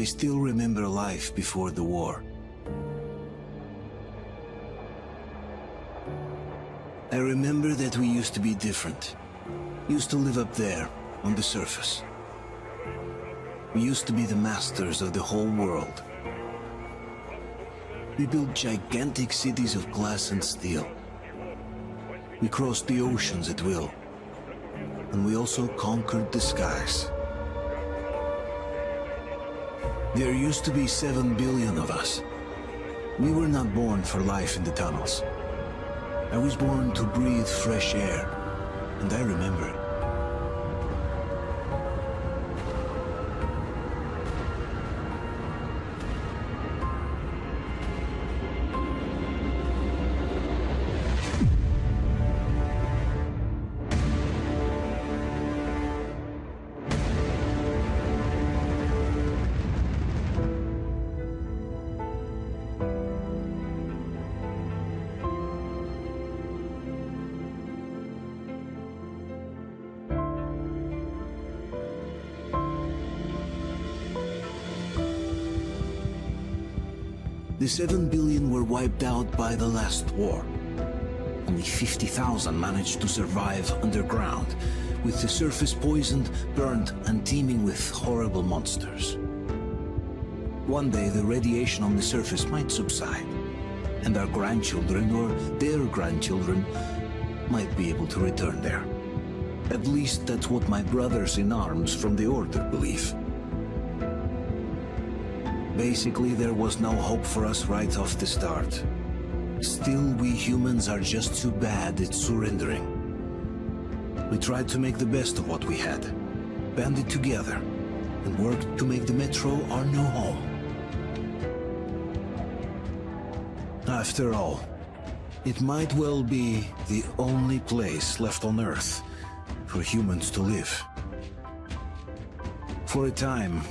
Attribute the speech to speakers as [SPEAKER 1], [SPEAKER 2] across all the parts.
[SPEAKER 1] still remember life before the war. I remember that we used to be different. Used to live up there, on the surface. We used to be the masters of the whole world. We built gigantic cities of glass and steel. We crossed the oceans at will. And we also conquered the skies. There used to be 7 billion of us. We were not born for life in the tunnels. I was born to breathe fresh air, and I remember it. The 7 billion were wiped out by the last war. Only 50,000 managed to survive underground, with the surface poisoned, burned, and teeming with horrible monsters. One day the radiation on the surface might subside, and our grandchildren or their grandchildren might be able to return there. At least that's what my brothers in arms from the Order believe. Basically, there was no hope for us right off the start. Still, we humans are just too bad at surrendering. We tried to make the best of what we had, banded together, and worked to make the Metro our new home. After all, it might well be the only place left on Earth for humans to live. For a time,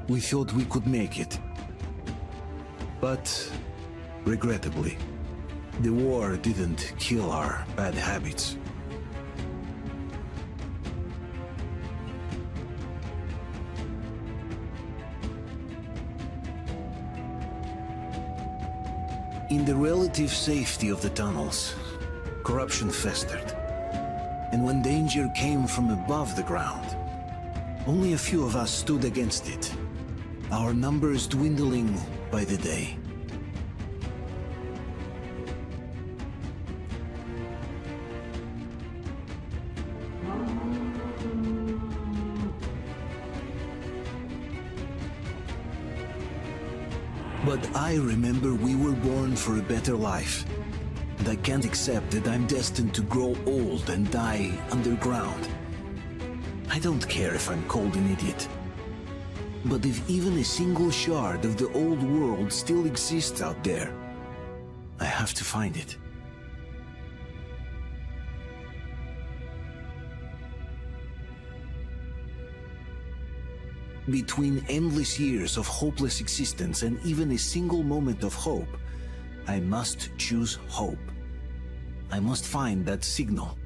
[SPEAKER 1] we thought we could make it. But, regrettably, the war didn't kill our bad habits. In the relative safety of the tunnels, corruption festered. And when danger came from above the ground, only a few of us stood against it, our numbers dwindling by the day. But I remember we were born for a better life, and I can't accept that I'm destined to grow old and die underground. I don't care if I'm called an idiot. But if even a single shard of the old world still exists out there, I have to find it. Between endless years of hopeless existence and even a single moment of hope, I must choose hope. I must find that signal.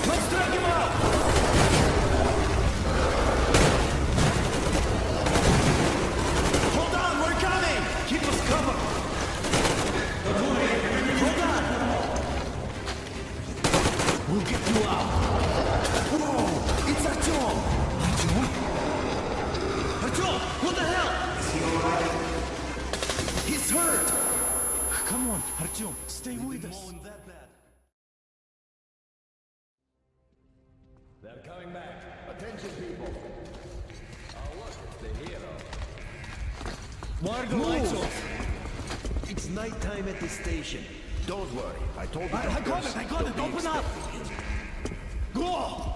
[SPEAKER 2] Let's drag him out! that.
[SPEAKER 3] They're coming back. Attention, people. Oh, look, it's the hero.
[SPEAKER 2] Why are the lights off?
[SPEAKER 4] It's nighttime at the station.
[SPEAKER 3] Don't worry. I told you.
[SPEAKER 2] I got it. Open up. Go!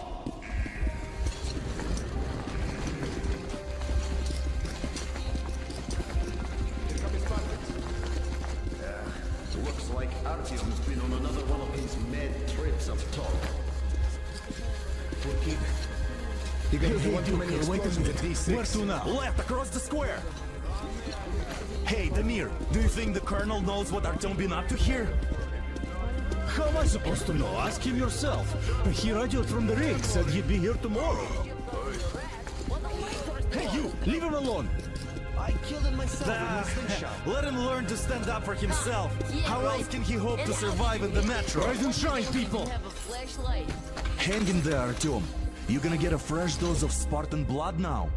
[SPEAKER 3] Looks like Artyom's been on another one of his mad trips up top.
[SPEAKER 2] You got wait a minute. Where to now? Left, across the square. Hey, Damir, do you think the Colonel knows what Artyom been up to here? How am I supposed to know? Ask him yourself. He radioed from the rig, said he'd be here tomorrow. Hey, you! Leave him alone!
[SPEAKER 4] I killed him myself with my slingshot.
[SPEAKER 2] Let him learn to stand up for himself. How else can he hope to survive in the metro? Rise and shine, people! Hang in there, Artyom. You're gonna get a fresh dose of Spartan blood now.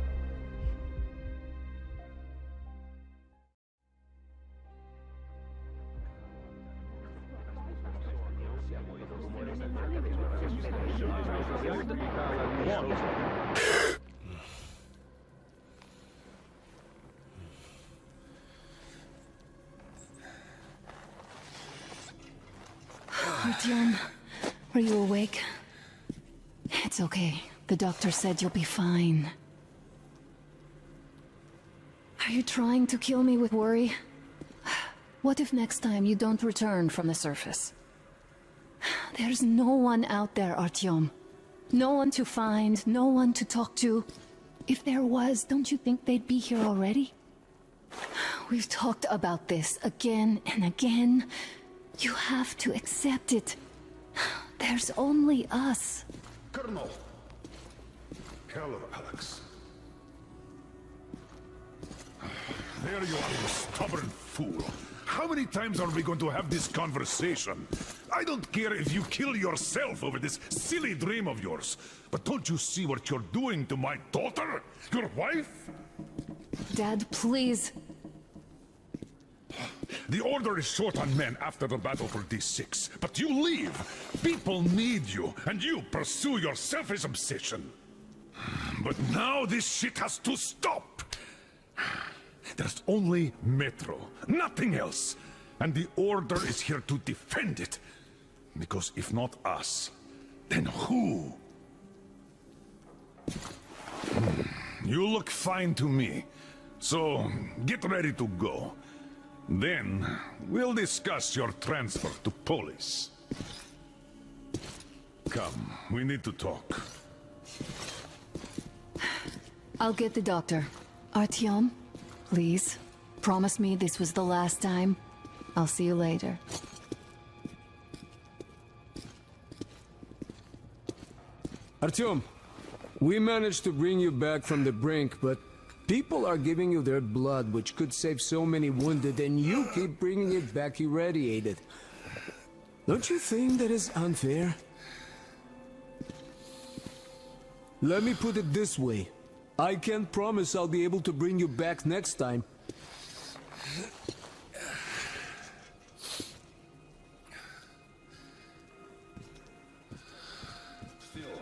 [SPEAKER 5] Artyom, are you awake? It's okay. The doctor said you'll be fine. Are you trying to kill me with worry? What if next time you don't return from the surface? There's no one out there, Artyom. No one to find, no one to talk to. If there was, don't you think they'd be here already? We've talked about this again and again. You have to accept it. There's only us.
[SPEAKER 6] Colonel! Hello, Alex. There you are, you stubborn fool. How many times are we going to have this conversation? I don't care if you kill yourself over this silly dream of yours, but don't you see what you're doing to my daughter? Your wife?
[SPEAKER 5] Dad, please.
[SPEAKER 6] The order is short on men after the battle for D6, but you leave. People need you, and you pursue your selfish obsession. But now this shit has to stop. There's only Metro, nothing else. And the order is here to defend it. Because if not us, then who? You look fine to me. So, get ready to go. Then, we'll discuss your transfer to Polis. Come, we need to talk.
[SPEAKER 5] I'll get the doctor. Artyom, please. Promise me this was the last time. I'll see you later.
[SPEAKER 7] Artyom, we managed to bring you back from the brink, but people are giving you their blood, which could save so many wounded, and you keep bringing it back irradiated. Don't you think that is unfair? Let me put it this way. I can't promise I'll be able to bring you back next time.
[SPEAKER 3] Still,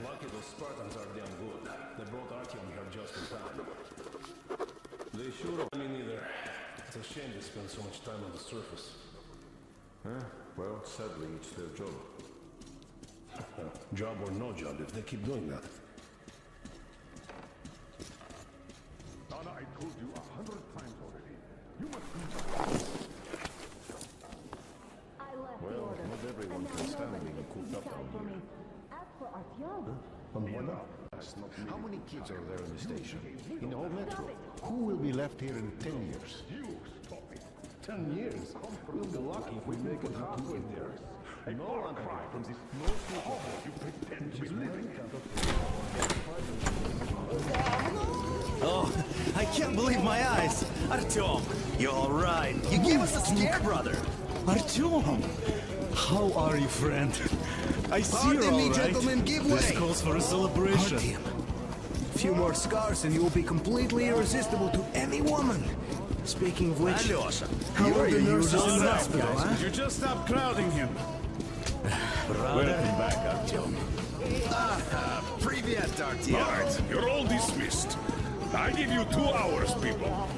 [SPEAKER 3] lucky those Spartans are damn good. They brought Artyom here just in time. They should have. Me neither. It's a shame they spend so much time on the surface.
[SPEAKER 6] Well, sadly, it's their job.
[SPEAKER 3] Job or no job, if they keep doing that.
[SPEAKER 6] Donna, I told you 100 times already. You must be...
[SPEAKER 3] Well, not everyone can stand being cooped up down here. Why not?
[SPEAKER 8] How many kids are there in the station? In the whole metro? Who will be left here in 10 years?
[SPEAKER 3] 10 years? We'll be lucky if we make it halfway there. No one from this you pretend to be living.
[SPEAKER 2] Oh, I can't believe my eyes! Artyom, you're alright. You gave us a scare, brother. Artyom, how are you, friend? I see you're alright.
[SPEAKER 4] Gentlemen, give way!
[SPEAKER 2] This calls for a celebration.
[SPEAKER 4] Artyom, a few more scars and you will be completely irresistible to any woman. Speaking of which,
[SPEAKER 2] Alyosha,
[SPEAKER 4] how are the nurses in the hospital, huh?
[SPEAKER 2] You just stop crowding him.
[SPEAKER 6] Welcome back, Artyom.
[SPEAKER 2] Привет, Artyom.
[SPEAKER 6] All right, you're all dismissed. I give you 2 hours, people.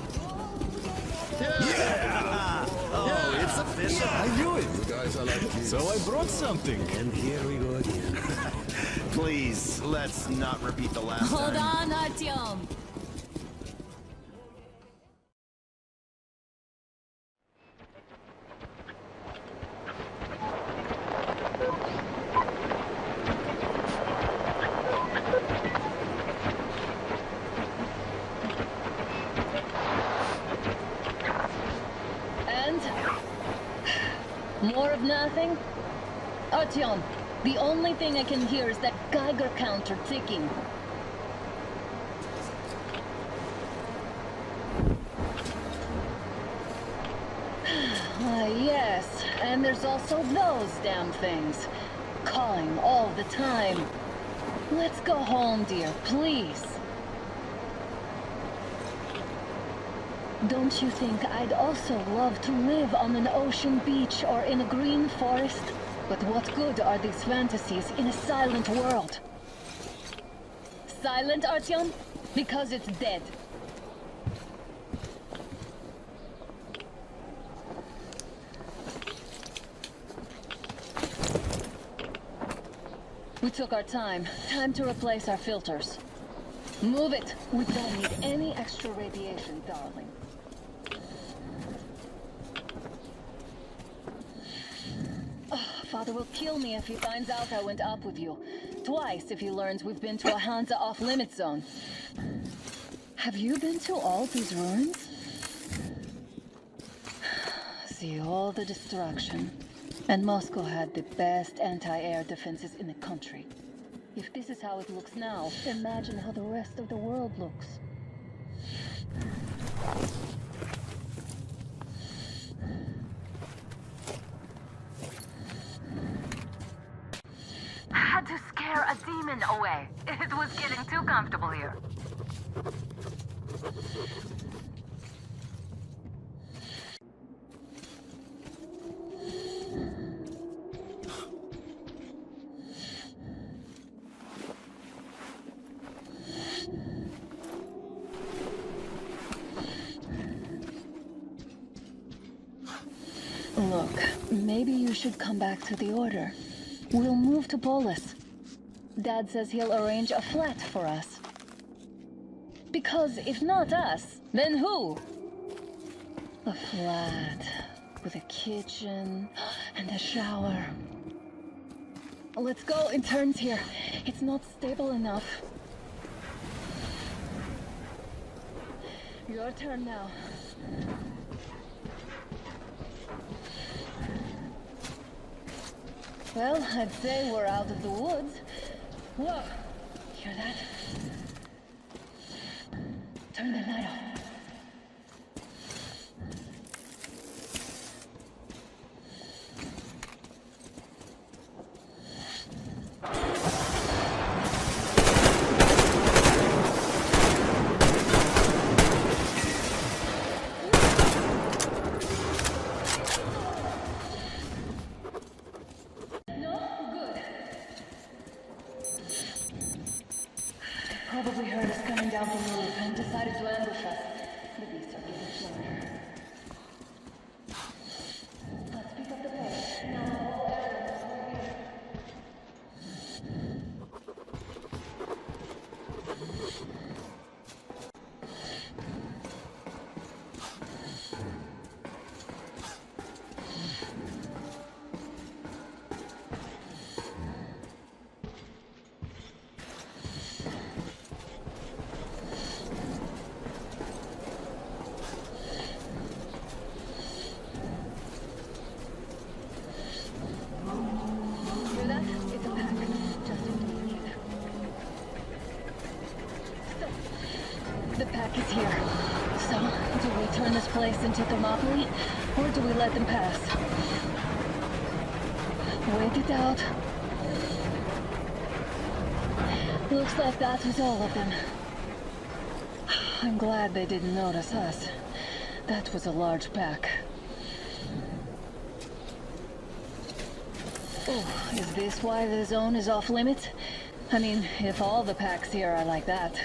[SPEAKER 2] Yeah! Oh, it's official.
[SPEAKER 4] I knew it.
[SPEAKER 8] You guys are like kids.
[SPEAKER 2] So I brought something.
[SPEAKER 4] And here we go again.
[SPEAKER 2] Please, let's not repeat the last
[SPEAKER 5] Hold
[SPEAKER 2] time.
[SPEAKER 5] on, Artyom. And? More of nothing? Artyom, the only thing I can hear is that Geiger counter ticking. Yes, and there's also those damn things. Calling all the time. Let's go home, dear, please. Don't you think I'd also love to live on an ocean beach or in a green forest? But what good are these fantasies in a silent world? Silent, Artyom? Because it's dead. We took our time. Time to replace our filters. Move it! We don't need any extra radiation, darling. Father will kill me if he finds out I went up with you. Twice if he learns we've been to a Hansa off-limit zone. Have you been to all these ruins? See all the destruction. And Moscow had the best anti-air defenses in the country. If this is how it looks now, imagine how the rest of the world looks.
[SPEAKER 9] Had to scare a demon away. It was getting too comfortable here.
[SPEAKER 5] Look, maybe you should come back to the Order. We'll move to Polis. Dad says he'll arrange a flat for us. Because if not us, then who? A flat with a kitchen and a shower. Let's go, it turns here. It's not stable enough. Your turn now. Well, I'd say we're out of the woods. Whoa! Hear that? Turn the light off. Probably heard us coming down from the roof and decided to ambush us. The beasts are getting smarter. Let's pick up the pace. Now the whole area is over here. Hear that? It's a pack. Just underneath. Stop. The pack is here. So, do we turn this place into Thermopylae, or do we let them pass? Wait it out. Looks like that was all of them. I'm glad they didn't notice us. That was a large pack. Is this why the zone is off limits? I mean, if all the packs here are like that.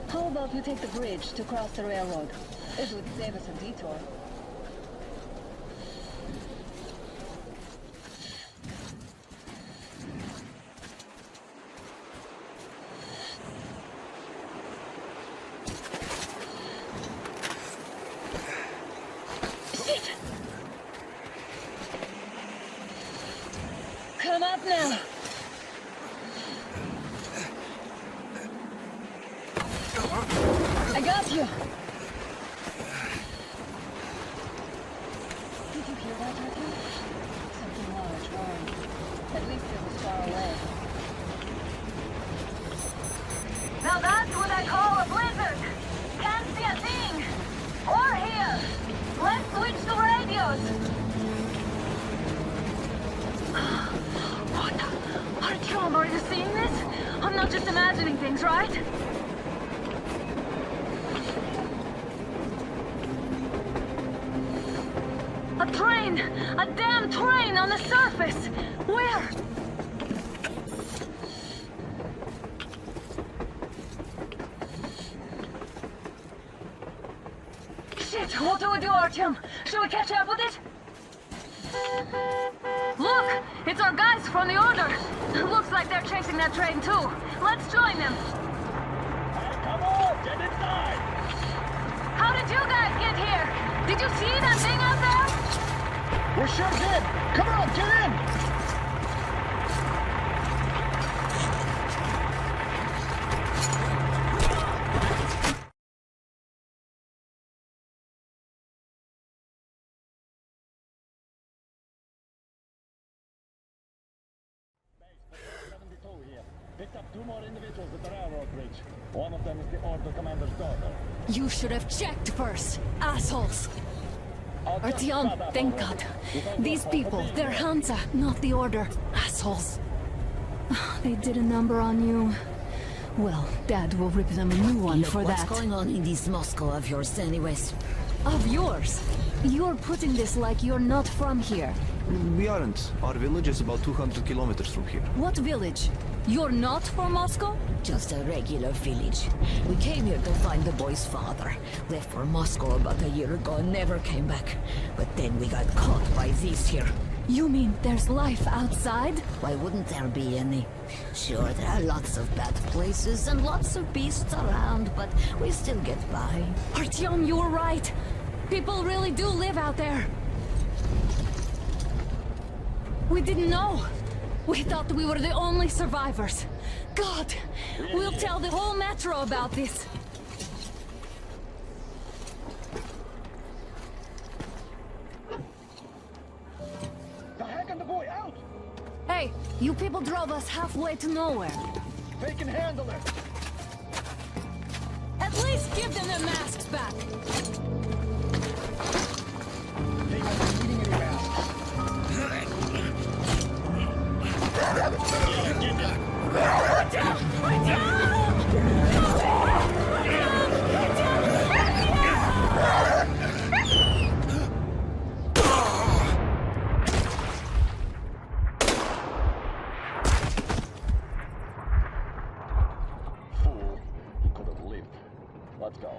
[SPEAKER 5] How about we take the bridge to cross the railroad? It would save us a detour. Shit! Come up now! I got you! Did you hear that, Arthur? Something large roaring. At least it was far away.
[SPEAKER 9] Now that's what I call a blizzard. Can't see a thing. Or hear. Let's switch to radios. What? Artyom, are you seeing this? I'm not just imagining things, right? A train! A damn train on the surface! Where? Shit! What do we do, Artyom? Should we catch up with it? Look! It's our guys from the Order! Looks like they're chasing that train too. Let's join them!
[SPEAKER 2] Hey, come on! Get inside!
[SPEAKER 9] How did you guys get here? Did you see that thing out there?
[SPEAKER 2] We sure did! Come on, get in! Picked up 2 more individuals at the railroad bridge. One of them is the Order commander's daughter.
[SPEAKER 5] You should have checked first, assholes! Artyom, thank God. These people, they're Hansa, not the Order. Assholes. They did a number on you. Well, Dad will rip them a new one
[SPEAKER 10] Look,
[SPEAKER 5] for
[SPEAKER 10] what's
[SPEAKER 5] that.
[SPEAKER 10] going on in this Moscow of yours anyways?
[SPEAKER 5] Of yours? You're putting this like you're not from here.
[SPEAKER 4] We aren't. Our village is about 200 kilometers from here.
[SPEAKER 5] What village? You're not from Moscow?
[SPEAKER 10] Just a regular village. We came here to find the boy's father. Left for Moscow about a year ago and never came back. But then we got caught by these here.
[SPEAKER 5] You mean there's life outside?
[SPEAKER 10] Why wouldn't there be any? Sure, there are lots of bad places and lots of beasts around, but we still get by.
[SPEAKER 5] Artyom, you're right. People really do live out there. We didn't know. We thought we were the only survivors. God, we'll tell the whole metro about this.
[SPEAKER 2] The heck and the boy out!
[SPEAKER 5] Hey, you people drove us halfway to nowhere.
[SPEAKER 2] They can handle it!
[SPEAKER 5] At least give them their masks back.
[SPEAKER 2] They won't be needing any masks. Fool. He could have lived. Let's go.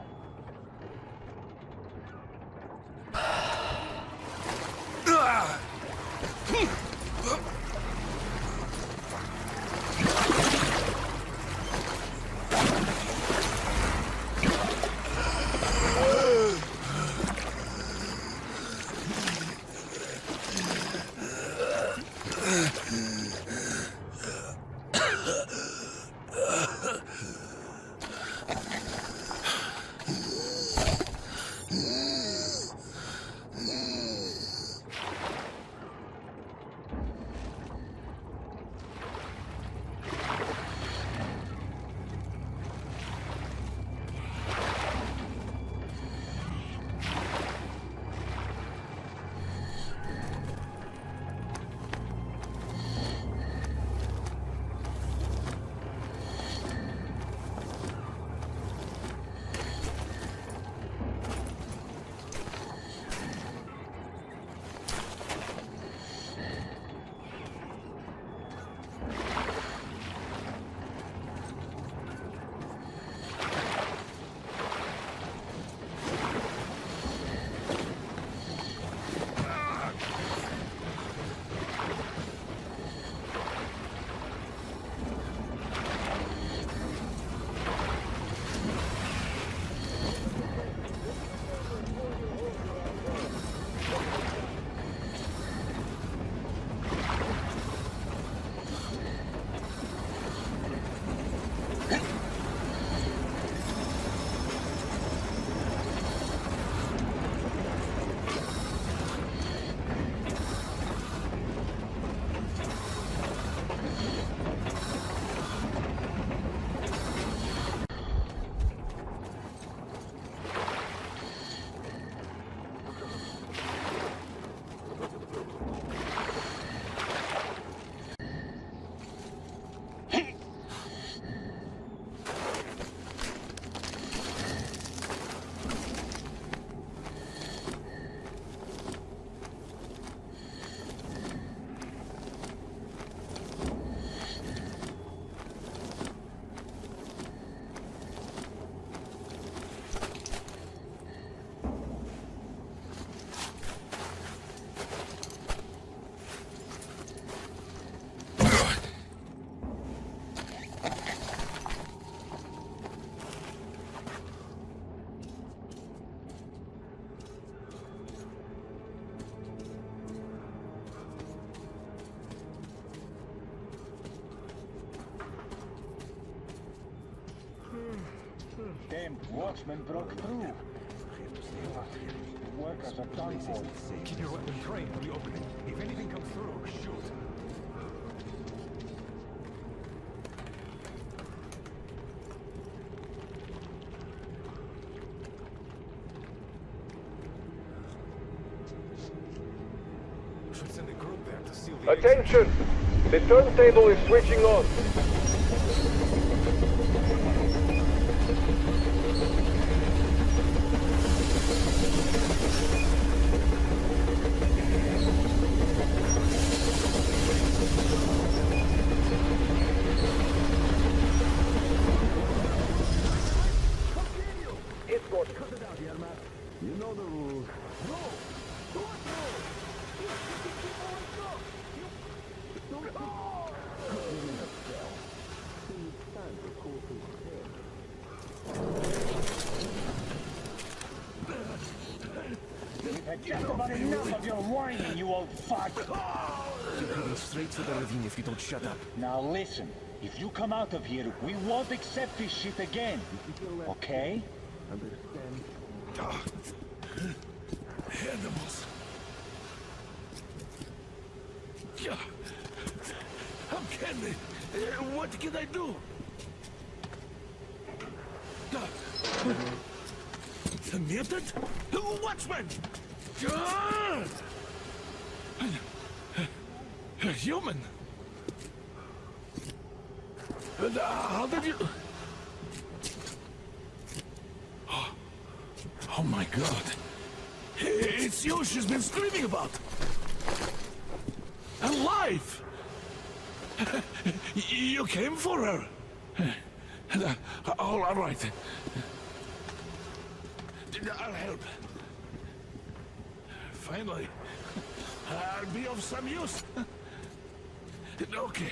[SPEAKER 11] Watchmen broke through. Workers are done for.
[SPEAKER 3] Keep your weapon trained for the opening. If anything comes through, shoot. Should send a group there to seal the
[SPEAKER 12] Attention! The turntable is switching on.
[SPEAKER 8] You know the rules.
[SPEAKER 11] Just about enough of your whining, you old fuck!
[SPEAKER 2] You're heading straight to the ravine if you don't shut up.
[SPEAKER 11] Now listen, if you come out of here, we won't accept this shit again. Okay?
[SPEAKER 6] Animals. Yeah. How can they? What can I do? The mutant? Watchman! A human? How did you... Oh my god. It's you she's been screaming about. Alive! You came for her. All right. I'll help. Finally, I'll be of some use. Okay,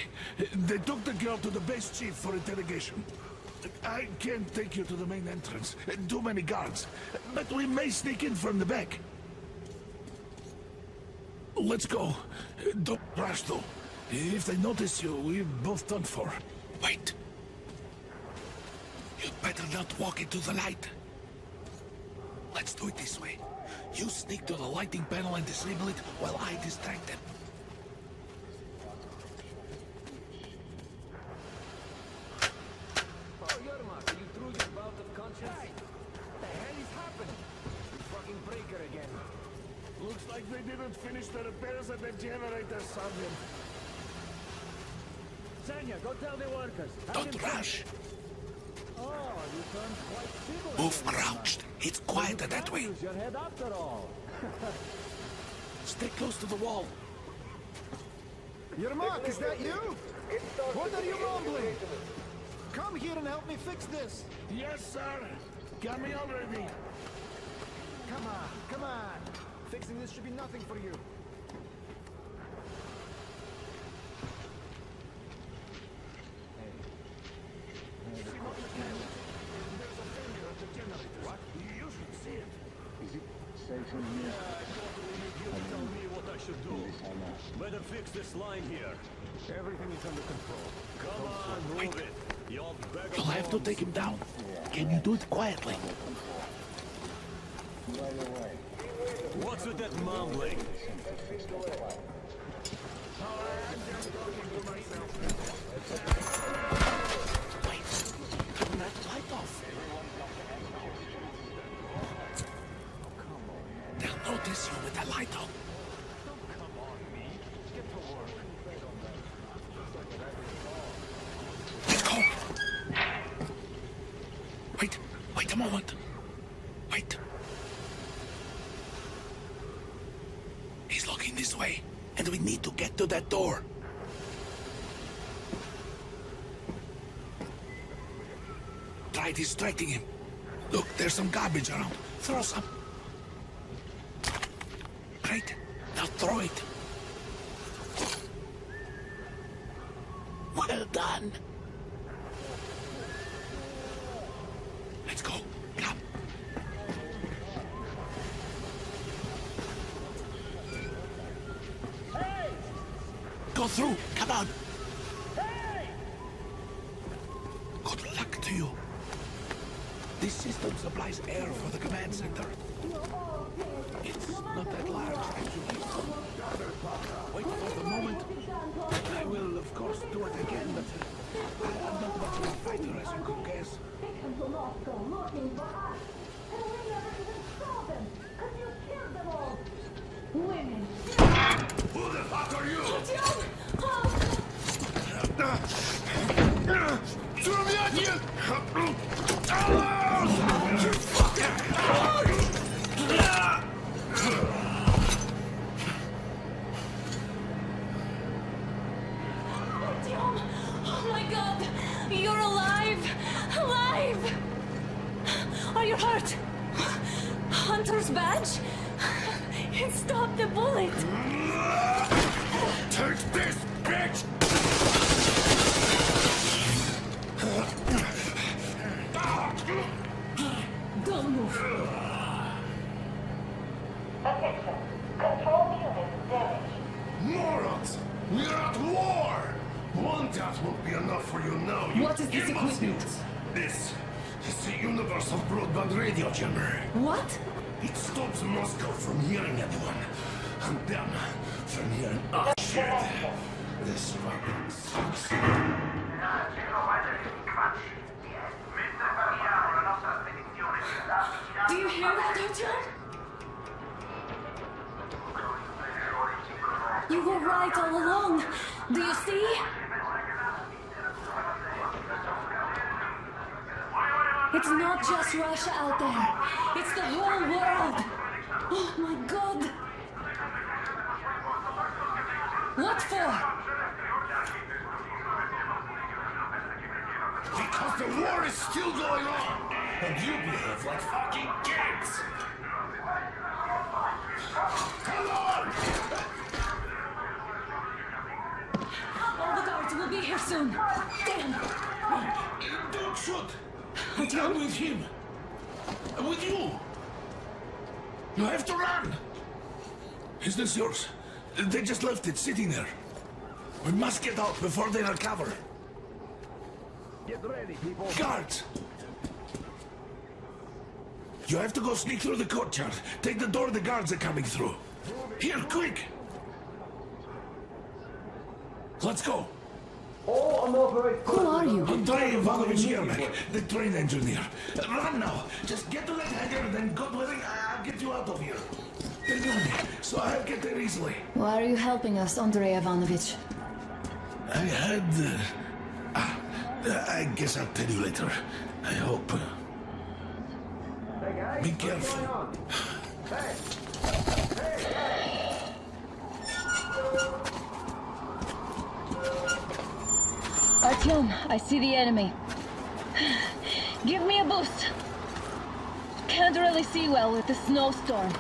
[SPEAKER 6] they took the girl to the base chief for interrogation. I can't take you to the main entrance. Too many guards. But we may sneak in from the back. Let's go. Don't rush though. If they notice you, we're both done for. Wait. You better not walk into the light. Let's do it this way. You sneak to the lighting panel and disable it while I distract them.
[SPEAKER 4] Oh, Yermak, are you through your bout of conscience? Hey, what the hell is happening? Fucking breaker again.
[SPEAKER 6] Looks like they didn't finish the repairs at the generator, Sergeant.
[SPEAKER 11] Sanya, go tell the workers.
[SPEAKER 6] Don't rush.
[SPEAKER 11] Oh, you turned quite civil.
[SPEAKER 6] Move crouched. It's quieter that way.
[SPEAKER 11] Use your head after all.
[SPEAKER 6] Stay close to the wall.
[SPEAKER 4] Yermak, is that you? What are you mumbling? Come here and help me fix this.
[SPEAKER 6] Yes, sir. Got me already.
[SPEAKER 4] Come on, come on. Fixing this should be nothing for you.
[SPEAKER 6] What? You should see it.
[SPEAKER 11] Is it safe in here?
[SPEAKER 3] You tell me what I should do. Better fix this line here.
[SPEAKER 4] Everything is under control.
[SPEAKER 3] Come on, move it. You'll beg
[SPEAKER 6] You'll have to take him down. Can you do it quietly?
[SPEAKER 3] What's with that mumbling?
[SPEAKER 6] Wait. Turn that light off. They'll notice you with the light on. Let's go. Wait a moment. Wait. He's looking this way, and we need to get to that door. Try distracting him. Look, there's some garbage around. Throw some. Great. Now throw it. Well done. Let's go. Come.
[SPEAKER 11] Hey!
[SPEAKER 6] Go through. Come on.
[SPEAKER 11] Hey!
[SPEAKER 6] Good luck to you. This is
[SPEAKER 1] supplies air for the command center. It's not that large, actually. Wait for the moment. I will, of course, do it again, but I'm not much of a fighter, as you could guess.
[SPEAKER 9] Women.
[SPEAKER 6] Who the fuck are you?
[SPEAKER 10] Oh my god! You're alive! Alive! Are you hurt? Hunter's badge? It stopped the bullet!
[SPEAKER 6] Take this, bitch!
[SPEAKER 10] Don't move.
[SPEAKER 9] Attention. Control unit damaged.
[SPEAKER 6] Morons! We're at war! One tap won't be enough for you now, you
[SPEAKER 10] What is this equipment?
[SPEAKER 6] This is the universal broadband radio jammer.
[SPEAKER 10] What?
[SPEAKER 6] It stops Moscow from hearing anyone, and them from hearing us. Shit. This fucking sucks.
[SPEAKER 10] Do you hear that, Artyom? You were right all along. Do you see? It's not just Russia out there. It's the whole world. Oh my god. What for?
[SPEAKER 6] Because the war is still going on, and you behave like fucking kids. Come on!
[SPEAKER 10] All the guards will be here soon. Damn.
[SPEAKER 6] Don't shoot!
[SPEAKER 10] Artyom?
[SPEAKER 6] I'm with him. I'm with you. You have to run. Is this yours? They just left it sitting there. We must get out before they recover.
[SPEAKER 12] Get ready, people.
[SPEAKER 6] Guards! You have to go sneak through the courtyard. Take the door the guards are coming through. Here, quick! Let's go.
[SPEAKER 5] Who are you?
[SPEAKER 6] Andrei Ivanovich Yermak, the train engineer. Run now. Just get to that hangar, then God willing, I'll get you out of here. They know me, so I'll get there easily.
[SPEAKER 5] Why are you helping us, Andrei Ivanovich?
[SPEAKER 6] I had... I guess I'll tell you later. I hope. Be careful.
[SPEAKER 9] Artyom, I see the enemy. Give me a boost. Can't really see well with the snowstorm.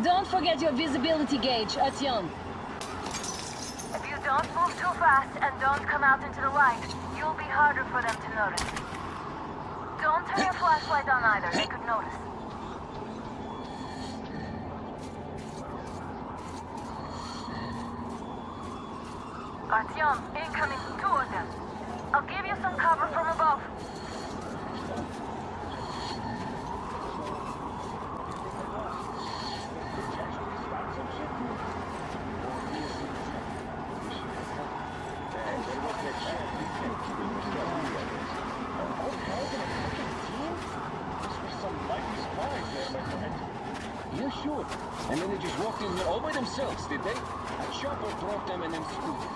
[SPEAKER 9] Don't forget your visibility gauge, Artyom. If you don't move too fast and don't come out into the light, you'll be harder for them to notice. Don't turn your flashlight on either, they could notice. Artyom, incoming, 2 of them. I'll give you some cover from above.
[SPEAKER 4] Yeah, sure. And then they just walked in here all by themselves, did they? A chopper dropped them and then scooted.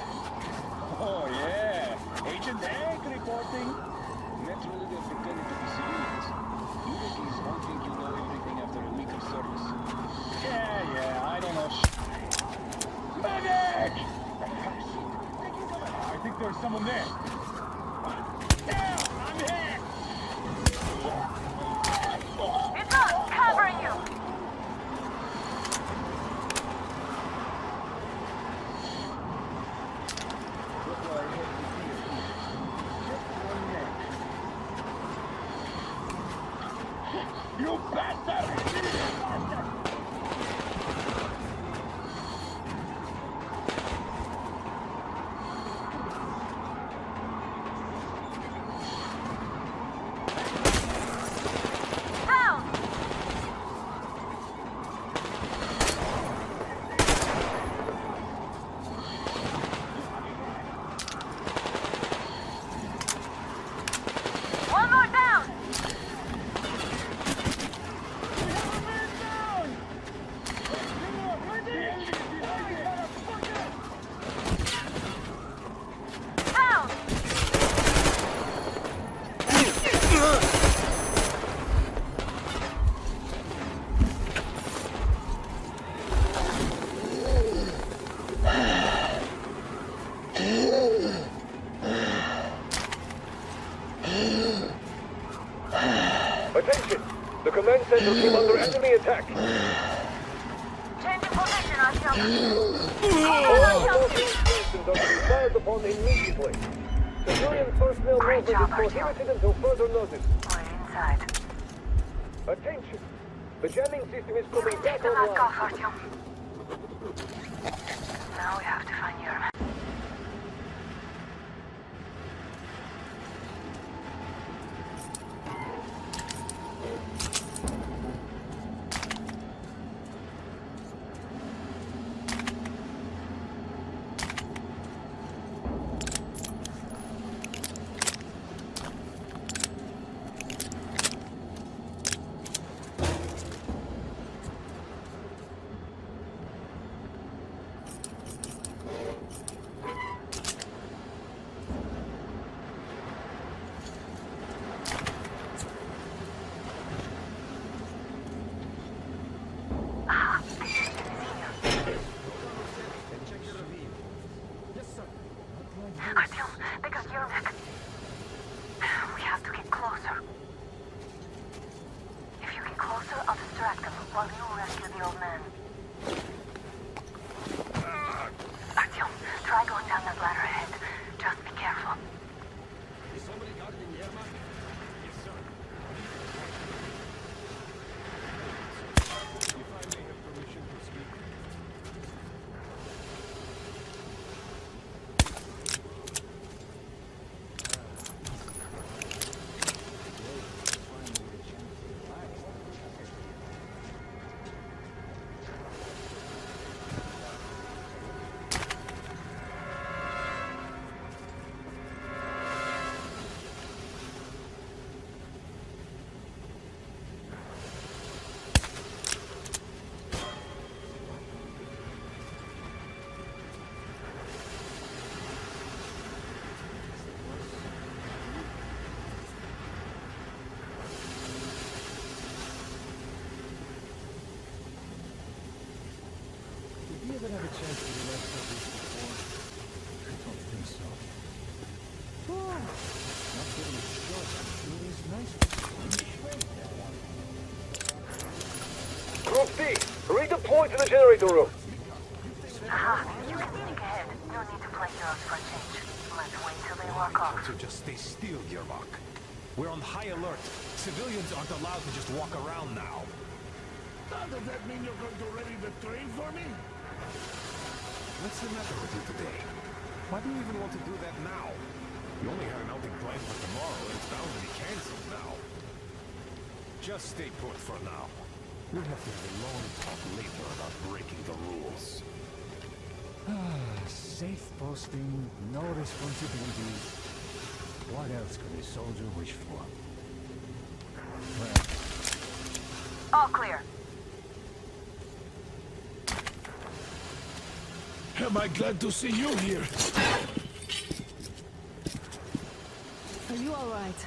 [SPEAKER 4] Oh, yeah. Agent Egg reporting. Naturally, they're pretending to be civilians. You rookies don't think you know everything after a week of service. Yeah, I don't know Medic! I think there's someone there. Down! I'm here!
[SPEAKER 9] It's us, covering you!
[SPEAKER 4] You bastard!
[SPEAKER 12] Enemy attack!
[SPEAKER 9] Changing position, Artyom.
[SPEAKER 12] All installations are to be fired upon immediately. Civilian personnel movement is prohibited until further notice.
[SPEAKER 9] We're inside.
[SPEAKER 12] Attention! The jamming system is coming
[SPEAKER 9] Take
[SPEAKER 12] back
[SPEAKER 9] the mask off,
[SPEAKER 12] online.
[SPEAKER 9] Artyom. Now we have to find Yermak. Artyom, they got Yermak. We have to get closer. If you get closer, I'll distract them while you rescue the old man. Artyom, try going down that ladder ahead. Just be careful.
[SPEAKER 3] Is somebody guarding Yermak? Yes, sir. If I may have permission to speak. Did you ever have a chance to relax like this before? I don't think so. Oh, not getting it short. It is nice to
[SPEAKER 12] Group D, redeploy to the generator room.
[SPEAKER 9] Aha, you can sneak ahead. No need to play heroes for a change. Let's wait till they walk off.
[SPEAKER 2] So just stay still, Yermak. We're on high alert. Civilians aren't allowed to just walk around now.
[SPEAKER 6] Does that mean you're going to ready the train for me?
[SPEAKER 2] What's the matter with you today? Why do you even want to do that now? You only had an outing planned for tomorrow, and it's bound to be cancelled now. Just stay put for now. We'll have to have a long talk later about breaking the rules.
[SPEAKER 11] Safe posting, no responsibilities. What else could a soldier wish for? Well,
[SPEAKER 9] All clear.
[SPEAKER 6] Am I glad to see you here?
[SPEAKER 5] Are you all right?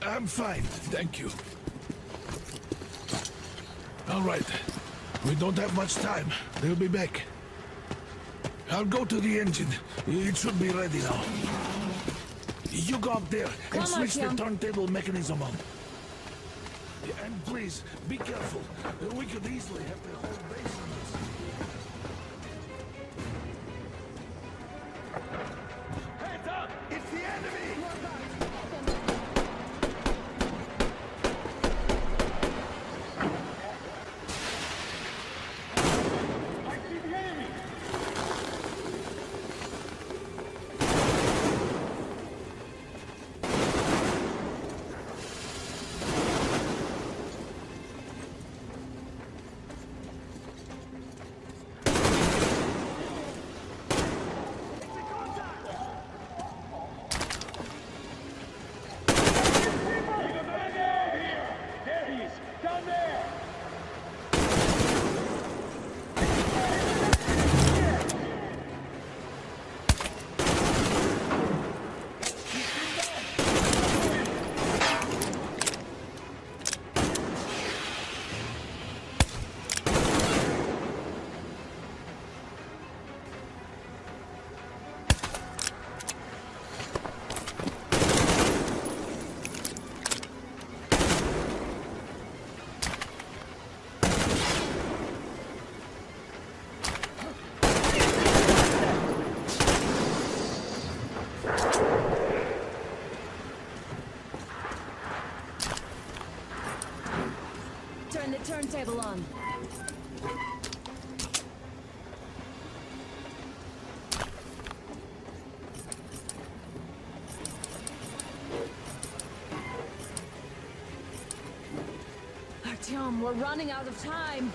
[SPEAKER 6] I'm fine, thank you. All right. We don't have much time. They'll be back. I'll go to the engine. It should be ready now. You go up there and switch the turntable mechanism on. And please, be careful. We could easily have the whole base on this.
[SPEAKER 12] Heads up! It's the enemy! I see the enemy!
[SPEAKER 10] turntable on. Artyom, we're running out of time.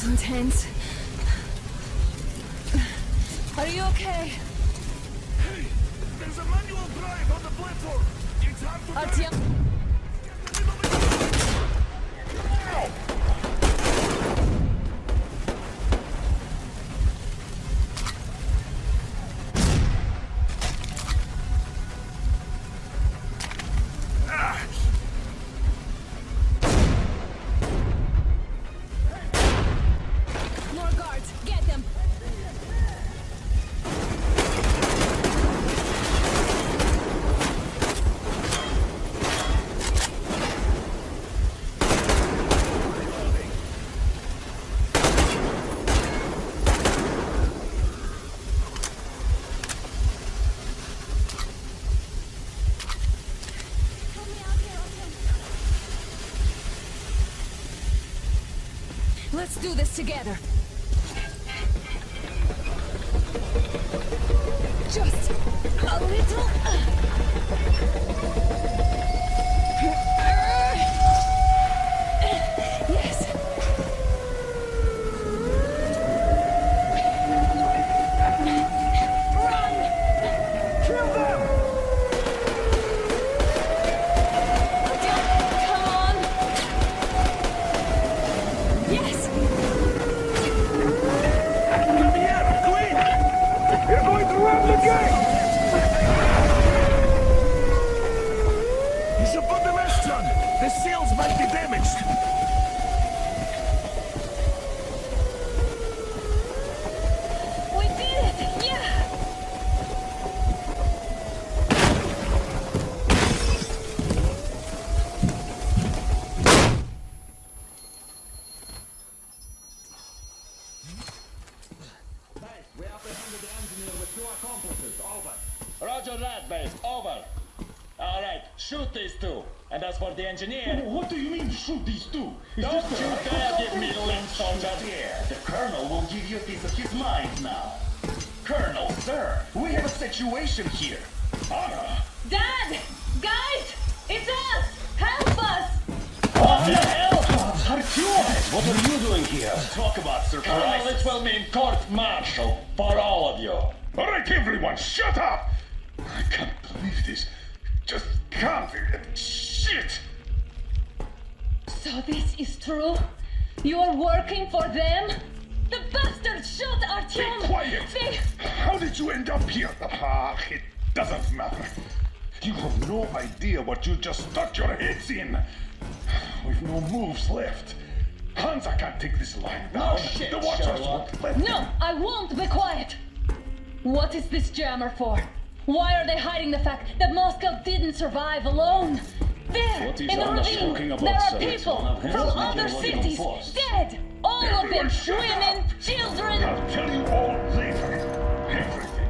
[SPEAKER 10] Intense. Are you okay?
[SPEAKER 6] Hey, there's a manual drive on the platform. It's hard to
[SPEAKER 10] Artyom. Let's do this together. Just a little. Yes. Run! Kill them! Come on! Yes!
[SPEAKER 12] You're going to run the gate!
[SPEAKER 2] You should put the rest on. The seals might be damaged.
[SPEAKER 9] We did it! Yeah!
[SPEAKER 4] We apprehended the engineer with 2 accomplices. Over. Roger that, base. Over. All right, shoot these 2. And as for the engineer...
[SPEAKER 2] What do you mean, shoot these 2?
[SPEAKER 4] Don't you dare give me links on that here. The Colonel will give you a piece of his mind now. Colonel, sir, we have a situation here. Anna!
[SPEAKER 9] Dad! Guys! It's us! Help us!
[SPEAKER 4] What the hell? Artyom! What are you doing here? Talk about surprise. Colonel, it will mean court-martial for all of you.
[SPEAKER 6] All right, everyone, shut up! I can't believe this. Just can't. Shit!
[SPEAKER 9] So this is true? You're working for them? The bastards shot Artyom!
[SPEAKER 6] Be quiet!
[SPEAKER 9] They...
[SPEAKER 6] How did you end up here? Ah, it doesn't matter. You have no idea what you just stuck your heads in. We've no moves left. Hansa can't take this line down.
[SPEAKER 4] No shit,
[SPEAKER 6] the Watchers
[SPEAKER 4] Sherlock.
[SPEAKER 6] won't let
[SPEAKER 9] No, I won't be quiet! What is this jammer for? Why are they hiding the fact that Moscow didn't survive alone? There,
[SPEAKER 4] What is
[SPEAKER 9] in the
[SPEAKER 4] Anna
[SPEAKER 9] ravine,
[SPEAKER 4] talking about,
[SPEAKER 9] there are
[SPEAKER 4] sir?
[SPEAKER 9] people
[SPEAKER 4] It's one of
[SPEAKER 9] from
[SPEAKER 4] his
[SPEAKER 9] other
[SPEAKER 4] material
[SPEAKER 9] cities
[SPEAKER 4] force.
[SPEAKER 9] dead! All of them,
[SPEAKER 6] Everyone shut
[SPEAKER 9] women,
[SPEAKER 6] up.
[SPEAKER 9] children!
[SPEAKER 6] I'll tell you all later. Everything.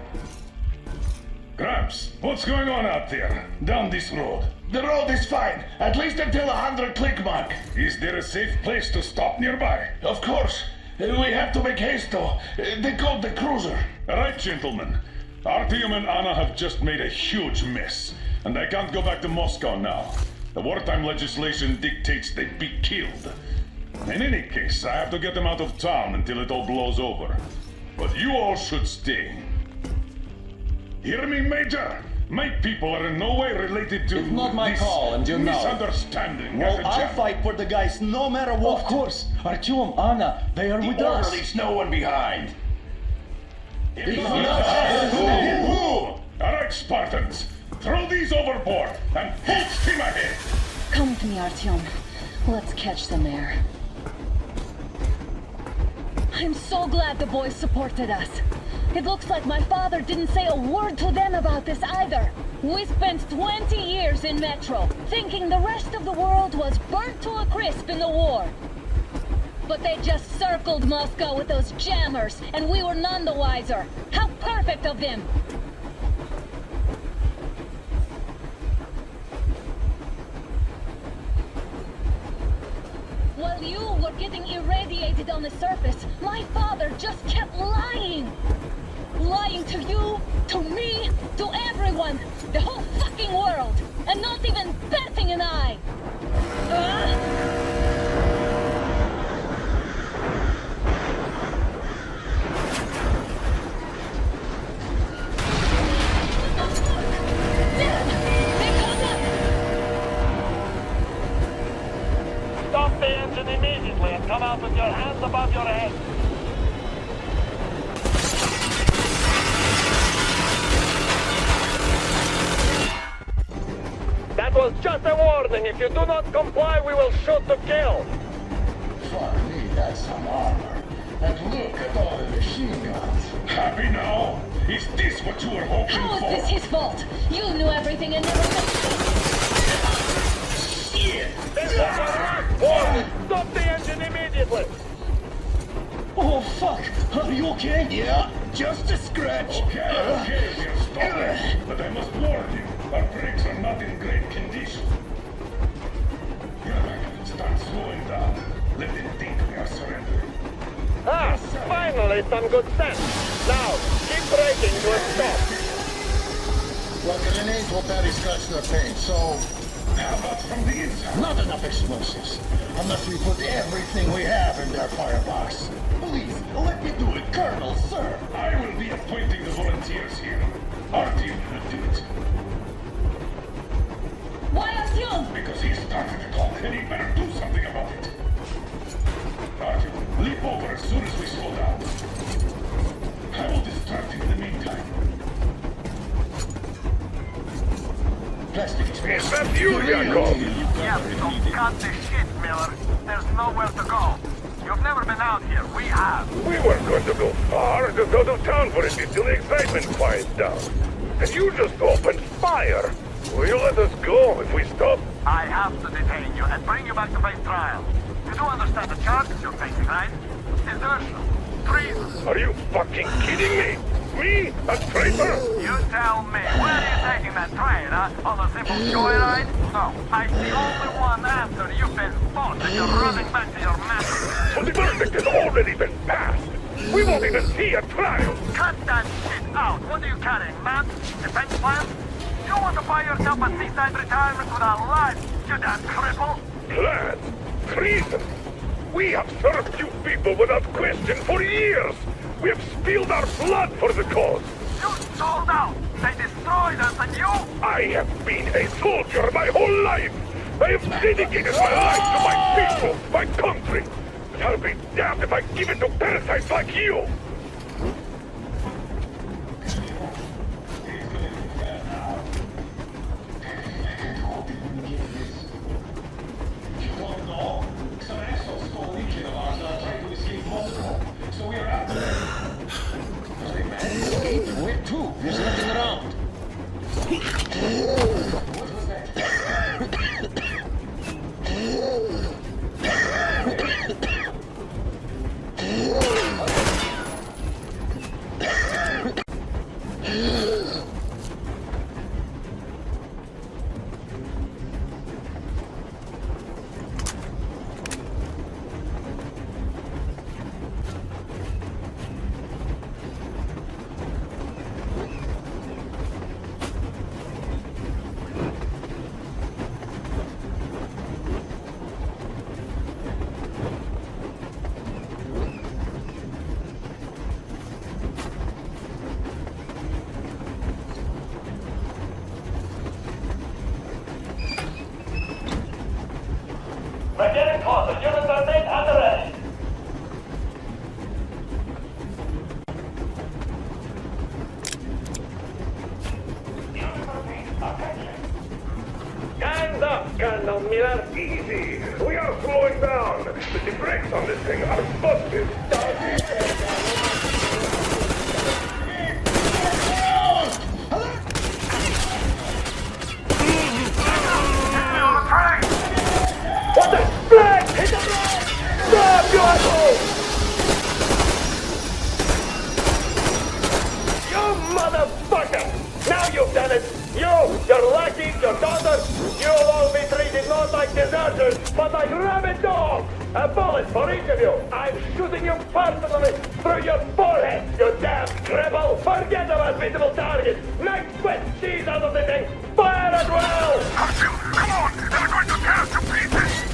[SPEAKER 6] Gramps, what's going on out there? Down this road?
[SPEAKER 2] The road is fine, at least until 100 click mark.
[SPEAKER 6] Is there a safe place to stop nearby?
[SPEAKER 2] Of course. We have to make haste though. They called the cruiser.
[SPEAKER 6] All right, gentlemen. Artyom and Anna have just made a huge mess, and they can't go back to Moscow now. The wartime legislation dictates they be killed. In any case, I have to get them out of town until it all blows over. But you all should stay. Hear me, Major? My people are in no way related to
[SPEAKER 2] It's not my
[SPEAKER 6] this
[SPEAKER 2] call, and you know.
[SPEAKER 6] misunderstanding.
[SPEAKER 2] Well,
[SPEAKER 6] as a
[SPEAKER 2] I'll
[SPEAKER 6] general.
[SPEAKER 2] fight for the guys no matter what. Of course. Artyom, Anna, they are with us.
[SPEAKER 6] Leaves no one behind.
[SPEAKER 2] Who?
[SPEAKER 6] All right, Spartans. Throw these overboard and full steam ahead.
[SPEAKER 9] Come with me, Artyom. Let's catch them there. I'm so glad the boys supported us. It looks like my father didn't say a word to them about this either. We spent 20 years in Metro, thinking the rest of the world was burnt to a crisp in the war. But they just circled Moscow with those jammers, and we were none the wiser. How perfect of them! While you were getting irradiated on the surface, my father just kept lying. Lying to you, to me, to everyone, the whole fucking world, and not even batting an eye.
[SPEAKER 12] Stop the engine immediately and come out with your hands above your head. That was just a warning. If you do not comply, we will shoot to kill.
[SPEAKER 8] Fuck me, that's some armor. And look at all the machine guns.
[SPEAKER 6] Happy now? Is this what you were hoping
[SPEAKER 9] How
[SPEAKER 6] for?
[SPEAKER 9] is this his fault? You knew everything and never mentioned.
[SPEAKER 12] This is a warning. Stop the engine immediately.
[SPEAKER 2] Oh, fuck. Are you okay?
[SPEAKER 8] Yeah, just a scratch.
[SPEAKER 6] Okay, we'll stop. But I must warn you, our brakes are not in great condition. Start slowing down. Let them think we are surrendering.
[SPEAKER 12] Ah, finally some good sense. Now, keep braking to a stop.
[SPEAKER 8] Well, grenades will barely scratch their paint, so
[SPEAKER 6] How about from the inside?
[SPEAKER 8] not enough explosives. Unless we put everything we have in their firebox. Please, let me do it, Colonel, sir.
[SPEAKER 6] I will be appointing the volunteers here. Our team will do it.
[SPEAKER 9] Why Artyom?
[SPEAKER 6] Because he started it all, and he better do something about it. Artyom, leap over as soon as we slow down. I will distract him in the meantime.
[SPEAKER 8] Plastic explosives.
[SPEAKER 6] Is that you, Yakov?
[SPEAKER 12] Yes, so cut the shit, Miller. There's nowhere to go. You've never been out here. We have.
[SPEAKER 6] We weren't going to go far, just out of town for a bit till the excitement quiets down. And you just opened fire. Will you let us go if we stop?
[SPEAKER 12] I have to detain you and bring you back to face trial. You do understand the charges you're facing, right? Desertion, treason.
[SPEAKER 6] Are you fucking kidding me? Me? A traitor?
[SPEAKER 12] You tell me, where are you taking that train, huh? On a simple joyride? No, I'm the only one after you've been spotted and you're running back to your master.
[SPEAKER 6] So the verdict has already been passed. We won't even see a trial.
[SPEAKER 12] Cut that shit out. What are you carrying, man? Defense plans? You want to buy yourself a seaside retirement without life, you damn cripple?
[SPEAKER 6] Plans? Treason? We have served you people without question for years. We have spilled our blood for the cause.
[SPEAKER 12] You sold out. They destroyed us and you?
[SPEAKER 6] I have been a soldier my whole life. I have dedicated my life to my people, my country. But I'll be damned if I give it to parasites like you.
[SPEAKER 8] Where to? There's nothing around.
[SPEAKER 13] Easy. We are slowing down. The brakes on this thing are busted. What the flag? Hit the flag! Stop, you asshole! You motherfucker! Now you've done it! You, your lackey, your daughter, you'll all be treated not like deserters, but like rabid dogs! A bullet for each of you! I'm shooting you personally through your forehead, you damn cripple! Forget about visible targets! Make sweat cheese out of the thing! Fire at will!
[SPEAKER 6] Come on! They're going to tear us to pieces!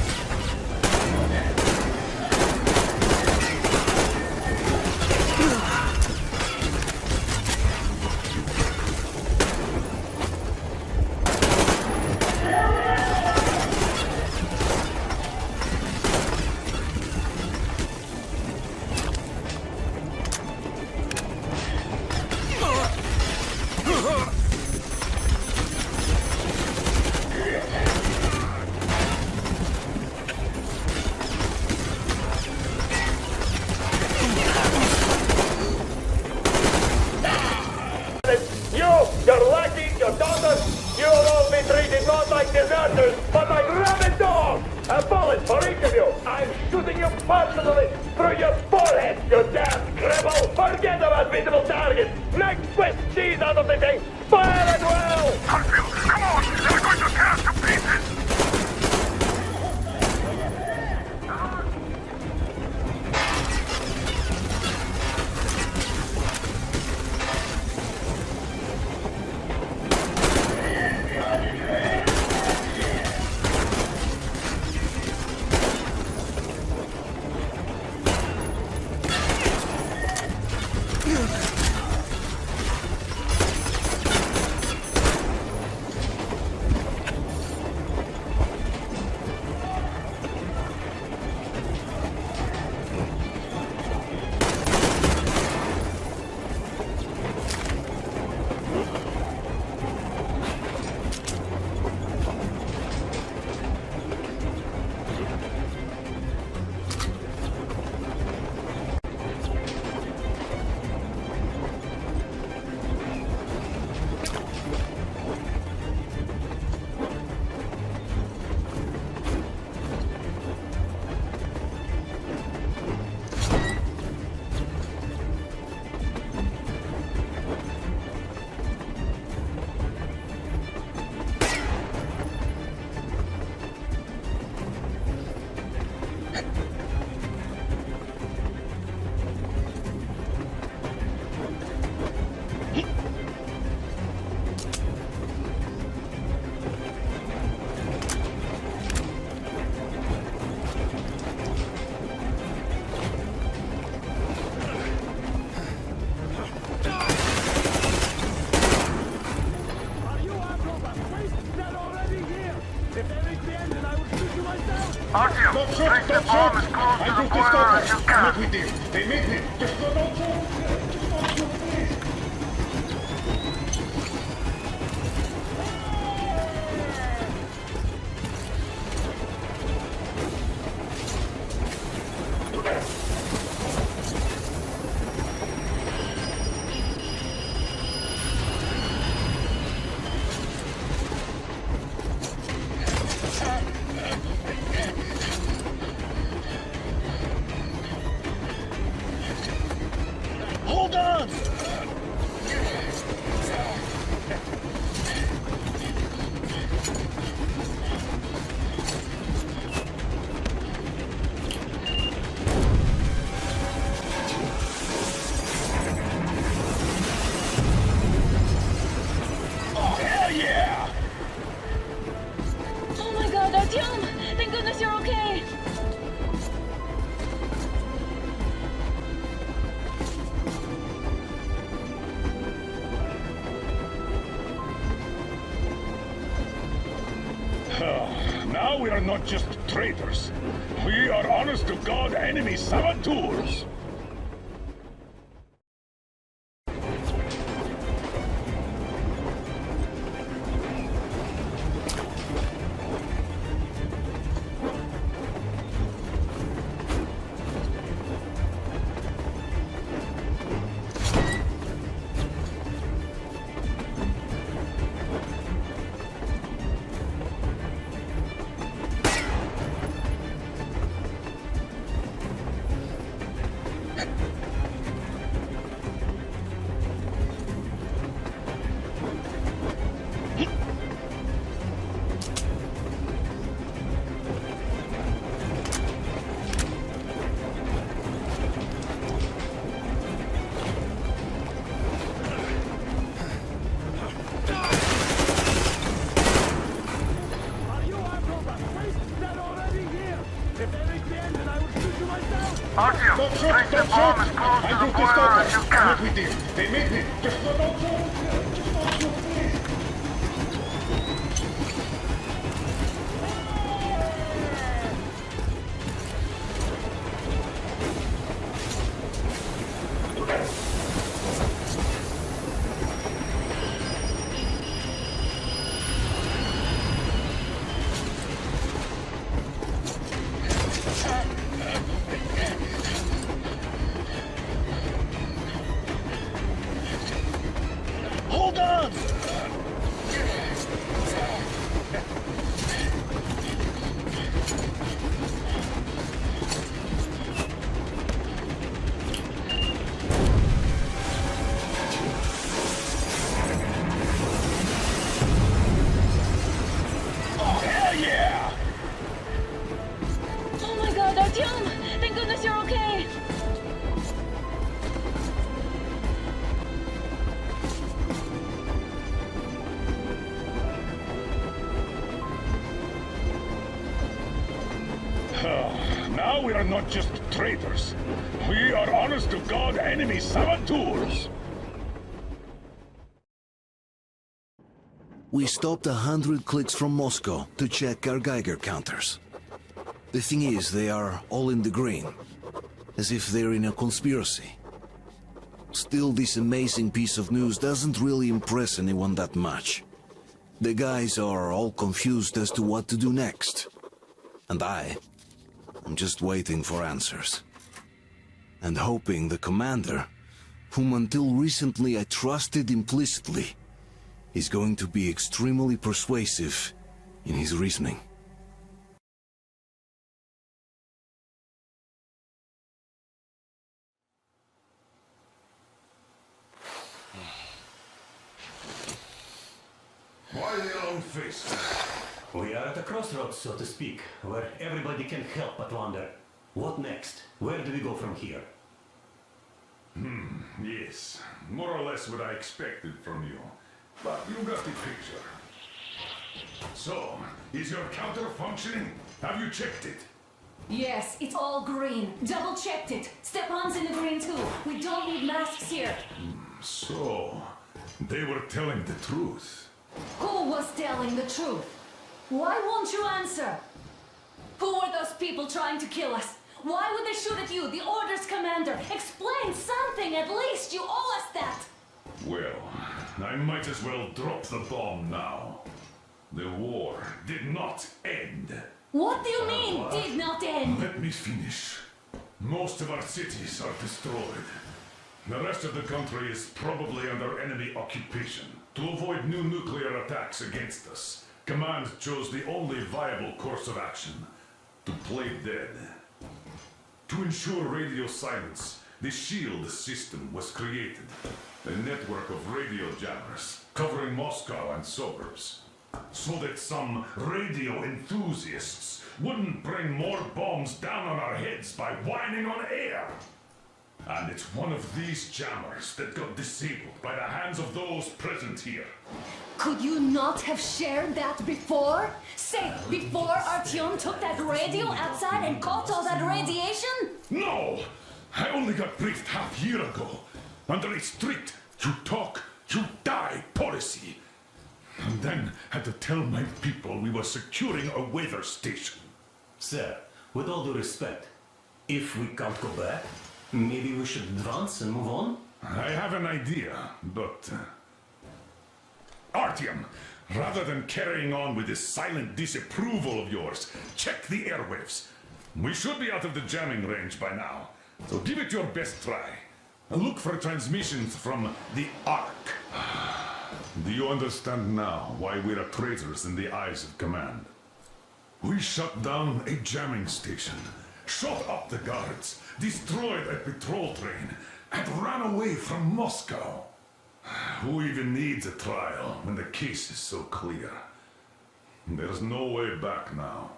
[SPEAKER 13] Your lackey, your daughter, you'll all be treated not like deserters, but like rabid dogs! A bullet for each of you! I'm shooting you personally through your forehead, you damn cripple! Forget about visible targets! Make sweat cheese out of the thing! Fire at will!
[SPEAKER 6] Come on! They're going to tear us to pieces!
[SPEAKER 12] Artyom, place the bomb as close to the boiler as you can.
[SPEAKER 8] I'm with you. They make me. Just don't shoot.
[SPEAKER 13] Hold on!
[SPEAKER 8] Oh, hell yeah!
[SPEAKER 9] Oh my god, Artyom! Thank goodness you're okay!
[SPEAKER 6] Now we are not just traitors. We are honest-to-God enemy saboteurs.
[SPEAKER 8] talk?
[SPEAKER 12] as close to
[SPEAKER 8] I
[SPEAKER 12] the
[SPEAKER 8] took this
[SPEAKER 12] border
[SPEAKER 8] over.
[SPEAKER 12] as you
[SPEAKER 8] I'm
[SPEAKER 12] can.
[SPEAKER 8] not with you. They made me. Just don't talk. Just don't talk, please. Hold on! Oh, hell yeah!
[SPEAKER 9] Oh my god, Artyom! Thank goodness you're okay!
[SPEAKER 6] Now we are not just traitors. We are honest-to-God enemy saboteurs.
[SPEAKER 1] We stopped 100 clicks from Moscow to check our Geiger counters. The thing is, they are all in the green, as if they're in a conspiracy. Still, this amazing piece of news doesn't really impress anyone that much. The guys are all confused as to what to do next. And I'm just waiting for answers. And hoping the commander, whom until recently I trusted implicitly, is going to be extremely persuasive in his reasoning.
[SPEAKER 6] Why the long face?
[SPEAKER 3] We are at a crossroads, so to speak, where everybody can help but wonder, what next? Where do we go from here?
[SPEAKER 6] Yes, more or less what I expected from you. But you got the picture. So, is your counter functioning? Have you checked it?
[SPEAKER 5] Yes, it's all green. Double checked it. Stepan's in the green too. We don't need masks here.
[SPEAKER 6] So, they were telling the truth.
[SPEAKER 5] Who was telling the truth? Why won't you answer? Who were those people trying to kill us? Why would they shoot at you, the Order's commander? Explain something, at least. You owe us that.
[SPEAKER 6] Well, I might as well drop the bomb now. The war did not end.
[SPEAKER 5] What do you mean, did not end?
[SPEAKER 6] Let me finish. Most of our cities are destroyed. The rest of the country is probably under enemy occupation. To avoid new nuclear attacks against us, Command chose the only viable course of action: to play dead. To ensure radio silence, the SHIELD system was created. A network of radio jammers covering Moscow and suburbs. So that some radio enthusiasts wouldn't bring more bombs down on our heads by whining on air. And it's one of these jammers that got disabled by the hands of those present here.
[SPEAKER 5] Could you not have shared that before? Say, before Artyom took that radio outside and caught all that radiation?
[SPEAKER 6] No! I only got briefed half year ago, under a strict you talk, you die policy. And then had to tell my people we were securing a weather station.
[SPEAKER 3] Sir, with all due respect, if we can't go back, maybe we should advance and move on?
[SPEAKER 6] I have an idea, but... Artyom, rather than carrying on with this silent disapproval of yours, check the airwaves. We should be out of the jamming range by now, so give it your best try. Look for transmissions from the Ark. Do you understand now why we are traitors in the eyes of Command? We shut down a jamming station, shot up the guards, destroyed a patrol train, and ran away from Moscow. Who even needs a trial when the case is so clear? There's no way back now.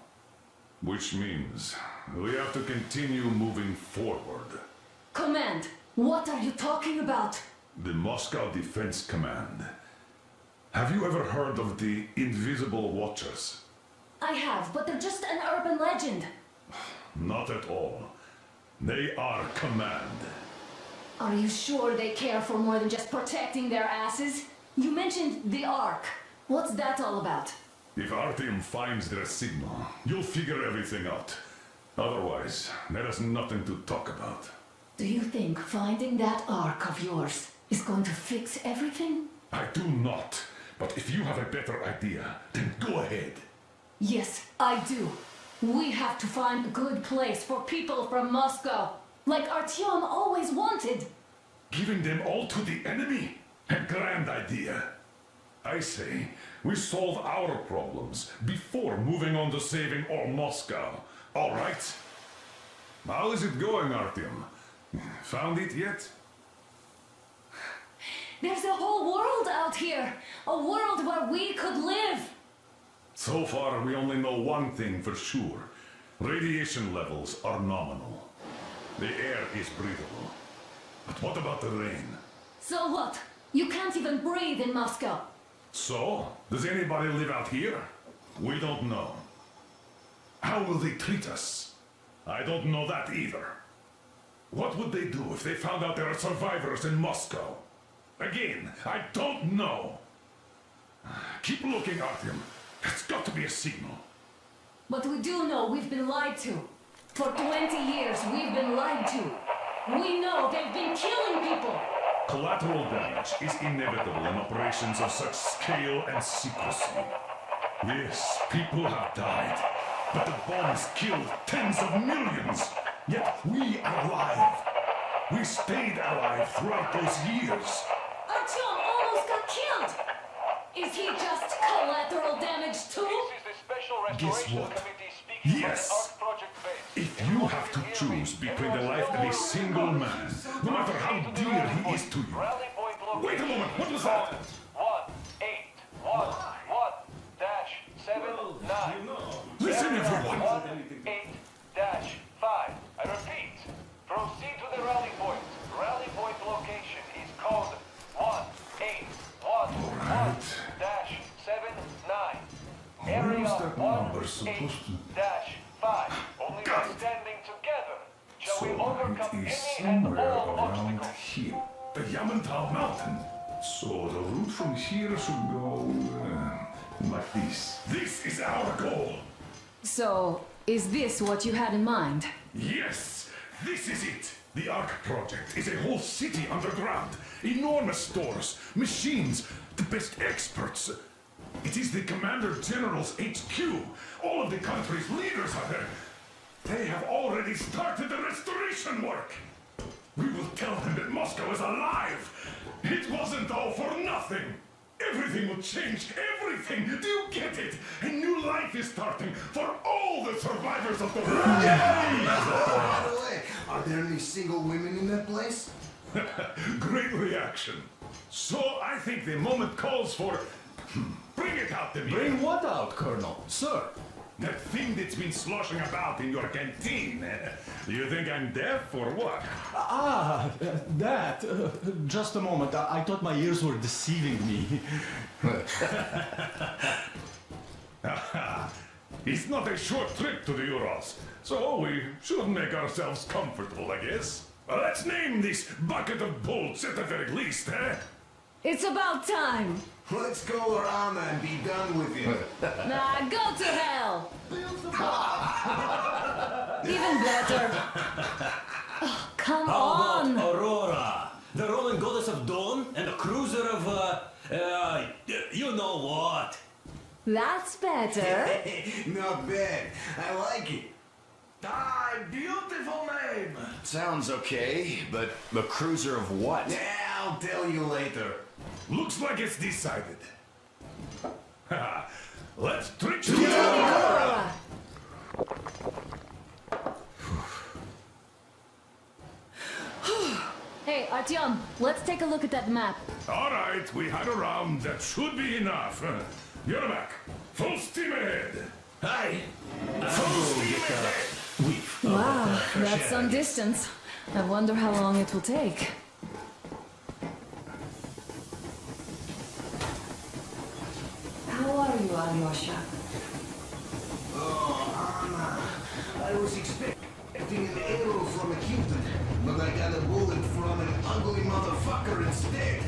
[SPEAKER 6] Which means we have to continue moving forward.
[SPEAKER 5] Command, what are you talking about?
[SPEAKER 6] The Moscow Defense Command. Have you ever heard of the Invisible Watchers?
[SPEAKER 5] I have, but they're just an urban legend.
[SPEAKER 6] Not at all. They are command.
[SPEAKER 5] Are you sure they care for more than just protecting their asses? You mentioned the Ark. What's that all about?
[SPEAKER 6] If Artyom finds their signal, you'll figure everything out. Otherwise, there is nothing to talk about.
[SPEAKER 5] Do you think finding that Ark of yours is going to fix everything?
[SPEAKER 6] I do not. But if you have a better idea, then go ahead.
[SPEAKER 5] Yes, I do. We have to find a good place for people from Moscow, like Artyom always wanted.
[SPEAKER 6] Giving them all to the enemy? A grand idea. I say, we solve our problems before moving on to saving all Moscow. All right? How is it going, Artyom? Found it yet?
[SPEAKER 5] There's a whole world out here. A world where we could live.
[SPEAKER 6] So far, we only know one thing for sure. Radiation levels are nominal. The air is breathable. But what about the rain?
[SPEAKER 5] So what? You can't even breathe in Moscow.
[SPEAKER 6] So, does anybody live out here? We don't know. How will they treat us? I don't know that either. What would they do if they found out there are survivors in Moscow? Again, I don't know. Keep looking, Artyom. There's got to be a signal.
[SPEAKER 5] But we do know we've been lied to. For 20 years, we've been lied to. We know they've been killing people.
[SPEAKER 6] Collateral damage is inevitable in operations of such scale and secrecy. Yes, people have died, but the bombs killed tens of millions. Yet we are alive. We stayed alive throughout those years.
[SPEAKER 5] Artyom almost got killed. Is he just collateral damage too?
[SPEAKER 6] Guess what? Yes! If you have to choose between the life of a single man, no matter how dear he is to you. Wait a moment, what was that?
[SPEAKER 13] 1-8-1-1-7-9.
[SPEAKER 6] Listen, everyone!
[SPEAKER 13] 8-5. I repeat, proceed to the rally point. Rally point location is code 1-8-1-1-7-9. Area 1-8-5. Only by standing together shall we overcome
[SPEAKER 6] It is
[SPEAKER 13] any and
[SPEAKER 6] somewhere
[SPEAKER 13] all
[SPEAKER 6] around
[SPEAKER 13] obstacles.
[SPEAKER 6] here. The Yamantau mountain. So the route from here should go like this. This is our goal.
[SPEAKER 5] So, is this what you had in mind?
[SPEAKER 6] Yes, this is it. The Ark project is a whole city underground. Enormous stores, machines, the best experts. It is the Commander General's HQ. All of the country's leaders are there. They have already started the restoration work. We will tell them that Moscow is alive. It wasn't all for nothing. Everything will change, everything. Do you get it? A new life is starting for all the survivors of the war.
[SPEAKER 14] By the way, are there any single women in that place?
[SPEAKER 6] Great reaction. So I think the moment calls for... Bring it out to me.
[SPEAKER 2] Bring what out, Colonel? Sir?
[SPEAKER 6] That thing that's been sloshing about in your canteen. You think I'm deaf or what?
[SPEAKER 2] That. Just a moment. I thought my ears were deceiving me.
[SPEAKER 6] It's not a short trip to the Urals, so we should make ourselves comfortable, I guess. Let's name this bucket of bolts at the very least, eh?
[SPEAKER 5] It's about time.
[SPEAKER 14] Let's go around and be done with it.
[SPEAKER 5] Nah, go to hell. Even better. Oh, come on.
[SPEAKER 15] Aurora, the Roman goddess of dawn, and a cruiser of, you know what?
[SPEAKER 5] That's better.
[SPEAKER 14] Not bad. I like it.
[SPEAKER 8] Ah, beautiful name.
[SPEAKER 14] Sounds okay, but a cruiser of what? Yeah, I'll tell you later.
[SPEAKER 6] Looks like it's decided. Let's trick to
[SPEAKER 5] Hey, Artyom, let's take a look at that map.
[SPEAKER 6] All right, we had a round. That should be enough. You're back. Full steam ahead.
[SPEAKER 15] Hi.
[SPEAKER 6] Full steam ahead.
[SPEAKER 5] Wow, that's some distance. I wonder how long it will take. How are you, Alyosha?
[SPEAKER 14] Oh, Anna, I was expecting an arrow from a had a bullet from an ugly motherfucker instead.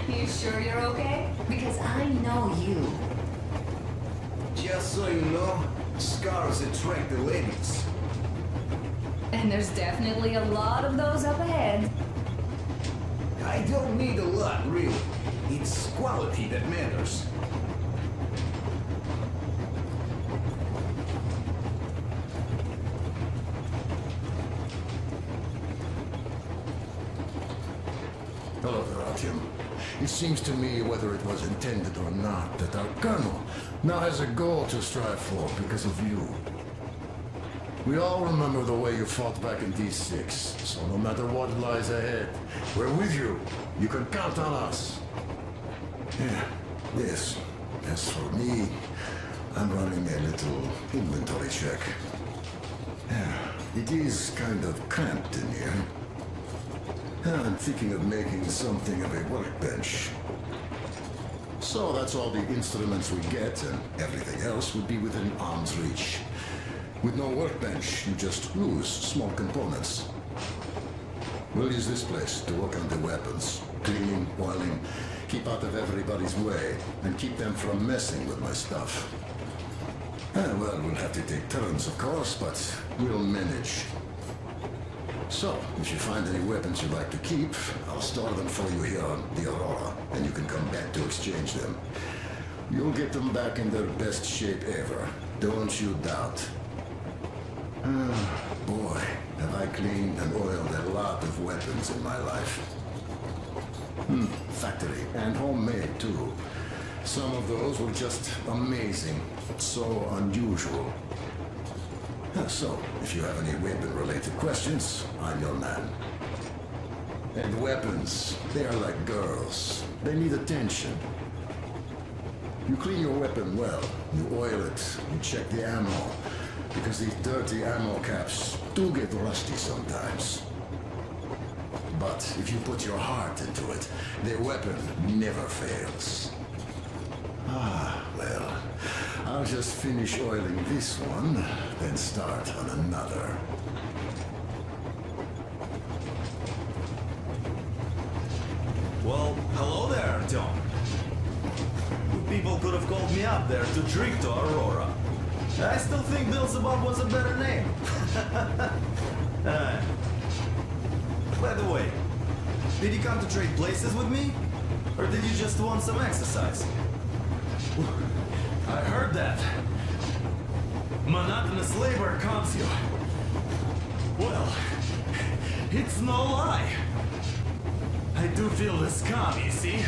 [SPEAKER 10] You sure you're okay? Because I know you.
[SPEAKER 14] Just so you know, scars attract the ladies.
[SPEAKER 10] And there's definitely a lot of those up ahead.
[SPEAKER 14] I don't need a lot, really. It's quality that matters.
[SPEAKER 8] Hello there, Artyom. It seems to me, whether it was intended or not, that our colonel now has a goal to strive for because of you. We all remember the way you fought back in D6, so no matter what lies ahead, we're with you. You can count on us. Yeah, yes. As for me, I'm running a little inventory check. Yeah, it is kind of cramped in here. I'm thinking of making something of a workbench. So that's all the instruments we get, and everything else would be within arm's reach. With no workbench, you just lose small components. We'll use this place to work on the weapons. Cleaning, oiling, keep out of everybody's way, and keep them from messing with my stuff. Well, we'll have to take turns, of course, but we'll manage. So, if you find any weapons you'd like to keep, I'll store them for you here on the Aurora, and you can come back to exchange them. You'll get them back in their best shape ever. Don't you doubt. Boy, have I cleaned and oiled a lot of weapons in my life. Factory and homemade, too. Some of those were just amazing. So unusual. So, if you have any weapon-related questions, I'm your man. And weapons, they are like girls. They need attention. You clean your weapon well, you oil it, you check the ammo, because these dirty ammo caps do get rusty sometimes. But if you put your heart into it, the weapon never fails. Well, I'll just finish oiling this one, then start on another.
[SPEAKER 2] Well, hello there, Tom. You people could have called me up there to drink to Aurora. I still think Beelzebub was a better name. By the way, did you come to trade places with me? Or did you just want some exercise? I heard that. Monotonous labor calms you. Well, it's no lie. I do feel this calm, you see?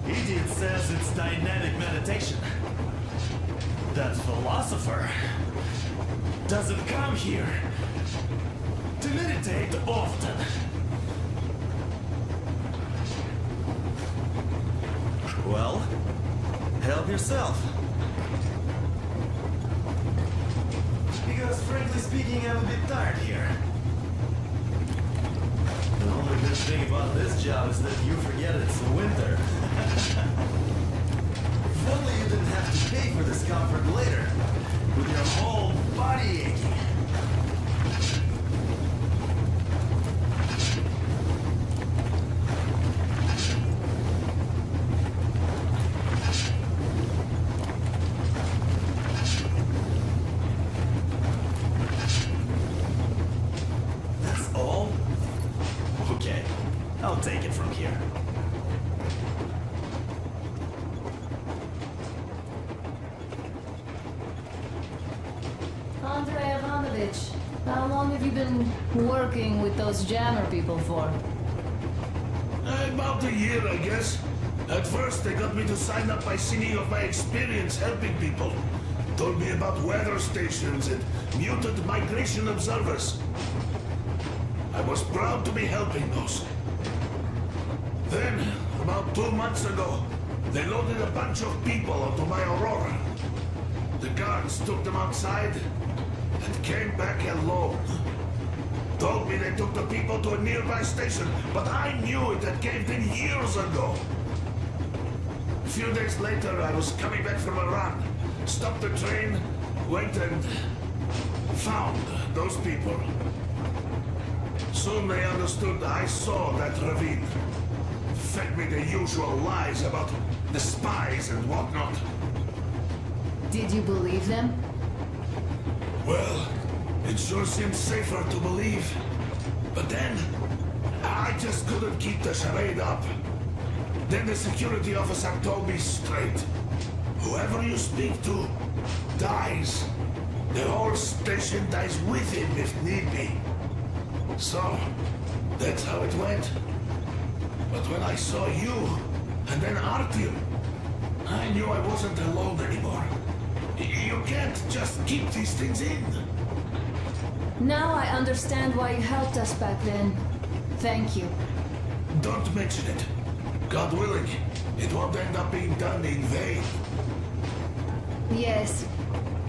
[SPEAKER 2] Idiot says it's dynamic meditation. That philosopher doesn't come here to meditate often. Well, help yourself. Because frankly speaking, I'm a bit tired here. The only good thing about this job is that you forget it's winter. If only you didn't have to pay for this comfort later, with your whole body aching. That's all? Okay, I'll take it from here.
[SPEAKER 5] Andrei Ivanovich, how long have you been working with those jammer people for?
[SPEAKER 6] About a year, I guess. At first, they got me to sign up by singing of my experience helping people. Told me about weather stations and mutant migration observers. I was proud to be helping those. Then, about 2 months ago, they loaded a bunch of people onto my Aurora. The guards took them outside and came back alone. Told me they took the people to a nearby station, but I knew it had caved in years ago. A few days later, I was coming back from a run. Stopped the train, went and found those people. Soon they understood I saw that ravine. Fed me the usual lies about the spies and whatnot.
[SPEAKER 5] Did you believe them?
[SPEAKER 6] Well, it sure seemed safer to believe. But then, I just couldn't keep the charade up. Then the security officer told me straight. Whoever you speak to dies. The whole station dies with him if need be. So, that's how it went. But when I saw you, and then Artyom, I knew I wasn't alone anymore. You can't just keep these things in.
[SPEAKER 5] Now I understand why you helped us back then. Thank you.
[SPEAKER 6] Don't mention it. God willing, it won't end up being done in vain.
[SPEAKER 5] Yes.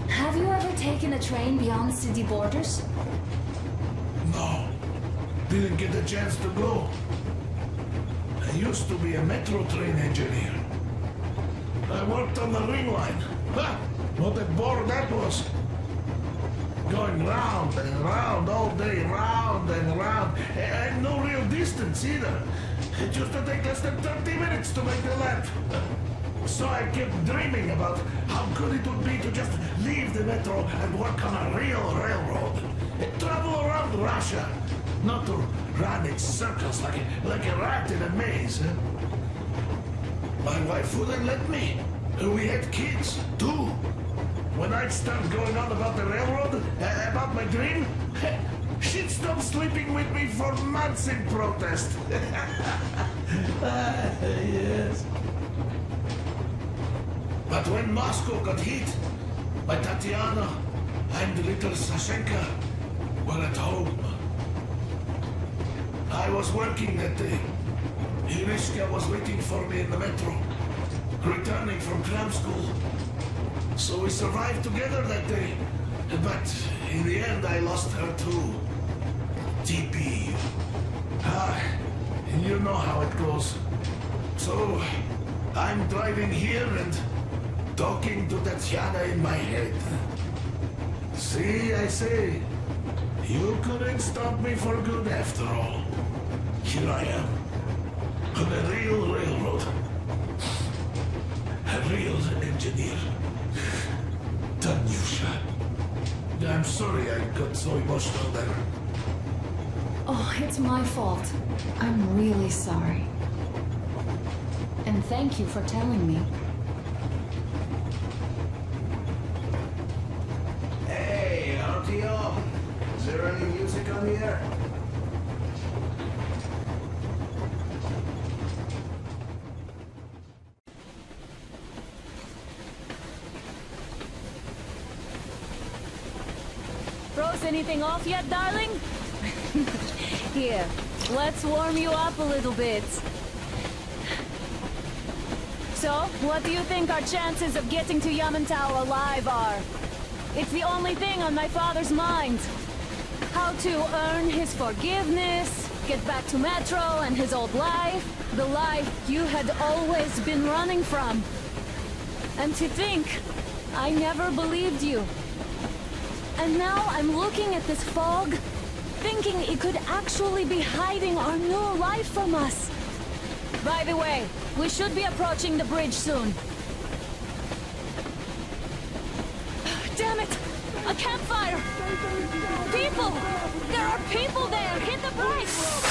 [SPEAKER 5] Have you ever taken a train beyond city borders?
[SPEAKER 6] No. Didn't get the chance to go. I used to be a metro train engineer. I worked on the ring line. Ha! What a bore that was. Going round and round all day, round and round. And no real distance either. It used to take less than 30 minutes to make the lap. So I kept dreaming about how good it would be to just leave the metro and work on a real railroad. Travel around Russia. Not to run in circles like a rat in a maze. My wife wouldn't let me. We had kids, too. When I'd start going on about the railroad, about my dream, she'd stop sleeping with me for months in protest. Yes. But when Moscow got hit, my Tatiana and little Sashenka were at home. I was working that day. Irishka was waiting for me in the metro, returning from cram school. So we survived together that day. But in the end, I lost her too. TP. You know how it goes. So, I'm driving here and talking to Tatiana in my head. See, I say, you couldn't stop me for good after all. Here I am, on a real railroad. A real engineer. Tanyusha. I'm sorry I got so emotional there.
[SPEAKER 5] Oh, it's my fault. I'm really sorry. And thank you for telling me.
[SPEAKER 14] Hey, Artyom! Is there any music on the air?
[SPEAKER 9] Froze anything off yet, darling? Here, let's warm you up a little bit. So, what do you think our chances of getting to Yamantau alive are? It's the only thing on my father's mind. How to earn his forgiveness, get back to Metro and his old life, the life you had always been running from. And to think, I never believed you. And now I'm looking at this fog, thinking it could actually be hiding our new life from us. By the way, we should be approaching the bridge soon. Damn it! A campfire! People! There are people there! Hit the brakes!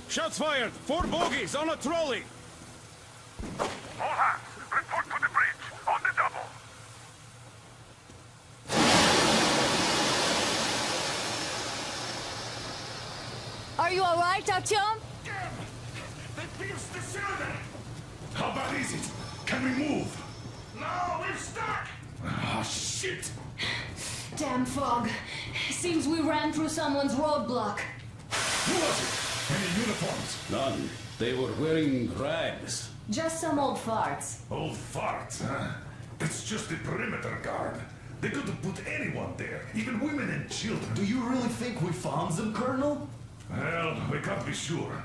[SPEAKER 6] Shots fired! 4 bogies on a trolley!
[SPEAKER 12] All hands, report to the bridge, on the double.
[SPEAKER 9] Are you alright, Artyom?
[SPEAKER 6] They pierced the cylinder! How bad is it? Can we move? No, we're stuck! Ah, shit!
[SPEAKER 5] Damn fog. Seems we ran through someone's roadblock.
[SPEAKER 6] Who was it? Any uniforms?
[SPEAKER 15] None. They were wearing rags.
[SPEAKER 5] Just some old farts.
[SPEAKER 6] Old farts, huh? That's just the perimeter guard. They could have put anyone there, even women and children.
[SPEAKER 2] Do you really think we found them, Colonel?
[SPEAKER 6] Well, we can't be sure.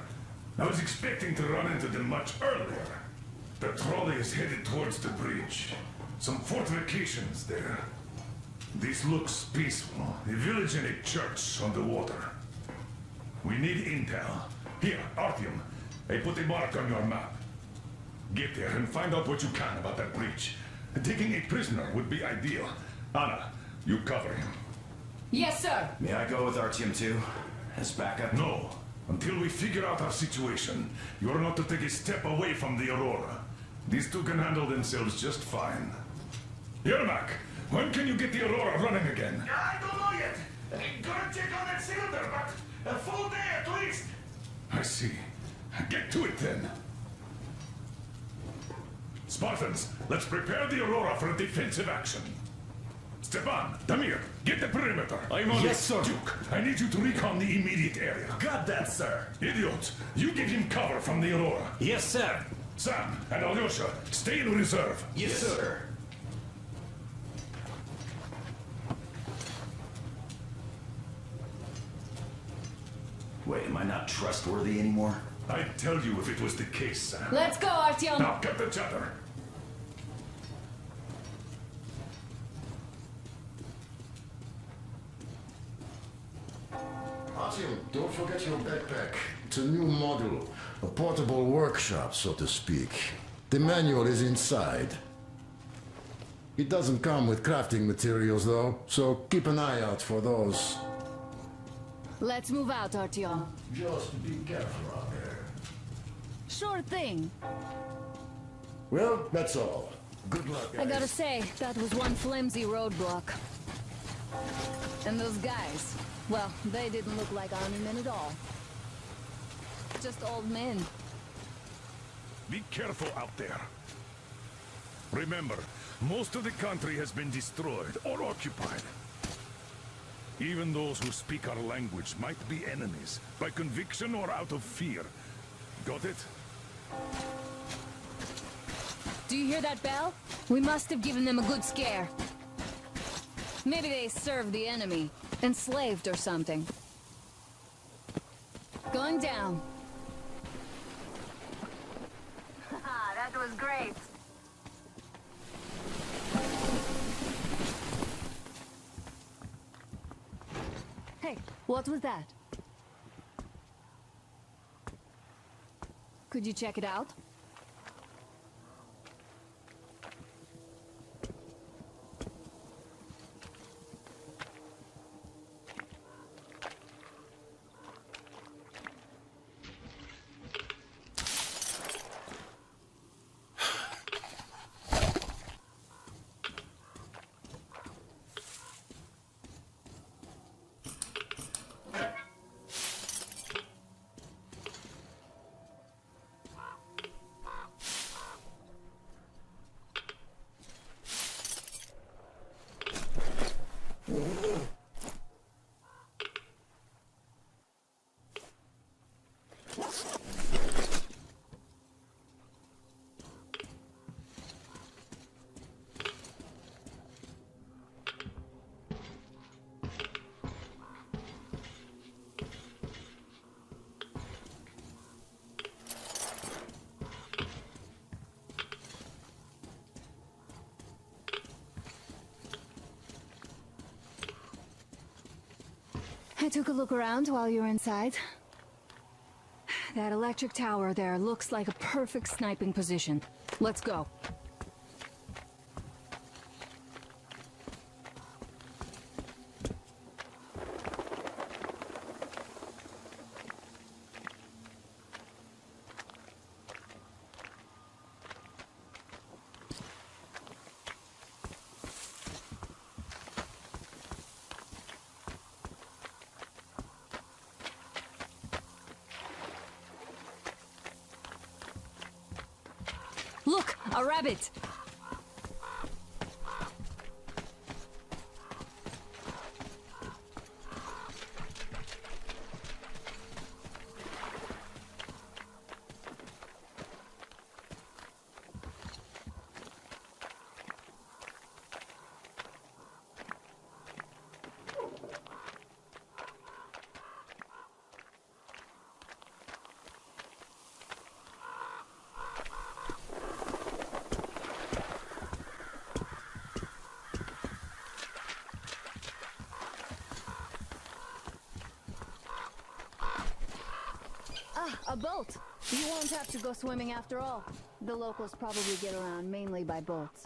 [SPEAKER 6] I was expecting to run into them much earlier. The trolley is headed towards the bridge. Some fortifications there. This looks peaceful. A village and a church on the water. We need intel. Here, Artyom, I put a mark on your map. Get there and find out what you can about that bridge. Taking a prisoner would be ideal. Anna, you cover him.
[SPEAKER 5] Yes, sir.
[SPEAKER 2] May I go with Artyom too? As backup?
[SPEAKER 6] No. Until we figure out our situation, you are not to take a step away from the Aurora. These two can handle themselves just fine. Yermak, when can you get the Aurora running again?
[SPEAKER 13] I don't know yet. Gonna check on that cylinder, but a full day at least.
[SPEAKER 6] I see. Get to it then. Spartans, let's prepare the Aurora for a defensive action. Stepan, Damir, get the perimeter.
[SPEAKER 2] I'm on it. Yes, sir.
[SPEAKER 6] Duke, I need you to recon the immediate area.
[SPEAKER 2] Got that, sir.
[SPEAKER 6] Idiot, you give him cover from the Aurora.
[SPEAKER 15] Yes, sir.
[SPEAKER 6] Sam and Alyosha, stay in reserve.
[SPEAKER 2] Yes, sir. Wait, am I not trustworthy anymore?
[SPEAKER 6] I'd tell you if it was the case, Sam.
[SPEAKER 5] Let's go, Artyom.
[SPEAKER 6] Now, cut the chatter.
[SPEAKER 8] Artyom, don't forget your backpack. It's a new model. A portable workshop, so to speak. The manual is inside. It doesn't come with crafting materials, though, so keep an eye out for those.
[SPEAKER 5] Let's move out, Artyom.
[SPEAKER 8] Just be careful out there.
[SPEAKER 5] Sure thing.
[SPEAKER 8] Well, that's all. Good luck, guys.
[SPEAKER 5] I gotta say, that was one flimsy roadblock. And those guys, well, they didn't look like army men at all. Just old men.
[SPEAKER 6] Be careful out there. Remember, most of the country has been destroyed or occupied. Even those who speak our language might be enemies, by conviction or out of fear. Got it?
[SPEAKER 5] Do you hear that bell? We must have given them a good scare. Maybe they served the enemy, enslaved or something. Going down. That was great. Hey, what was that? Could you check it out? I took a look around while you were inside. That electric tower there looks like a perfect sniping position. Let's go. Look, a rabbit! Ah, a boat. You won't have to go swimming after all. The locals probably get around mainly by boats.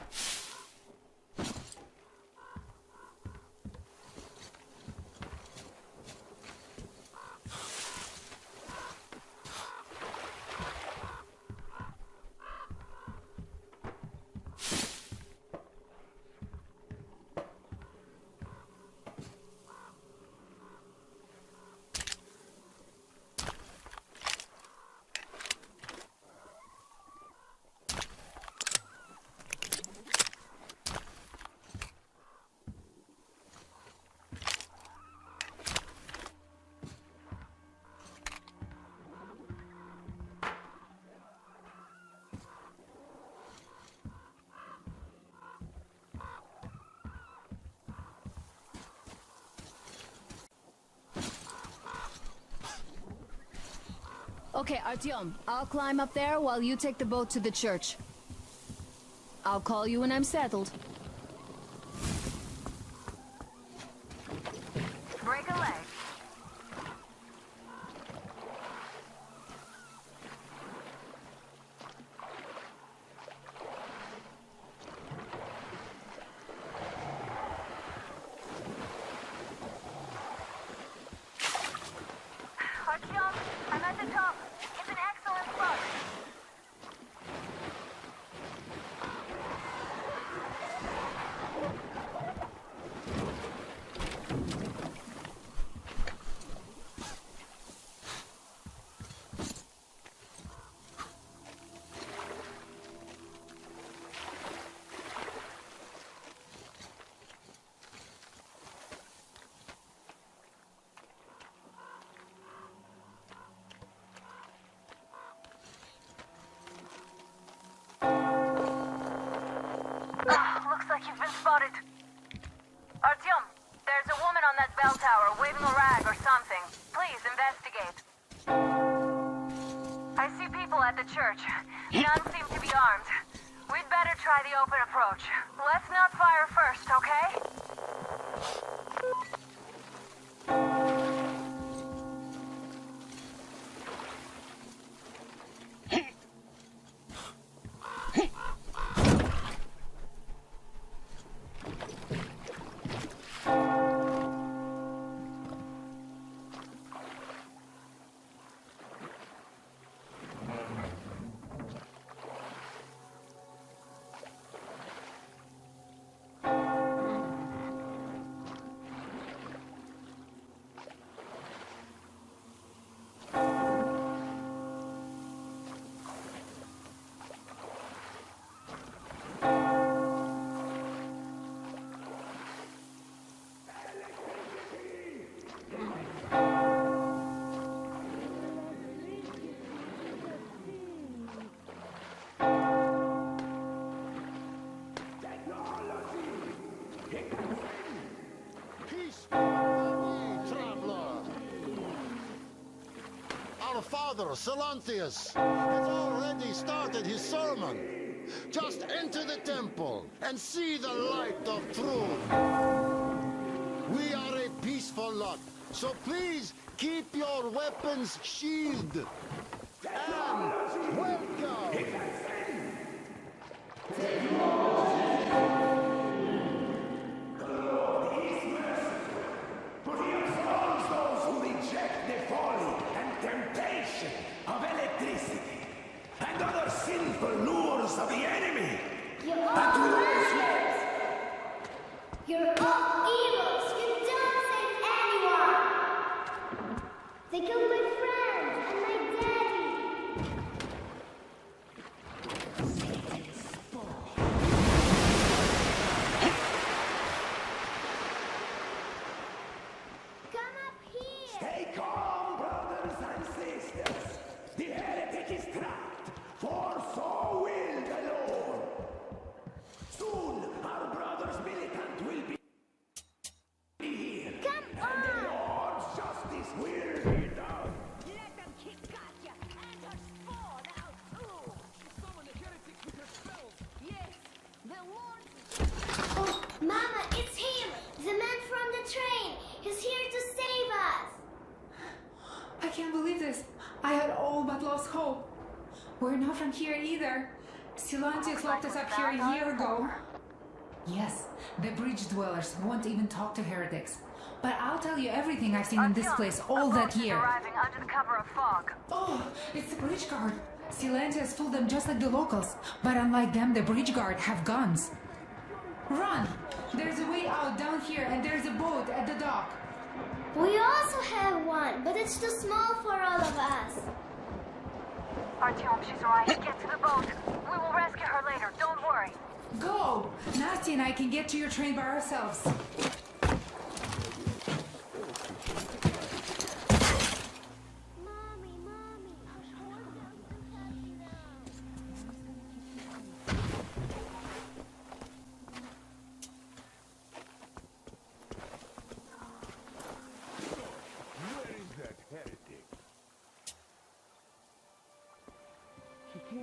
[SPEAKER 5] Okay, Artyom, I'll climb up there while you take the boat to the church. I'll call you when I'm settled.
[SPEAKER 9] Break a leg. Artyom, I'm at the top. It's an excellent spot. Looks like you've been spotted. Artyom, there's a woman on that bell tower waving a rag or something. Please investigate. I see people at the church. None seem to be armed. We'd better try the open approach. Let's not fire first, okay?
[SPEAKER 16] Our father, Silanthius, has already started his sermon. Just enter the temple and see the light of truth. We are a peaceful lot, so please keep your weapons sheathed. And welcome!
[SPEAKER 13] But he absolves those who reject the folly and temptation of electricity and other sinful lures of the enemy.
[SPEAKER 17] You're all murderers! You're all evils! You don't save anyone! They killed my friend and my daddy! Come up here!
[SPEAKER 13] Stay calm, brothers and sisters. The heretic is trapped, for so will the Lord. Soon our brother's militant will be here.
[SPEAKER 17] Come
[SPEAKER 13] and the Lord's justice will be done.
[SPEAKER 18] lost hope. We're not from here either. Silantius locked us up here a year ago. Yes, the bridge dwellers won't even talk to heretics. But I'll tell you everything I've seen in this place all that year.
[SPEAKER 12] Arriving under the cover of fog.
[SPEAKER 18] Oh, it's the bridge guard. Silantius fooled them just like the locals. But unlike them, the bridge guard have guns. Run! There's a way out down here and there's a boat at the dock.
[SPEAKER 17] We also have one, but it's too small for all of us.
[SPEAKER 12] Artyom, she's right. Get to the boat. We will rescue her later. Don't worry.
[SPEAKER 18] Go! Nasty and I can get to your train by ourselves.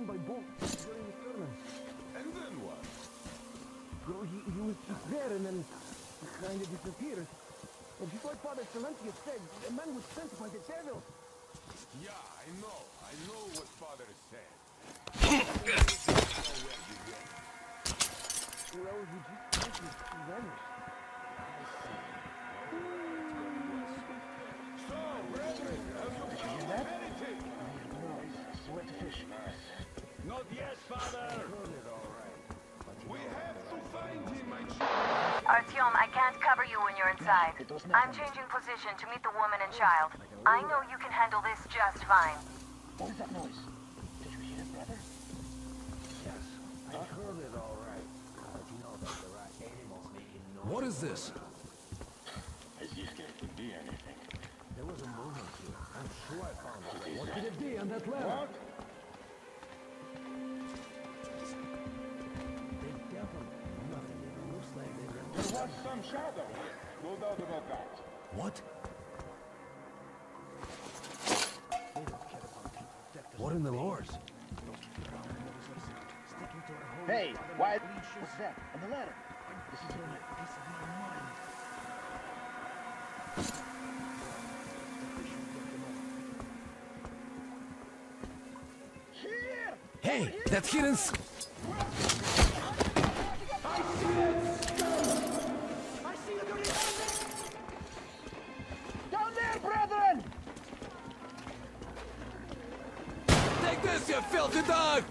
[SPEAKER 13] By boat during the sermon. And then what? Well, he was just there and then kind of disappeared. And just like Father Silantius said, the man was sent by the devil.
[SPEAKER 6] Yeah, I know what Father said.
[SPEAKER 13] Well, he just vanished.
[SPEAKER 6] So, brethren, have you found anything?
[SPEAKER 13] Sweatfish.
[SPEAKER 6] Not yet, Father! We have to find him, my child!
[SPEAKER 12] Artyom, I can't cover you when you're inside. I'm changing position to meet the woman and child. I know you can handle this just fine.
[SPEAKER 13] What is that noise? Did you hear it, brother? Yes, I heard it all right. But you know that there are animals making noise.
[SPEAKER 2] What is this?
[SPEAKER 13] As if there could be anything. There was a movement here. I'm sure I found it. What could it be on that ladder? What?
[SPEAKER 6] There was some shadow here. No doubt about that.
[SPEAKER 2] What? What in the Lord?
[SPEAKER 13] Hey, why? What's that? On the ladder. This is only a piece of my mind. Here!
[SPEAKER 2] Hey, that hidden...
[SPEAKER 13] Down there, brethren!
[SPEAKER 2] Take this, you filthy dog!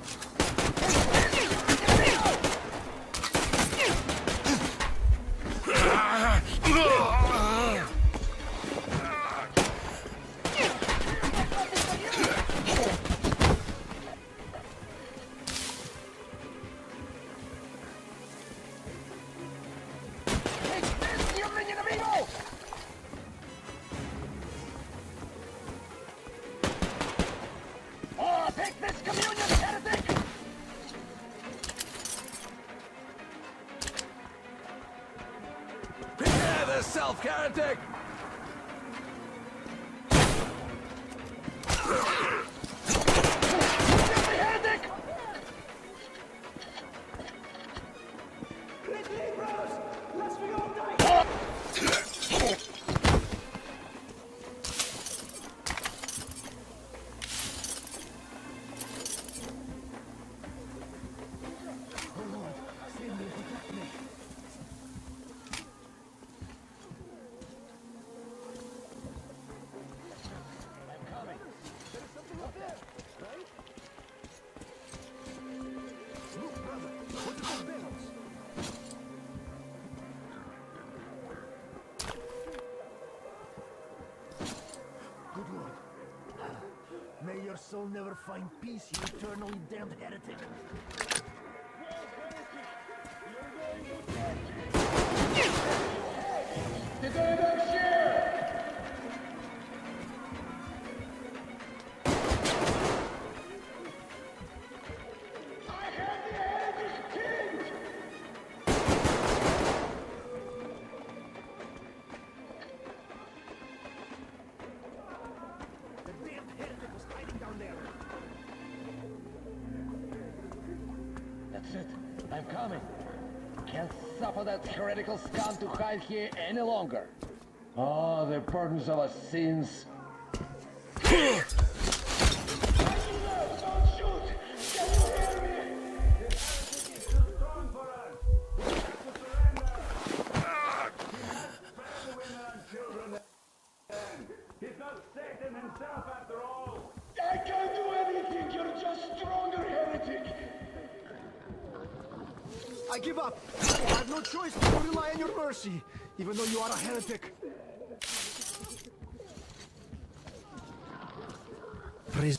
[SPEAKER 7] Self-heretic!
[SPEAKER 13] May your soul never find peace, you eternally damned heretic.
[SPEAKER 4] That's it. I'm coming. Can't suffer that heretical scum to hide here any longer. Ah, the burdens of our sins.
[SPEAKER 11] I give up. I have no choice but to rely on your mercy, even though you are a heretic. Praise.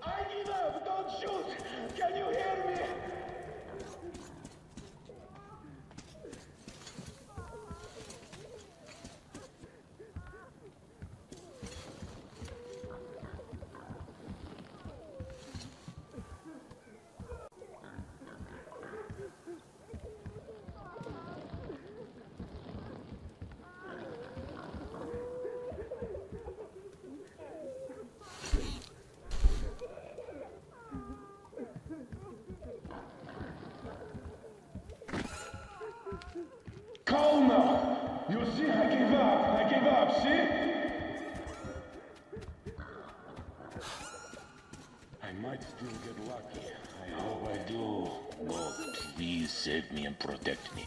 [SPEAKER 13] I give up! Don't shoot! Can you hear me? Calm now! You see, I gave up, see? I might still get lucky. I hope I do. God, please save me and protect me.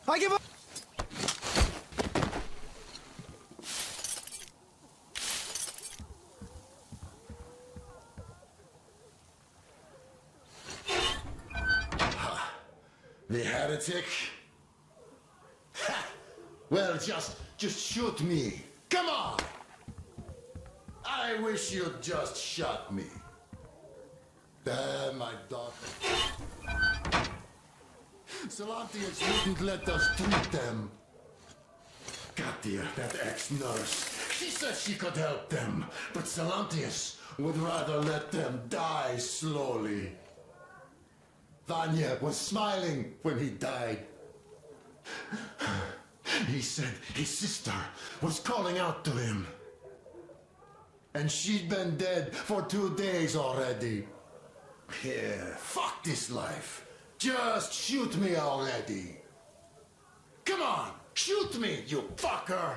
[SPEAKER 11] I give up!
[SPEAKER 8] The heretic? Ha! Well, just shoot me. Come on! I wish you'd just shot me. Damn, my daughter. Salantians wouldn't let us treat them. Katia, that ex-nurse, she said she could help them, but Salantius would rather let them die slowly. Vanya was smiling when he died. He said his sister was calling out to him. And she'd been dead for 2 days already. Yeah, fuck this life. Just shoot me already. Come on, shoot me, you fucker!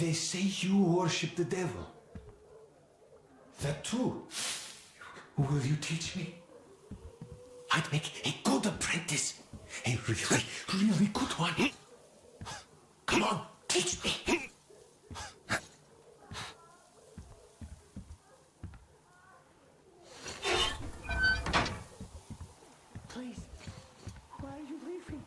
[SPEAKER 14] They say you worship the devil. That true? Will you teach me? I'd make a good apprentice. A really, really good one. Come on, teach me.
[SPEAKER 11] Please, why are you leaving?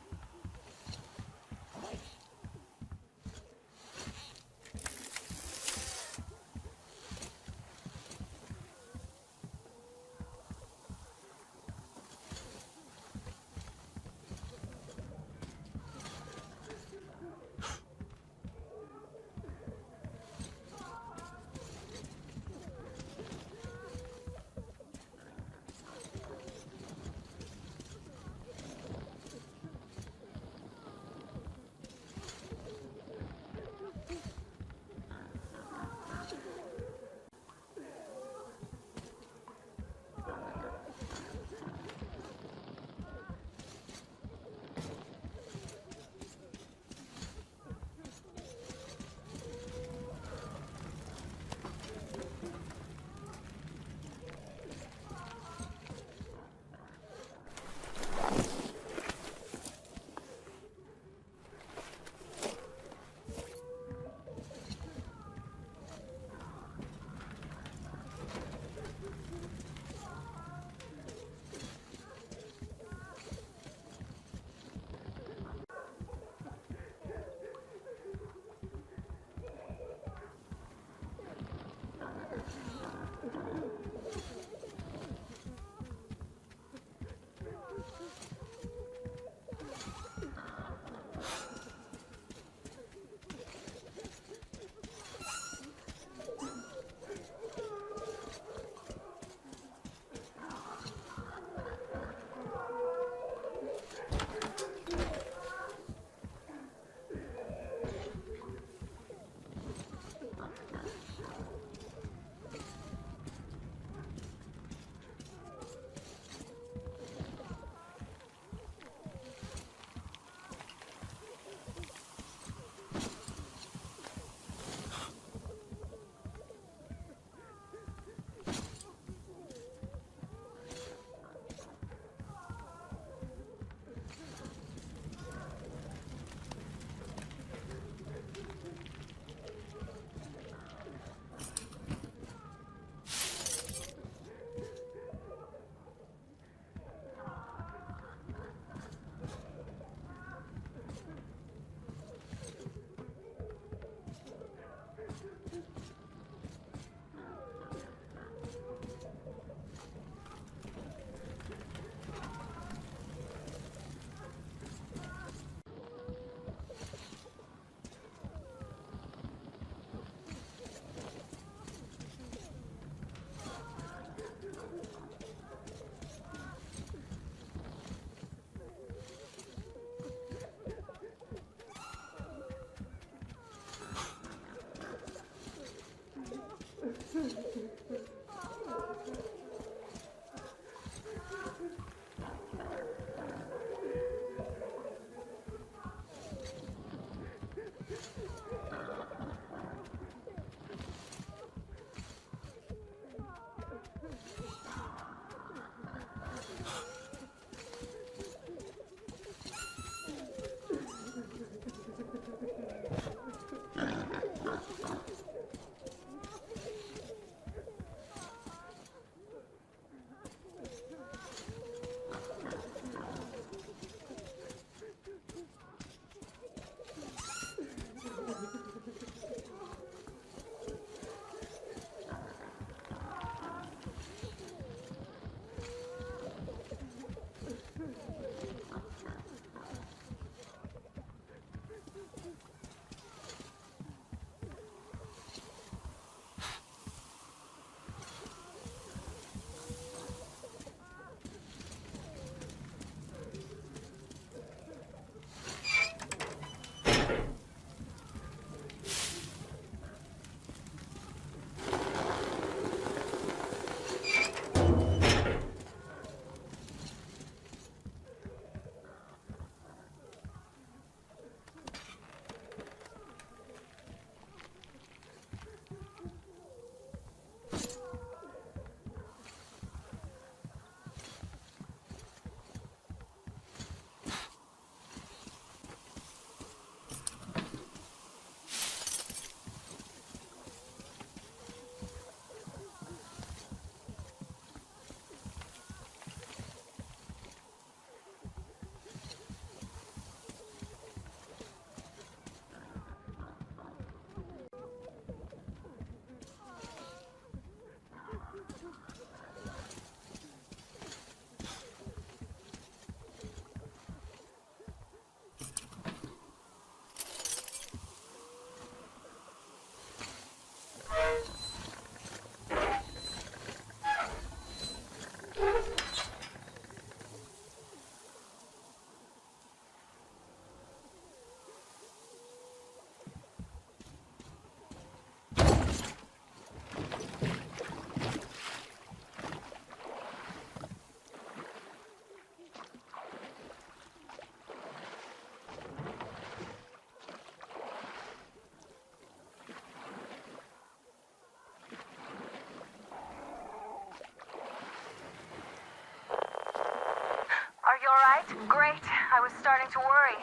[SPEAKER 19] right? Great. I was starting to worry.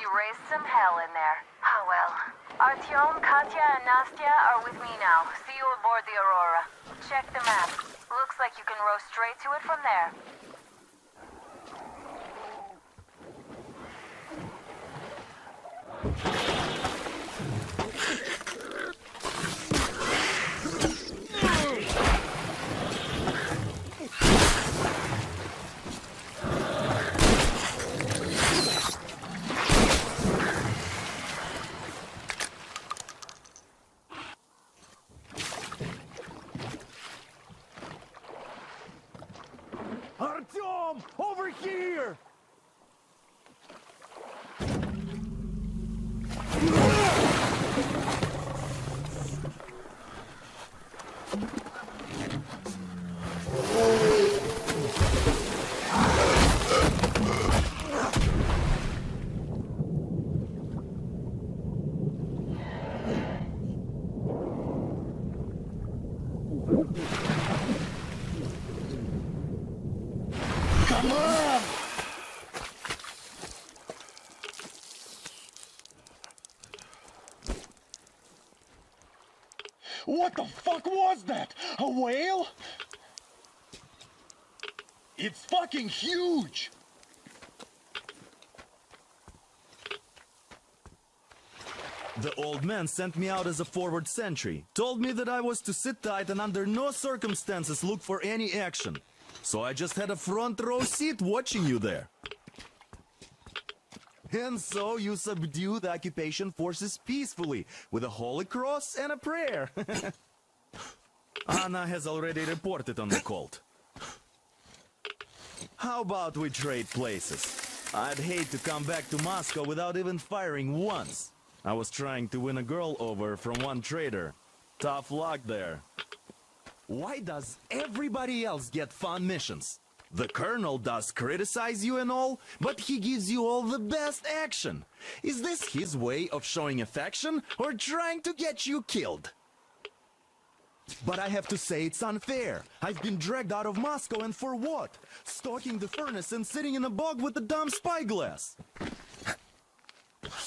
[SPEAKER 19] You raised some hell in there. Oh well. Artyom, Katya, and Nastya are with me now. See you aboard the Aurora. Check the map. Looks like you can row straight to it from there.
[SPEAKER 2] Artyom! Over here! Come on! What the fuck was that? A whale? It's fucking huge!
[SPEAKER 20] The old man sent me out as a forward sentry. Told me that I was to sit tight and under no circumstances look for any action. So I just had a front row seat watching you there. And so you subdue the occupation forces peacefully with a holy cross and a prayer. Anna has already reported on the cult. How about we trade places? I'd hate to come back to Moscow without even firing once. I was trying to win a girl over from one trader. Tough luck there. Why does everybody else get fun missions? The Colonel does criticize you and all, but he gives you all the best action. Is this his way of showing affection or trying to get you killed? But I have to say it's unfair. I've been dragged out of Moscow, and for what? Stalking the furnace and sitting in a bog with a dumb spyglass.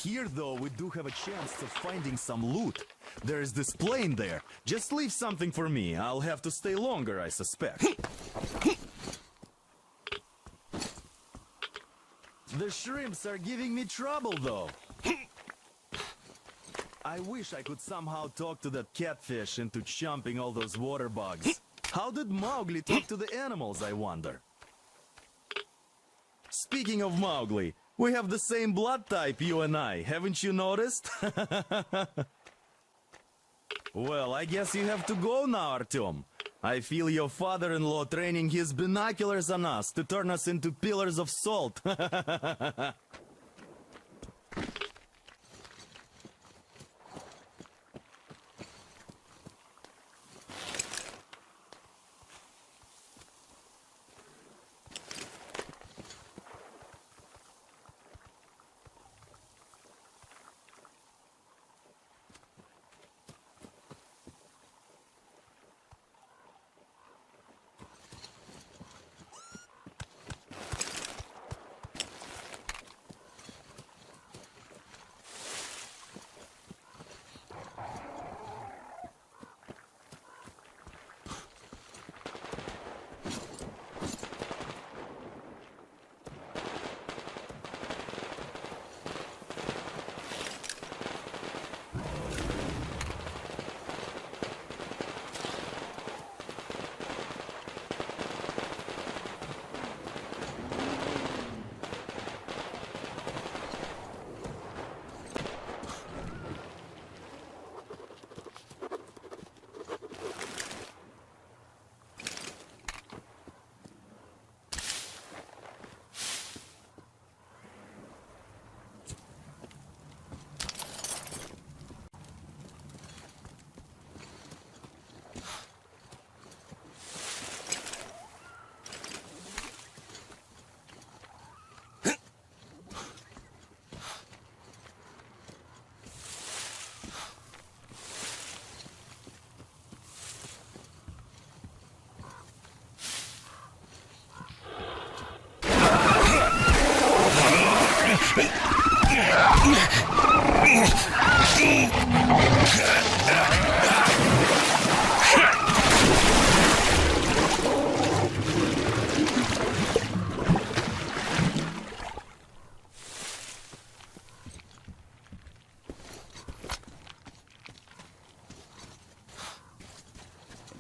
[SPEAKER 20] Here, though, we do have a chance of finding some loot. There's this plane there. Just leave something for me. I'll have to stay longer, I suspect. The shrimps are giving me trouble, though. I wish I could somehow talk to that catfish into chomping all those water bugs. How did Mowgli talk to the animals, I wonder? Speaking of Mowgli, we have the same blood type, you and I. Haven't you noticed? Well, I guess you have to go now, Artyom. I feel your father-in-law training his binoculars on us to turn us into pillars of salt.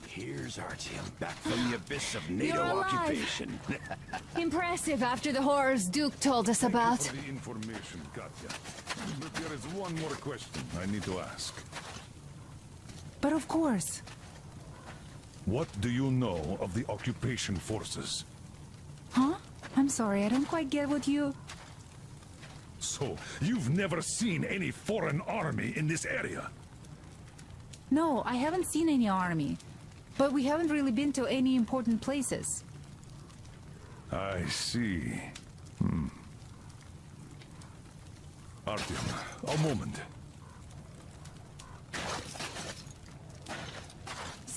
[SPEAKER 21] Here's Artyom, back from the abyss of NATO
[SPEAKER 5] You're alive.
[SPEAKER 21] occupation.
[SPEAKER 5] Impressive after the horrors Duke told us about.
[SPEAKER 6] Thank you for the information, Katya. But there is one more question I need to ask.
[SPEAKER 18] But of course.
[SPEAKER 6] What do you know of the occupation forces?
[SPEAKER 18] Huh? I'm sorry, I don't quite get what you...
[SPEAKER 6] So, you've never seen any foreign army in this area?
[SPEAKER 18] No, I haven't seen any army. But we haven't really been to any important places.
[SPEAKER 6] I see. Artyom, a moment.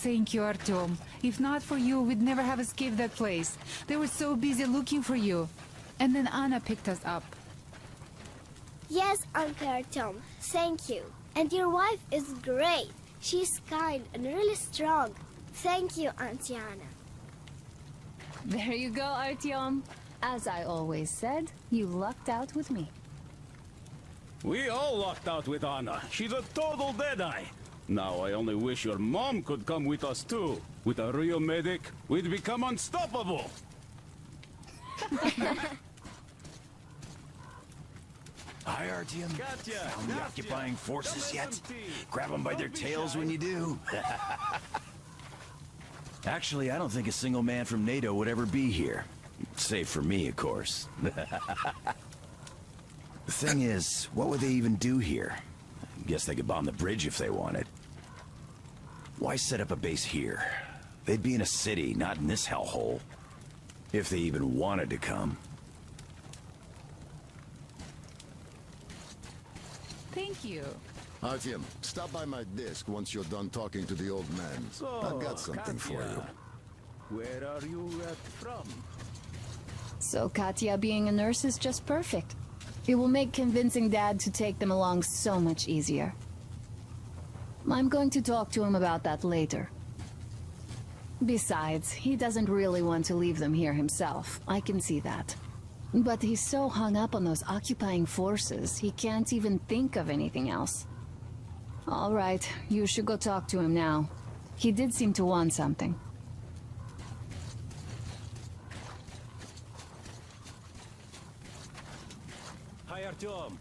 [SPEAKER 18] Thank you, Artyom. If not for you, we'd never have escaped that place. They were so busy looking for you. And then Anna picked us up.
[SPEAKER 17] Yes, Uncle Artyom, thank you. And your wife is great. She's kind and really strong. Thank you, Auntie Anna.
[SPEAKER 5] There you go, Artyom. As I always said, you lucked out with me.
[SPEAKER 22] We all lucked out with Anna. She's a total deadeye. Now I only wish your mom could come with us too. With a real medic, we'd become unstoppable.
[SPEAKER 21] Hi, Artyom.
[SPEAKER 22] Katya,
[SPEAKER 21] Found the occupying forces yet? Grab them by their tails when you do. Actually, I don't think a single man from NATO would ever be here. Save for me, of course. The thing is, what would they even do here? Guess they could bomb the bridge if they wanted. Why set up a base here? They'd be in a city, not in this hellhole. If they even wanted to come.
[SPEAKER 18] Thank you.
[SPEAKER 16] Artyom, stop by my desk once you're done talking to the old man.
[SPEAKER 22] So,
[SPEAKER 16] I've got something for
[SPEAKER 22] Katya,
[SPEAKER 16] you.
[SPEAKER 22] Where are you from?
[SPEAKER 5] So Katya being a nurse is just perfect. It will make convincing Dad to take them along so much easier. I'm going to talk to him about that later. Besides, he doesn't really want to leave them here himself. I can see that. But he's so hung up on those occupying forces, he can't even think of anything else. All right, you should go talk to him now. He did seem to want something.
[SPEAKER 22] Hi, Artyom.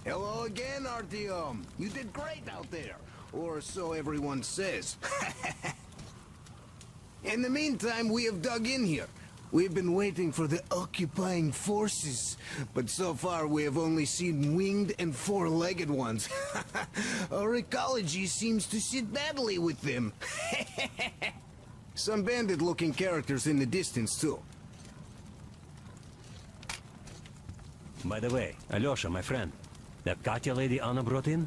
[SPEAKER 1] Hello again, Artyom. You did great out there. Or so everyone says. In the meantime, we have dug in here. We've been waiting for the occupying forces, but so far we have only seen winged and four-legged ones. Our ecology seems to sit badly with them. Some bandit-looking characters in the distance, too.
[SPEAKER 23] By the way, Alyosha, my friend, that Katya lady Anna brought in?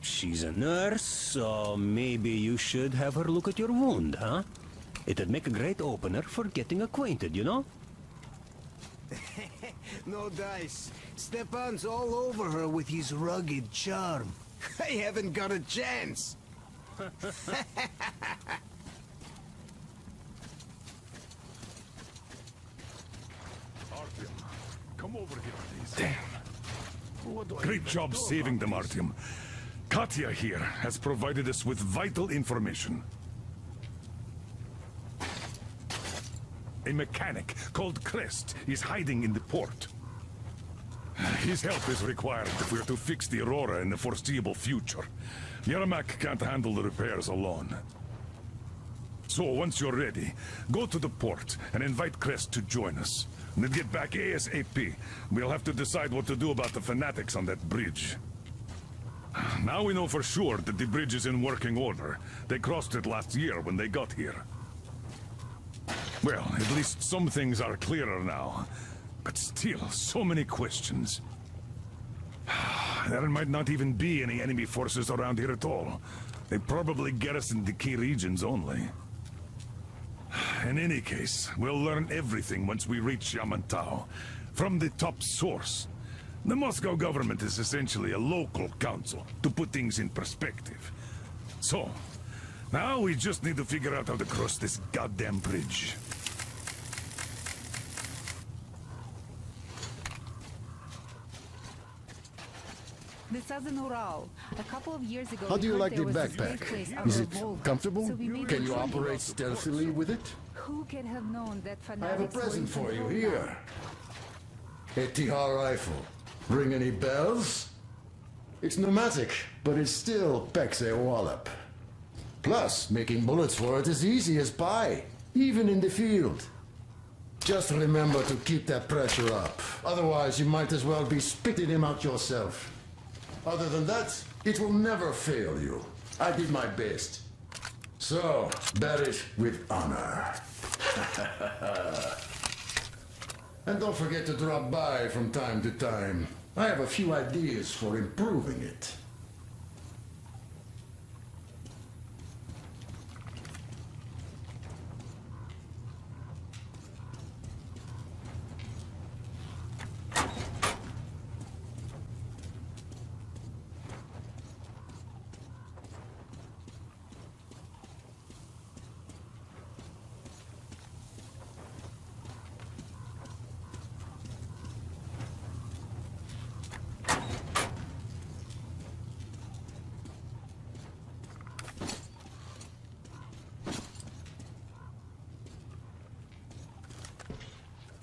[SPEAKER 23] She's a nurse, so maybe you should have her look at your wound, huh? It'd make a great opener for getting acquainted, you know?
[SPEAKER 1] No dice. Stepan's all over her with his rugged charm. I haven't got a chance.
[SPEAKER 6] Artyom, come over here, please. Damn. Great job saving them, Artyom. Katya here has provided us with vital information. A mechanic called Crest is hiding in the port. His help is required if we're to fix the Aurora in the foreseeable future. Yermak can't handle the repairs alone. So once you're ready, go to the port and invite Crest to join us. And then get back ASAP. We'll have to decide what to do about the fanatics on that bridge. Now we know for sure that the bridge is in working order. They crossed it last year when they got here. Well, at least some things are clearer now. But still, so many questions. There might not even be any enemy forces around here at all. They probably garrison the key regions only. In any case, we'll learn everything once we reach Yamantau. from the top source. The Moscow government is essentially a local council, to put things in perspective. So, now we just need to figure out how to cross this goddamn bridge.
[SPEAKER 18] The Southern Ural. A couple of years ago,
[SPEAKER 8] How do you
[SPEAKER 18] we heard
[SPEAKER 8] like
[SPEAKER 18] there
[SPEAKER 8] your
[SPEAKER 18] was a great
[SPEAKER 8] backpack?
[SPEAKER 18] place
[SPEAKER 8] Is
[SPEAKER 18] under
[SPEAKER 8] it
[SPEAKER 18] Volga.
[SPEAKER 8] comfortable?
[SPEAKER 18] So we made
[SPEAKER 8] Can
[SPEAKER 18] a
[SPEAKER 8] you
[SPEAKER 18] trip.
[SPEAKER 8] operate stealthily with it?
[SPEAKER 18] Who could have known that
[SPEAKER 8] I have a
[SPEAKER 18] fanatics were
[SPEAKER 8] present
[SPEAKER 18] in
[SPEAKER 8] for you
[SPEAKER 18] control
[SPEAKER 8] here. A TR rifle. Ring any bells? It's pneumatic, but it still packs a wallop. Plus, making bullets for it is easy as pie, even in the field. Just remember to keep that pressure up. Otherwise, you might as well be spitting him out yourself. Other than that, it will never fail you. I did my best. So, bear it with honor. And don't forget to drop by from time to time. I have a few ideas for improving it.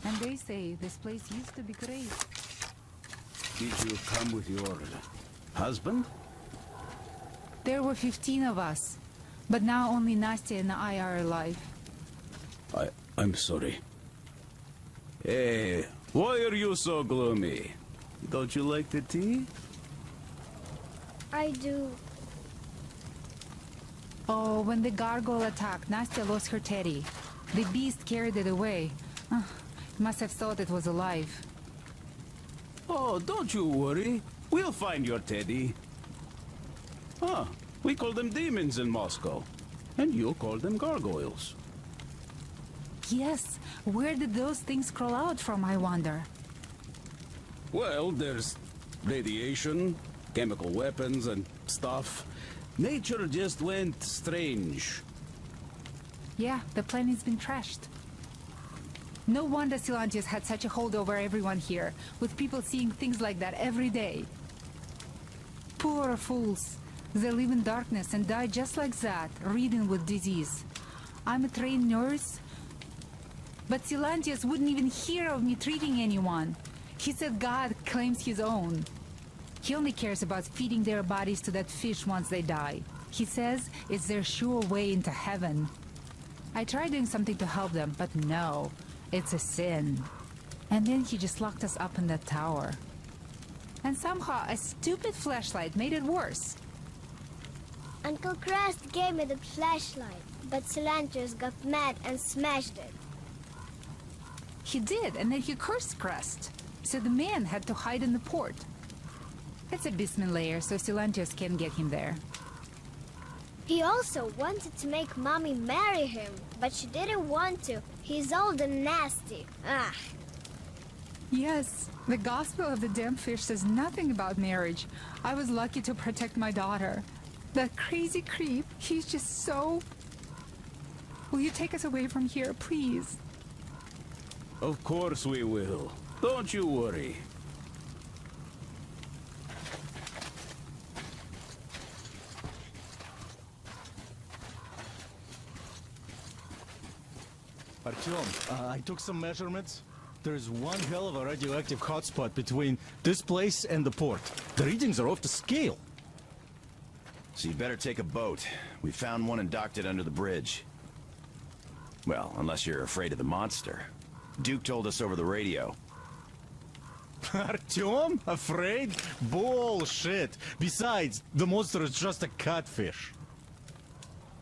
[SPEAKER 18] And they say this place used to be great.
[SPEAKER 22] Did you come with your husband?
[SPEAKER 18] There were 15 of us, but now only Nastya and I are alive.
[SPEAKER 22] I'm sorry. Hey, why are you so gloomy? Don't you like the tea?
[SPEAKER 17] I do.
[SPEAKER 18] Oh, when the gargoyle attacked, Nastya lost her teddy. The beast carried it away. Must have thought it was alive.
[SPEAKER 22] Oh, don't you worry. We'll find your teddy. Ah, we call them demons in Moscow. And you call them gargoyles.
[SPEAKER 18] Yes, where did those things crawl out from, I wonder?
[SPEAKER 22] Well, there's radiation, chemical weapons and stuff. Nature just went strange.
[SPEAKER 18] Yeah, the planet's been trashed. No wonder Silantius had such a hold over everyone here, with people seeing things like that every day. Poor fools. They live in darkness and die just like that, ridden with disease. I'm a trained nurse, but Silantius wouldn't even hear of me treating anyone. He said God claims his own. He only cares about feeding their bodies to that fish once they die. He says it's their sure way into heaven. I tried doing something to help them, but no. It's a sin. And then he just locked us up in that tower. And somehow a stupid flashlight made it worse.
[SPEAKER 17] Uncle Crest gave me the flashlight, but Silantius got mad and smashed it.
[SPEAKER 18] He did, and then he cursed Crest. So the man had to hide in the port. It's a basement layer, so Silantius can't get him there.
[SPEAKER 17] He also wanted to make Mommy marry him, but she didn't want to. He's old and nasty. Ah.
[SPEAKER 18] Yes, the Gospel of the Damned Fish says nothing about marriage. I was lucky to protect my daughter. That crazy creep, he's just so... Will you take us away from here, please?
[SPEAKER 22] Of course we will. Don't you worry.
[SPEAKER 2] Artyom, I took some measurements. There's one hell of a radioactive hotspot between this place and the port. The readings are off the scale.
[SPEAKER 21] So you better take a boat. We found one and docked it under the bridge. Well, unless you're afraid of the monster. Duke told us over the radio.
[SPEAKER 2] Artyom? Afraid? Bullshit. Besides, the monster is just a catfish.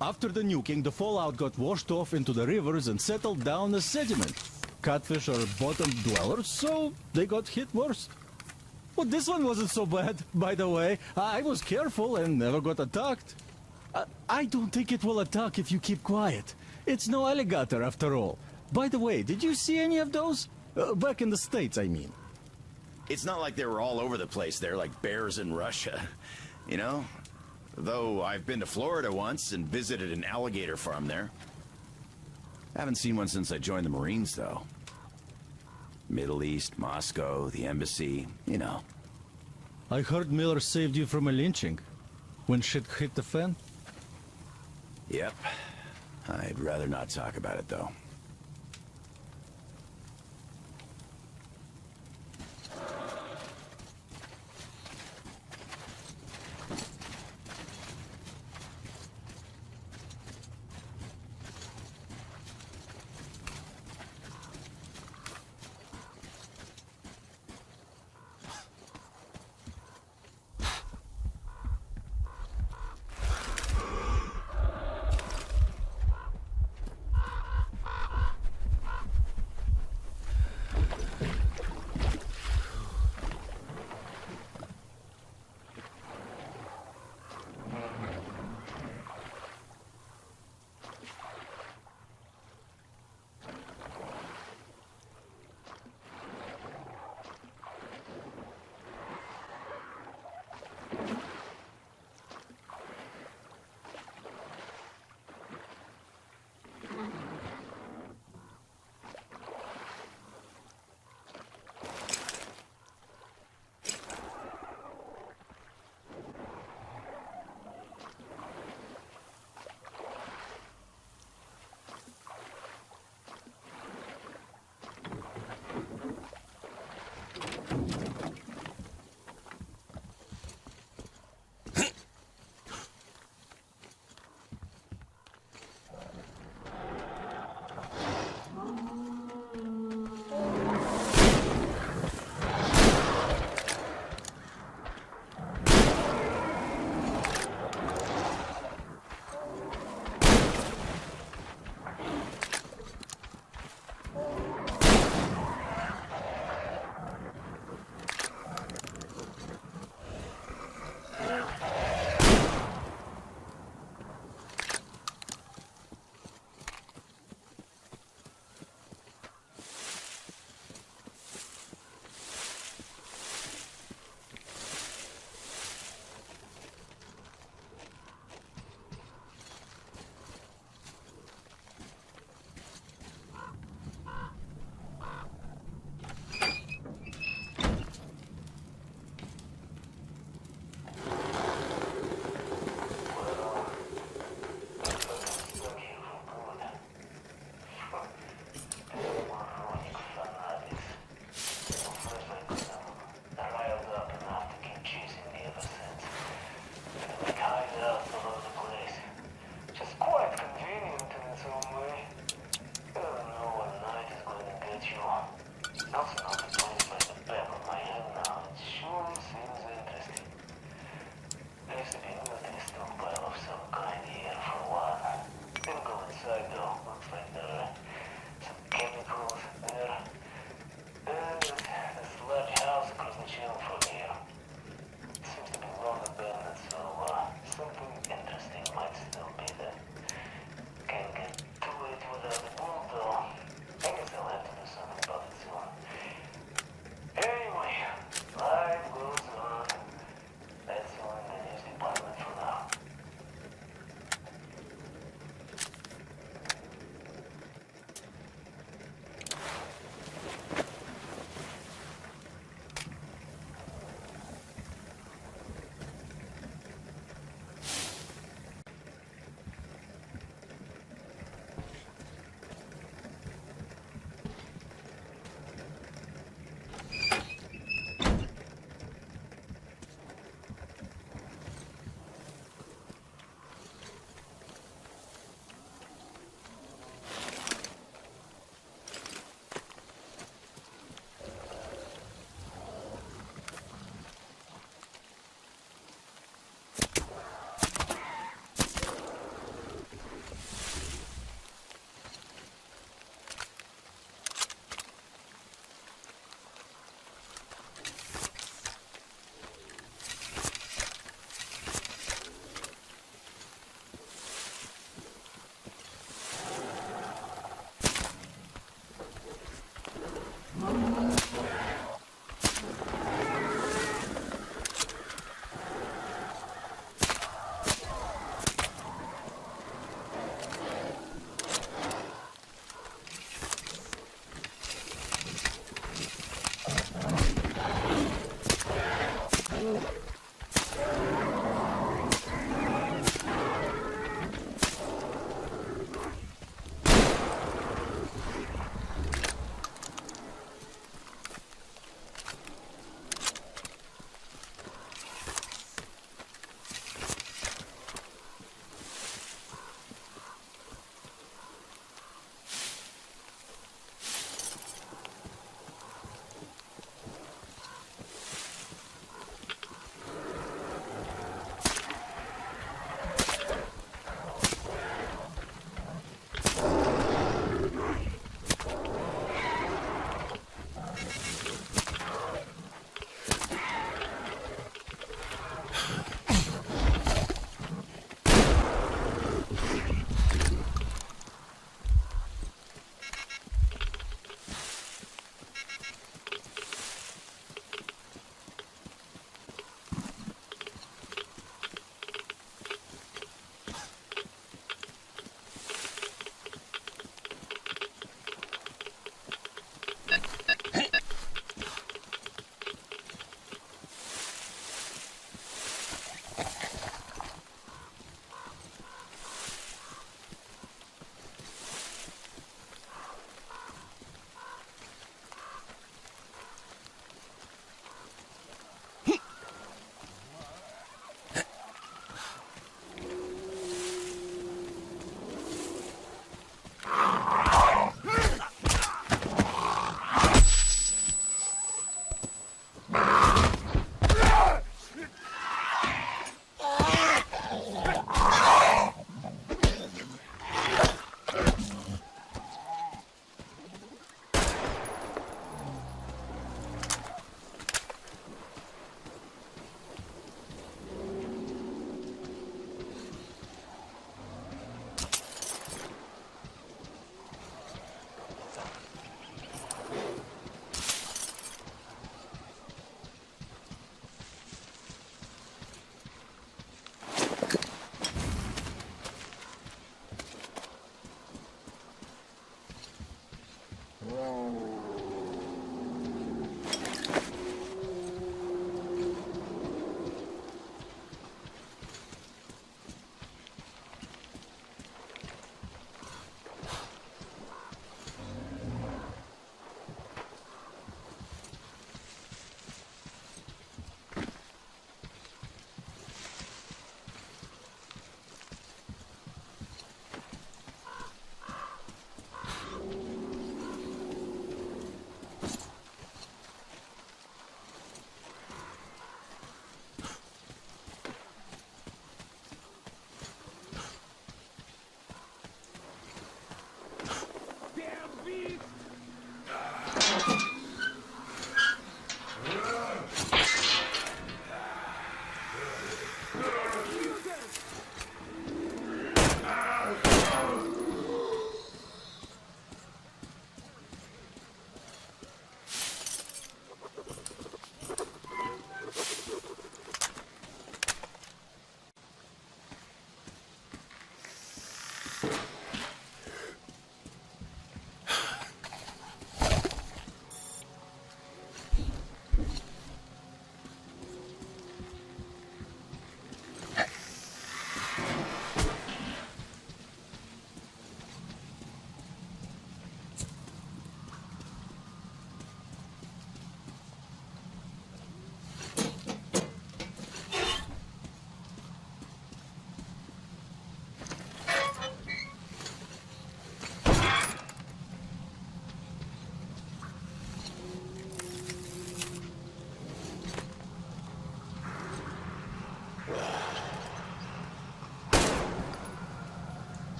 [SPEAKER 2] After the nuking, the fallout got washed off into the rivers and settled down as sediment. Catfish are bottom dwellers, so they got hit worse. Well, this one wasn't so bad, by the way. I was careful and never got attacked. I don't think it will attack if you keep quiet. It's no alligator, after all. By the way, did you see any of those? Back in the States, I mean.
[SPEAKER 21] It's not like they were all over the place there like bears in Russia, you know? Though I've been to Florida once and visited an alligator farm there. Haven't seen one since I joined the Marines, though. Middle East, Moscow, the embassy, you know.
[SPEAKER 2] I heard Miller saved you from a lynching when shit hit the fan.
[SPEAKER 21] Yep. I'd rather not talk about it, though.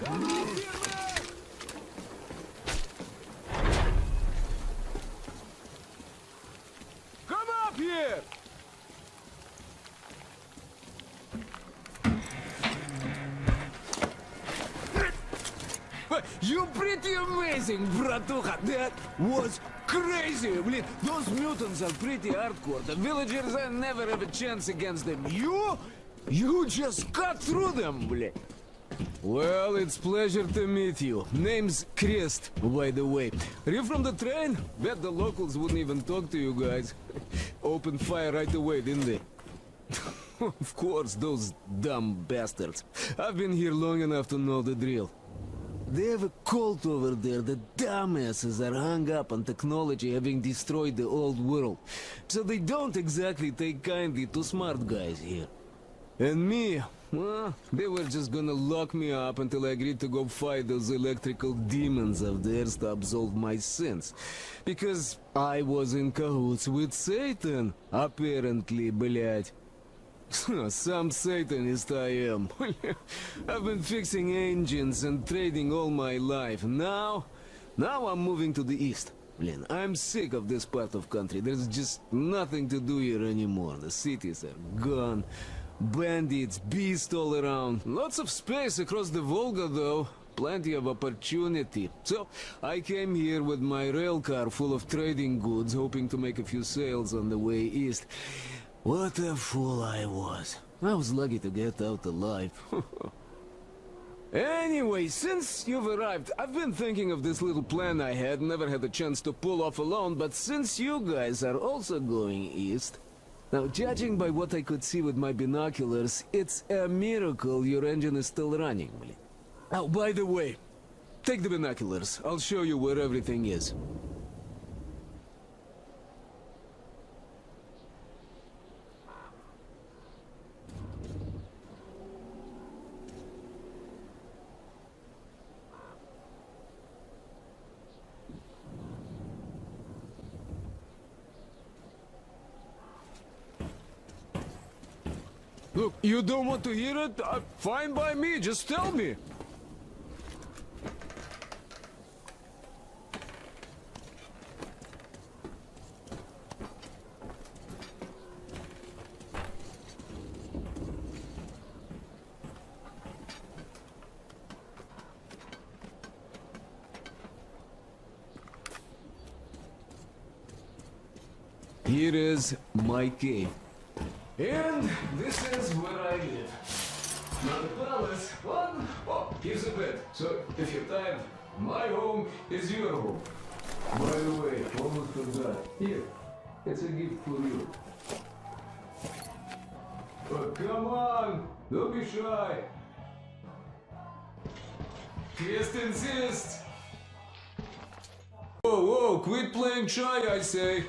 [SPEAKER 7] Come up here! You pretty amazing, bratuха. That was crazy. Блин, those mutants are pretty hardcore. The villagers, I never have a chance against them. You just cut through them, блин. Well, it's pleasure to meet you. Name's Crest, by the way. Are you from the train? Bet the locals wouldn't even talk to you guys. Opened fire right away, didn't they? Of course, those dumb bastards. I've been here long enough to know the drill. They have a cult over there. The dumbasses are hung up on technology having destroyed the old world. So they don't exactly take kindly to smart guys here. And me, well, they were just gonna lock me up until I agreed to go fight those electrical demons of theirs to absolve my sins. Because I was in cahoots with Satan, apparently, блядь. Some Satanist I am. I've been fixing engines and trading all my life. Now I'm moving to the east. Blin, I'm sick of this part of country. There's just nothing to do here anymore. The cities are gone. Bandits, beasts all around. Lots of space across the Volga, though. Plenty of opportunity. So, I came here with my rail car full of trading goods, hoping to make a few sales on the way east. What a fool I was. I was lucky to get out alive. Anyway, since you've arrived, I've been thinking of this little plan I had, never had a chance to pull off alone, but since you guys are also going east... Now, judging by what I could see with my binoculars, it's a miracle your engine is still running. Oh, by the way, take the binoculars. I'll show you where everything is. Look, you don't want to hear it? Fine by me, just tell me. Here is my cave. And this is where I live. Not a palace, but, oh, here's a bed. So, if you're tired, my home is your home. By the way, almost forgot. Here, it's a gift for you. But come on, don't be shy. Just insist. Whoa, whoa, quit playing shy, I say.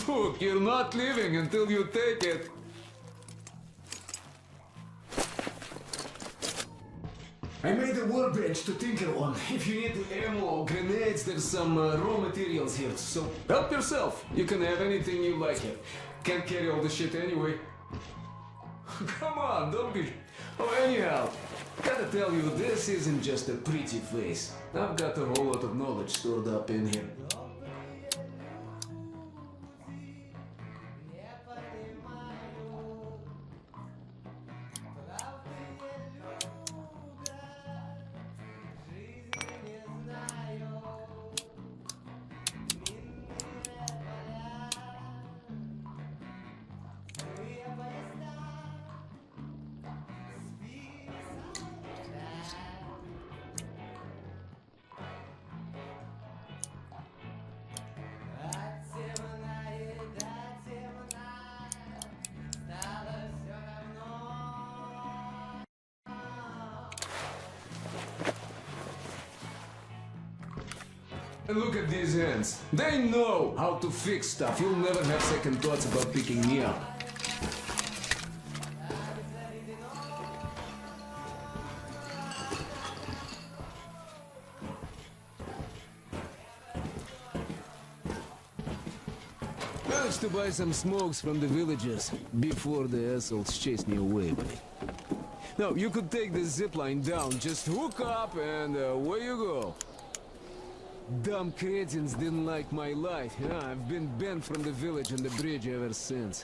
[SPEAKER 7] Look, you're not leaving until you take it. I made a workbench to tinker on. If you need ammo or grenades, there's some raw materials here. So help yourself. You can have anything you like here. Can't carry all the shit anyway. Come on, don't be... Oh, anyhow, gotta tell you, this isn't just a pretty face. I've got a whole lot of knowledge stored up in here. And look at these hands. They know how to fix stuff. You'll never have second thoughts about picking me up. Just to buy some smokes from the villagers before the assholes chase me away, buddy. Now, you could take the zipline down, just hook up, and away you go. Dumb cretins didn't like my life. Yeah, I've been banned from the village and the bridge ever since.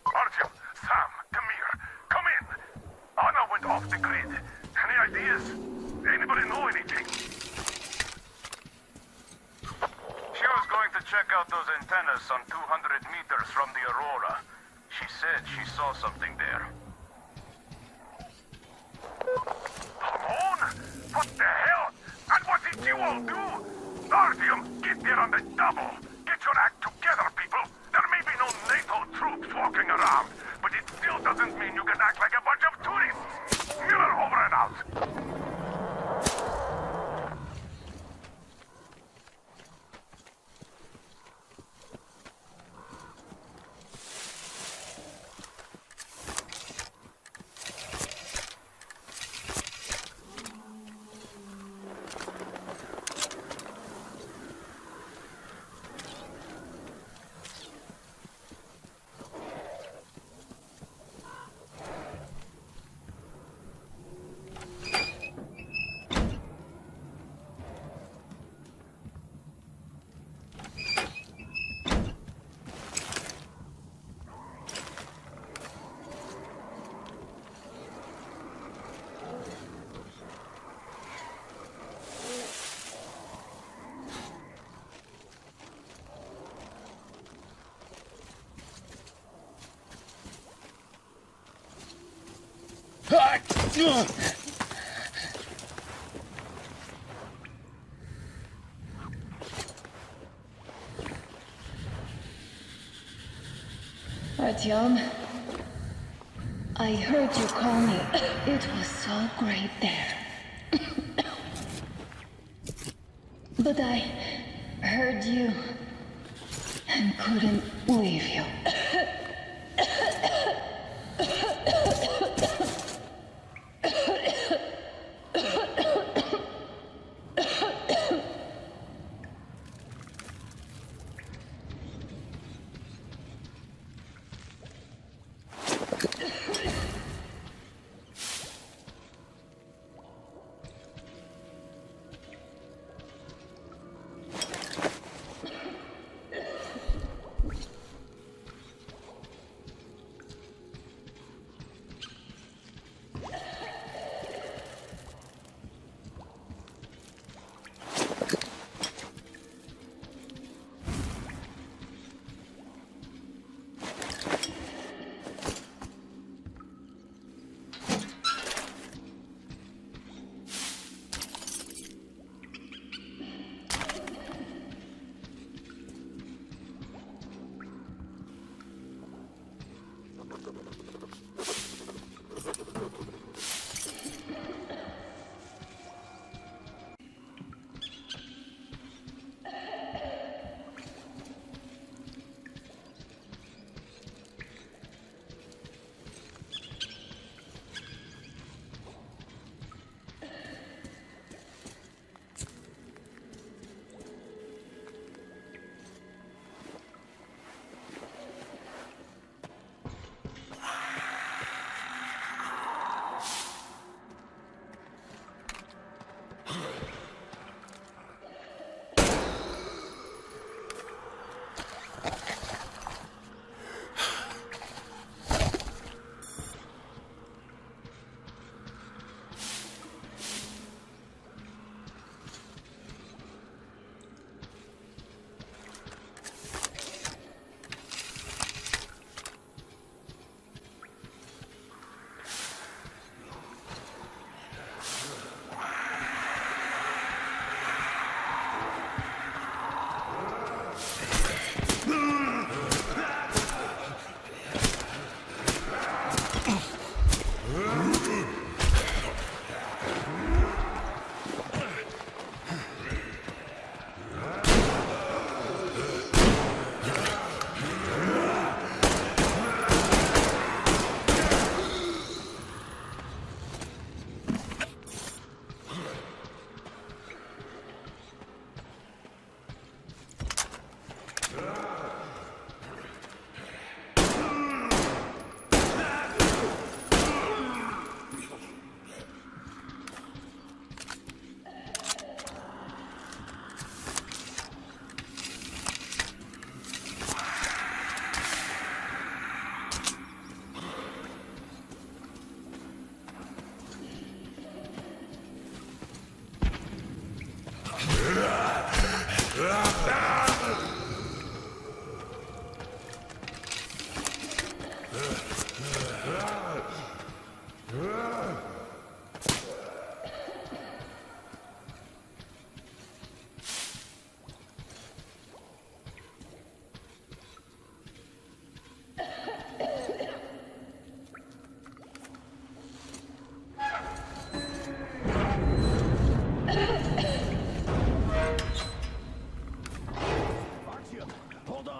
[SPEAKER 6] Artyom, Sam, Damir, come in. Anna went off the grid. Any ideas? Anybody know anything?
[SPEAKER 12] She was going to check out those antennas some 200 meters from the Aurora. She said she saw something there.
[SPEAKER 6] Alone? What the hell? And what did you all do? Artyom, get there on the double. Get your act together, people. There may be no NATO troops walking around, but it still doesn't mean you can act like a bunch of tourists. Miller, over and out.
[SPEAKER 9] Artyom, I heard you call me. It was so great there. But I heard you and couldn't leave you.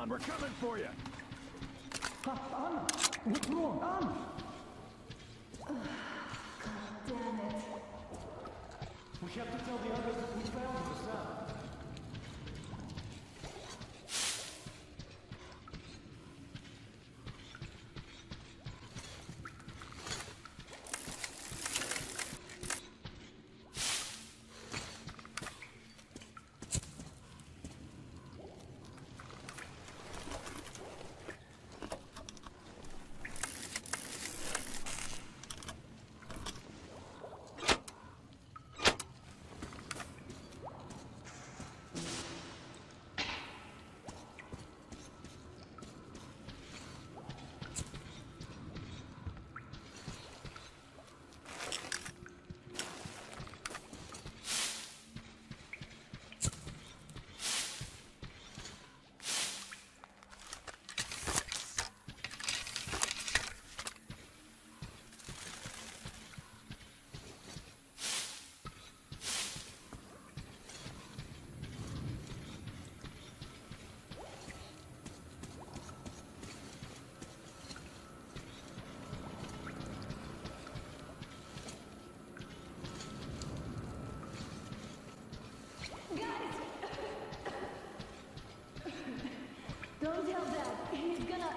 [SPEAKER 2] on, we're coming for you!
[SPEAKER 11] Anna, what's wrong? Anna!
[SPEAKER 5] God damn it.
[SPEAKER 11] We have to tell the others that we found the sound.
[SPEAKER 5] Don't tell Dad. He's gonna...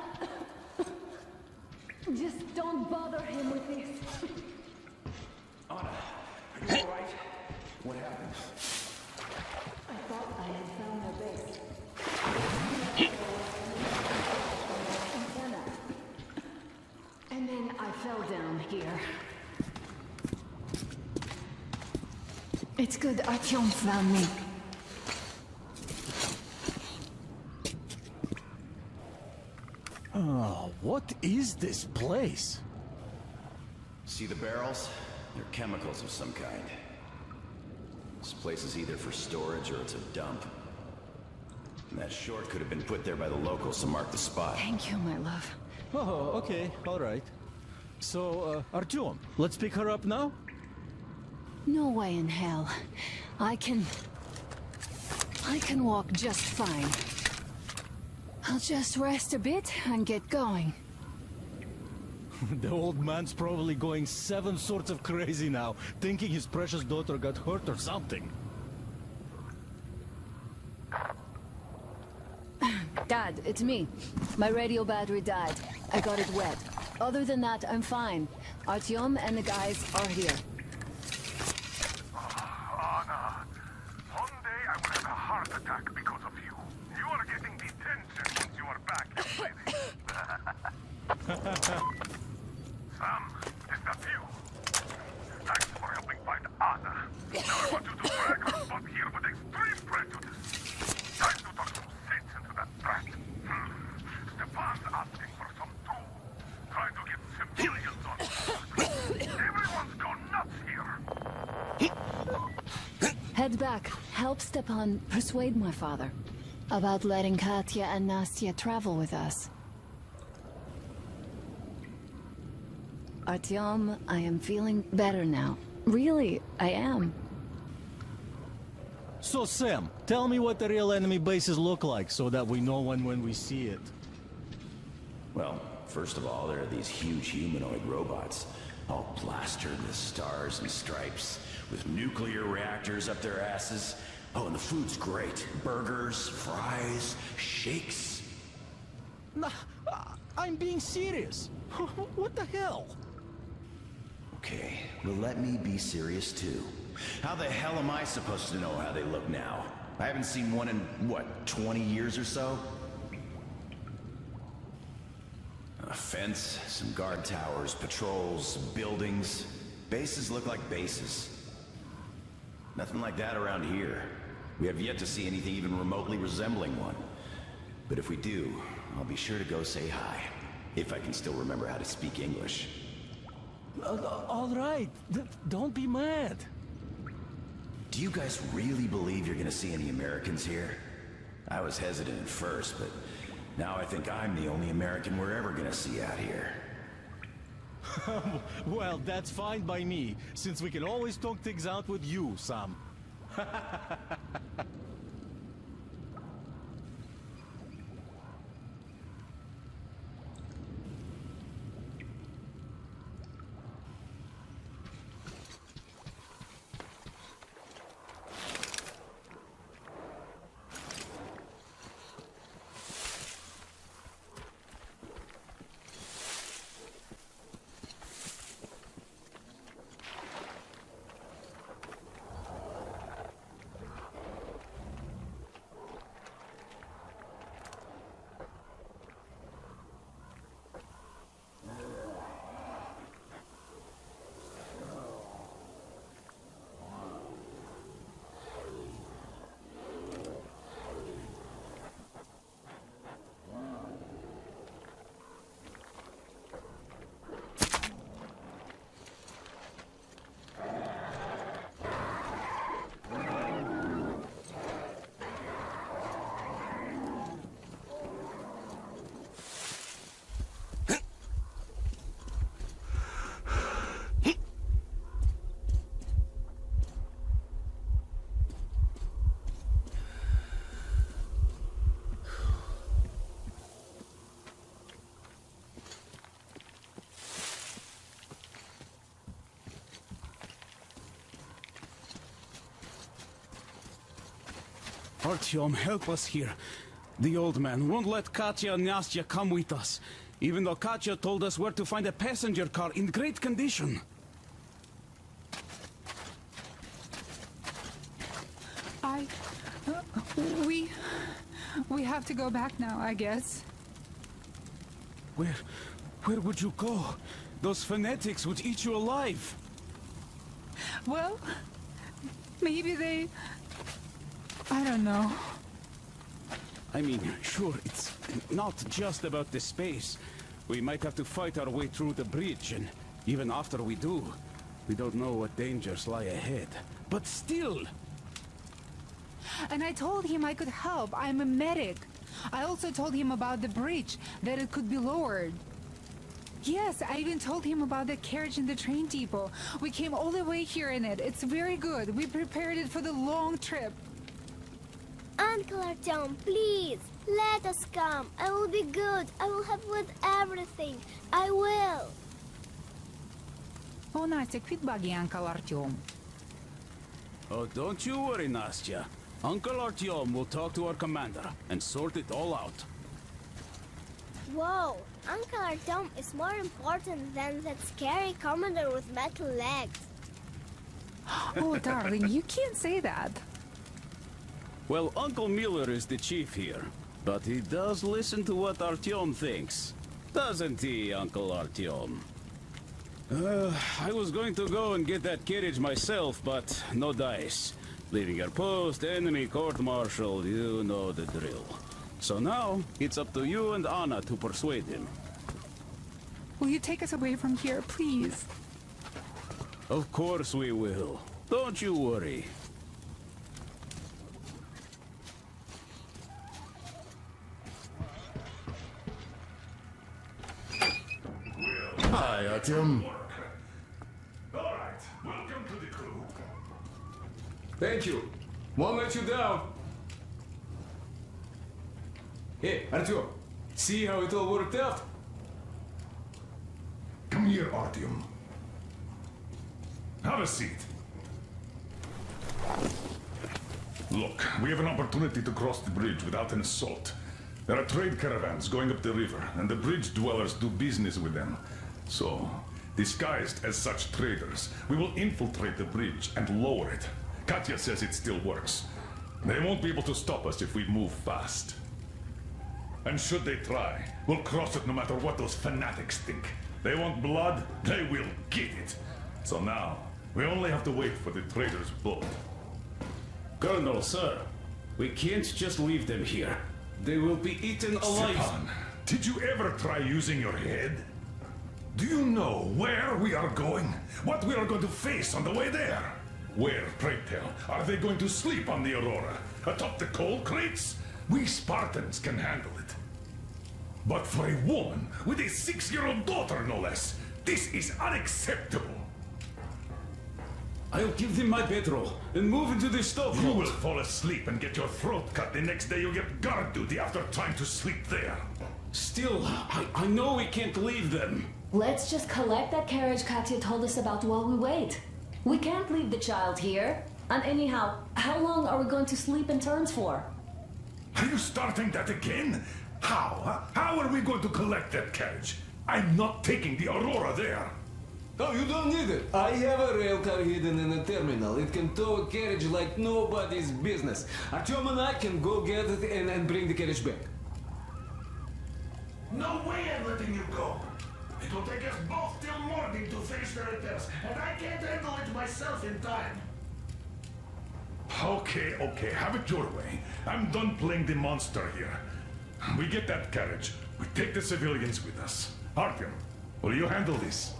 [SPEAKER 5] Just don't bother him with this.
[SPEAKER 14] Anna, are you alright? What happened?
[SPEAKER 5] I thought I had found their base. Antenna. And then I fell down here. It's good Artyom found me.
[SPEAKER 2] Oh, what is this place?
[SPEAKER 21] See the barrels? They're chemicals of some kind. This place is either for storage or it's a dump. And that short could have been put there by the locals to mark the spot.
[SPEAKER 5] Thank you, my love.
[SPEAKER 2] Oh, okay, alright. So, Artyom, let's pick her up now?
[SPEAKER 5] No way in hell. I can walk just fine. I'll just rest a bit and get going.
[SPEAKER 2] The old man's probably going 7 sorts of crazy now, thinking his precious daughter got hurt or something.
[SPEAKER 5] Dad, it's me. My radio battery died. I got it wet. Other than that, I'm fine. Artyom and the guys are here.
[SPEAKER 12] Anna, one day I will have a heart attack because of you. You are getting detention since you are back in Sam, is that you? Thanks for helping find Anna. Now I want you to drag her spot here with extreme prejudice. Time to talk some sense into that brat. Stefan's asking for some too. Trying to get civilians on board. Everyone's gone nuts here.
[SPEAKER 5] Head back. Help Stepan persuade my father about letting Katya and Nastya travel with us. Artyom, I am feeling better now. Really, I am.
[SPEAKER 2] So Sam, tell me what the real enemy bases look like so that we know when we see it.
[SPEAKER 21] Well, first of all, there are these huge humanoid robots, all plastered with stars and stripes, with nuclear reactors up their asses. Oh, and the food's great. Burgers, fries, shakes.
[SPEAKER 2] Nah, I'm being serious. What the hell?
[SPEAKER 21] Okay, well let me be serious too. How the hell am I supposed to know how they look now? I haven't seen one in, what, 20 years or so? A fence, some guard towers, patrols, buildings. Bases look like bases. Nothing like that around here. We have yet to see anything even remotely resembling one. But if we do, I'll be sure to go say hi. If I can still remember how to speak English.
[SPEAKER 2] All right, don't be mad.
[SPEAKER 21] Do you guys really believe you're gonna see any Americans here? I was hesitant at first, but now I think I'm the only American we're ever gonna see out here.
[SPEAKER 2] Well, that's fine by me, since we can always talk things out with you, Sam.
[SPEAKER 22] Artyom, help us here. The old man won't let Katya and Nastya come with us, even though Katya told us where to find a passenger car in great condition.
[SPEAKER 18] We have to go back now, I guess.
[SPEAKER 22] Where would you go? Those fanatics would eat you alive.
[SPEAKER 18] Well, maybe I don't know.
[SPEAKER 22] I mean, sure, it's not just about the space. We might have to fight our way through the bridge, and even after we do, we don't know what dangers lie ahead. But still!
[SPEAKER 18] And I told him I could help. I'm a medic. I also told him about the bridge, that it could be lowered. Yes, I even told him about the carriage in the train depot. We came all the way here in it. It's very good. We prepared it for the long trip.
[SPEAKER 17] Uncle Artyom, please, let us come. I will be good. I will help with everything. I will.
[SPEAKER 18] Oh, Nastya, quit bugging Uncle Artyom.
[SPEAKER 22] Oh, don't you worry, Nastya. Uncle Artyom will talk to our commander and sort it all out.
[SPEAKER 17] Whoa, Uncle Artyom is more important than that scary commander with metal legs.
[SPEAKER 18] Oh, darling, you can't say that.
[SPEAKER 22] Well, Uncle Miller is the chief here, but he does listen to what Artyom thinks. Doesn't he, Uncle Artyom? I was going to go and get that carriage myself, but no dice. Leaving your post, enemy court-martial, you know the drill. So now, it's up to you and Anna to persuade him.
[SPEAKER 18] Will you take us away from here, please?
[SPEAKER 22] Of course we will. Don't you worry.
[SPEAKER 8] Hi, Artyom.
[SPEAKER 6] All right, welcome to the crew.
[SPEAKER 7] Thank you. Won't let you down. Hey, Artyom, see how it all worked out?
[SPEAKER 6] Come here, Artyom. Have a seat. Look, we have an opportunity to cross the bridge without an assault. There are trade caravans going up the river, and the bridge dwellers do business with them. So, disguised as such traders, we will infiltrate the bridge and lower it. Katya says it still works. They won't be able to stop us if we move fast. And should they try, we'll cross it no matter what those fanatics think. They want blood, they will get it. So now, we only have to wait for the trader's boat.
[SPEAKER 22] Colonel, sir, we can't just leave them here. They will be eaten alive.
[SPEAKER 6] Stepan, did you ever try using your head? Do you know where we are going? What we are going to face on the way there? Where, pray tell, are they going to sleep on the Aurora? Atop the coal crates? We Spartans can handle it. But for a woman with a 6-year-old daughter, no less, this is unacceptable.
[SPEAKER 22] I'll give them my bedroll and move into the stove.
[SPEAKER 6] You will fall asleep and get your throat cut the next day you get guard duty after trying to sleep there.
[SPEAKER 22] Still, I know we can't leave them.
[SPEAKER 5] Let's just collect that carriage Katya told us about while we wait. We can't leave the child here. And anyhow, how long are we going to sleep in turns for?
[SPEAKER 6] Are you starting that again? How? Huh? How are we going to collect that carriage? I'm not taking the Aurora there.
[SPEAKER 7] Oh, you don't need it. I have a rail car hidden in a terminal. It can tow a carriage like nobody's business. Artyom and I can go get it and bring the carriage back.
[SPEAKER 6] No way I'm letting you go. It will take us both till morning to finish the repairs, and I can't handle it myself in time. Okay, have it your way. I'm done playing the monster here. We get that carriage. We take the civilians with us. Artyom, will you handle this?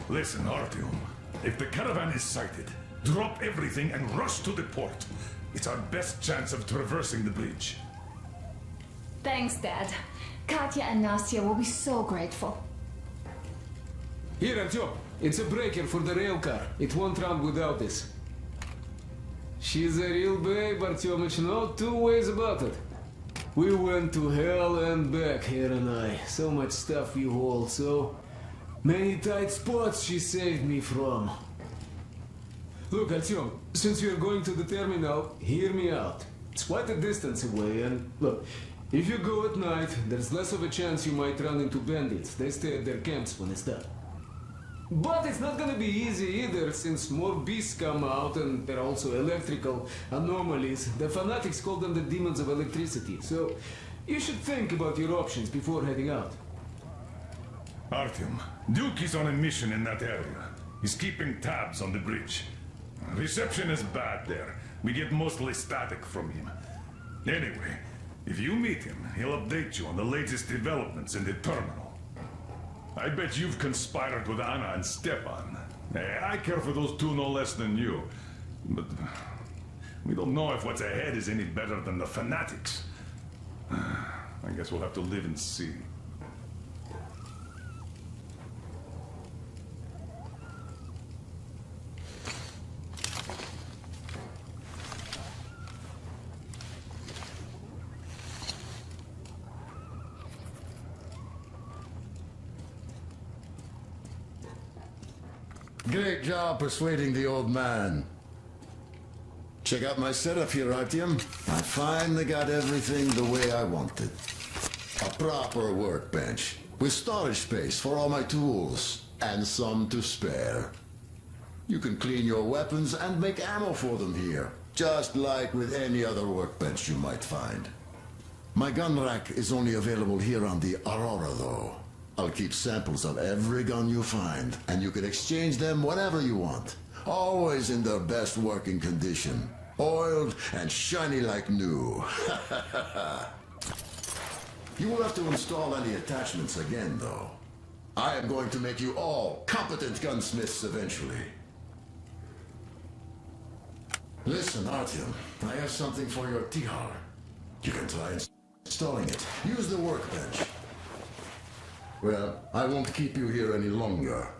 [SPEAKER 6] Listen, Artyom. If the caravan is sighted, drop everything and rush to the port. It's our best chance of traversing the bridge.
[SPEAKER 5] Thanks, Dad. Katya and Nastya will be so grateful.
[SPEAKER 7] Here, Artyom. It's a breaker for the rail car. It won't run without this. She's a real babe, Artyomich. No two ways about it. We went to hell and back, her and I. So much stuff you hold, so many tight spots she saved me from. Look, Artyom, since you're going to the terminal, hear me out. It's quite a distance away, and look, if you go at night, there's less of a chance you might run into bandits. They stay at their camps when it's dark. But it's not gonna be easy either, since more beasts come out, and there are also electrical anomalies. The fanatics call them the demons of electricity, so you should think about your options before heading out.
[SPEAKER 6] Artyom, Duke is on a mission in that area. He's keeping tabs on the bridge. Reception is bad there. We get mostly static from him. Anyway, if you meet him, he'll update you on the latest developments in the terminal. I bet you've conspired with Anna and Stepan. I care for those two no less than you. But we don't know if what's ahead is any better than the fanatics. I guess we'll have to live and see.
[SPEAKER 8] Great job persuading the old man. Check out my setup here, Artyom. I finally got everything the way I wanted. A proper workbench, with storage space for all my tools, and some to spare. You can clean your weapons and make ammo for them here, just like with any other workbench you might find. My gun rack is only available here on the Aurora, though. I'll keep samples of every gun you find, and you can exchange them whenever you want. Always in their best working condition. Oiled and shiny like new. You will have to install any attachments again, though. I am going to make you all competent gunsmiths eventually. Listen, Artyom, I have something for your tihar. You can try installing it. Use the workbench. Well, I won't keep you here any longer.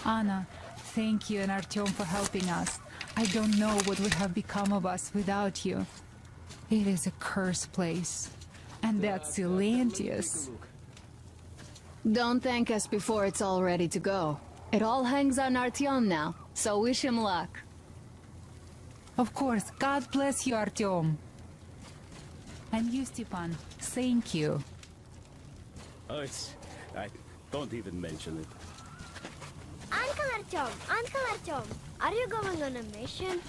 [SPEAKER 18] Anna, thank you and Artyom for helping us. I don't know what would have become of us without you. It is a cursed place. And that's Silentius.
[SPEAKER 5] Don't thank us before it's all ready to go. It all hangs on Artyom now, so wish him luck.
[SPEAKER 18] Of course. God bless you, Artyom. And you, Stepan. Thank you.
[SPEAKER 22] Oh, don't even mention it.
[SPEAKER 17] Uncle Artyom, are you going on a mission?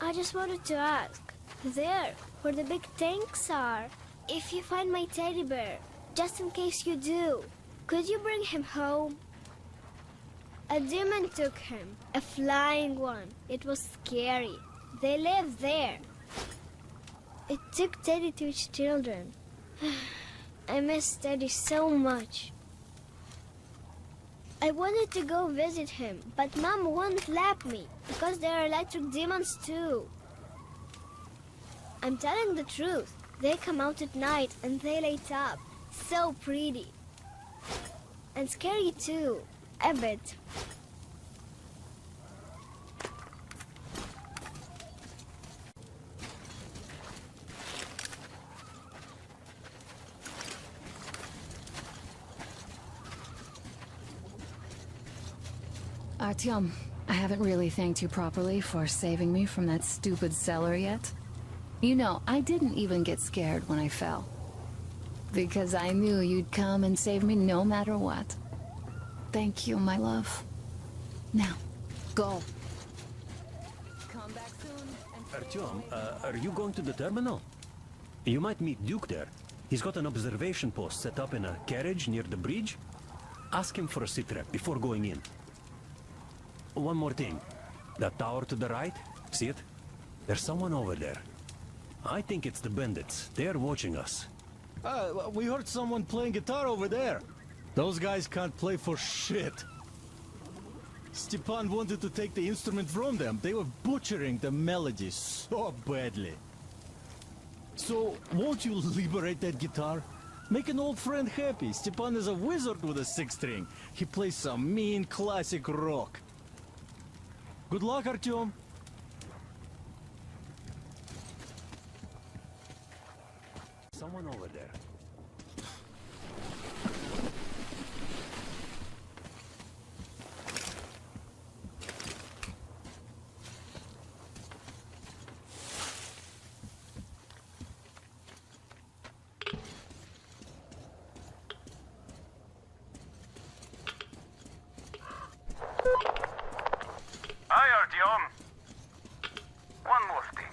[SPEAKER 17] I just wanted to ask. There, where the big tanks are, if you find my teddy bear, just in case you do, could you bring him home? A demon took him, a flying one. It was scary. They live there. It took Teddy to its children. I miss Teddy so much. I wanted to go visit him, but Mom won't let me, because there are electric demons too. I'm telling the truth. They come out at night and they light up. So pretty. And scary too, a bit.
[SPEAKER 5] Artyom, I haven't really thanked you properly for saving me from that stupid cellar yet. You know, I didn't even get scared when I fell. Because I knew you'd come and save me no matter what. Thank you, my love. Now, go. Come back soon.
[SPEAKER 23] Artyom, are you going to the terminal? You might meet Duke there. He's got an observation post set up in a carriage near the bridge. Ask him for a sitrep before going in. One more thing. That tower to the right, see it? There's someone over there. I think it's the bandits. They're watching us.
[SPEAKER 2] We heard someone playing guitar over there. Those guys can't play for shit. Stepan wanted to take the instrument from them. They were butchering the melodies so badly. So, won't you liberate that guitar? Make an old friend happy. Stepan is a wizard with a six-string. He plays some mean classic rock. Good luck, Artyom.
[SPEAKER 23] Someone over there.
[SPEAKER 12] Hi, Artyom. One more thing.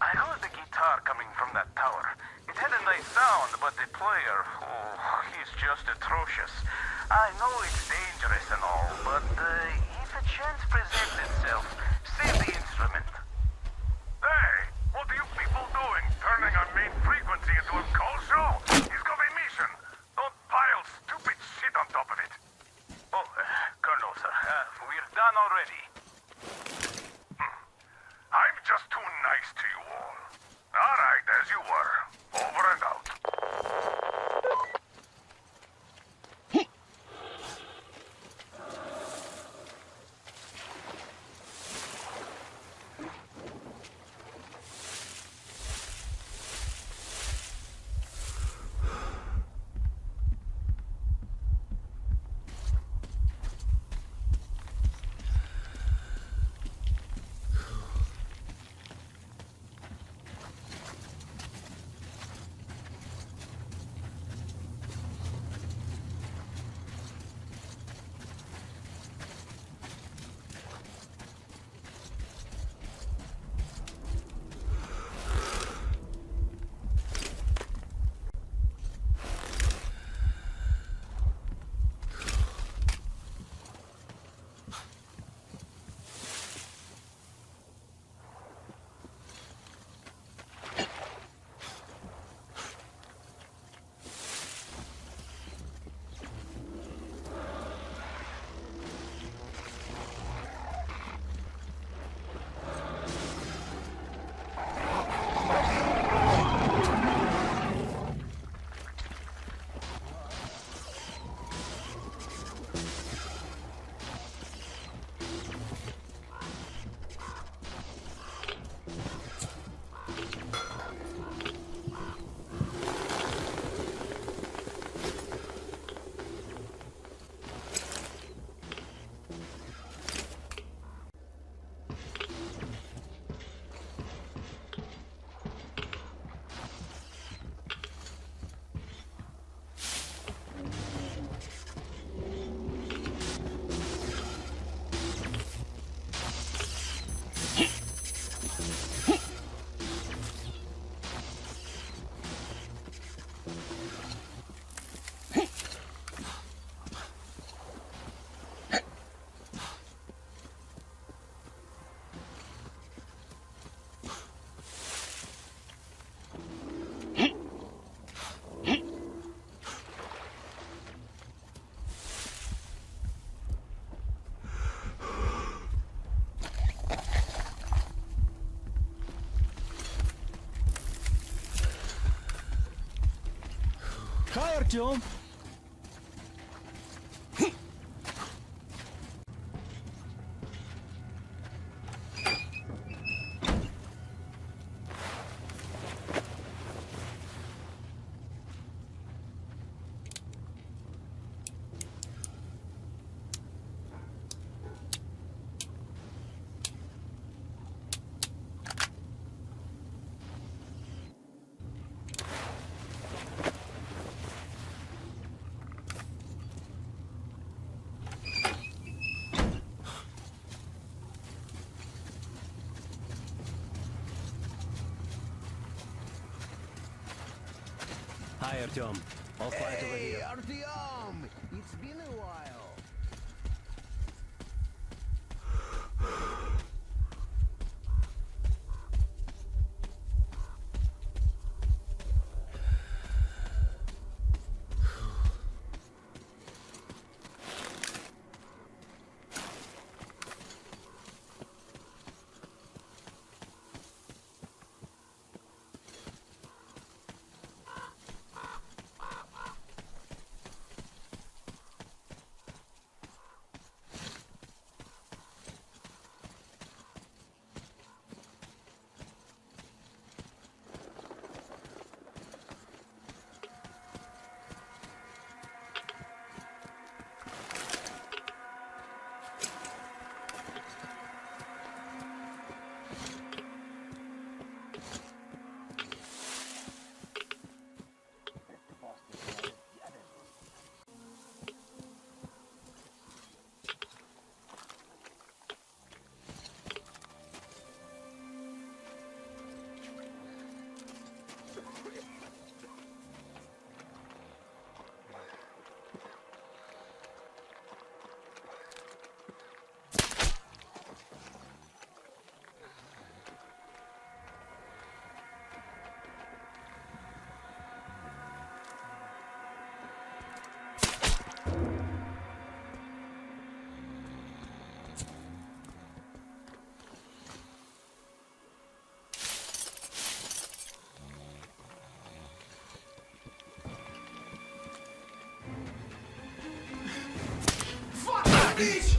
[SPEAKER 12] I heard the guitar coming from that tower. It had a nice sound, but the player, oh, he's just atrocious. I know it's dangerous and all, but if a chance presents itself, save the instrument. Hey, what are you people doing? Turning our main frequency into a call show? He's got a mission. Don't pile stupid shit on top of it. Oh, Colonel, sir, we're done already. I'm just too nice to you all. All right, as you were. Over and out.
[SPEAKER 2] Hi, Artyom.
[SPEAKER 23] Hi, Artyom. I'll fight over here.
[SPEAKER 14] Artyom! It's been a while.
[SPEAKER 2] Bitch!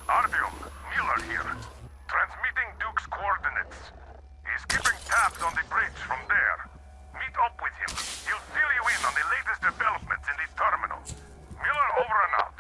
[SPEAKER 12] Artyom, Miller here. Transmitting Duke's coordinates. He's keeping tabs on the bridge from there. Meet up with him. He'll fill you in on the latest developments in the terminal. Miller over and out.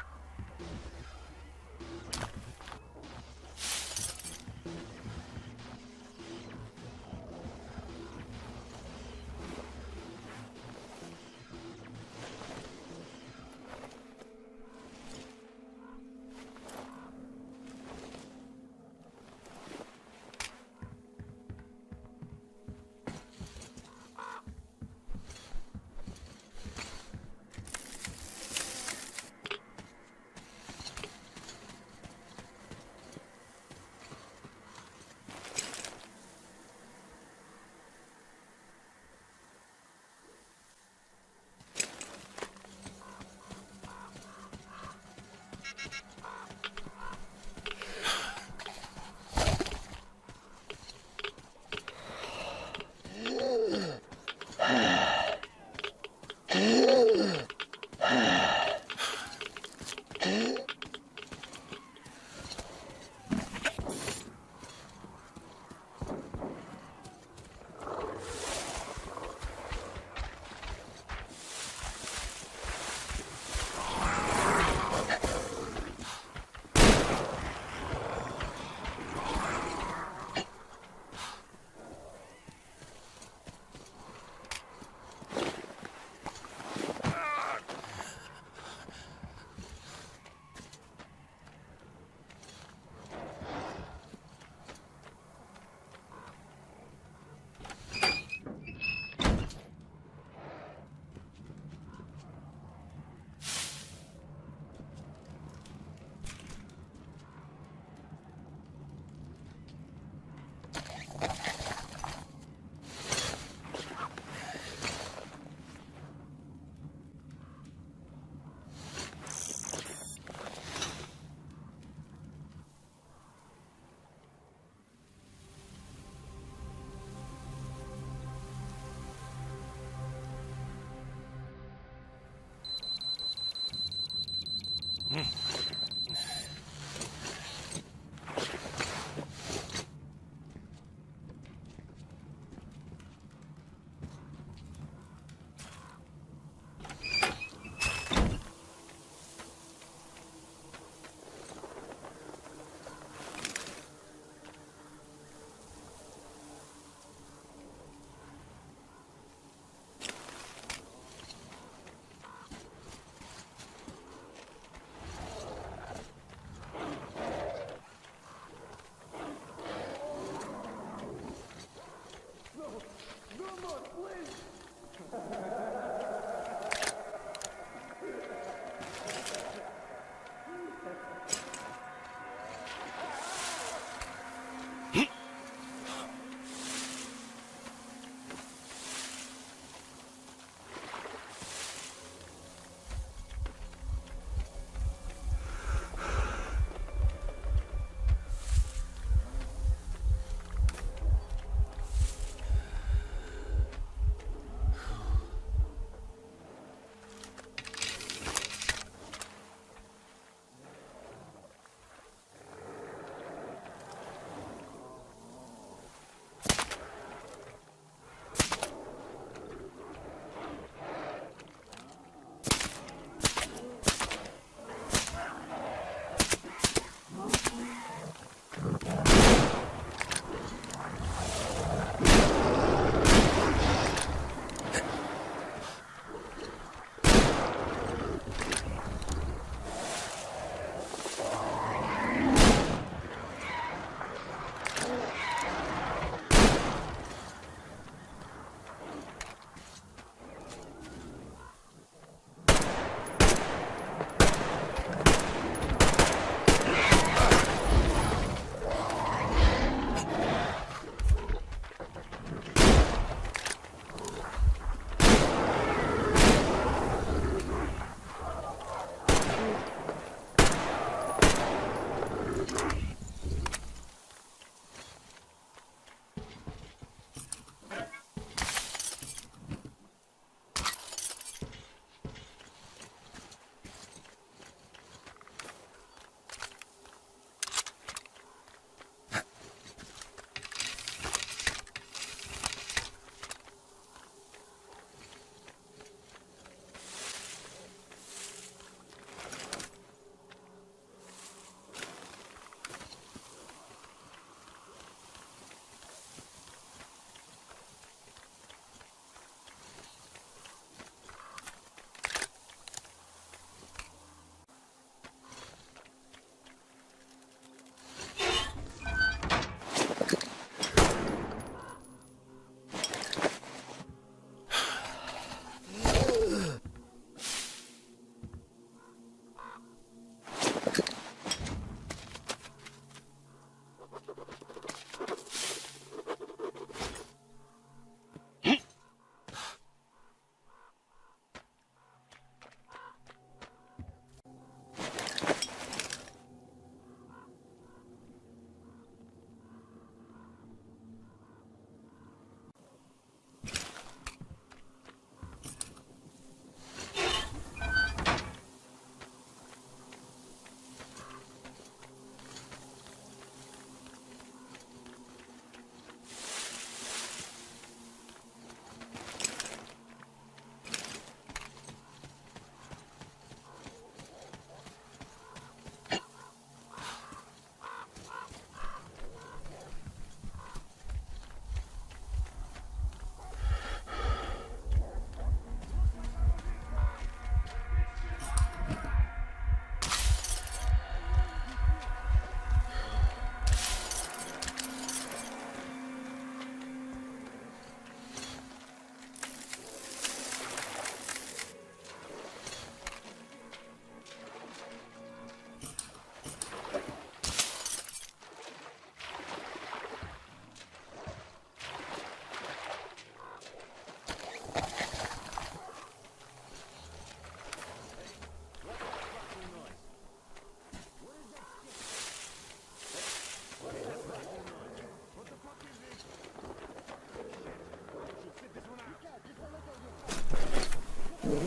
[SPEAKER 2] Shit,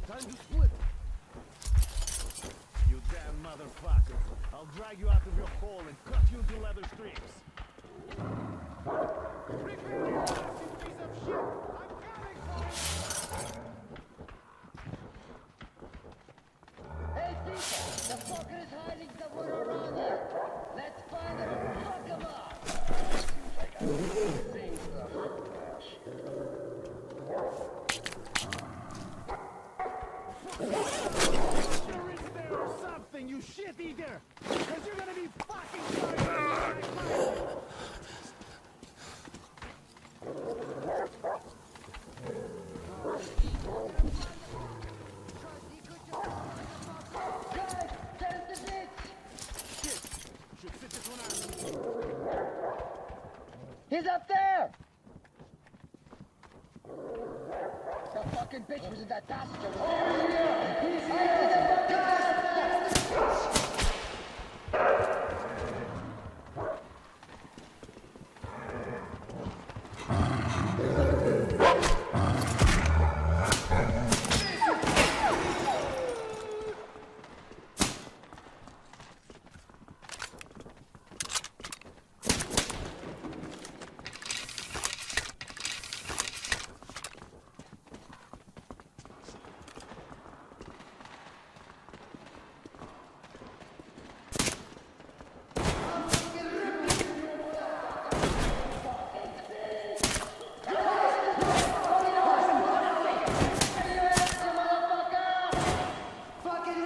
[SPEAKER 2] time to split. You damn motherfucker. I'll drag you out of your hole and cut you into leather strips. Prepare your ass, you piece of shit! I'm coming for you!
[SPEAKER 3] Hey people, the fucker is hiding somewhere around here. Let's find him and fuck him up. Seems like I'm doing the same stuff.
[SPEAKER 2] Sure is there or something, you shit eater! Cause you're gonna be fucking sorry.
[SPEAKER 3] Guys, send the bitch!
[SPEAKER 2] Shit! Should sit this one out.
[SPEAKER 3] He's up there! The fucking bitch was in that passenger. He's here! The fucking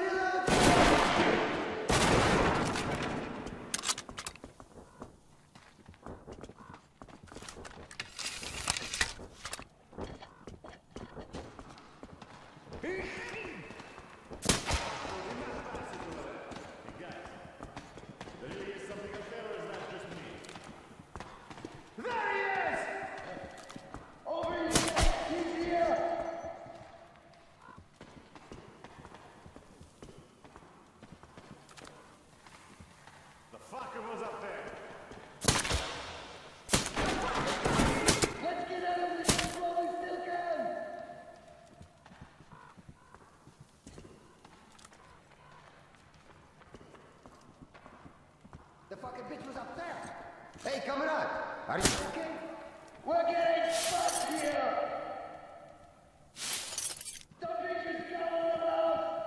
[SPEAKER 10] The fucking bitch was up there. Hey, comrade, are you okay?
[SPEAKER 3] We're getting fucked here! The bitch is going around!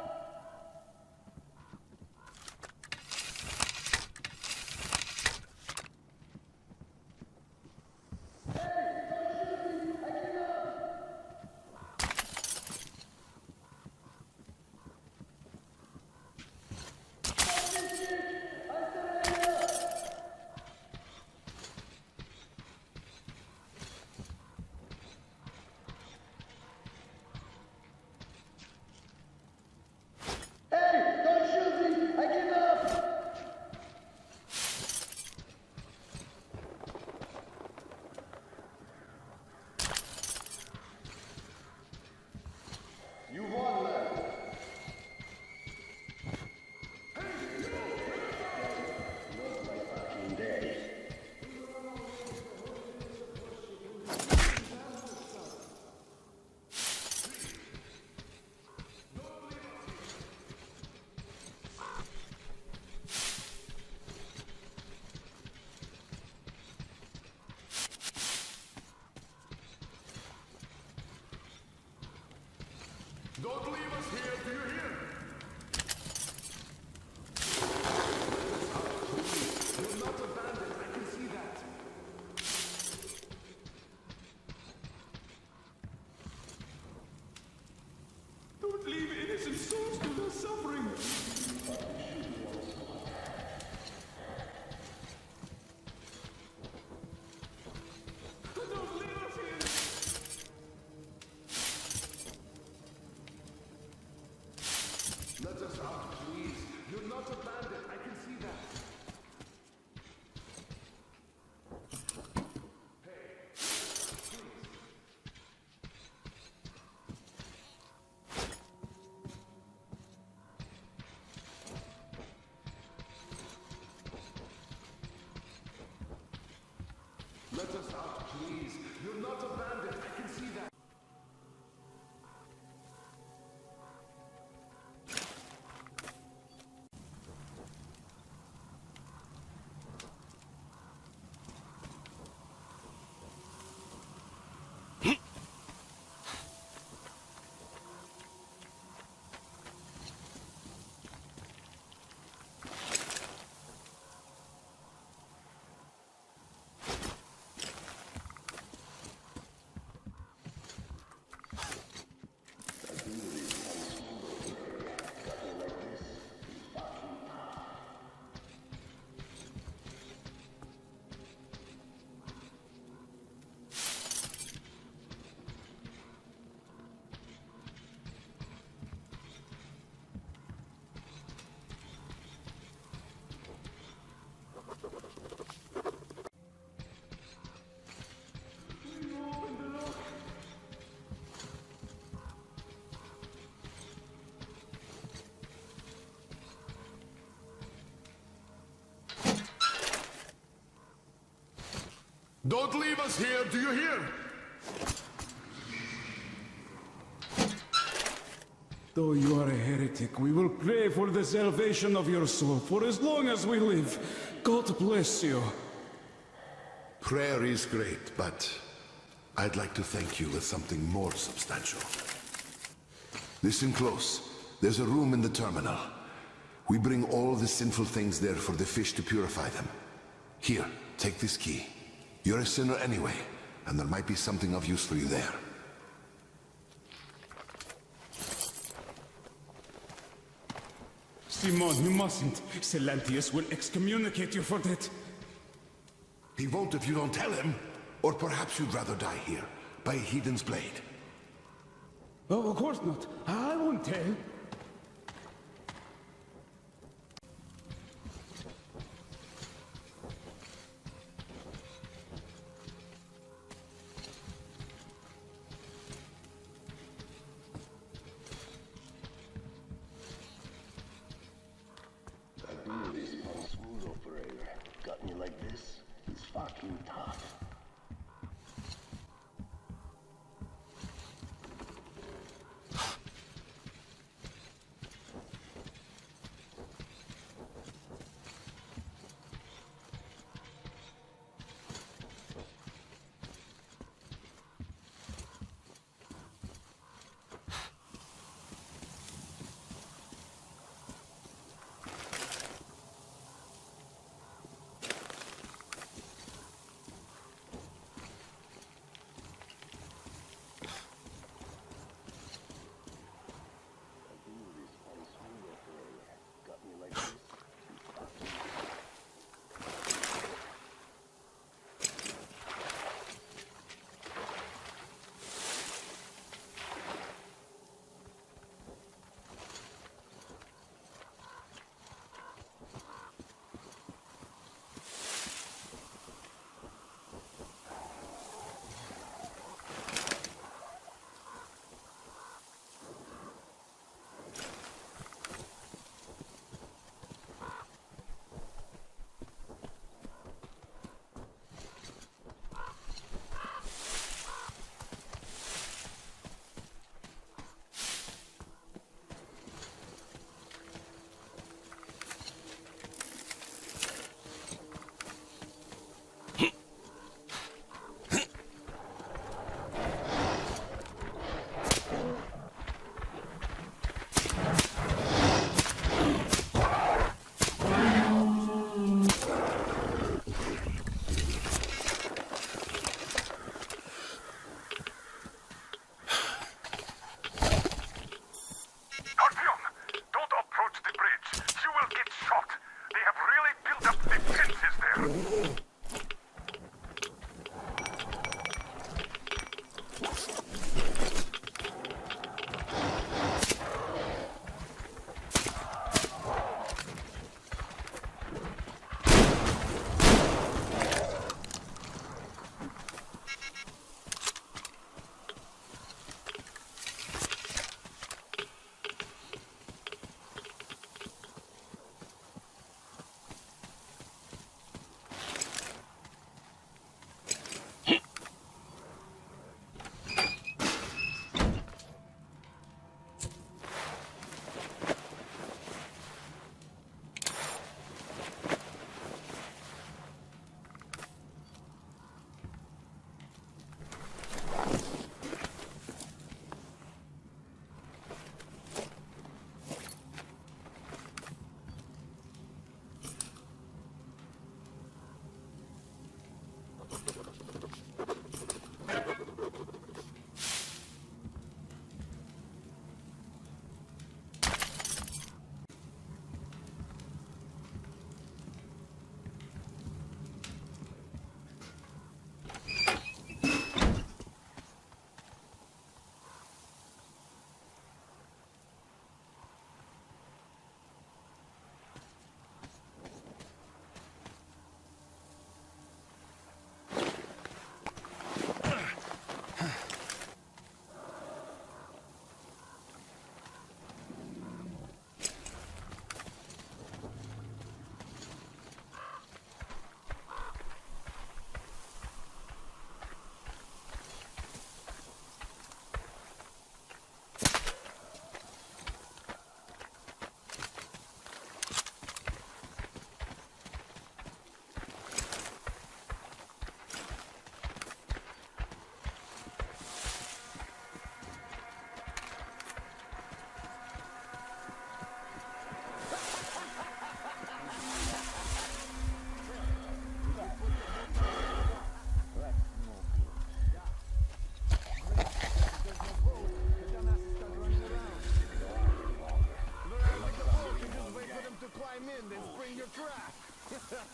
[SPEAKER 6] Let us out, please. You're not abandoned. I can see that. Don't leave us here, do you hear?
[SPEAKER 4] Though you are a heretic, we will pray for the salvation of your soul for as long as we live. God bless you.
[SPEAKER 6] Prayer is great, but I'd like to thank you with something more substantial. Listen close. There's a room in the terminal. We bring all the sinful things there for the fish to purify them. Here, take this key. You're a sinner anyway, and there might be something of use for you there.
[SPEAKER 4] Simon, you mustn't. Silantius will excommunicate you for that.
[SPEAKER 6] He won't if you don't tell him. Or perhaps you'd rather die here, by a heathen's blade.
[SPEAKER 4] Oh, of course not. I won't tell.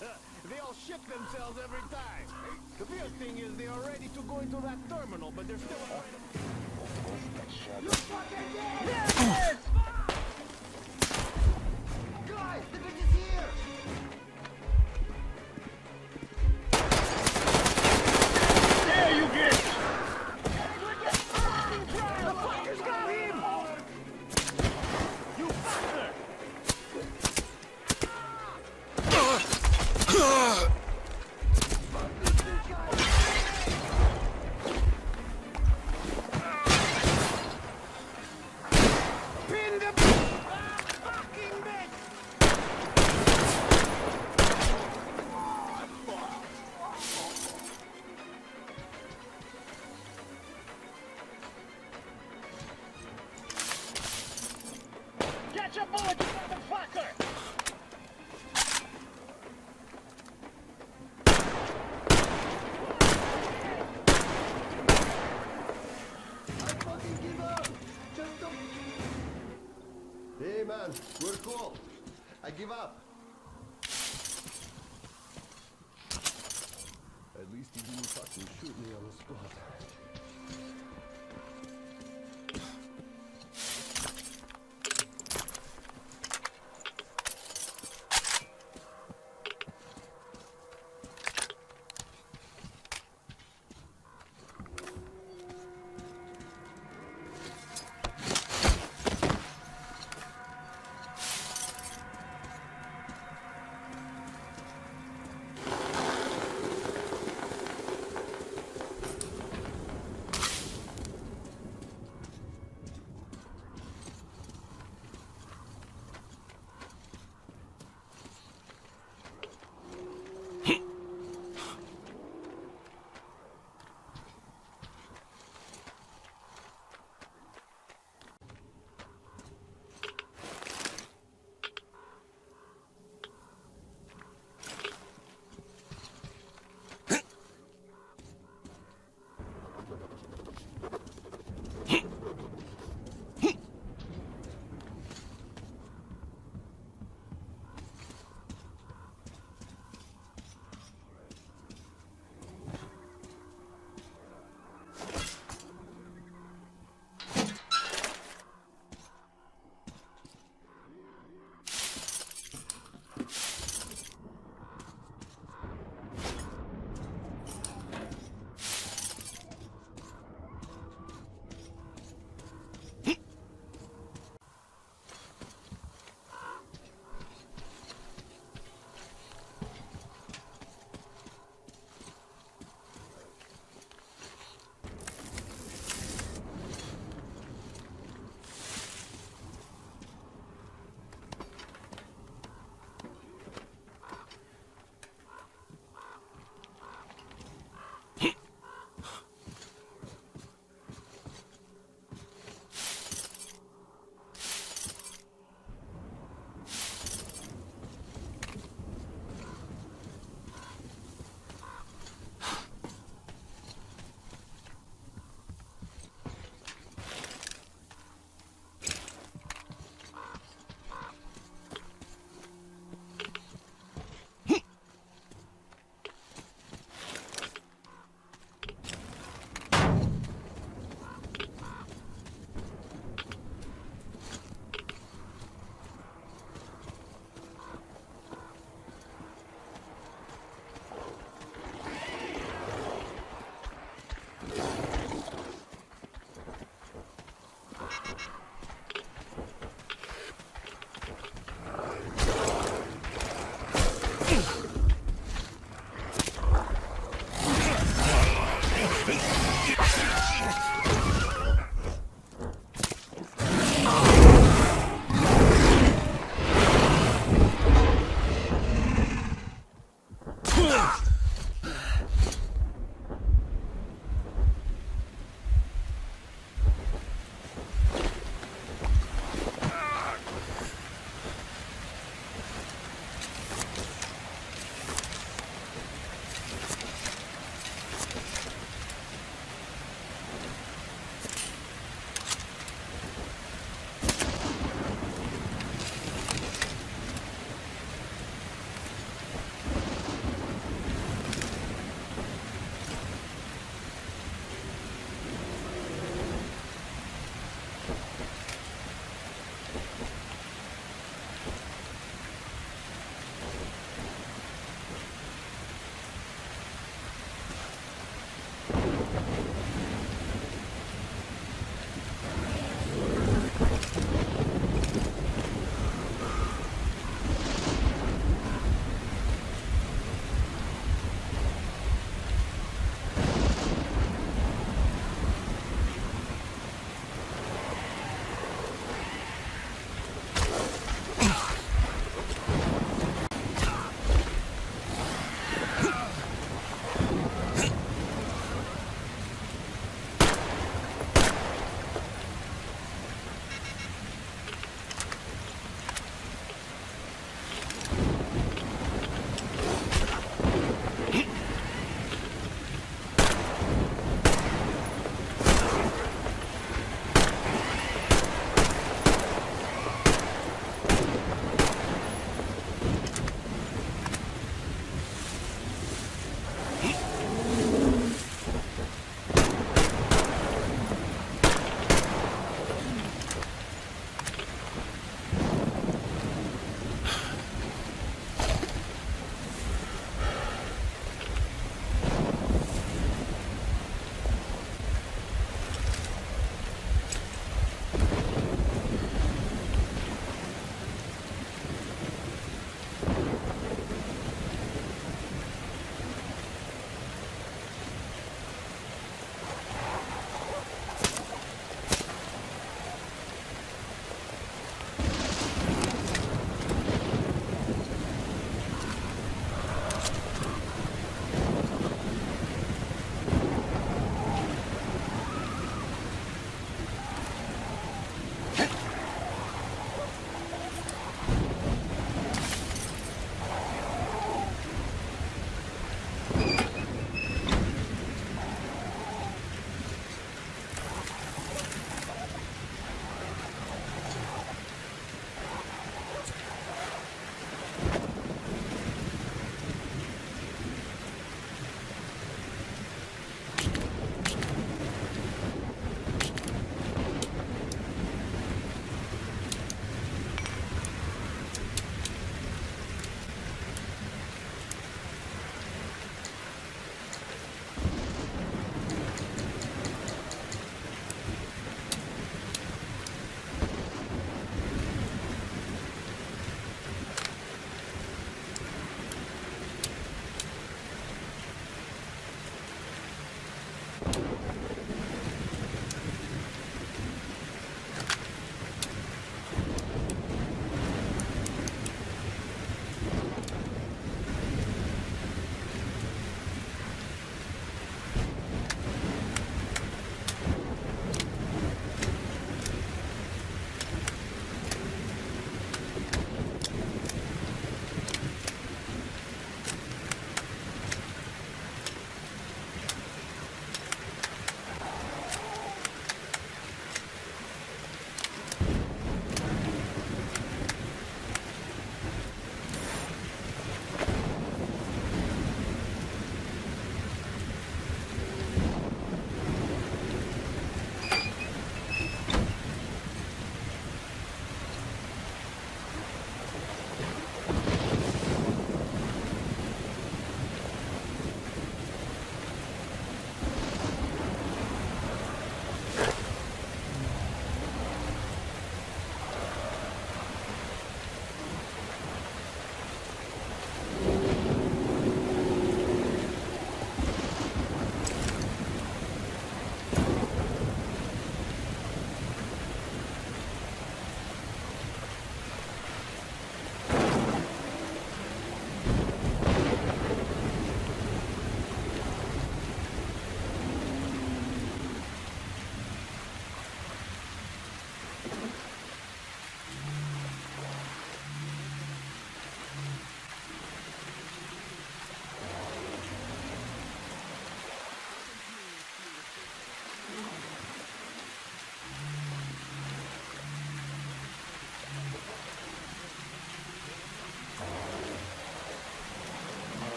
[SPEAKER 2] They all shit themselves every time. The weird thing is they are ready to go into that terminal, but they're still afraid of... You fucking dead!
[SPEAKER 10] Guys, the bitch is here!
[SPEAKER 12] There you get!
[SPEAKER 2] The fuckers got him! You fucker! Pin the fucking bitch!
[SPEAKER 12] Catch a bullet, you motherfucker!
[SPEAKER 16] Hey man, we're cool. I give up. At least he didn't fucking shoot me on the spot.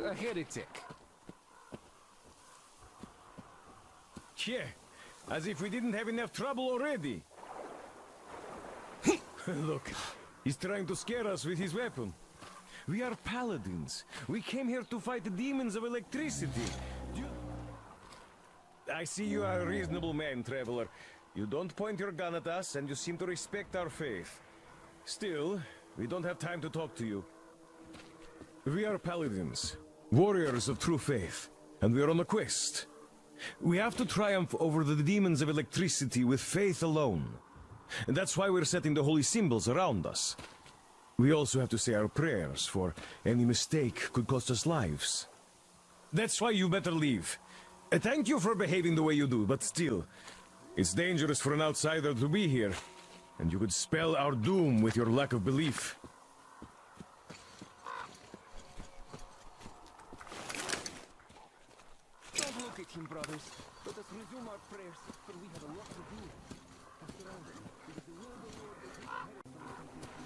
[SPEAKER 7] a heretic.
[SPEAKER 22] Yeah, as if we didn't have enough trouble already. Look, he's trying to scare us with his weapon. We are paladins. We came here to fight the demons of electricity. I see you are a reasonable man, traveler. You don't point your gun at us, and you seem to respect our faith. Still, we don't have time to talk to you. We are paladins, warriors of true faith, and we are on a quest. We have to triumph over the demons of electricity with faith alone. And that's why we're setting the holy symbols around us. We also have to say our prayers, for any mistake could cost us lives. That's why you better leave. Thank you for behaving the way you do, but still, it's dangerous for an outsider to be here, and you could spell our doom with your lack of belief.
[SPEAKER 7] Don't look at him, brothers. Let us resume our prayers, for we have a lot to do. After all, it is the will of the Lord that we inherit from the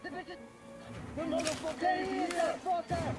[SPEAKER 3] The bitches! The motherfucker is here! Fucker!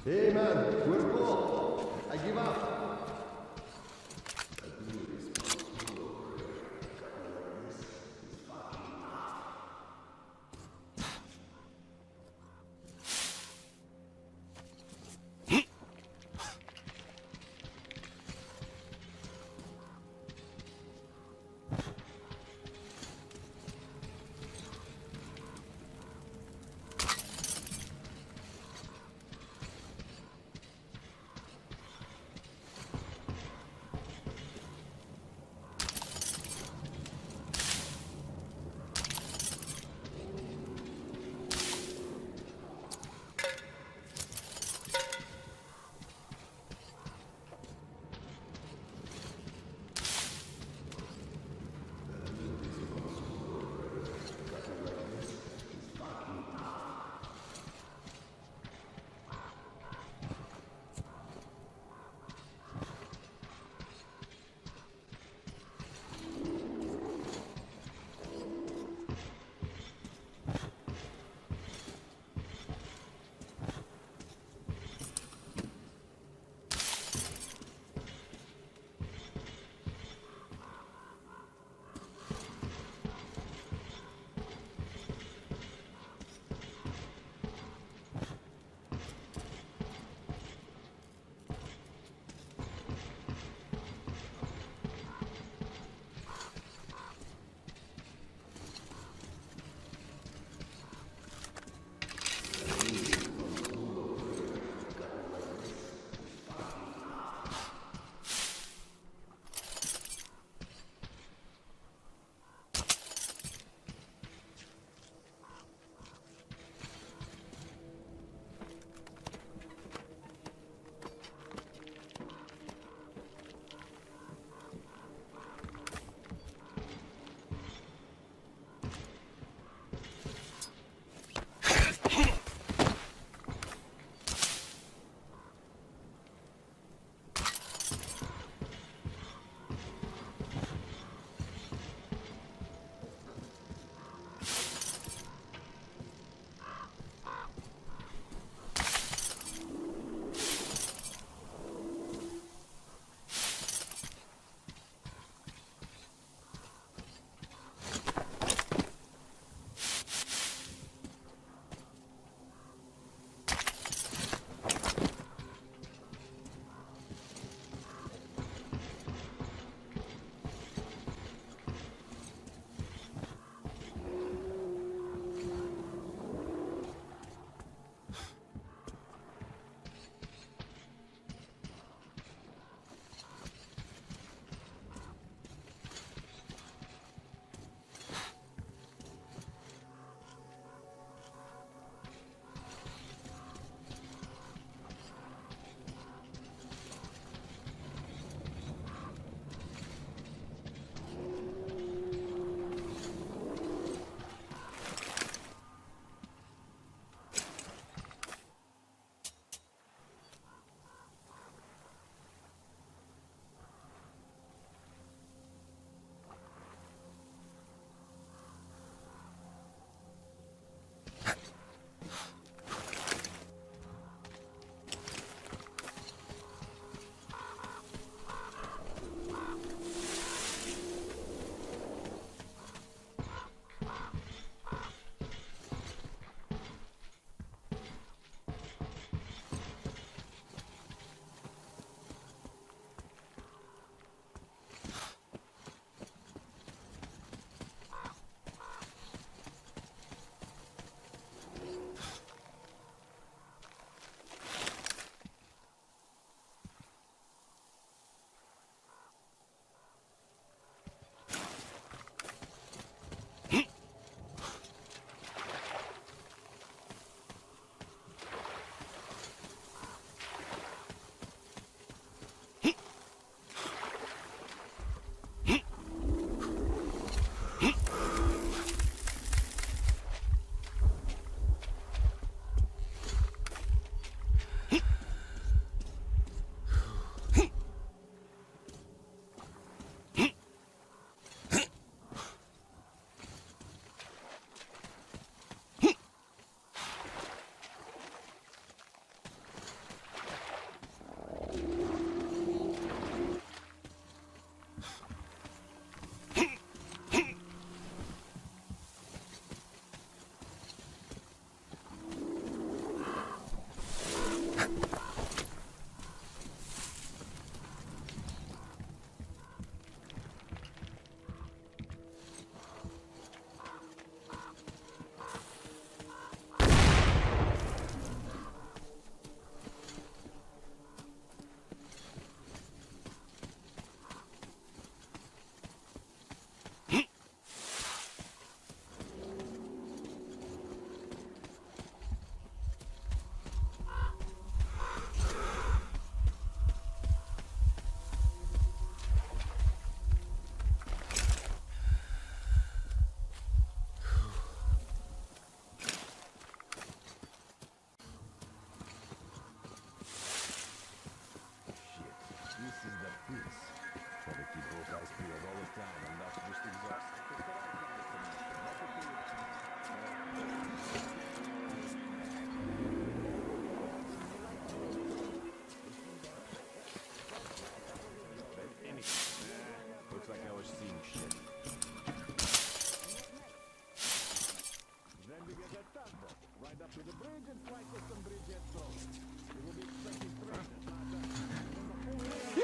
[SPEAKER 16] Hey man, we're cool. I give up.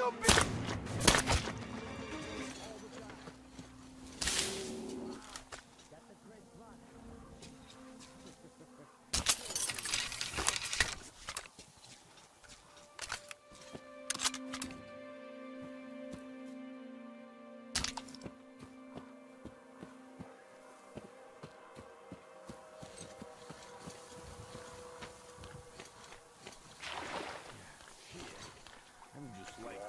[SPEAKER 16] You
[SPEAKER 20] I'm just like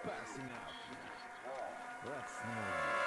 [SPEAKER 20] passing out. That's no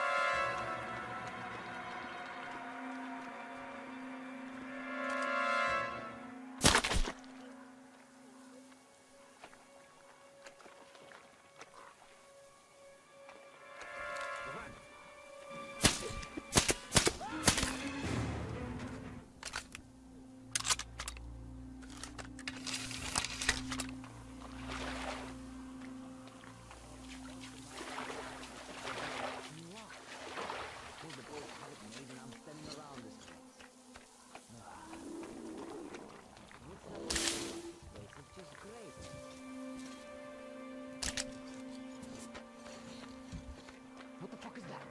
[SPEAKER 3] What the fuck is that?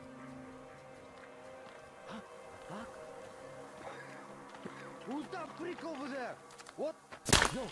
[SPEAKER 3] Huh? Huh? Who's that freak over there? What? Yo.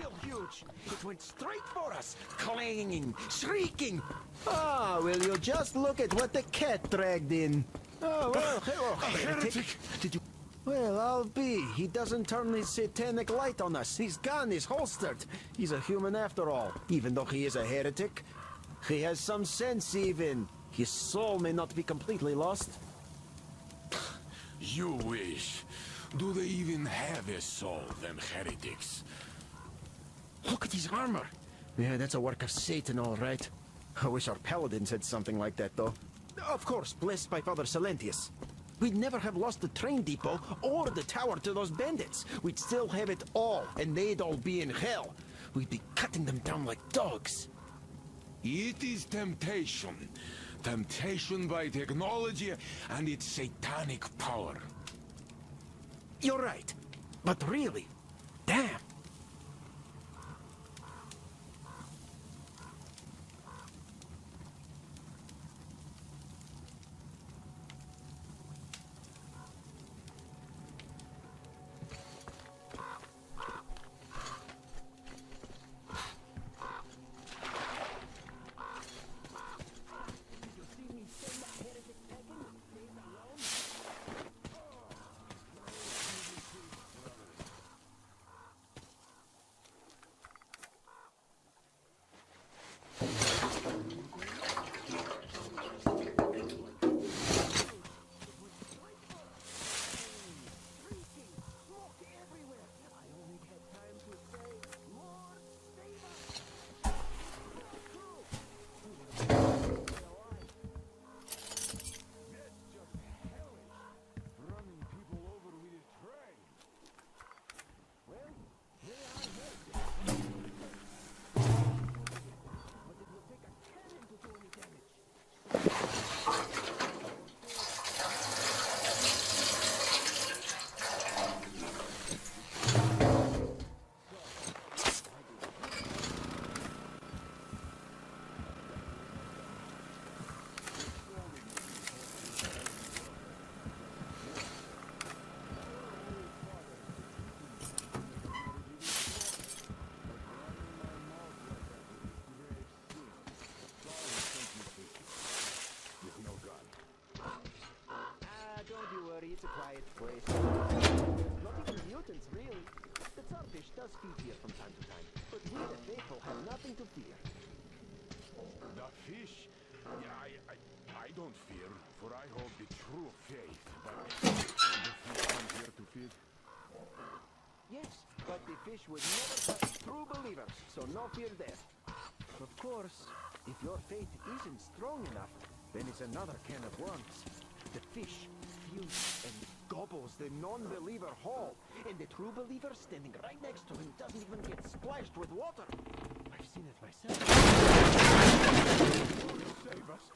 [SPEAKER 13] real huge. It went straight for us, clanging, shrieking. Ah, will you just look at what the cat dragged in? Oh, well, hello, heretic. Did you... Well, I'll be. He doesn't turn his satanic light on us. His gun is holstered. He's a human after all, even though he is a heretic. He has some sense, even. His soul may not be completely lost.
[SPEAKER 6] You wish. Do they even have a soul, them heretics?
[SPEAKER 13] Look at his armor. Yeah, that's a work of Satan, all right. I wish our paladins had something like that, though. Of course, blessed by Father Silentius. We'd never have lost the train depot or the tower to those bandits. We'd still have it all, and they'd all be in hell. We'd be cutting them down like dogs.
[SPEAKER 6] It is temptation. Temptation by technology and its satanic power.
[SPEAKER 13] You're right. But really, damn. It's a quiet place. Not even mutants, really. The Tsarfish does feed here from time to time, but we the faithful have nothing to fear.
[SPEAKER 6] The fish? Yeah, I don't fear, for I hold the true faith, but the fish come here to feed?
[SPEAKER 13] Yes, but the fish would never touch true believers, so no fear there. Of course, if your faith isn't strong enough, then it's another can of worms. The fish feels and gobbles the non-believer whole, and the true believer standing right next to him doesn't even get splashed with water. I've seen it myself.
[SPEAKER 6] Save us.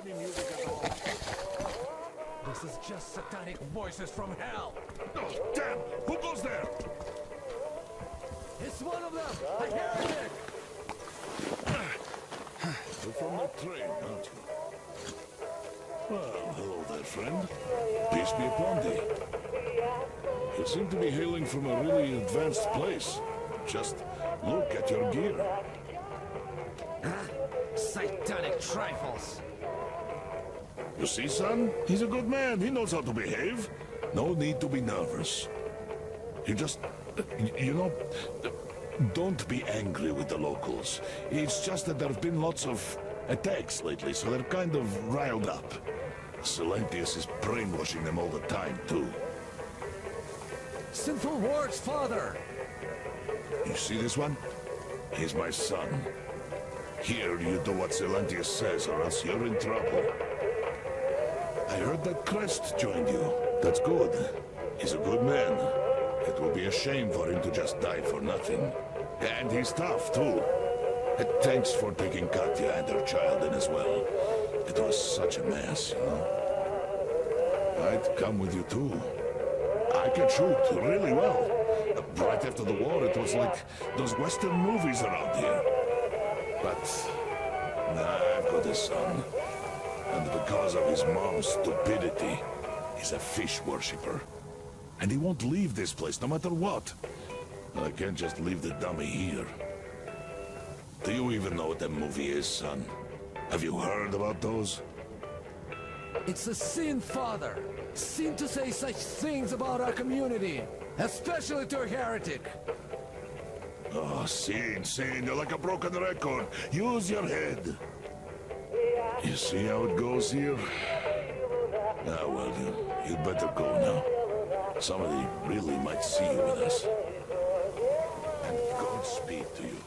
[SPEAKER 12] any music at all.
[SPEAKER 11] This is just satanic voices from hell.
[SPEAKER 6] Oh, damn! Who goes there?
[SPEAKER 11] It's one of them! A heretic!
[SPEAKER 6] You're from the train, aren't you? Well, hello there, friend. Peace be upon thee. You seem to be hailing from a really advanced place. Just look at your gear.
[SPEAKER 11] Satanic trifles!
[SPEAKER 6] You see, son? He's a good man. He knows how to behave. No need to be nervous. You just... you know... don't be angry with the locals. It's just that there have been lots of attacks lately, so they're kind of riled up. Silentius is brainwashing them all the time, too.
[SPEAKER 11] Sinful words, father!
[SPEAKER 6] You see this one? He's my son. Here you do what Silentius says, or else you're in trouble. I heard that Crest joined you. That's good. He's a good man. It would be a shame for him to just die for nothing. And he's tough, too. And thanks for taking Katya and her child in as well. It was such a mess, you know? I'd come with you, too. I can shoot really well. Right after the war, it was like those Western movies around here. But I've got a son. And because of his mom's stupidity, he's a fish worshipper. And he won't leave this place, no matter what. I can't just leave the dummy here. Do you even know what that movie is, son? Have you heard about those?
[SPEAKER 11] It's a sin, father. Sin to say such things about our community. Especially to a heretic.
[SPEAKER 6] Oh, sin, you're like a broken record. Use your head. You see how it goes here? Ah, well, you'd better go now. Somebody really might see you with us. And Godspeed to you.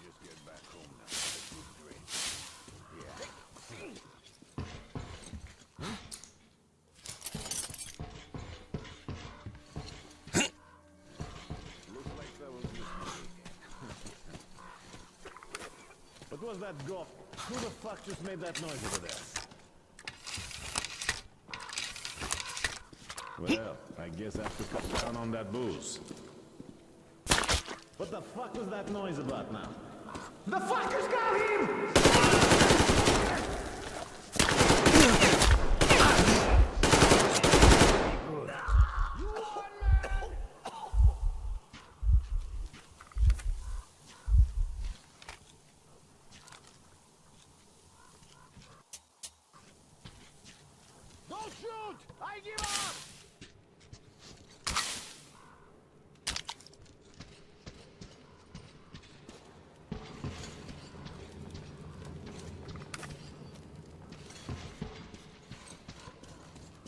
[SPEAKER 6] just get back home now with a good drink.
[SPEAKER 20] Looks like that was a mistake. What was that golf? Who the fuck just made that noise over there? Well, I guess I have to cut down on that booze. What the fuck was that noise about now?
[SPEAKER 2] The fuckers got him!
[SPEAKER 16] Don't shoot! I give up!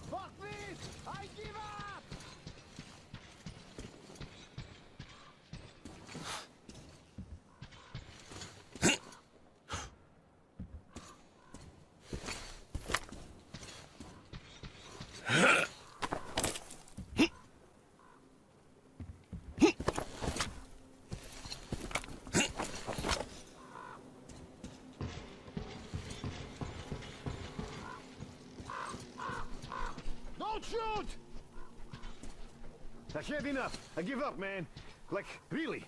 [SPEAKER 16] Fuck this! I give up! Don't shoot!
[SPEAKER 20] I had enough. I give up, man. Like, really.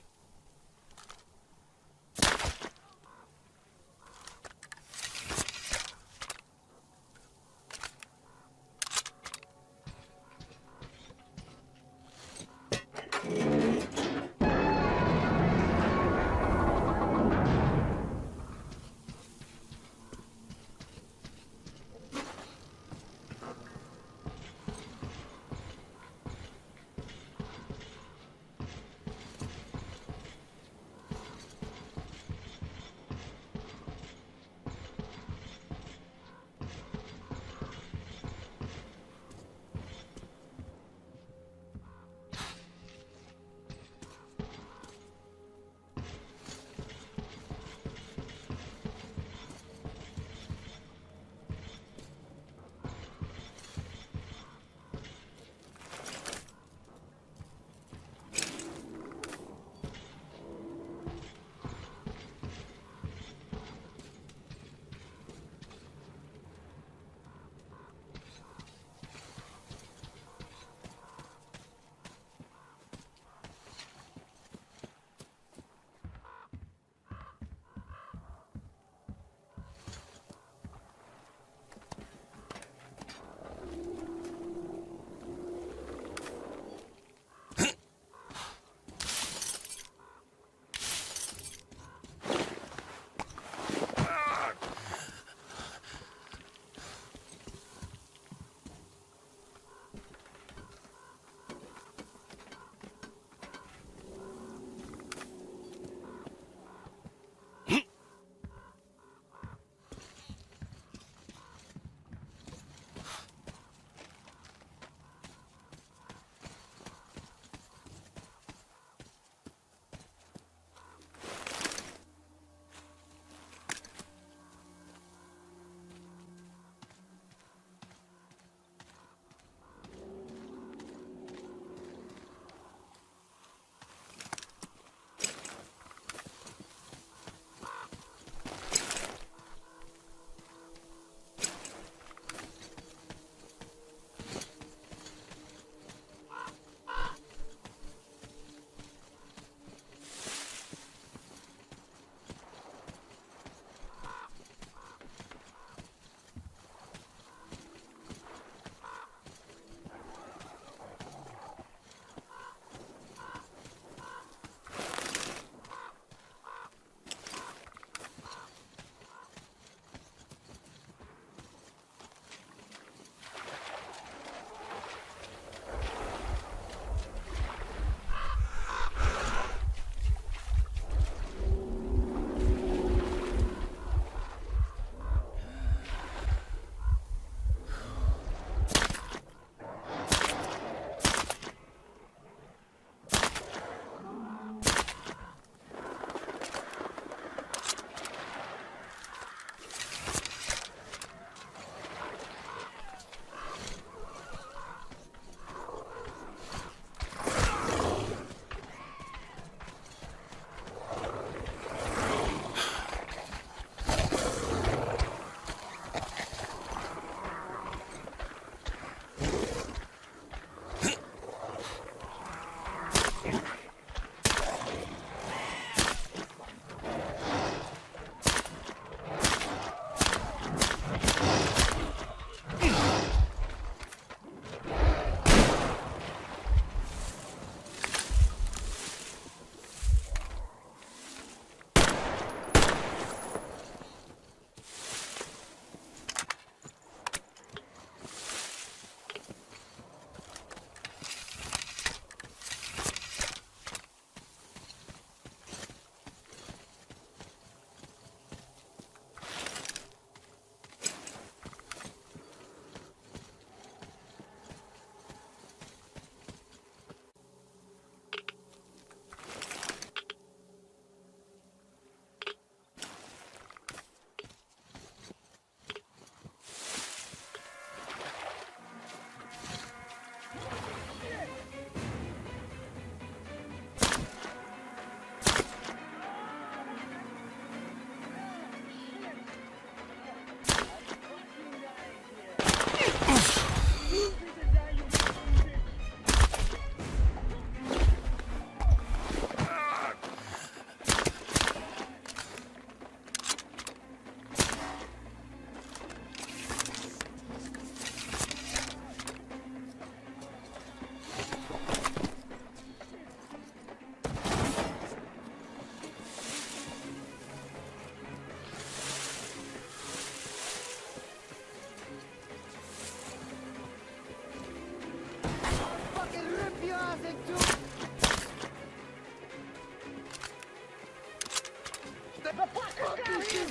[SPEAKER 3] The fucker got him!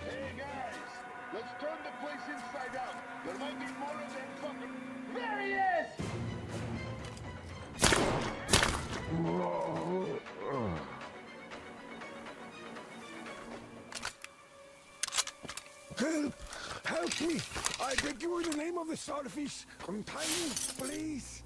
[SPEAKER 12] Hey guys, let's turn the place inside out. There might be more of them fucking.
[SPEAKER 3] There he is!
[SPEAKER 1] Help! Help me! I beg you in the name of the starfish. Untie me, please.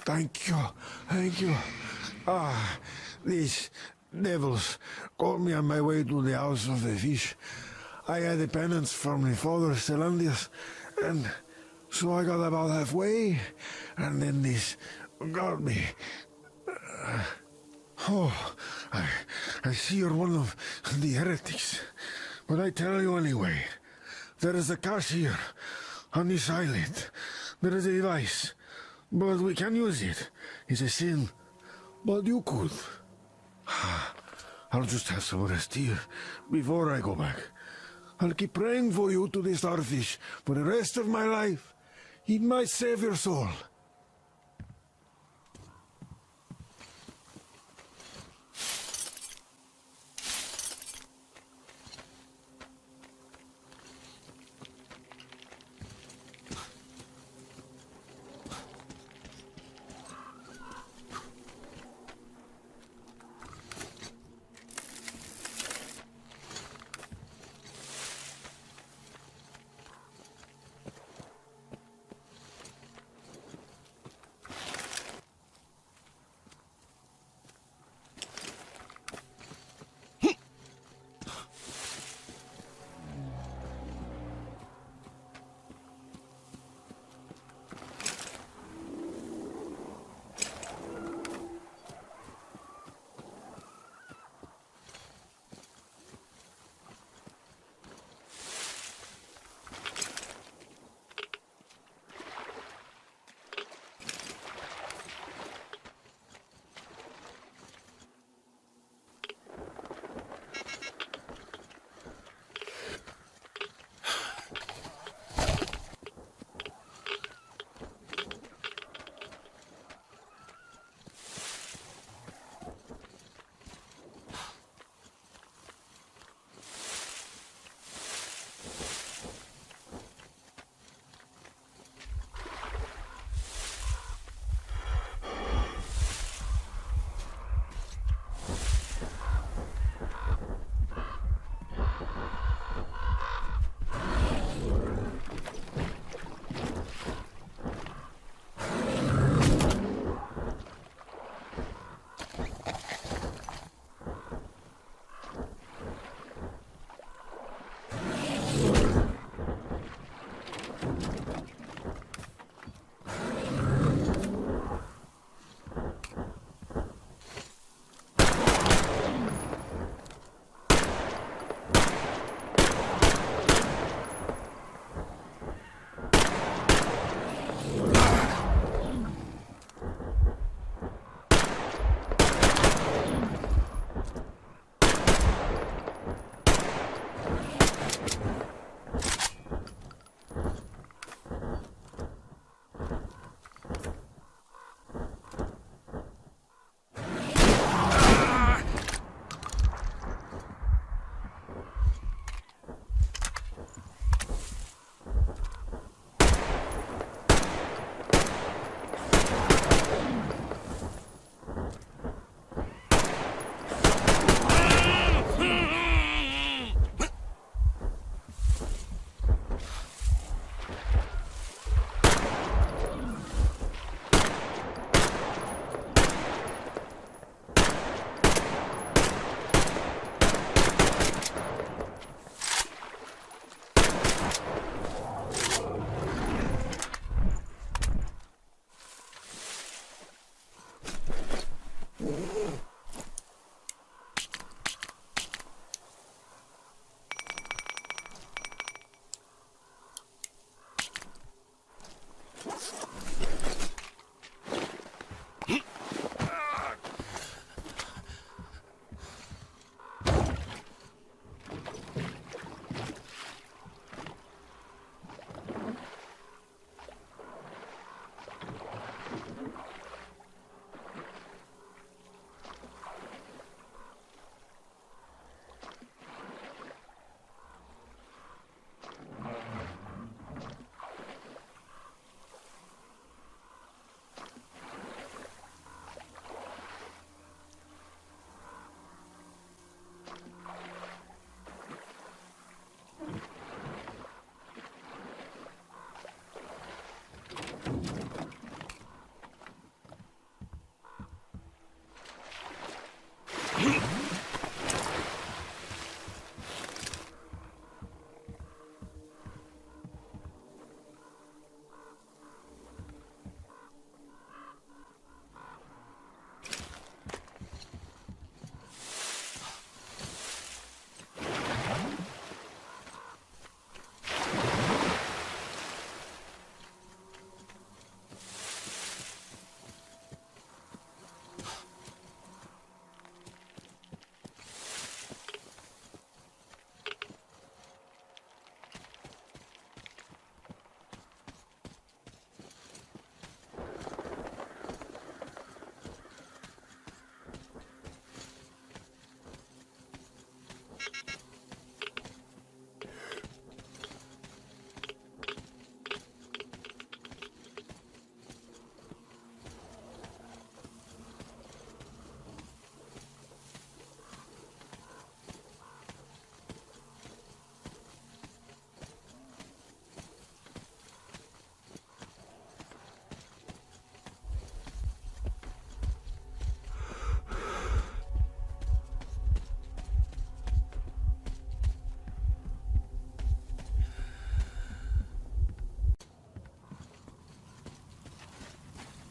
[SPEAKER 1] Thank you. Thank you. Ah, these devils caught me on my way to the house of the fish. I had a penance from my father, Celandius, and so I got about halfway, and then this got me. I see you're one of the heretics, but I tell you anyway, there is a cache here, on this island. There is a device, but we can use it. It's a sin, but you could. I'll just have some rest here before I go back. I'll keep praying for you to the starfish for the rest of my life. He might save your soul.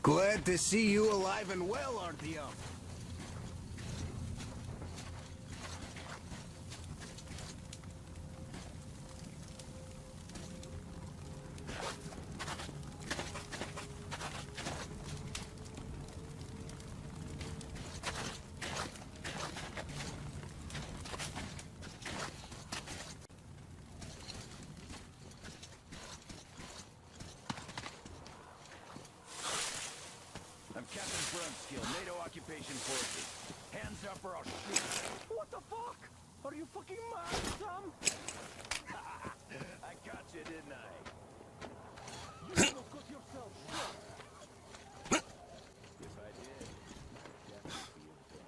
[SPEAKER 13] Glad to see you alive and well, Artyom.
[SPEAKER 2] Captain Brunskill, NATO Occupation Forces. Hands up or I'll shoot. What the fuck? Are you fucking mad, Tom? I got you, didn't I? You almost got yourself shot. If I did, that would be a thing.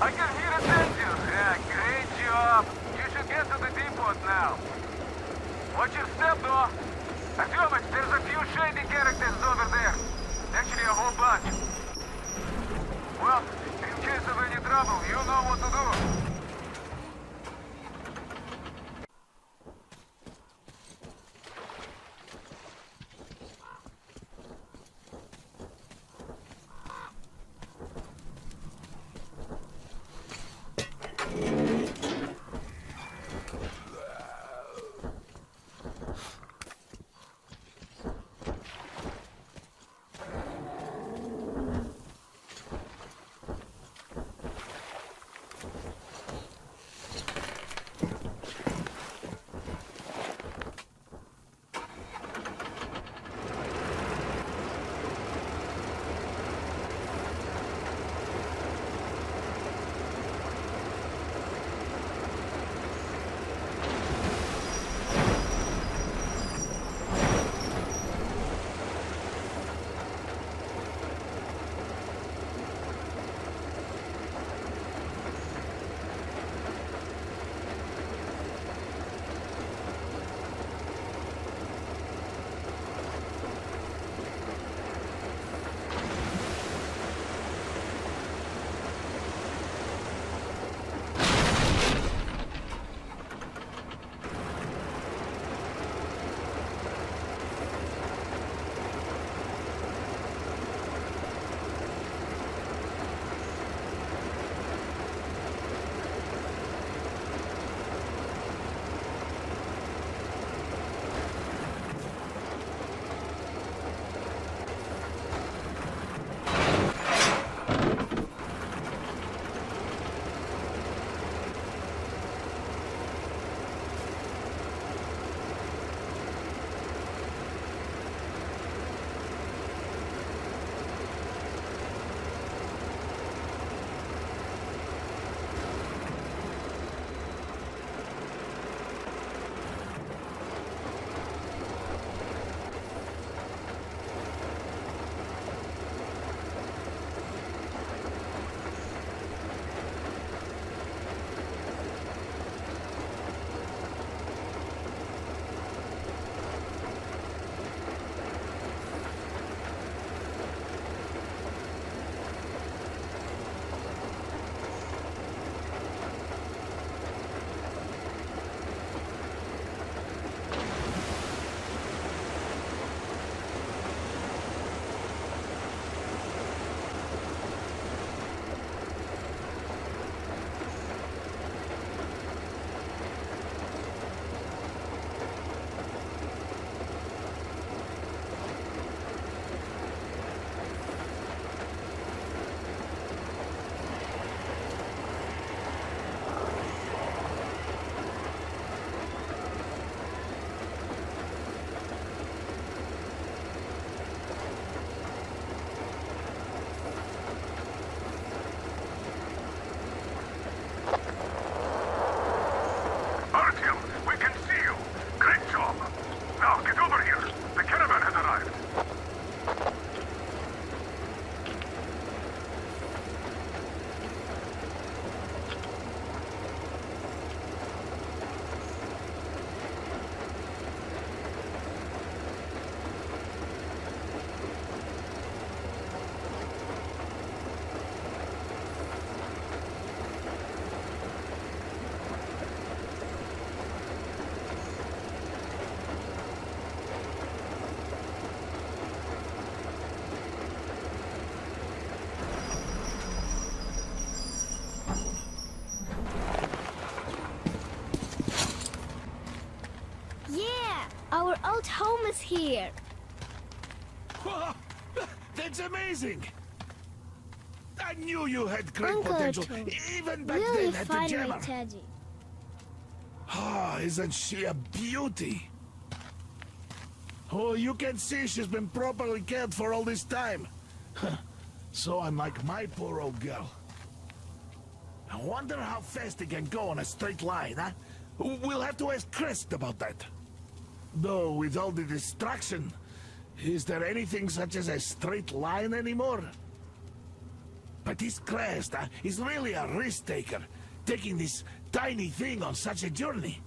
[SPEAKER 12] I can hear attention. Yeah, great job. You should get to the depot now. Watch your step, though. Artyomich, there's a few shady characters over there. Actually, a whole bunch. Well, in case of any trouble, you know what to do.
[SPEAKER 17] Our old home is here.
[SPEAKER 6] That's amazing! I knew you had great
[SPEAKER 17] Uncle
[SPEAKER 6] potential,
[SPEAKER 17] Artyom,
[SPEAKER 6] even back
[SPEAKER 17] will
[SPEAKER 6] then
[SPEAKER 17] you
[SPEAKER 6] at the
[SPEAKER 17] find my
[SPEAKER 6] jammer.
[SPEAKER 17] Teddy?
[SPEAKER 6] Ah, isn't she a beauty? Oh, you can see she's been properly cared for all this time. So unlike my poor old girl. I wonder how fast he can go on a straight line, huh? We'll have to ask Crest about that. Though, with all the distraction, is there anything such as a straight line anymore?
[SPEAKER 9] But this crest is really a risk taker, taking this tiny thing on such a journey.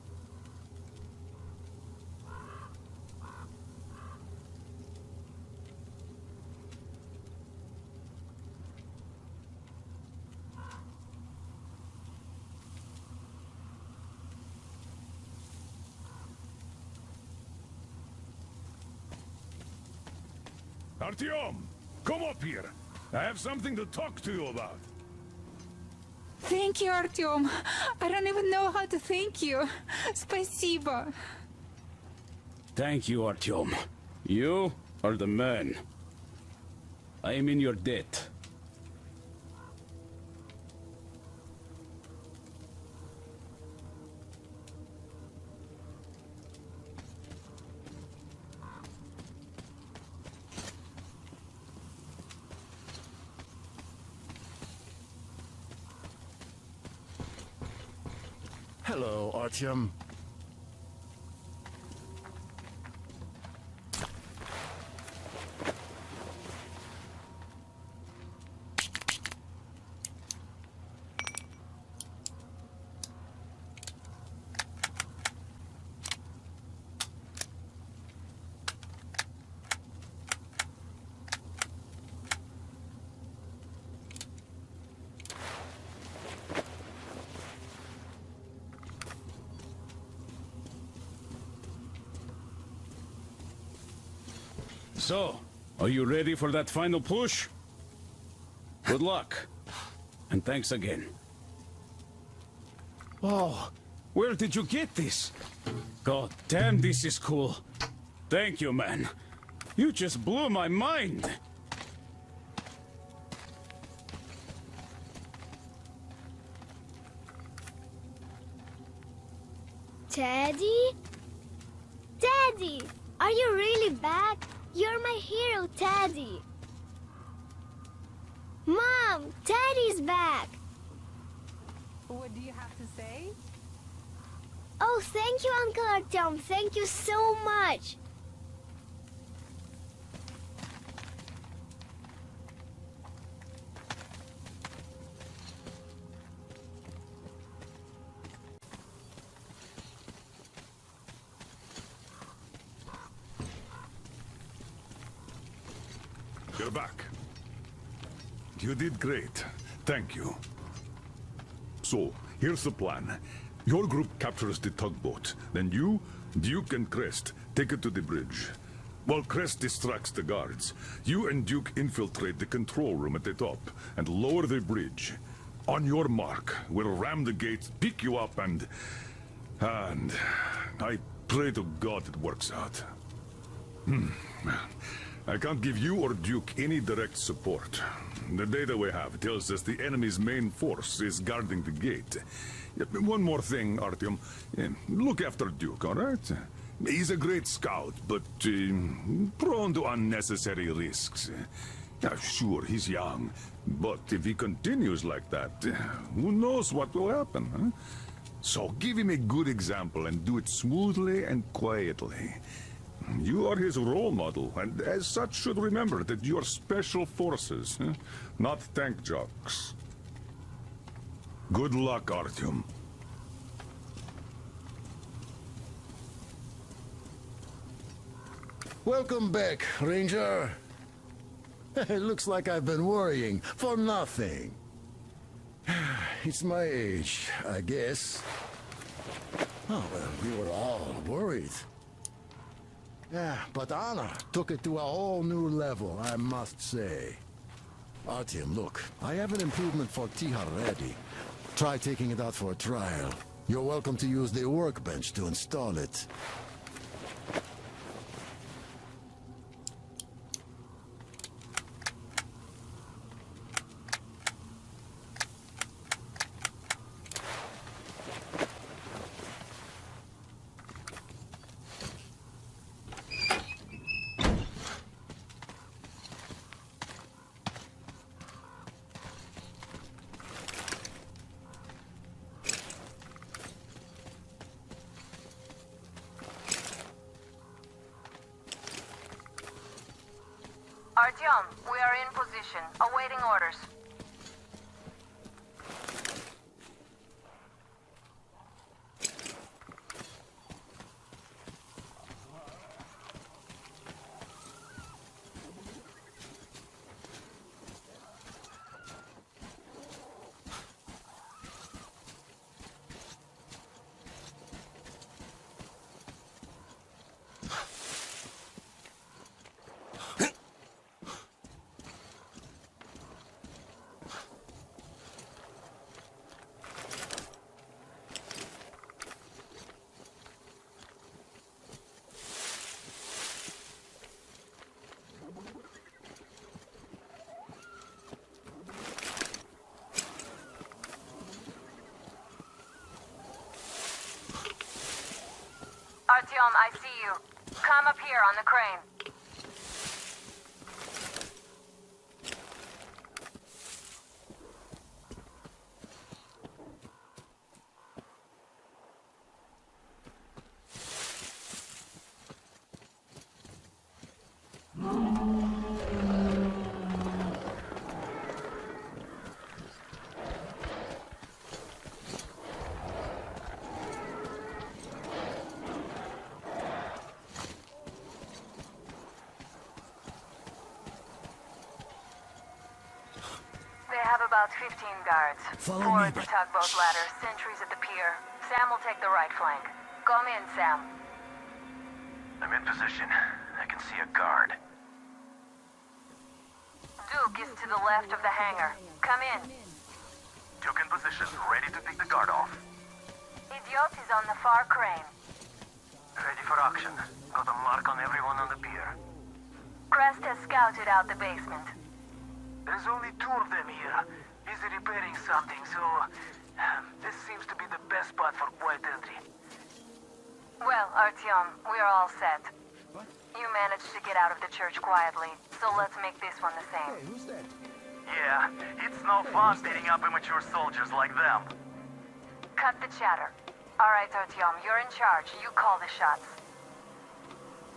[SPEAKER 6] Artyom, come up here. I have something to talk to you about.
[SPEAKER 18] Thank you, Artyom. I don't even know how to thank you. Спасибо.
[SPEAKER 22] Thank you, Artyom. You are the man. I am in your debt.
[SPEAKER 16] Hello, Artyom.
[SPEAKER 22] So, are you ready for that final push? Good luck. And thanks again. Wow, where did you get this? God damn, this is cool. Thank you, man. You just blew my mind.
[SPEAKER 17] Daddy? Daddy! Are you really back? You're my hero, Teddy. Mom, Teddy's back.
[SPEAKER 18] What do you have to say?
[SPEAKER 17] Oh, thank you, Uncle Artyom. Thank you so much.
[SPEAKER 6] You're back. You did great. Thank you. So, here's the plan. Your group captures the tugboat. Then you, Duke, and Crest take it to the bridge. While Crest distracts the guards, you and Duke infiltrate the control room at the top and lower the bridge. On your mark, we'll ram the gates, pick you up, and I pray to God it works out. I can't give you or Duke any direct support. The data we have tells us the enemy's main force is guarding the gate. One more thing, Artyom. Look after Duke, all right? He's a great scout, but prone to unnecessary risks. Sure, he's young, but if he continues like that, who knows what will happen, huh? So give him a good example and do it smoothly and quietly. You are his role model, and as such should remember that you are special forces, not tank jocks. Good luck, Artyom.
[SPEAKER 16] Welcome back, Ranger. It looks like I've been worrying for nothing. It's my age, I guess. Oh, well, we were all worried. Yeah, but Anna took it to a whole new level, I must say. Artyom, look, I have an improvement for Tihar ready. Try taking it out for a trial. You're welcome to use the workbench to install it.
[SPEAKER 15] Artyom, we are in position, awaiting orders. Artyom, I see you. Come up here on the crane. About 15 guards.
[SPEAKER 9] Follow
[SPEAKER 15] 4
[SPEAKER 9] me,
[SPEAKER 15] at the
[SPEAKER 9] but-
[SPEAKER 15] tugboat ladder, sentries at the pier. Sam will take the right flank. Come in, Sam.
[SPEAKER 12] I'm in position. I can see a guard.
[SPEAKER 15] Duke is to the left of the hangar. Come in.
[SPEAKER 12] Duke in position, ready to pick the guard off.
[SPEAKER 15] Idiot is on the far crane.
[SPEAKER 12] Ready for action. Got a mark on everyone on the pier.
[SPEAKER 15] Crest has scouted out the basement.
[SPEAKER 12] There's only 2 of them here. Busy repairing something, so... this seems to be the best spot for quiet entry.
[SPEAKER 15] Well, Artyom, we're all set. You managed to get out of the church quietly, so let's make this one the same.
[SPEAKER 13] Hey, who's that?
[SPEAKER 12] Yeah, it's no fun beating up immature soldiers like them.
[SPEAKER 15] Cut the chatter. All right, Artyom, you're in charge. You call the shots.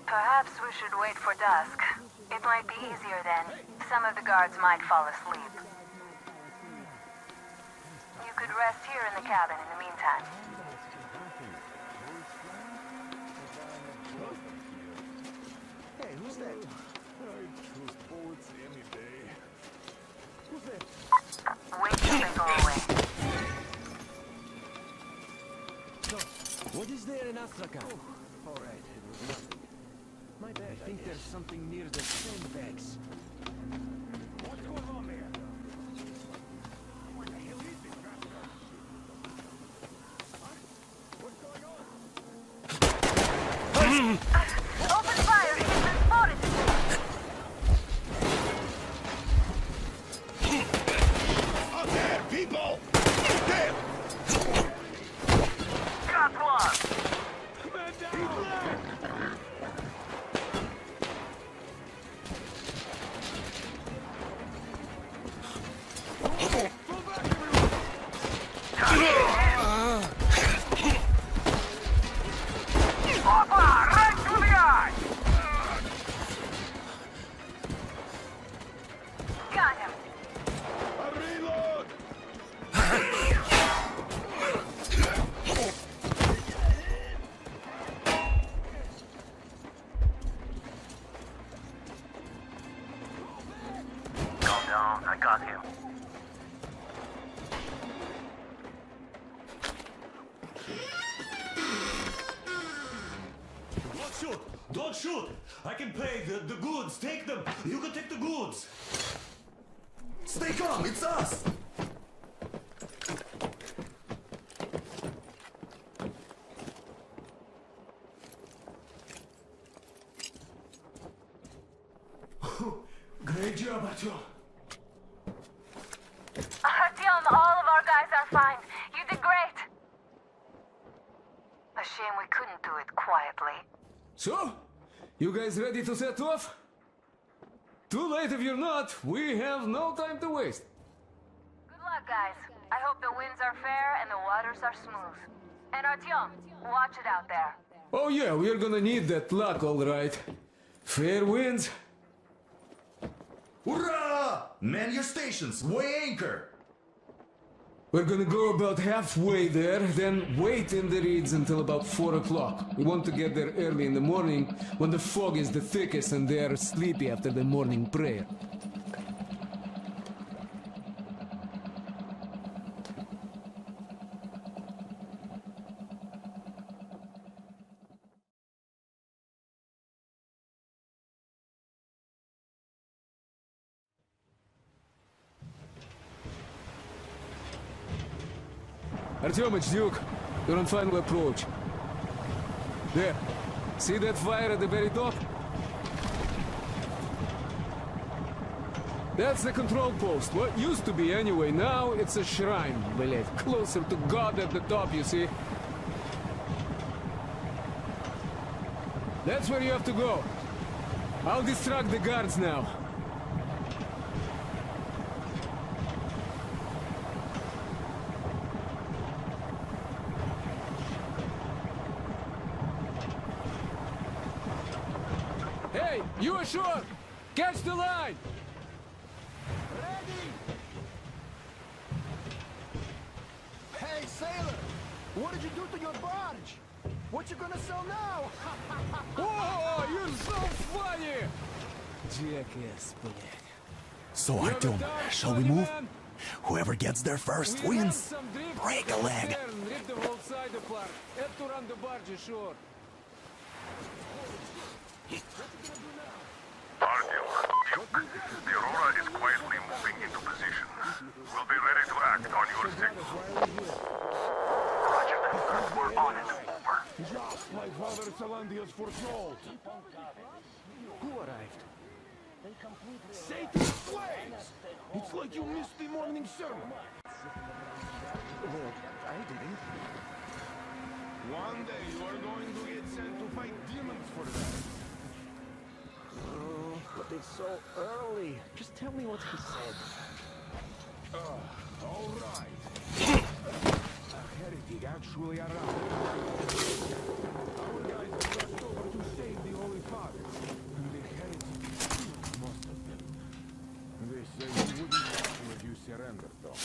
[SPEAKER 15] Perhaps we should wait for dusk. It might be easier then. Some of the guards might fall asleep. You could rest here in the cabin in the meantime.
[SPEAKER 13] Hey, who's that?
[SPEAKER 6] I choose bullets any day. Who's that?
[SPEAKER 15] Wait till they go away.
[SPEAKER 13] So, what is there in Astrakhan? Oh, all right, it was nothing. My bad. I think there's something near the sandbags.
[SPEAKER 6] What's going on there? Where the hell is this bastard? What's going on?
[SPEAKER 15] Open fire! He has been spotted!
[SPEAKER 6] Out there, people! There!
[SPEAKER 12] Got one! Right to the eye!
[SPEAKER 15] Got him!
[SPEAKER 6] Reload!
[SPEAKER 12] Calm down, I got him.
[SPEAKER 2] Don't shoot! Don't shoot! I can pay the goods. Take them. You can take the goods.
[SPEAKER 20] Stay calm, it's us!
[SPEAKER 14] Great job, Artyom.
[SPEAKER 15] Artyom, all of our guys are fine. You did great. A shame we couldn't do it quietly.
[SPEAKER 7] So, you guys ready to set off? Too late if you're not. We have no time to waste.
[SPEAKER 15] Good luck, guys. I hope the winds are fair and the waters are smooth. And Artyom, watch it out there.
[SPEAKER 7] Oh yeah, we're gonna need that luck, all right. Fair winds.
[SPEAKER 20] Hurrah! Man your stations, weigh anchor!
[SPEAKER 7] We're gonna go about halfway there, then wait in the reeds until about 4 o'clock. We want to get there early in the morning when the fog is the thickest and they're sleepy after the morning prayer. Artyom, it's Duke. You're on final approach. There. See that fire at the very top? That's the control post. What used to be anyway. Now it's a shrine, believe. Closer to God at the top, you see. That's where you have to go. I'll distract the guards now. Hey, you ashore! Catch the line!
[SPEAKER 13] Hey, sailor! What did you do to your barge? What you gonna sell now?
[SPEAKER 7] Oh, you're so funny! Jackass,
[SPEAKER 2] So, Artyom, shall we move? Whoever gets there first wins. Break a leg.
[SPEAKER 7] Rip the whole side apart. Have to run the barge ashore.
[SPEAKER 12] Artyom, Duke, the Aurora is quietly moving into position. We'll be ready to act on your signal. Roger that. We're on it. Over.
[SPEAKER 9] Just like Father Salandius foretold.
[SPEAKER 13] Who arrived?
[SPEAKER 9] Satan's slaves! It's like you missed the morning sermon.
[SPEAKER 13] Well, I didn't.
[SPEAKER 9] One day you are going to get sent to fight demons for that.
[SPEAKER 13] Oh, but it's so early. Just tell me what he said.
[SPEAKER 9] All right. A heretic actually arrived. Our guys rushed over to save the Holy Father. And the heretic killed most of them. They say he wouldn't happen if you surrendered, though.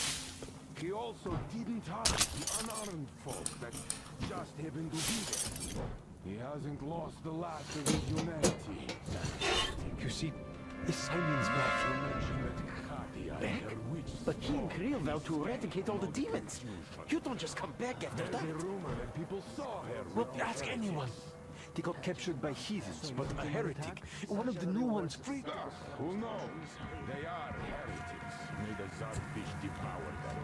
[SPEAKER 9] He also didn't harm the unarmed folk that just happened to be there. He hasn't lost the last of his humanity.
[SPEAKER 13] You see, Simon's back.
[SPEAKER 9] You mentioned that Katia,
[SPEAKER 13] Back?
[SPEAKER 9] her witch,
[SPEAKER 13] But he and Kirill vowed to eradicate all the demons. You don't just come back after
[SPEAKER 9] There's
[SPEAKER 13] that.
[SPEAKER 9] a rumor that people saw her.
[SPEAKER 13] Well,
[SPEAKER 9] with
[SPEAKER 13] ask
[SPEAKER 9] the
[SPEAKER 13] anyone. They got captured by heathens, but a heretic, one of the new ones, freed.
[SPEAKER 9] Who knows? They are heretics. May the Zarfish devour them.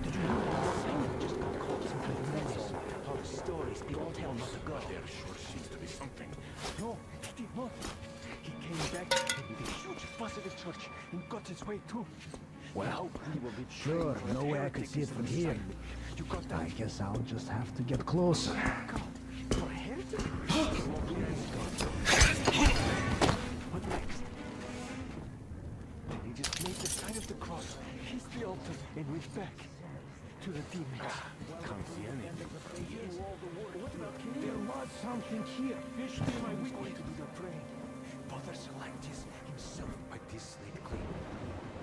[SPEAKER 13] Did you know that Simon just got caught in the menace? All the stories people tell not to go.
[SPEAKER 9] There sure seems to be something.
[SPEAKER 13] No, he did not. He came back and with a huge fuss at the church and got his way too.
[SPEAKER 11] Well, sure, no way I could see it from here.
[SPEAKER 13] You got that?
[SPEAKER 11] I guess I'll just have to get closer.
[SPEAKER 13] For a heretic? What next? Then he just made the sign of the cross, kissed the altar, and went back to the demons.
[SPEAKER 9] Can't see anything. There was something here. Fish in my
[SPEAKER 13] Who's
[SPEAKER 9] week.
[SPEAKER 13] going to do the praying? Father Salantis himself wiped his slate clean.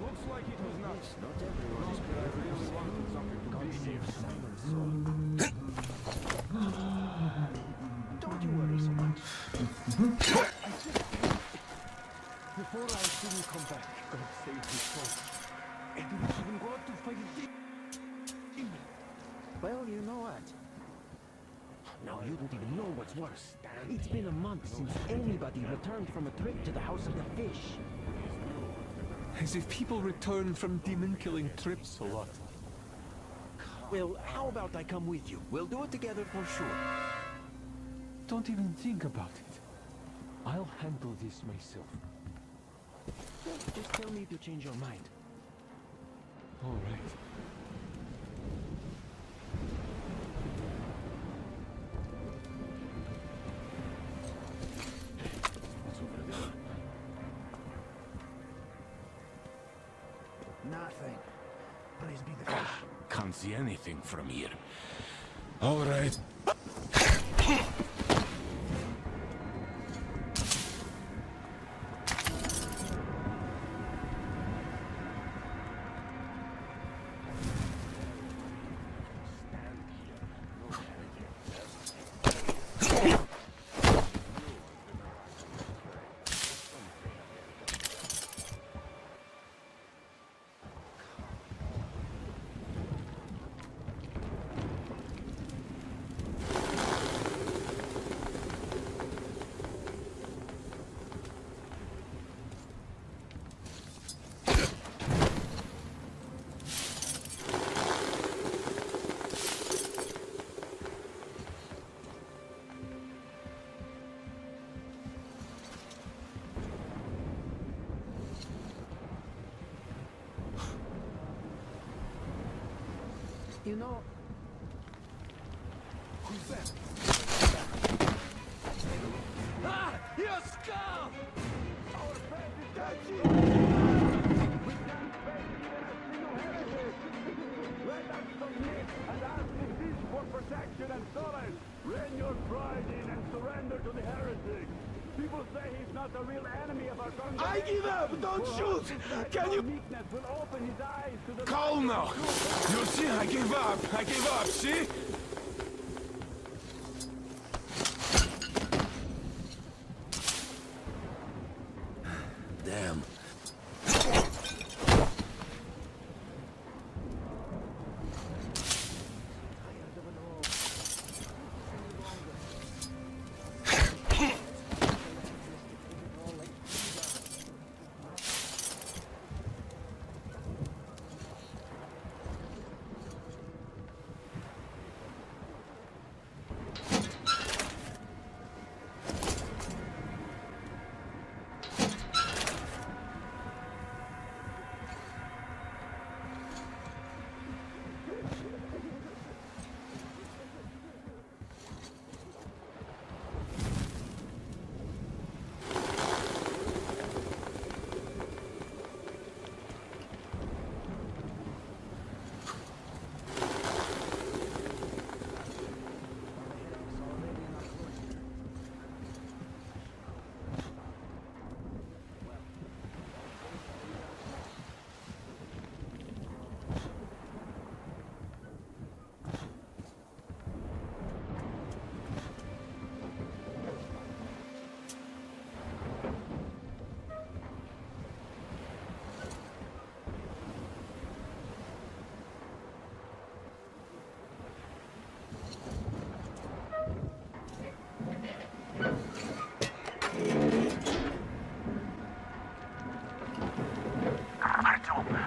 [SPEAKER 9] Looks like it was nuts. Not everyone is I really wanted something to be here.
[SPEAKER 13] Don't you worry so much. I just... Before I see him come back, God save his soul. And he was even go out to fight a demon. Well, you know what? Now you don't even know what's worse. It's been a month since anybody returned from a trip to the House of the Fish.
[SPEAKER 7] As if people return from demon-killing trips a lot.
[SPEAKER 13] Well, how about I come with you? We'll do it together for sure.
[SPEAKER 7] Don't even think about it. I'll handle this myself.
[SPEAKER 13] Just tell me if you change your mind.
[SPEAKER 7] All right.
[SPEAKER 11] Nothing. Praise be the fish.
[SPEAKER 9] Can't see anything from here. All right.
[SPEAKER 13] You know, Ah! Your skull! Our faith is touching! We can't face even a single heretic! Let us submit and ask the peace for protection and solace! Rein your pride in and surrender to the heretic! People say he's not the real enemy of our congregation.
[SPEAKER 2] I give up! Don't shoot! Can you...
[SPEAKER 13] Meekness will open his eyes to the...
[SPEAKER 2] Calm now! You see, I gave up! I gave up, see? Damn.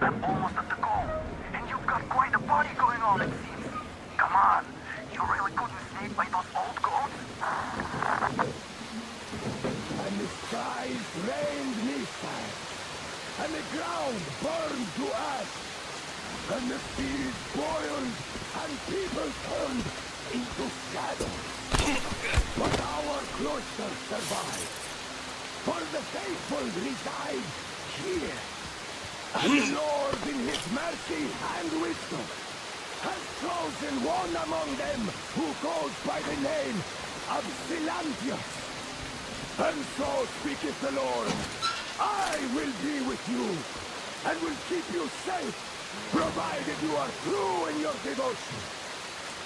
[SPEAKER 12] I'm almost at the goal, and you've got quite a party going on, it seems. Come on, you really couldn't stay by those old goats?
[SPEAKER 13] And the skies rained missile, and the ground burned to ash, and the seas boiled, and people turned into shadow. But our cloister survived, for the faithful reside here. And the Lord, in his mercy and wisdom, has chosen one among them who goes by the name of Silantius. And so speaketh the Lord, I will be with you, and will keep you safe, provided you are true in your devotion,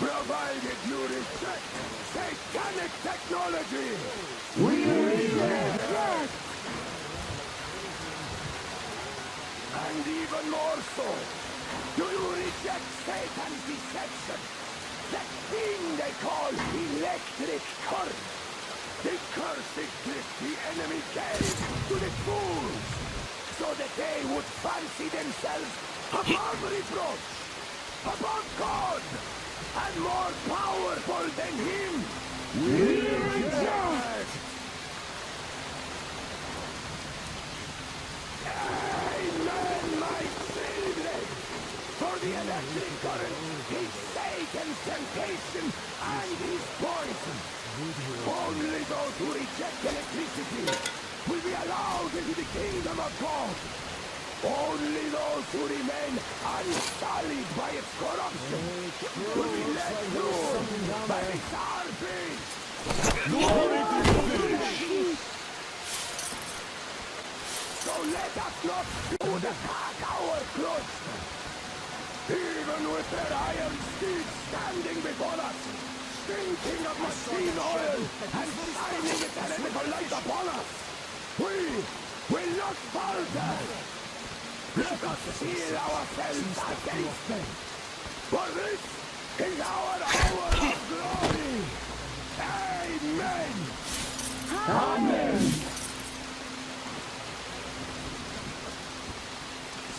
[SPEAKER 13] provided you reject satanic technology. We reject! And even more so, do you reject Satan's deception? That thing they call electric current. The cursed trick the enemy gave to the fools, so that they would fancy themselves above reproach, above God, and more powerful than him. We reject! Amen, my children! For the electric current is Satan's temptation and his poison. Only those who reject electricity will be allowed into the kingdom of God. Only those who remain unsullied by its corruption will be let through by the harpy. Glory to the So let us not would attack our cloister. Even with their iron steeds standing before us, stinking of machine oil and shining its heretical light upon us, we will not falter. Let us seal ourselves against them, for this is our hour of glory. Amen. Amen.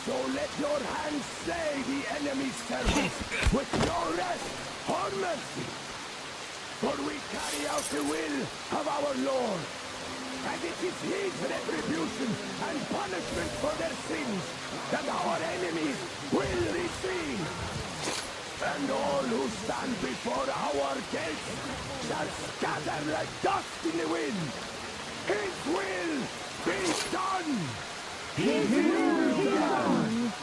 [SPEAKER 13] So let your hands slay the enemy's servants with no rest or mercy. For we carry out the will of our Lord, and it is his retribution and punishment for their sins that our enemies will receive.
[SPEAKER 12] and all who stand before our gates shall scatter like dust in the wind. His will be done! His will be done!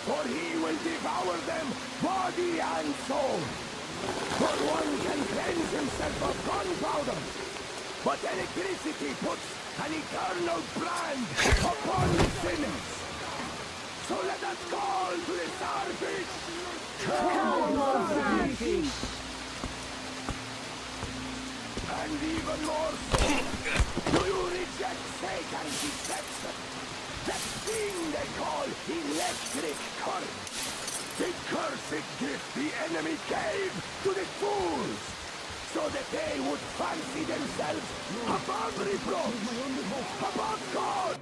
[SPEAKER 12] For he will devour them, body and soul. For one can cleanse himself of gunpowder, but electricity puts an eternal brand upon the sinners. So let us call to the starfish! Come on, starfish! And even more so, do you reject Satan's deception? That thing they call electric current. The cursed gift the enemy gave to the fools, so that they would fancy themselves above reproach, above God,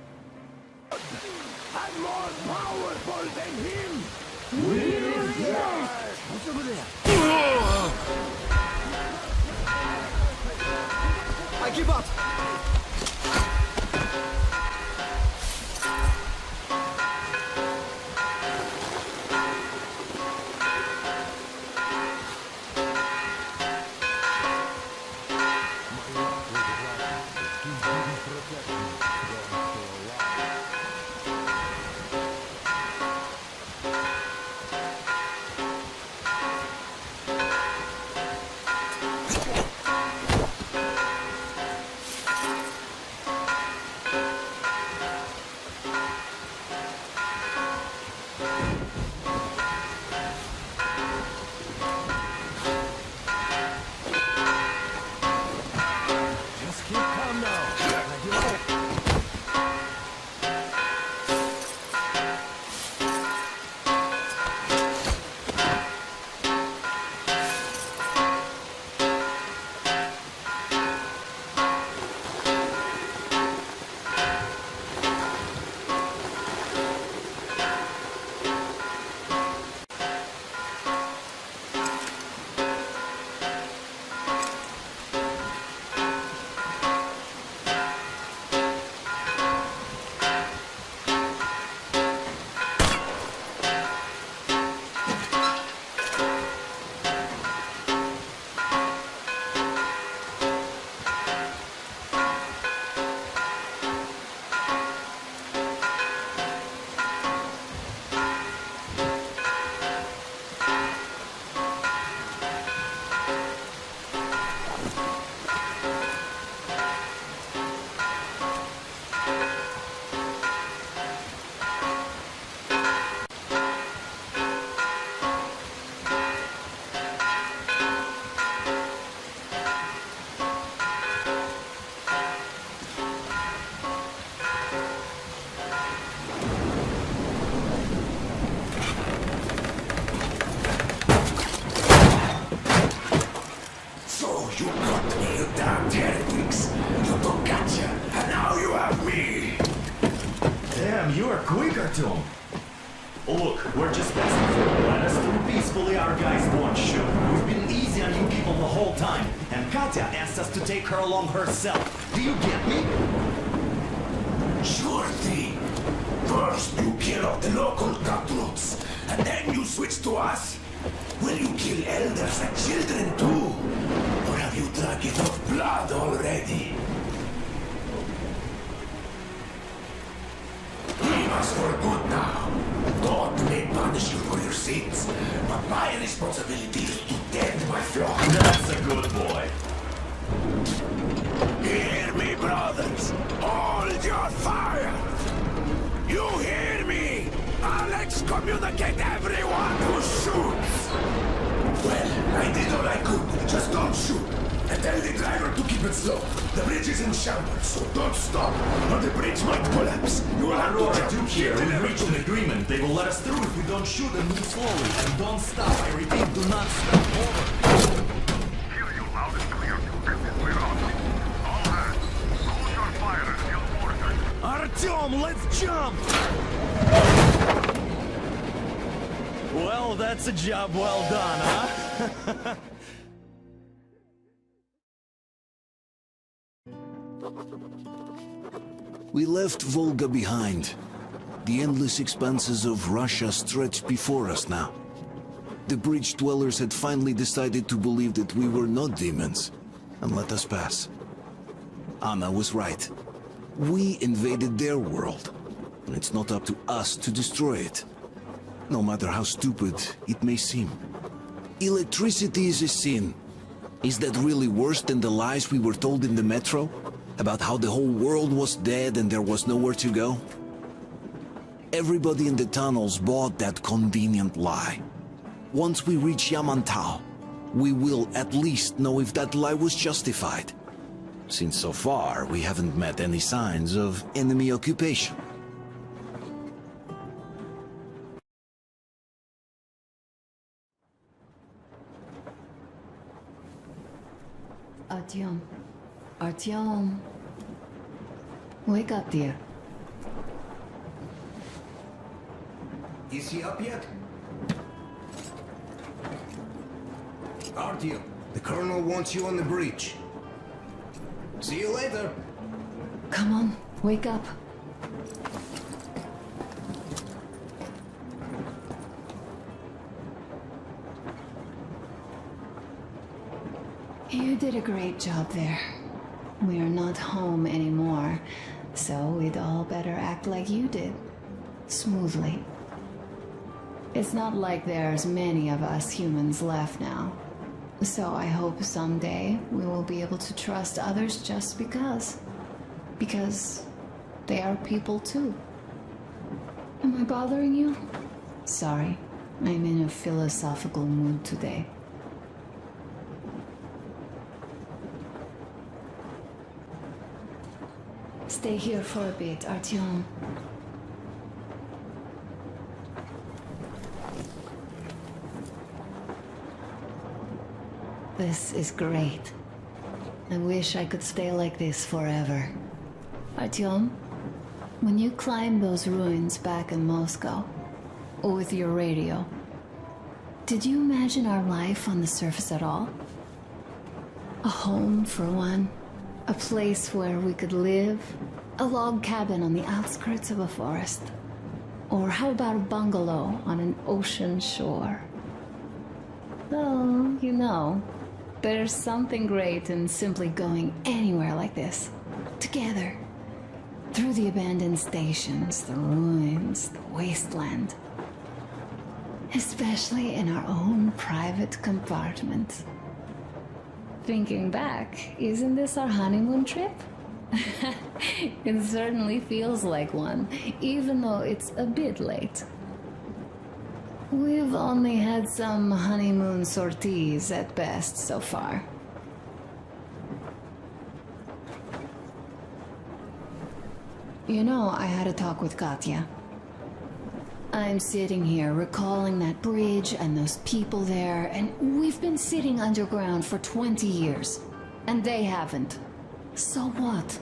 [SPEAKER 12] and more powerful than him. We reject!
[SPEAKER 13] What's over there? I give up!
[SPEAKER 20] Look, we're just passing through. Let us through peacefully, our guys won't shoot. We've been easy on you people the whole time, and Katya asked us to take her along herself. Do you get me?
[SPEAKER 14] Sure thing. First you kill off the local cutthroats, and then you switch to us. Will you kill elders and children too? Or have you drunk enough blood already? Leave us for good now. God may punish you for your sins, but my responsibility is to tend my flock.
[SPEAKER 20] That's a good boy.
[SPEAKER 14] Hear me, brothers. Hold your fire. You hear me? I'll excommunicate everyone who shoots. Well, I did all I could. Just don't shoot. And tell the driver to keep it slow. The bridge is in shambles, so don't stop, or the bridge might collapse. You will have to jump
[SPEAKER 20] here. We've reached an agreement. They will let us through if we don't shoot and move slowly. And don't stop. I repeat, do not stop. Over.
[SPEAKER 12] Hear you loud and clear. We're on. All hands, hold your fire until ordered.
[SPEAKER 20] Artyom, let's jump! Well, that's a job well done, huh?
[SPEAKER 8] We left Volga behind. The endless expanses of Russia stretched before us now. The bridge dwellers had finally decided to believe that we were not demons, and let us pass. Anna was right. We invaded their world, and it's not up to us to destroy it. No matter how stupid it may seem. Electricity is a sin. Is that really worse than the lies we were told in the metro? About how the whole world was dead and there was nowhere to go? Everybody in the tunnels bought that convenient lie. Once we reach Yamantau, we will at least know if that lie was justified. Since so far, we haven't met any signs of enemy occupation.
[SPEAKER 5] Artyom. Artyom. Wake up, dear.
[SPEAKER 8] Is he up yet? Artyom, the Colonel wants you on the breach. See you later.
[SPEAKER 5] Come on, wake up. You did a great job there. We are not home anymore, so we'd all better act like you did. Smoothly. It's not like there's many of us humans left now. So I hope someday we will be able to trust others just because. Because they are people too. Am I bothering you? Sorry, I'm in a philosophical mood today. Stay here for a bit, Artyom. This is great. I wish I could stay like this forever. Artyom, when you climbed those ruins back in Moscow, with your radio, did you imagine our life on the surface at all? A home, for one. A place where we could live. A log cabin on the outskirts of a forest. Or how about a bungalow on an ocean shore? Oh, you know, there's something great in simply going anywhere like this. Together. Through the abandoned stations, the ruins, the wasteland. Especially in our own private compartment. Thinking back, isn't this our honeymoon trip? It certainly feels like one, even though it's a bit late. We've only had some honeymoon sorties at best so far. You know, I had a talk with Katya. I'm sitting here recalling that bridge and those people there, and we've been sitting underground for 20 years, and they haven't. So what?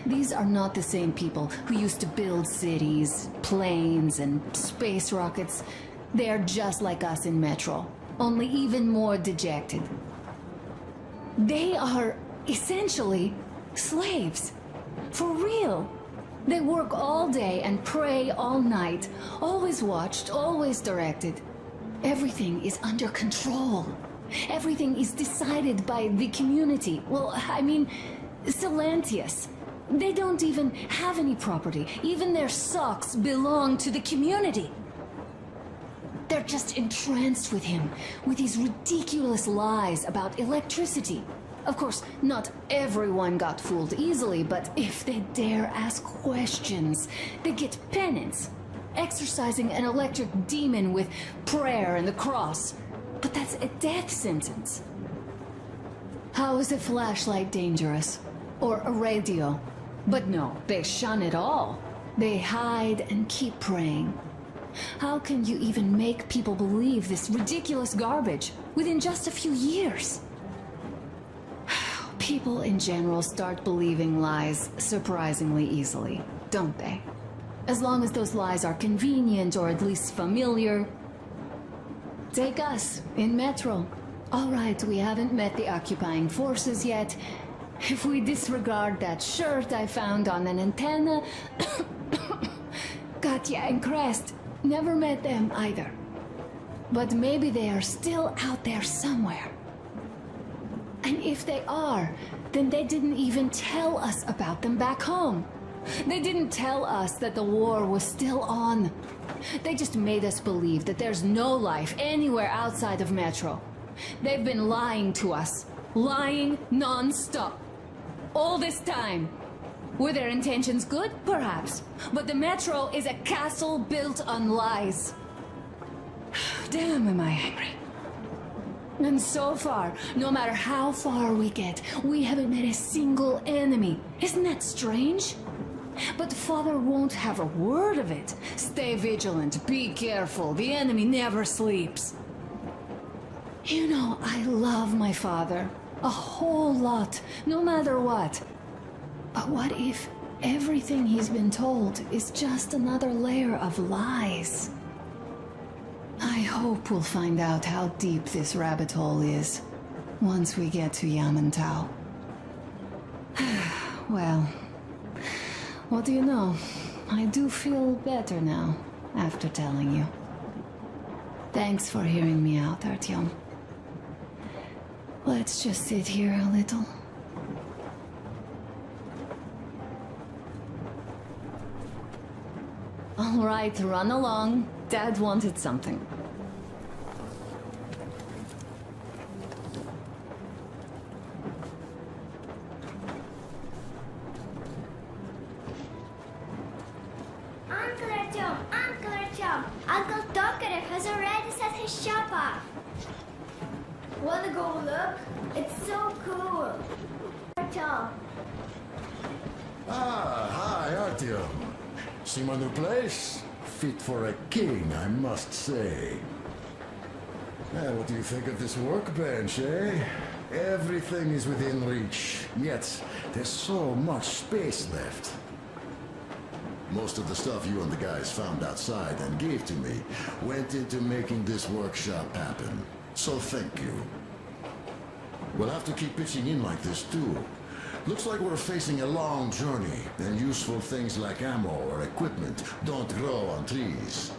[SPEAKER 5] These are not the same people who used to build cities, planes, and space rockets. They're just like us in Metro, only even more dejected. They are essentially slaves. For real. They work all day and pray all night. Always watched, always directed. Everything is under control. Everything is decided by the community. Well, I mean, Silantius. They don't even have any property. Even their socks belong to the community. They're just entranced with him, with these ridiculous lies about electricity. Of course, not everyone got fooled easily, but if they dare ask questions, they get penance, exorcising an electric demon with prayer and the cross. But that's a death sentence. How is a flashlight dangerous? Or a radio? But no, they shun it all. They hide and keep praying. How can you even make people believe this ridiculous garbage within just a few years? People in general start believing lies surprisingly easily, don't they? As long as those lies are convenient or at least familiar. Take us, in Metro. All right, we haven't met the occupying forces yet. If we disregard that shirt I found on an antenna... Katya and Crest. Never met them either. But maybe they are still out there somewhere. And if they are, then they didn't even tell us about them back home. They didn't tell us that the war was still on. They just made us believe that there's no life anywhere outside of Metro. They've been lying to us. Lying non-stop. All this time. Were their intentions good? Perhaps. But the Metro is a castle built on lies. Damn, am I angry. And so far, no matter how far we get, we haven't met a single enemy. Isn't that strange? But Father won't have a word of it. Stay vigilant, be careful, the enemy never sleeps. You know, I love my father. A whole lot, no matter what. But what if everything he's been told is just another layer of lies? I hope we'll find out how deep this rabbit hole is once we get to Yamantau. Well, what do you know? I do feel better now after telling you. Thanks for hearing me out, Artyom. Let's just sit here a little. All right, run along. Dad wanted something.
[SPEAKER 17] Uncle Artyom! Uncle Artyom! Uncle Tokarev has already set his shop up. Wanna go look? It's so cool. Artyom.
[SPEAKER 16] Ah, hi, Artyom. See my new place? Fit for a king, I must say. What do you think of this workbench, eh? Everything is within reach, yet there's so much space left. Most of the stuff you and the guys found outside and gave to me went into making this workshop happen. So thank you. We'll have to keep pitching in like this too. Looks like we're facing a long journey, and useful things like ammo or equipment don't grow on trees.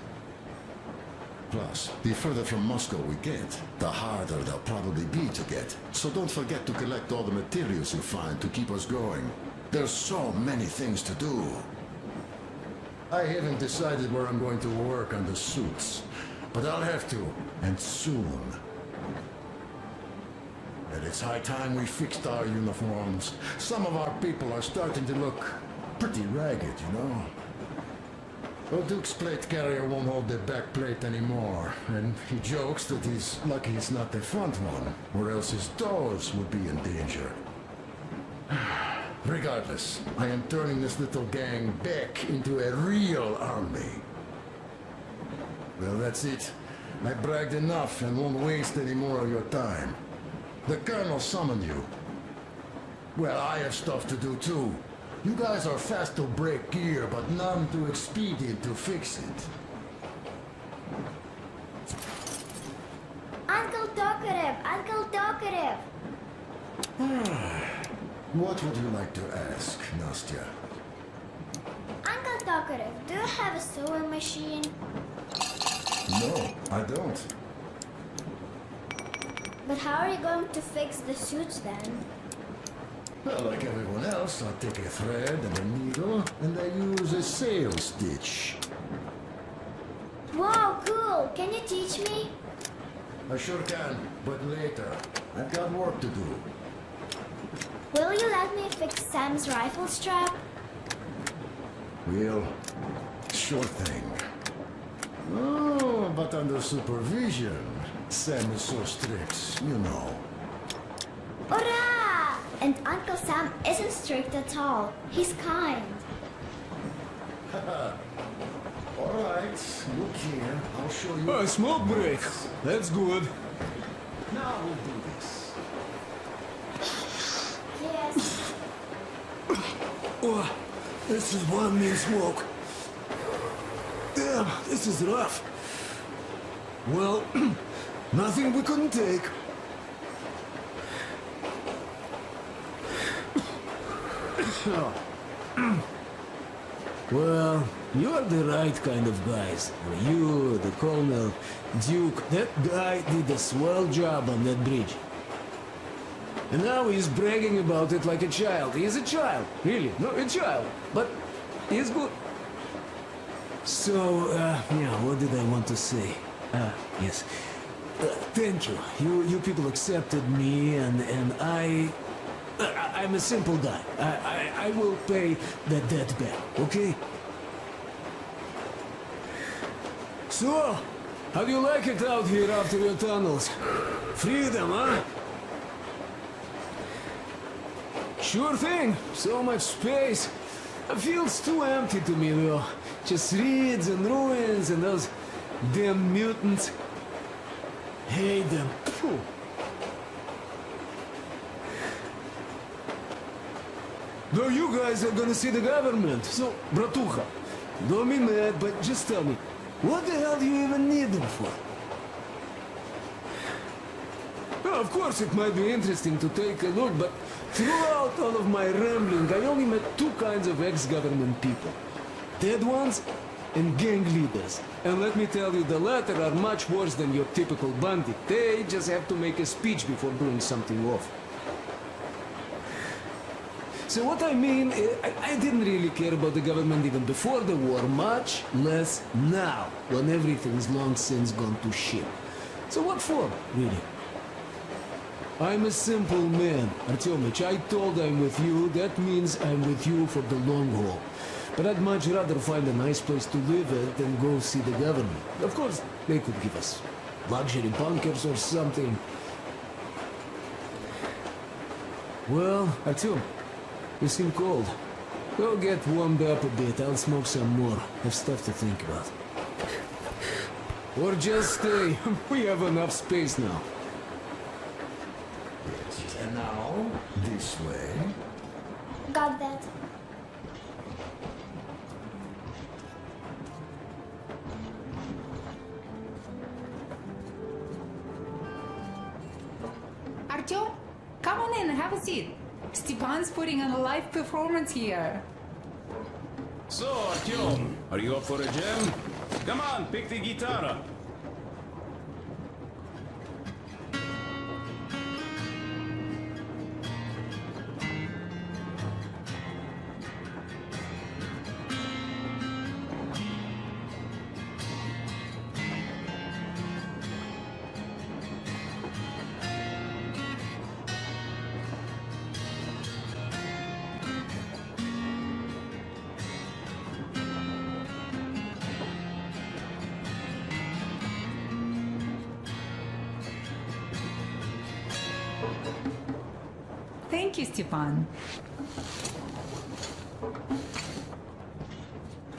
[SPEAKER 16] Plus, the further from Moscow we get, the harder they'll probably be to get. So don't forget to collect all the materials you find to keep us going. There's so many things to do. I haven't decided where I'm going to work on the suits, but I'll have to, and soon. And it's high time we fixed our uniforms. Some of our people are starting to look pretty ragged, you know? Well, Duke's plate carrier won't hold the back plate anymore, and he jokes that he's lucky it's not the front one, or else his toes would be in danger. Regardless, I am turning this little gang back into a real army. Well, that's it. I bragged enough and won't waste any more of your time. The Colonel summoned you. Well, I have stuff to do too. You guys are fast to break gear, but none too expedient to fix it.
[SPEAKER 17] Uncle Tokarev! Uncle Tokarev!
[SPEAKER 16] What would you like to ask, Nastya?
[SPEAKER 17] Uncle Tokarev, do you have a sewing machine?
[SPEAKER 16] No, I don't.
[SPEAKER 17] But how are you going to fix the suits then?
[SPEAKER 16] Well, like everyone else, I take a thread and a needle, and I use a sail stitch.
[SPEAKER 17] Wow, cool! Can you teach me?
[SPEAKER 16] I sure can, but later. I've got work to do.
[SPEAKER 17] Will you let me fix Sam's rifle strap?
[SPEAKER 16] Well, sure thing. Oh, but under supervision. Sam is so strict, you know.
[SPEAKER 17] Hurrah! And Uncle Sam isn't strict at all. He's kind.
[SPEAKER 16] All right, look here. I'll show you.
[SPEAKER 7] A smoke break. That's good.
[SPEAKER 16] Now we'll do this.
[SPEAKER 17] Yes.
[SPEAKER 7] Oh, this is one mean smoke. Damn, this is rough. Well, nothing we couldn't take. Well, you're the right kind of guys. You, the Colonel, Duke, that guy did a swell job on that bridge. And now he's bragging about it like a child. He's a child, really, no, a child. But he's good. So, yeah, what did I want to say? Yes. Thank you. You people accepted me, and I'm a simple guy. I will pay that debt back, okay? So, how do you like it out here after your tunnels? Freedom, huh? Sure thing. So much space. It feels too empty to me, though. Just reeds and ruins and those damn mutants. Hate them. Phew. No, you guys are gonna see the government. So, bratucha, don't be mad, but just tell me, what the hell do you even need them for? Well, of course, it might be interesting to take a look, but throughout all of my rambling, I only met two kinds of ex-government people. Dead ones and gang leaders. And let me tell you, the latter are much worse than your typical bandit. They just have to make a speech before doing something awful. So what I mean, I didn't really care about the government even before the war, much less now, when everything's long since gone to shit. So what for, really? I'm a simple man, Artyomich. I told I'm with you, that means I'm with you for the long haul. But I'd much rather find a nice place to live at than go see the government. Of course, they could give us luxury bunkers or something. Well, Artyom, you seem cold. Go get warmed up a bit, I'll smoke some more. Have stuff to think about. Or just stay. We have enough space now.
[SPEAKER 11] And now, this way.
[SPEAKER 17] Got that.
[SPEAKER 18] Artyom, come on in, have a seat. Stepan's putting on a live performance here.
[SPEAKER 22] So, Artyom, are you up for a jam? Come on, pick the guitar up.
[SPEAKER 18] Thank you, Stepan.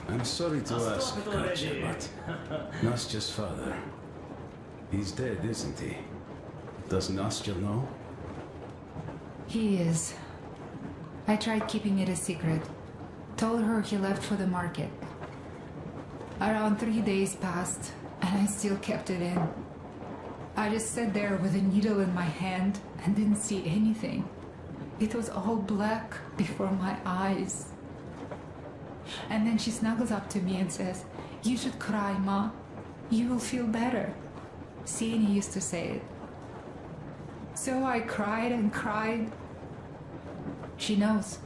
[SPEAKER 22] I'm sorry to ask, Katya, but Nastya's father, he's dead, isn't he? Does Nastya know?
[SPEAKER 18] He is. I tried keeping it a secret. Told her he left for the market. Around 3 days passed, and I still kept it in. I just sat there with a needle in my hand and didn't see anything. It was all black before my eyes. And then she snuggles up to me and says, "You should cry, Ma. You will feel better." Sieni used to say it. So I cried and cried. She knows.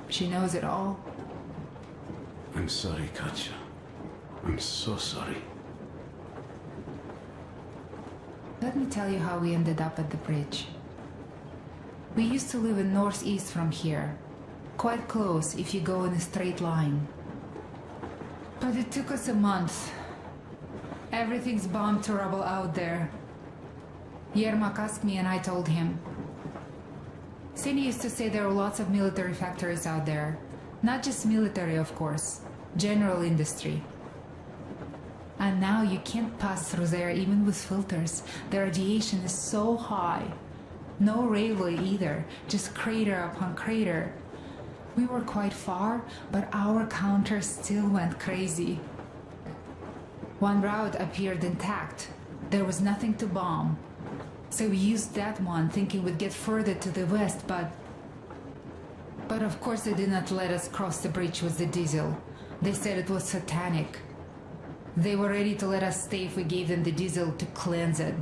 [SPEAKER 18] She knows it all.
[SPEAKER 22] I'm sorry, Katya. I'm so sorry.
[SPEAKER 18] Let me tell you how we ended up at the bridge. We used to live in northeast from here. Quite close if you go in a straight line. But it took us a month. Everything's bombed to rubble out there. Yermak asked me and I told him. Sieni used to say there were lots of military factories out there. Not just military, of course. General industry. And now you can't pass through there even with filters. The radiation is so high. No railway either, just crater upon crater. We were quite far, but our counter still went crazy. One route appeared intact. There was nothing to bomb. So we used that one, thinking we'd get further to the west, but of course they did not let us cross the bridge with the diesel. They said it was satanic. They were ready to let us stay if we gave them the diesel to cleanse it.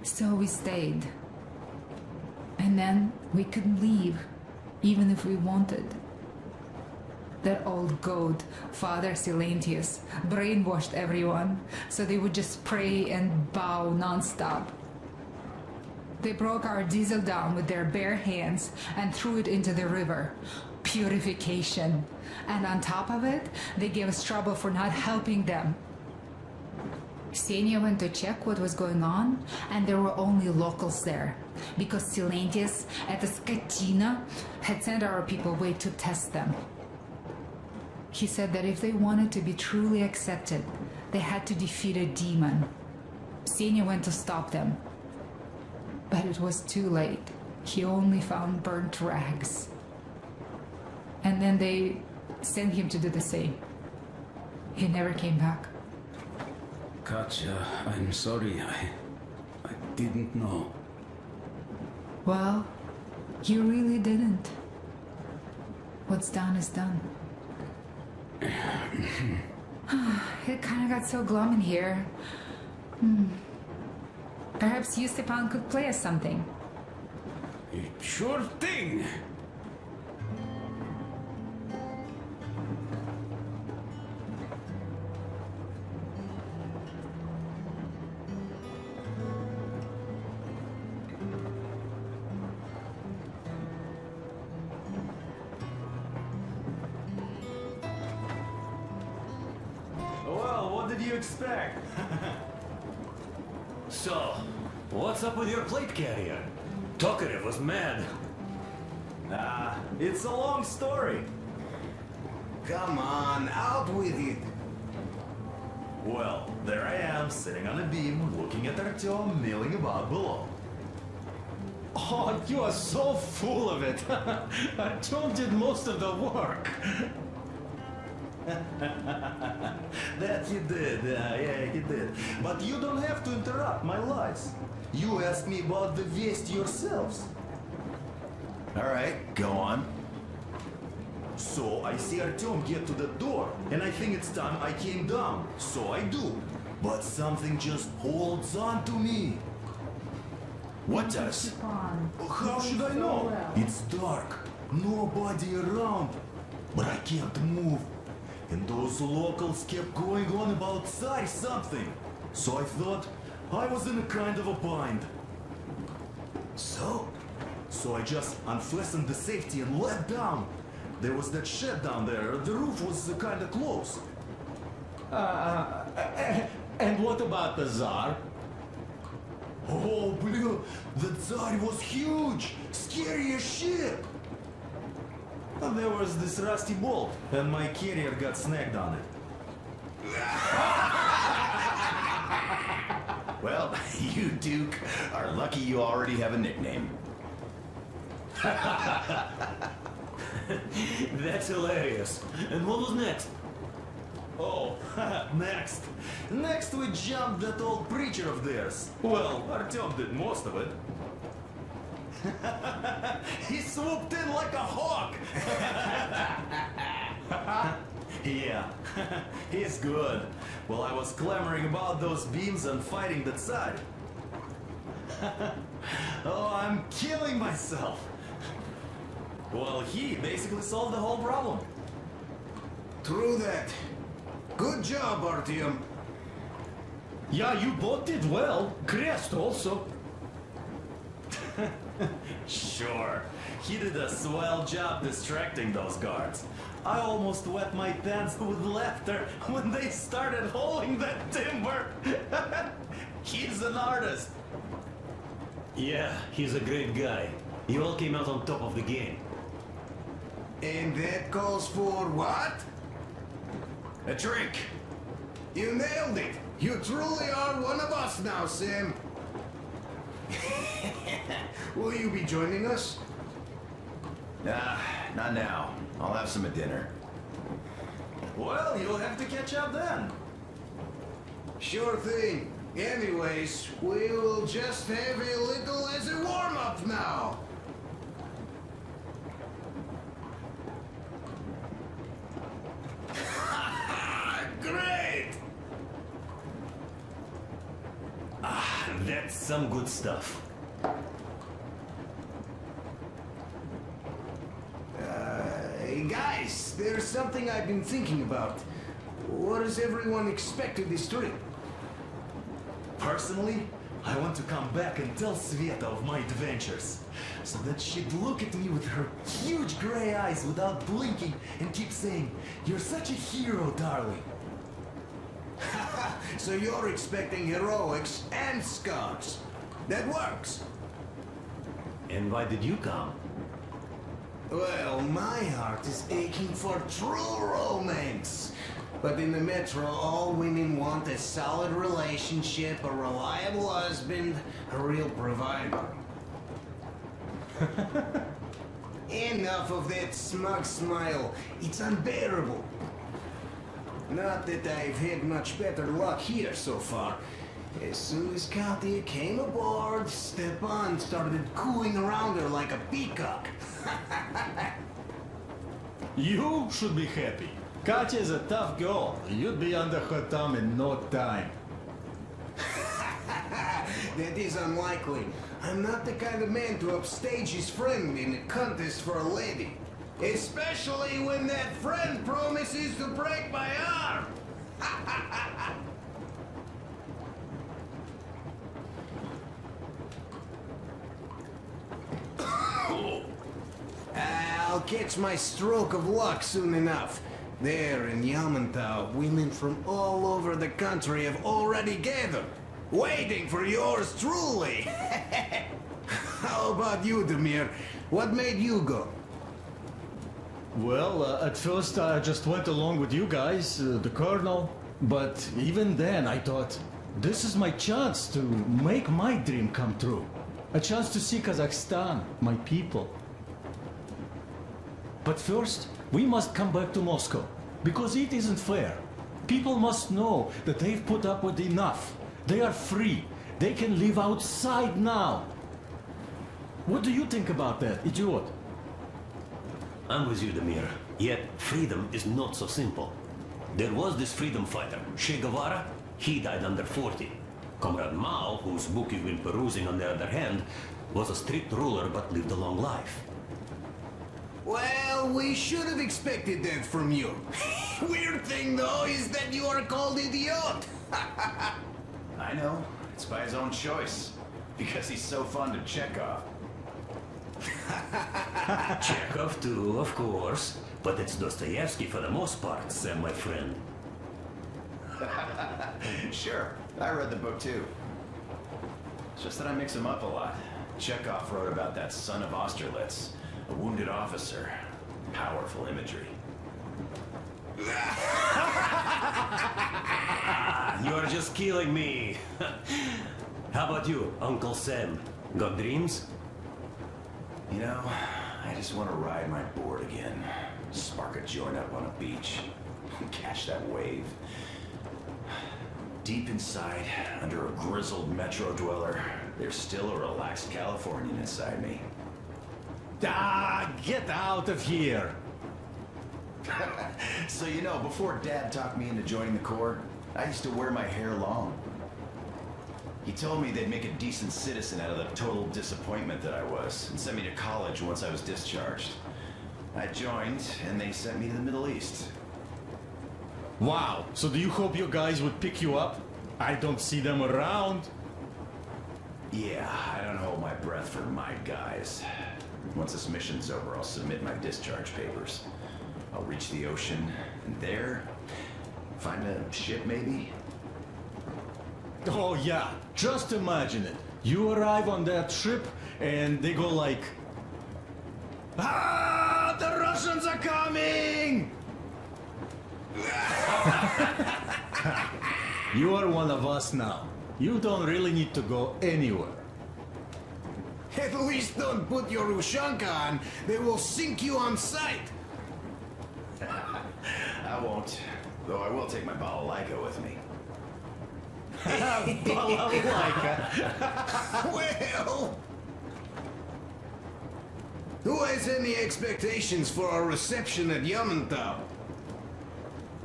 [SPEAKER 18] So we stayed. And then we couldn't leave, even if we wanted. That old goat, Father Silentius, brainwashed everyone, so they would just pray and bow non-stop. They broke our diesel down with their bare hands and threw it into the river. Purification. And on top of it, they gave us trouble for not helping them. Senia went to check what was going on, and there were only locals there, because Silentius at the Skatina had sent our people away to test them. He said that if they wanted to be truly accepted, they had to defeat a demon. Senia went to stop them. But it was too late. He only found burnt rags. And then they sent him to do the same. He never came back.
[SPEAKER 22] Katja, I'm sorry. I didn't know.
[SPEAKER 18] Well, you really didn't. What's done is done. It kind of got so glum in here. Perhaps you, Stepan, could play us something.
[SPEAKER 22] Sure thing!
[SPEAKER 20] Well, what did you expect?
[SPEAKER 19] So, what's up with your plate carrier? Tokarev was mad.
[SPEAKER 20] It's a long story.
[SPEAKER 19] Come on, out with it.
[SPEAKER 20] Well, there I am, sitting on a beam, looking at Artyom milling about below.
[SPEAKER 19] Oh, you are so full of it. Artyom did most of the work.
[SPEAKER 20] That you did, yeah, you did. But you don't have to interrupt my lies. You asked me about the Vest yourselves.
[SPEAKER 19] Alright, go on.
[SPEAKER 20] So I see Artyom get to the door, and I think it's time I came down. So I do. But something just holds on to me.
[SPEAKER 19] What does?
[SPEAKER 20] How should I know? It's dark, nobody around. But I can't move. And those locals kept going on about Tsar something. So I thought I was in a kind of a bind. So I just unfastened the safety and let down. There was that shed down there. The roof was kind of close.
[SPEAKER 19] And what about the Tsar?
[SPEAKER 20] Oh, blue, the Tsar was huge, scary as shit. And there was this rusty bolt, and my carrier got snagged on it.
[SPEAKER 19] Well, you, Duke, are lucky you already have a nickname. That's hilarious. And what was next?
[SPEAKER 20] Oh, next. Next we jumped that old preacher of theirs. Well, Artyom did most of it. He swooped in like a hawk. Yeah, he's good. Well, I was clamoring about those beams and fighting the Tsar. Oh, I'm killing myself. Well, he basically solved the whole problem.
[SPEAKER 19] True that. Good job, Artyom. Yeah, you both did well. Crest also.
[SPEAKER 20] Sure, he did a swell job distracting those guards. I almost wet my pants with laughter when they started hauling that timber. He's an artist.
[SPEAKER 19] Yeah, he's a great guy. You all came out on top of the game.
[SPEAKER 14] And that calls for what?
[SPEAKER 19] A drink.
[SPEAKER 14] You nailed it! You truly are one of us now, Sam. Will you be joining us?
[SPEAKER 19] Nah, not now. I'll have some at dinner.
[SPEAKER 20] Well, you'll have to catch up then.
[SPEAKER 14] Sure thing. Anyways, we will just have a little as a warm-up now. some good stuff.
[SPEAKER 8] Hey guys, there's something I've been thinking about. What does everyone expect of this trip?
[SPEAKER 14] Personally, I want to come back and tell Sveta of my adventures, so that she'd look at me with her huge gray eyes without blinking and keep saying, "You're such a hero, darling."
[SPEAKER 8] So you're expecting heroics and scars. That works.
[SPEAKER 14] And why did you come?
[SPEAKER 8] Well, my heart is aching for true romance. But in the metro, all women want a solid relationship, a reliable husband, a real provider. Enough of that smug smile. It's unbearable. Not that I've had much better luck here so far. As soon as Katya came aboard, Stepan started cooing around her like a peacock.
[SPEAKER 19] You should be happy. Katya is a tough girl. You'd be under her thumb in no time.
[SPEAKER 8] That is unlikely. I'm not the kind of man to upstage his friend in a contest for a lady. Especially when that friend promises to break my arm. I'll catch my stroke of luck soon enough. There in Yamantau, women from all over the country have already gathered, waiting for yours truly. How about you, Demir? What made you go?
[SPEAKER 19] Well, at first I just went along with you guys, the Colonel. But even then I thought, this is my chance to make my dream come true. A chance to see Kazakhstan, my people. But first, we must come back to Moscow, because it isn't fair. People must know that they've put up with enough. They are free. They can live outside now. What do you think about that, idiot?
[SPEAKER 14] I'm with you, Demir. Yet, freedom is not so simple. There was this freedom fighter, Che Guevara. He died under 40. Comrade Mao, whose book you've been perusing on the other hand, was a strict ruler but lived a long life.
[SPEAKER 8] Well, we should have expected that from you. Weird thing, though, is that you are called idiot.
[SPEAKER 4] I know. It's by his own choice. Because he's so fond of Chekhov.
[SPEAKER 14] Chekhov too, of course. But it's Dostoevsky for the most part, Sam, my friend.
[SPEAKER 4] Sure, I read the book too. It's just that I mix them up a lot. Chekhov wrote about that son of Austerlitz, a wounded officer. Powerful imagery.
[SPEAKER 14] You're just killing me. How about you, Uncle Sam? Got dreams?
[SPEAKER 4] You know, I just want to ride my board again. Spark a joint up on a beach. Catch that wave. Deep inside, under a grizzled metro dweller, there's still a relaxed Californian inside me.
[SPEAKER 19] Ah, get out of here!
[SPEAKER 4] So you know, before Dad talked me into joining the Corps, I used to wear my hair long. He told me they'd make a decent citizen out of the total disappointment that I was, and sent me to college once I was discharged. I joined, and they sent me to the Middle East.
[SPEAKER 19] Wow, so do you hope your guys would pick you up? I don't see them around.
[SPEAKER 4] Yeah, I don't hold my breath for my guys. Once this mission's over, I'll submit my discharge papers. I'll reach the ocean, and there, find a ship maybe?
[SPEAKER 19] Oh yeah, just imagine it. You arrive on that ship, and they go like...
[SPEAKER 8] Ah, the Russians are coming!
[SPEAKER 19] You are one of us now. You don't really need to go anywhere.
[SPEAKER 8] At least don't put your Ushanka on. They will sink you on sight.
[SPEAKER 4] I won't. Though I will take my balalaika with me.
[SPEAKER 8] Well... Who has any expectations for our reception at Yamantau?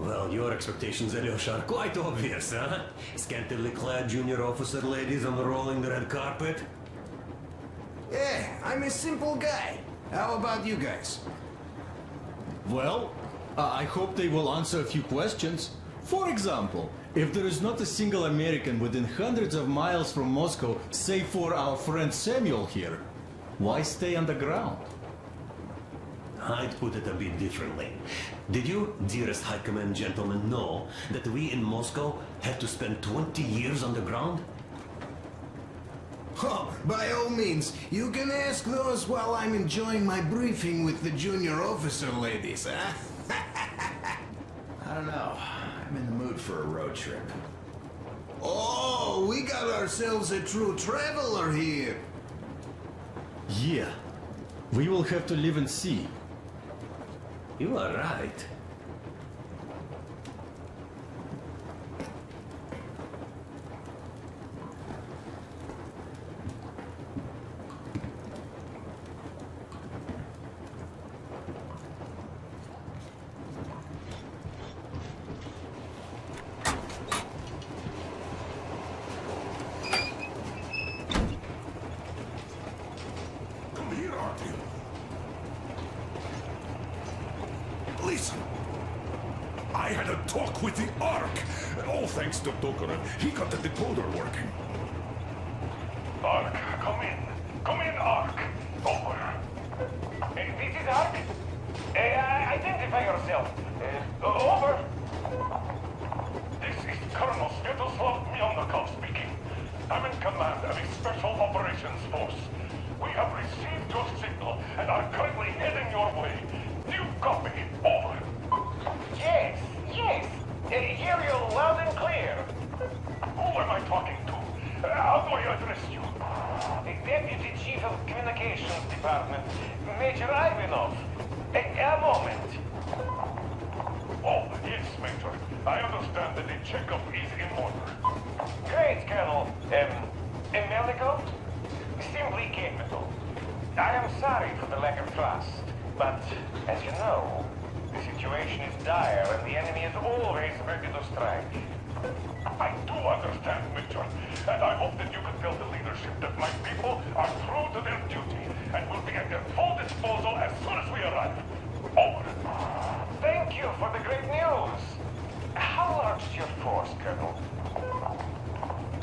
[SPEAKER 10] Well, your expectations, Alyosha, are quite obvious, huh? Scantily clad junior officer ladies on the rolling the red carpet?
[SPEAKER 8] Yeah, I'm a simple guy. How about you guys?
[SPEAKER 19] Well, I hope they will answer a few questions. For example, if there is not a single American within hundreds of miles from Moscow, save for our friend Samuel here, why stay underground?
[SPEAKER 10] I'd put it a bit differently. Did you, dearest High Command gentlemen, know that we in Moscow had to spend 20 years underground?
[SPEAKER 8] Oh, by all means, you can ask those while I'm enjoying my briefing with the junior officer ladies, huh?
[SPEAKER 4] I don't know. I'm in the mood for a road trip.
[SPEAKER 8] Oh, we got ourselves a true traveler here.
[SPEAKER 19] Yeah, we will have to live and see.
[SPEAKER 10] You are right.
[SPEAKER 6] Come here, Artyom. Listen. I had a talk with the Ark. All thanks to Tokarev. He got the decoder working.
[SPEAKER 12] Ark, come in. Come in, Ark. Over. This is Ark. Identify yourself. Over. This is Colonel Svetoslav Myelnikov speaking. I'm in command of a special operations force. We have received your signal and are currently heading your way. Do you copy? Over. Yes. Hear you loud and clear. Who am I talking to? How do I address you? Deputy Chief of Communications Department, Major Ivanov. A moment. Oh, yes, Major. I understand that the checkup is in order. Great, Colonel. Melnikov? Simply capital. I am sorry for the lack of trust, but as you know, the situation is dire and the enemy is always ready to strike. I do understand, Major, and I hope that you can tell the leadership that my people are true to their duty and will be at their full disposal as soon as we arrive. Over. Thank you for the great news. How large is your force, Colonel?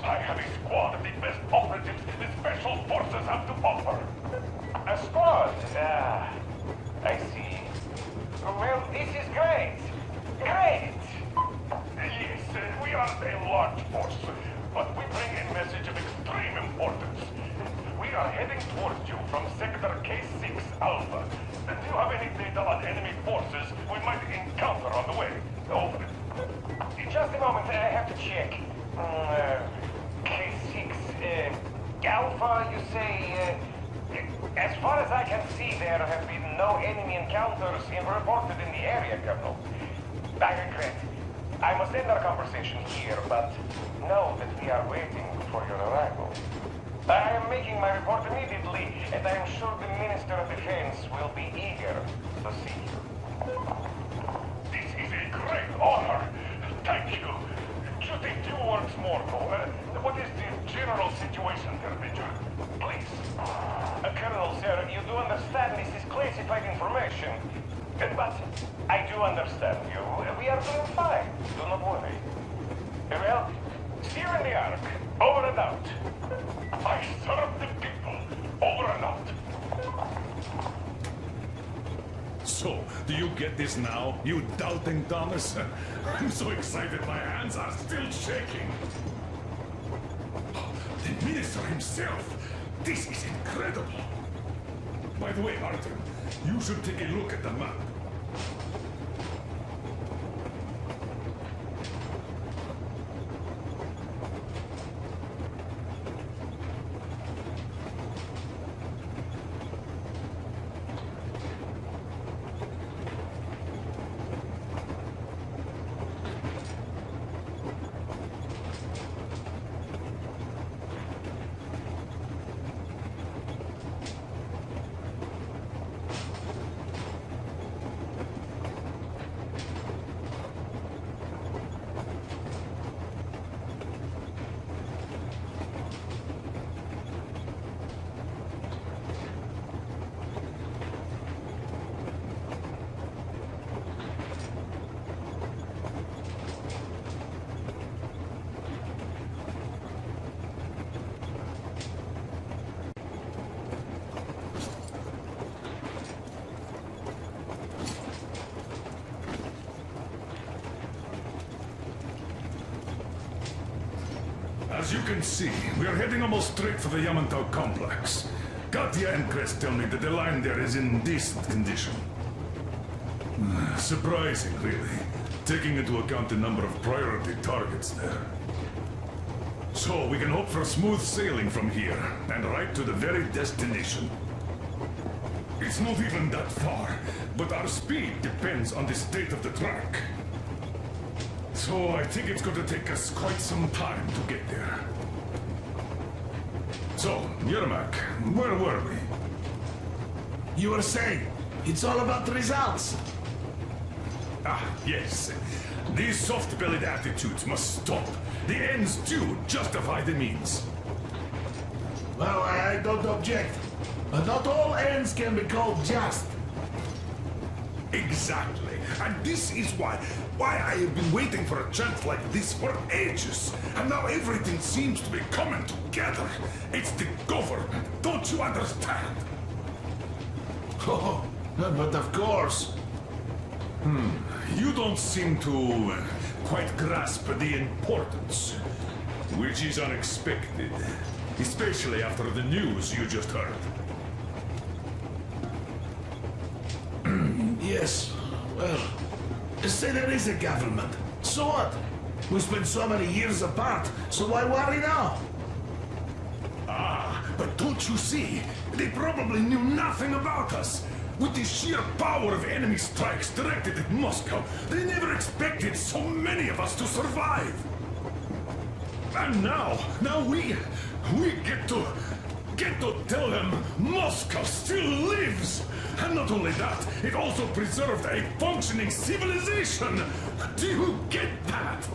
[SPEAKER 12] I have a squad of the best operatives the Special Forces have to offer. A squad? I see. Well, this is great. Great! Yes, we are a large force, but we bring a message of extreme importance. We are heading towards you from Sector K6 Alpha. Do you have any data on enemy forces we might encounter on the way? Over. Just a moment, I have to check. K6, Alpha, you say... as far as I can see, there have been no enemy encounters reported in the area, Colonel. I regret. I must end our conversation here, but know that we are waiting for your arrival. I am making my report immediately, and I am sure the Minister of Defense will be eager to see you. This is a great honor. Thank you. Just a few words more, though. What is the general situation there, Major? Please. Colonel, sir, you do understand this is classified information. But I do understand you. We are doing fine. Do not worry. Well, see you in the Ark. Over and out. I serve the people. Over and out.
[SPEAKER 6] So, do you get this now, you doubting Thomas? I'm so excited my hands are still shaking. The minister himself. This is incredible. By the way, Arthur, you should take a look at the map. As you can see, we are heading almost straight for the Yamantau complex. Katya and Crest tell me that the line there is in decent condition. Surprising, really, taking into account the number of priority targets there. So we can hope for smooth sailing from here, and right to the very destination. It's not even that far, but our speed depends on the state of the track. So I think it's going to take us quite some time to get there. So, Yermak, where were we?
[SPEAKER 14] You were saying, it's all about the results.
[SPEAKER 6] Ah, yes. These soft-bellied attitudes must stop. The ends do justify the means.
[SPEAKER 14] Well, I don't object. But not all ends can be called just.
[SPEAKER 6] Exactly. And this is why I have been waiting for a chance like this for ages. And now everything seems to be coming together. It's the government. Don't you understand?
[SPEAKER 14] Oh, but of course.
[SPEAKER 6] You don't seem to quite grasp the importance, which is unexpected, especially after the news you just heard.
[SPEAKER 14] Yes, well, say there is a government. So what? We spent so many years apart, so why worry now?
[SPEAKER 6] Ah, but don't you see? They probably knew nothing about us. With the sheer power of enemy strikes directed at Moscow, they never expected so many of us to survive. And now we get to tell them Moscow still lives. And not only that, it also preserved a functioning civilization. Do you get that?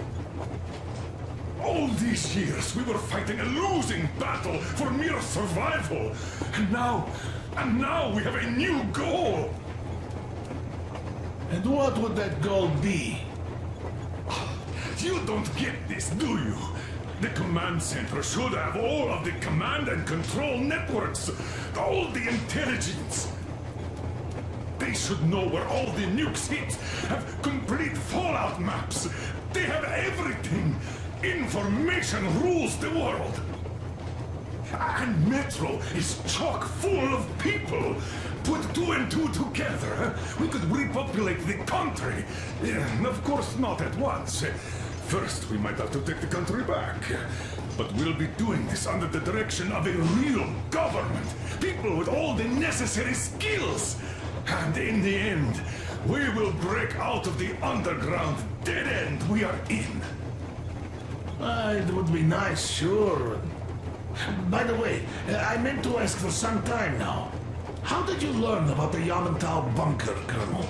[SPEAKER 6] All these years we were fighting a losing battle for mere survival. And now we have a new goal.
[SPEAKER 14] And what would that goal be?
[SPEAKER 6] You don't get this, do you? The command center should have all of the command and control networks, all the intelligence. They should know where all the nukes hit, have complete fallout maps. They have everything. Information rules the world. And Metro is chock full of people. Put two and two together, we could repopulate the country. Of course, not at once. First, we might have to take the country back. But we'll be doing this under the direction of a real government. People with all the necessary skills. And in the end, we will break out of the underground dead end we are in.
[SPEAKER 14] It would be nice, sure. By the way, I meant to ask for some time now. How did you learn about the Yamantau bunker, Colonel?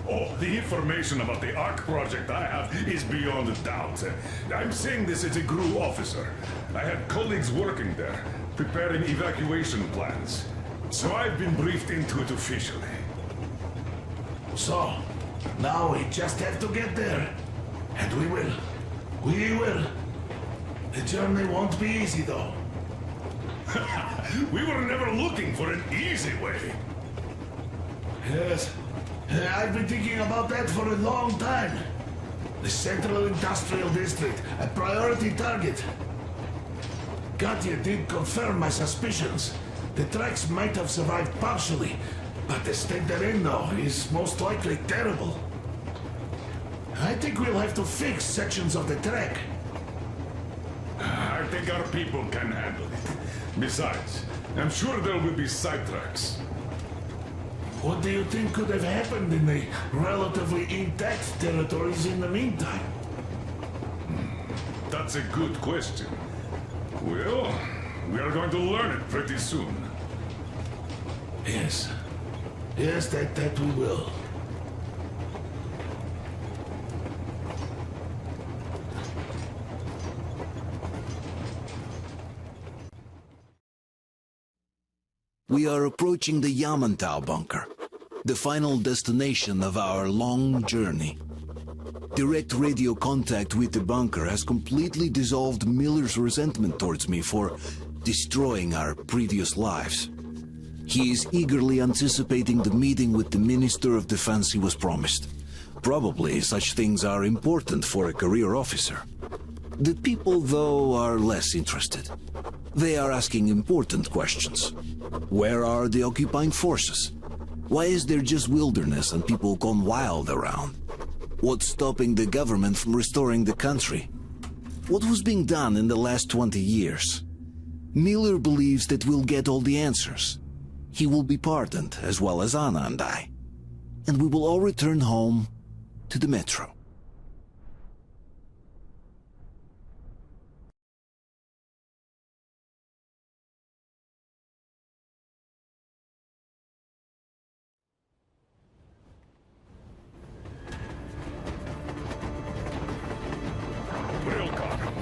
[SPEAKER 6] Oh, the information about the ARC project I have is beyond a doubt. I'm saying this as a GRU officer. I had colleagues working there, preparing evacuation plans. So I've been briefed into it officially.
[SPEAKER 14] So, now we just have to get there. And we will. We will. The journey won't be easy, though.
[SPEAKER 6] We were never looking for an easy way.
[SPEAKER 14] Yes. I've been thinking about that for a long time. The Central Industrial District, a priority target. Katya did confirm my suspicions. The tracks might have survived partially, but the state they're in, though, is most likely terrible. I think we'll have to fix sections of the track.
[SPEAKER 6] I think our people can handle it. Besides, I'm sure there will be sidetracks.
[SPEAKER 14] What do you think could have happened in the relatively intact territories in the meantime?
[SPEAKER 6] That's a good question. Well, we are going to learn it pretty soon.
[SPEAKER 14] Yes. Yes, that we will.
[SPEAKER 8] We are approaching the Yamantau bunker, the final destination of our long journey. Direct radio contact with the bunker has completely dissolved Miller's resentment towards me for destroying our previous lives. He is eagerly anticipating the meeting with the Minister of Defense he was promised. Probably such things are important for a career officer. The people, though, are less interested. They are asking important questions. Where are the occupying forces? Why is there just wilderness and people gone wild around? What's stopping the government from restoring the country? What was being done in the last 20 years? Miller believes that we'll get all the answers. He will be pardoned, as well as Anna and I. And we will all return home to the metro.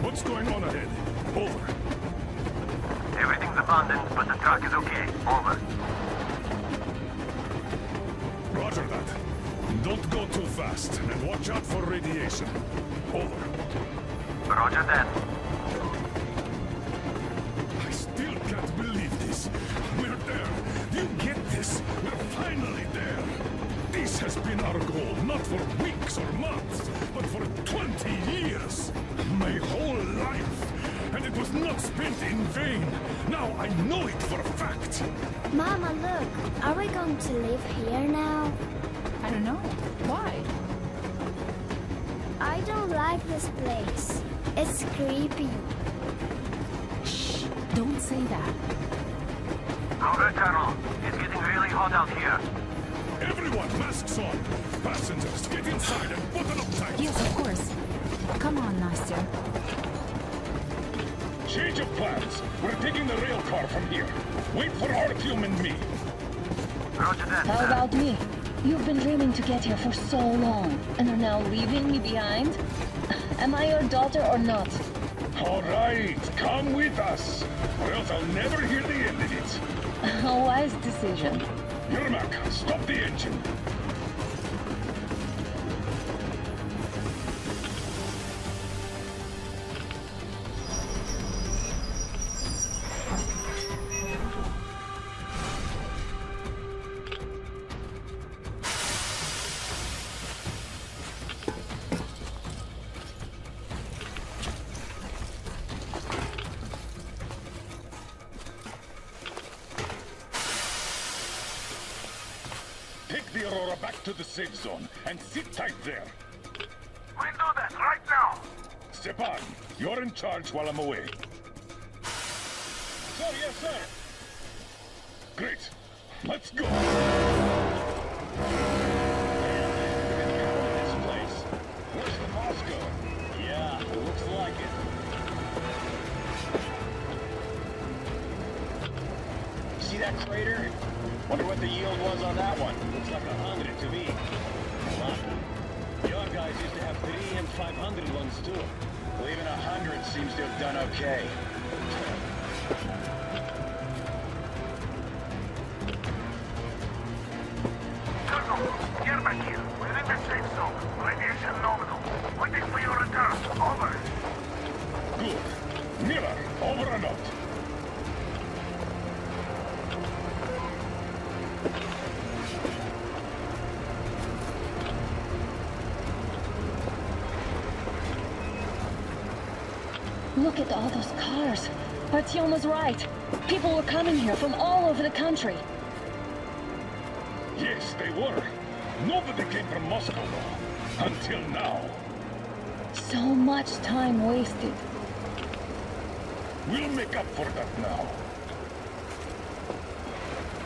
[SPEAKER 6] What's going on ahead? Over.
[SPEAKER 12] Everything's abandoned, but the truck is okay. Over.
[SPEAKER 6] Roger that. Don't go too fast, and watch out for radiation. Over.
[SPEAKER 12] Roger that.
[SPEAKER 6] I still can't believe this. We're there. Do you get this? We're finally there. This has been our goal, not for weeks or months, but for 20 years. My whole life. And it was not spent in vain. Now I know it for a fact.
[SPEAKER 17] Mama, look. Are we going to live here now?
[SPEAKER 18] I don't know. Why?
[SPEAKER 17] I don't like this place. It's creepy.
[SPEAKER 18] Shh. Don't say that.
[SPEAKER 12] Over, Colonel. It's getting really hot out here.
[SPEAKER 6] Everyone, masks on. Passengers, get inside and button up tight.
[SPEAKER 18] Yes, of course. Come on, Nastya.
[SPEAKER 6] Change of plans. We're taking the rail car from here. Wait for Artyom and me.
[SPEAKER 12] Roger that.
[SPEAKER 5] How about me? You've been dreaming to get here for so long, and are now leaving me behind? Am I your daughter or not?
[SPEAKER 6] All right, come with us, or else I'll never hear the end of it.
[SPEAKER 5] A wise decision.
[SPEAKER 6] Yermak, stop the engine. Take the Aurora back to the safe zone and sit tight there.
[SPEAKER 12] We'll do that right now.
[SPEAKER 6] Stepan, you're in charge while I'm away. Sir, yes, sir. Great. Let's go. This place. Where's the Moscow? Yeah, looks like it. See that crater? Wonder what the yield was on that one. Looks like 100 to me. A lot. Your guys used to have 3 and 500 ones too. Well, even 100 seems to have done okay.
[SPEAKER 12] Colonel, get back here. We're in the safe zone. Radiation nominal. Waiting for your return. Over.
[SPEAKER 6] Good. Miller, over and out.
[SPEAKER 5] Look at all those cars. Artyom was right. People were coming here from all over the country.
[SPEAKER 6] Yes, they were. Nobody came from Moscow, though. Until now.
[SPEAKER 5] So much time wasted.
[SPEAKER 6] We'll make up for that now.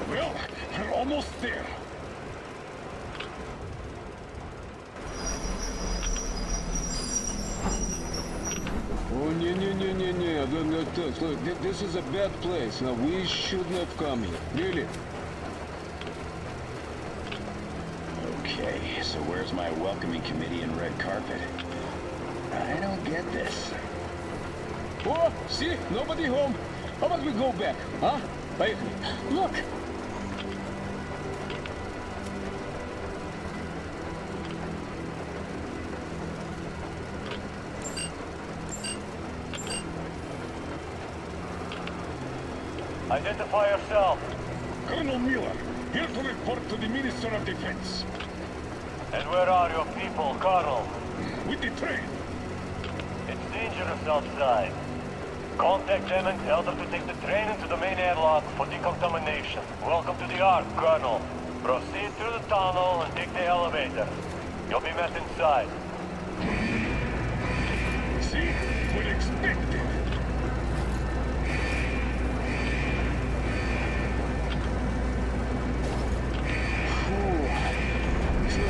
[SPEAKER 6] Well, we're almost there.
[SPEAKER 7] Oh, no. Look, this is a bad place. Now, we shouldn't have come here. Really.
[SPEAKER 4] Okay, so where's my welcoming committee and red carpet? I don't get this.
[SPEAKER 7] Oh, see? Nobody home. How about we go back, huh?
[SPEAKER 5] Look!
[SPEAKER 12] Identify yourself.
[SPEAKER 6] Colonel Miller, here to report to the Minister of Defense.
[SPEAKER 12] And where are your people, Colonel?
[SPEAKER 6] With the train.
[SPEAKER 3] It's dangerous outside. Contact them and tell them to take the train into the main airlock for decontamination. Welcome to the Ark, Colonel. Proceed through the tunnel and take the elevator. You'll be met inside.
[SPEAKER 6] See? We'd expected.
[SPEAKER 9] I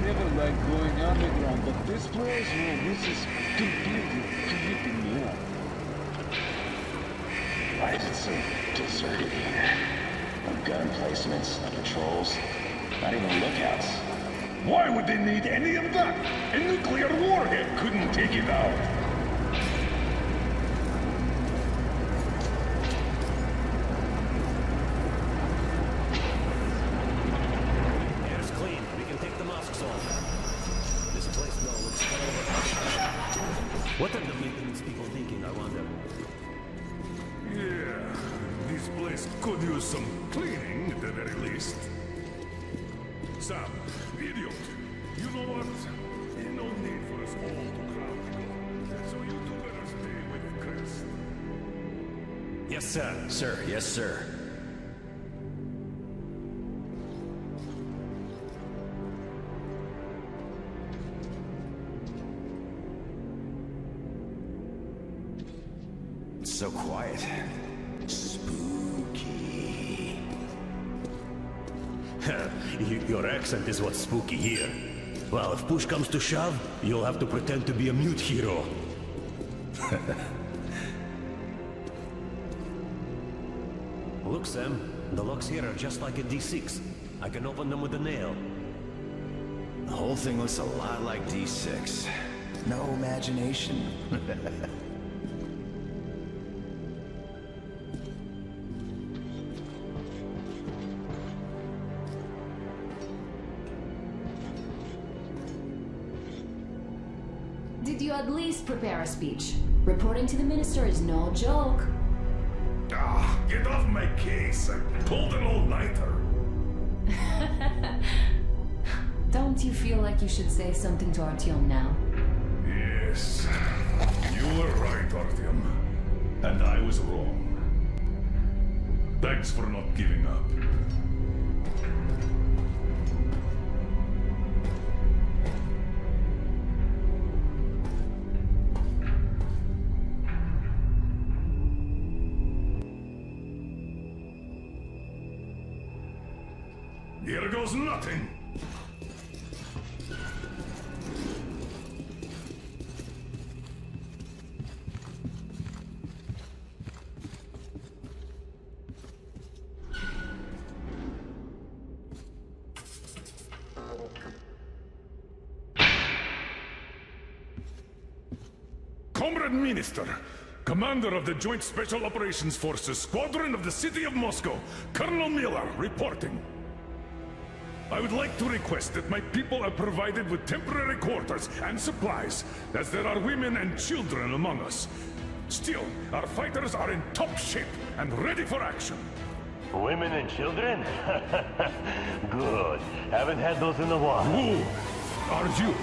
[SPEAKER 9] never liked going underground, but this place, man, this is completely creeping me out.
[SPEAKER 21] Why is it so deserted here? No gun placements, no patrols, not even lookouts.
[SPEAKER 6] Why would they need any of that? A nuclear warhead couldn't take it out.
[SPEAKER 10] Air's clean. We can take the masks off. This place now looks terrible. What are the maintenance people thinking, I wonder?
[SPEAKER 6] Yeah, this place could use some cleaning at the very least. Sam, idiot, you know what? No need for us all to crowd. So you two better stay with Chris.
[SPEAKER 10] Yes, sir.
[SPEAKER 4] Sir, yes, sir. It's so quiet. Spooky.
[SPEAKER 10] Your accent is what's spooky here. Well, if push comes to shove, you'll have to pretend to be a mute hero. Look, Sam, the locks here are just like a D6. I can open them with a nail.
[SPEAKER 4] The whole thing looks a lot like D6. No imagination.
[SPEAKER 5] Did you at least prepare a speech? Reporting to the minister is no joke.
[SPEAKER 6] Ah, get off my case. I pulled an all-nighter.
[SPEAKER 5] Don't you feel like you should say something to Artyom now?
[SPEAKER 6] Yes. You were right, Artyom. And I was wrong. Thanks for not giving up. Here goes nothing! Comrade Minister, Commander of the Joint Special Operations Forces, Squadron of the City of Moscow, Colonel Miller, reporting. I would like to request that my people are provided with temporary quarters and supplies, as there are women and children among us. Still, our fighters are in top shape and ready for action.
[SPEAKER 3] Women and children? Good. Haven't had those in a while.
[SPEAKER 6] Who are you?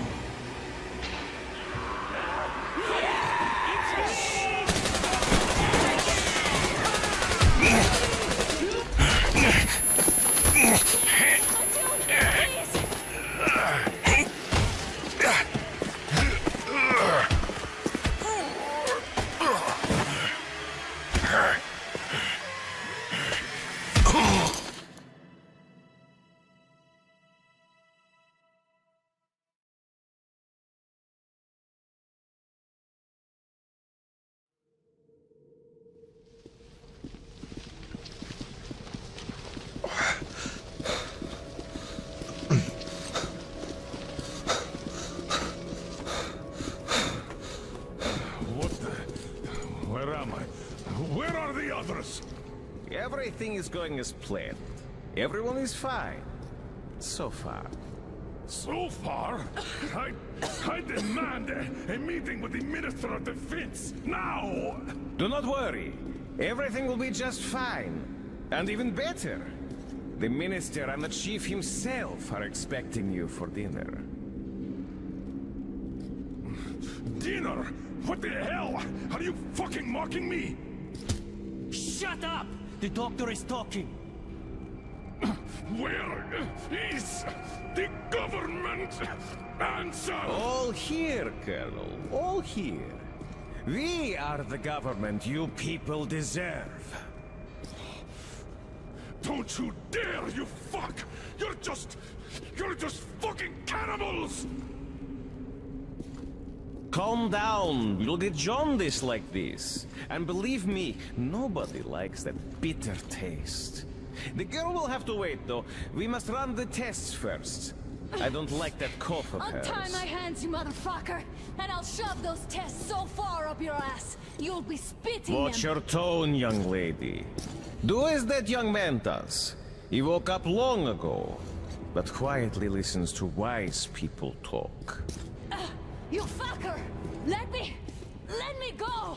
[SPEAKER 6] Where are the others?
[SPEAKER 23] Everything is going as planned. Everyone is fine. So far.
[SPEAKER 6] So far? I demand a meeting with the Minister of Defense, now!
[SPEAKER 23] Do not worry. Everything will be just fine. And even better. The Minister and the Chief himself are expecting you for dinner.
[SPEAKER 6] Dinner? What the hell? Are you fucking mocking me?
[SPEAKER 22] Shut up! The doctor is talking.
[SPEAKER 6] Where is the government answer?
[SPEAKER 23] All here, Colonel. All here. We are the government you people deserve.
[SPEAKER 6] Don't you dare, you fuck! You're just fucking cannibals!
[SPEAKER 23] Calm down. You'll get jaundice like this. And believe me, nobody likes that bitter taste. The girl will have to wait, though. We must run the tests first. I don't like that cough of hers.
[SPEAKER 1] Untie my hands, you motherfucker, and I'll shove those tests so far up your ass, you'll be spitting
[SPEAKER 23] Watch
[SPEAKER 1] them.
[SPEAKER 23] your tone, young lady. Do as that young man does. He woke up long ago, but quietly listens to wise people talk.
[SPEAKER 1] You fucker! Let me go!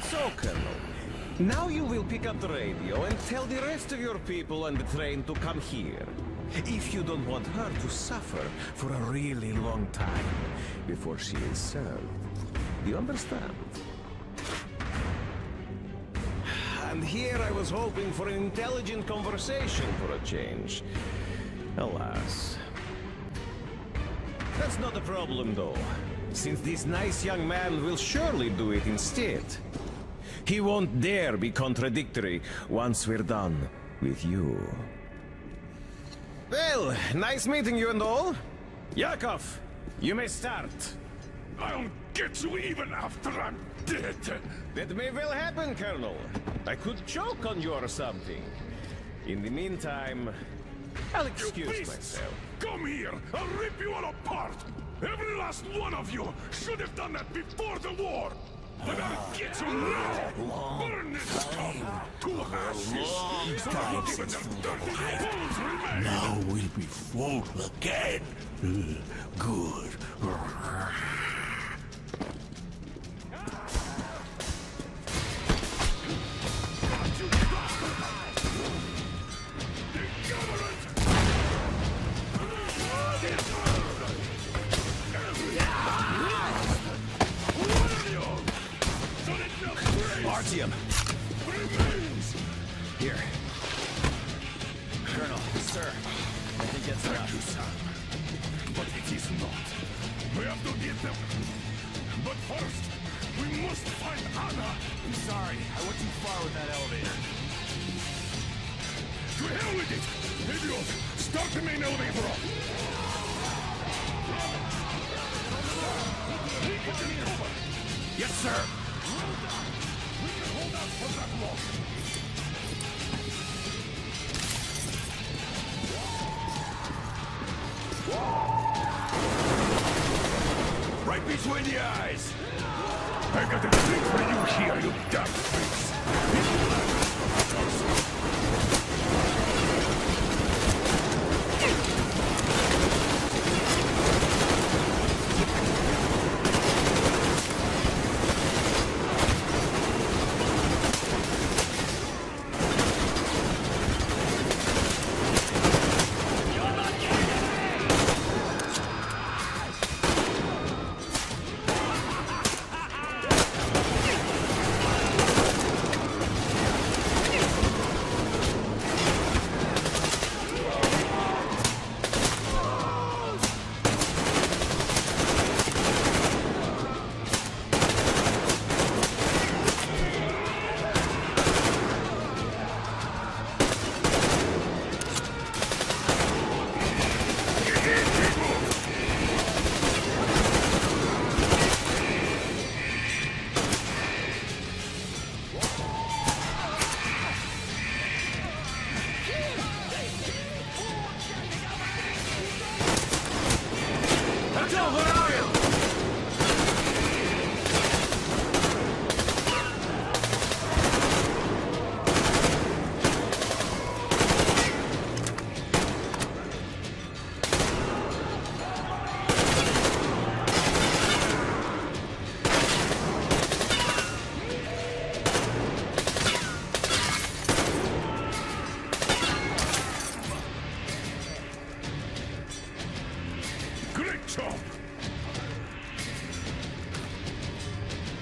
[SPEAKER 23] So, Colonel, now you will pick up the radio and tell the rest of your people on the train to come here. If you don't want her to suffer for a really long time before she is served. Do you understand? And here I was hoping for an intelligent conversation for a change. Alas. That's not a problem, though, since this nice young man will surely do it instead. He won't dare be contradictory once we're done with you. Well, nice meeting you and all. Yakov, you may start.
[SPEAKER 6] I'll get you even after I'm dead.
[SPEAKER 23] That may well happen, Colonel. I could choke on you or something. In the meantime, I'll excuse myself.
[SPEAKER 6] Come here! I'll rip you all apart! Every last one of you should have done that before the war! But I'll get you now! Burn this town to ashes! So that not even their dirty bones remain!
[SPEAKER 2] Now we'll be full again. Good.
[SPEAKER 4] Artyom! Here. Colonel, sir. I think that's enough.
[SPEAKER 6] But it is not. We have to get them. But first, we must find Anna.
[SPEAKER 4] I'm sorry. I went too far with that elevator.
[SPEAKER 6] To hell with it! Idiot! Start the main elevator up!
[SPEAKER 4] Yes, sir!
[SPEAKER 6] We can hold out for that long.
[SPEAKER 2] Right between the eyes.
[SPEAKER 6] I got a treat for you here, you damn freaks.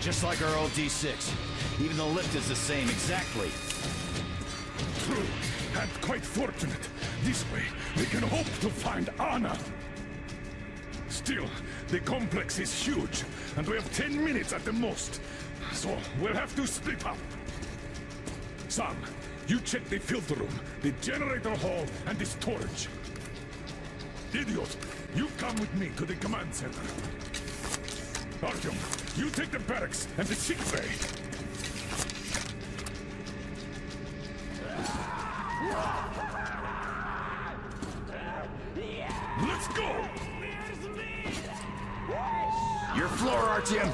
[SPEAKER 4] Just like our old D6. Even the lift is the same, exactly.
[SPEAKER 6] True, and quite fortunate. This way, we can hope to find Anna. Still, the complex is huge, and we have 10 minutes at the most. So, we'll have to split up. Sam, you check the filter room, the generator hall, and the storage. Idiot, you come with me to the command center. Artyom, you take the barracks and the sick bay. Let's go!
[SPEAKER 4] Your floor, Artyom!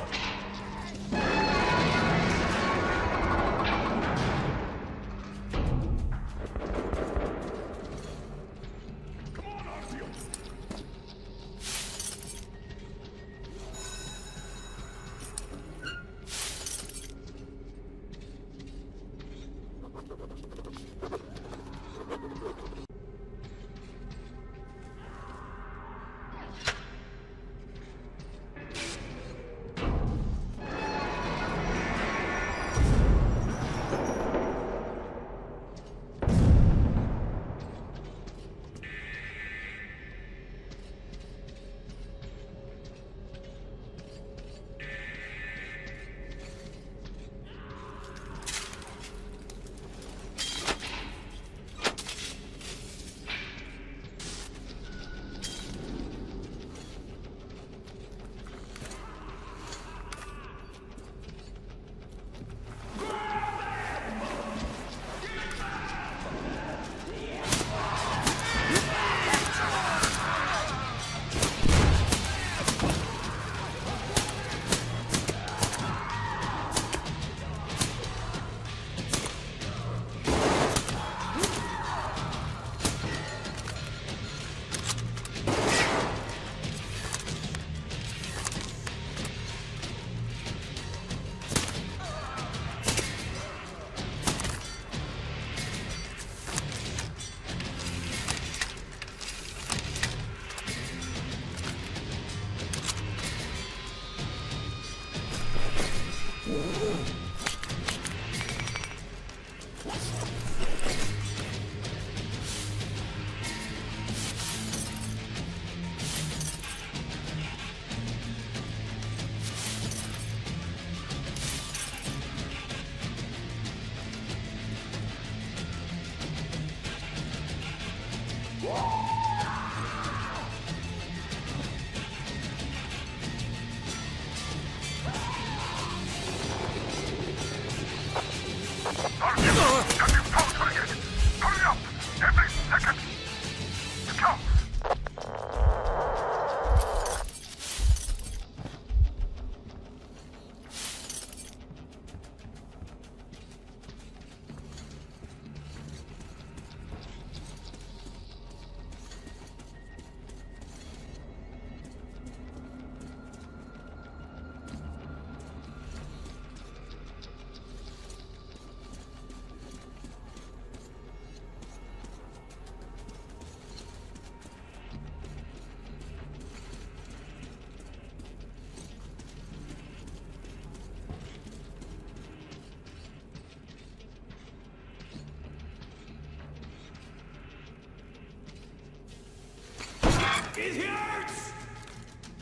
[SPEAKER 3] It hurts!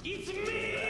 [SPEAKER 3] It's me!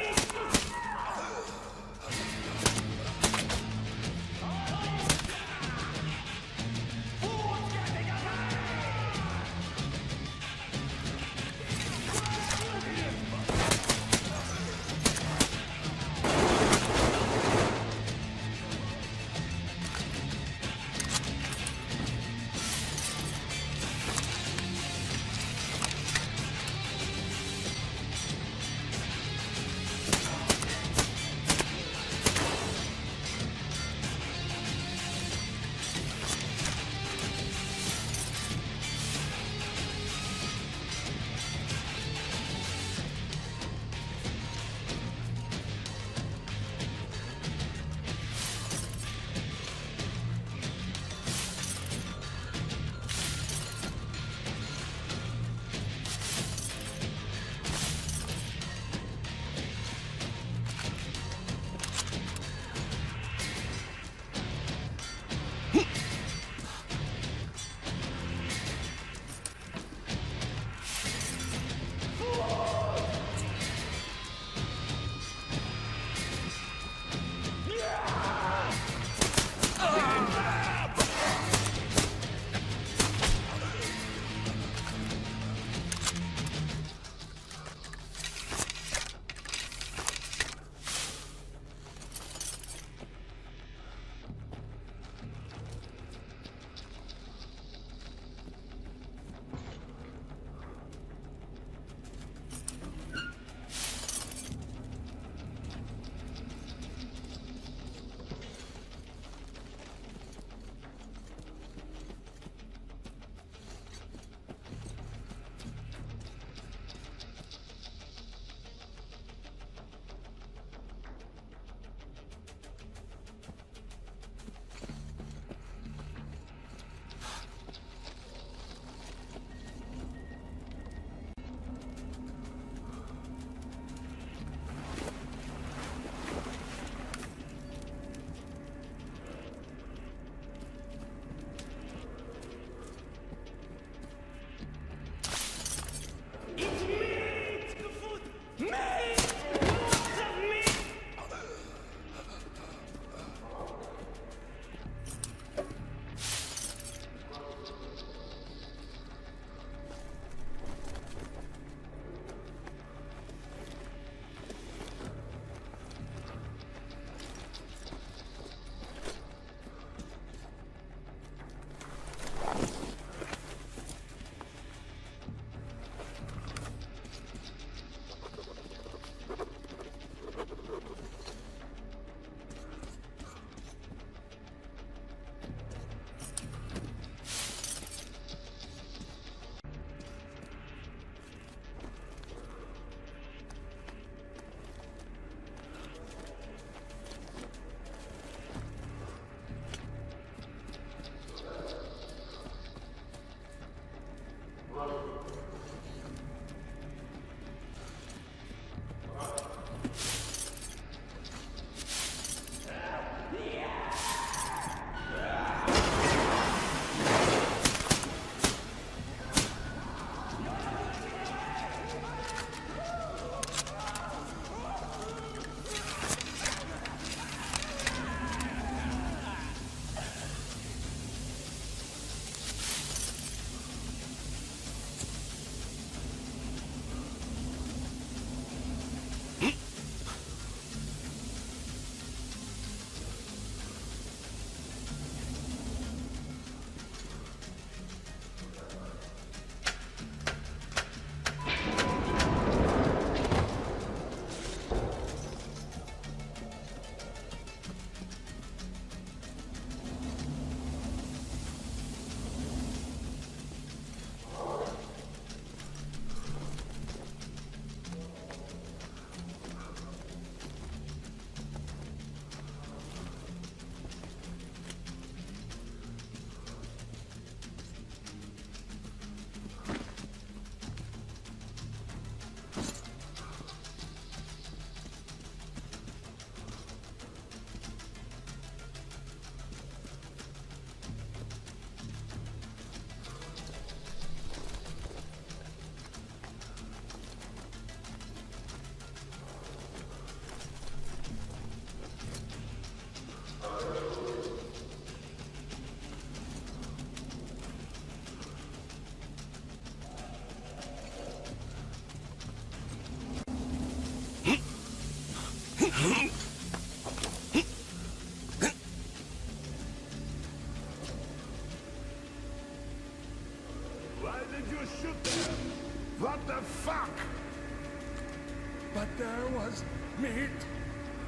[SPEAKER 6] was meat.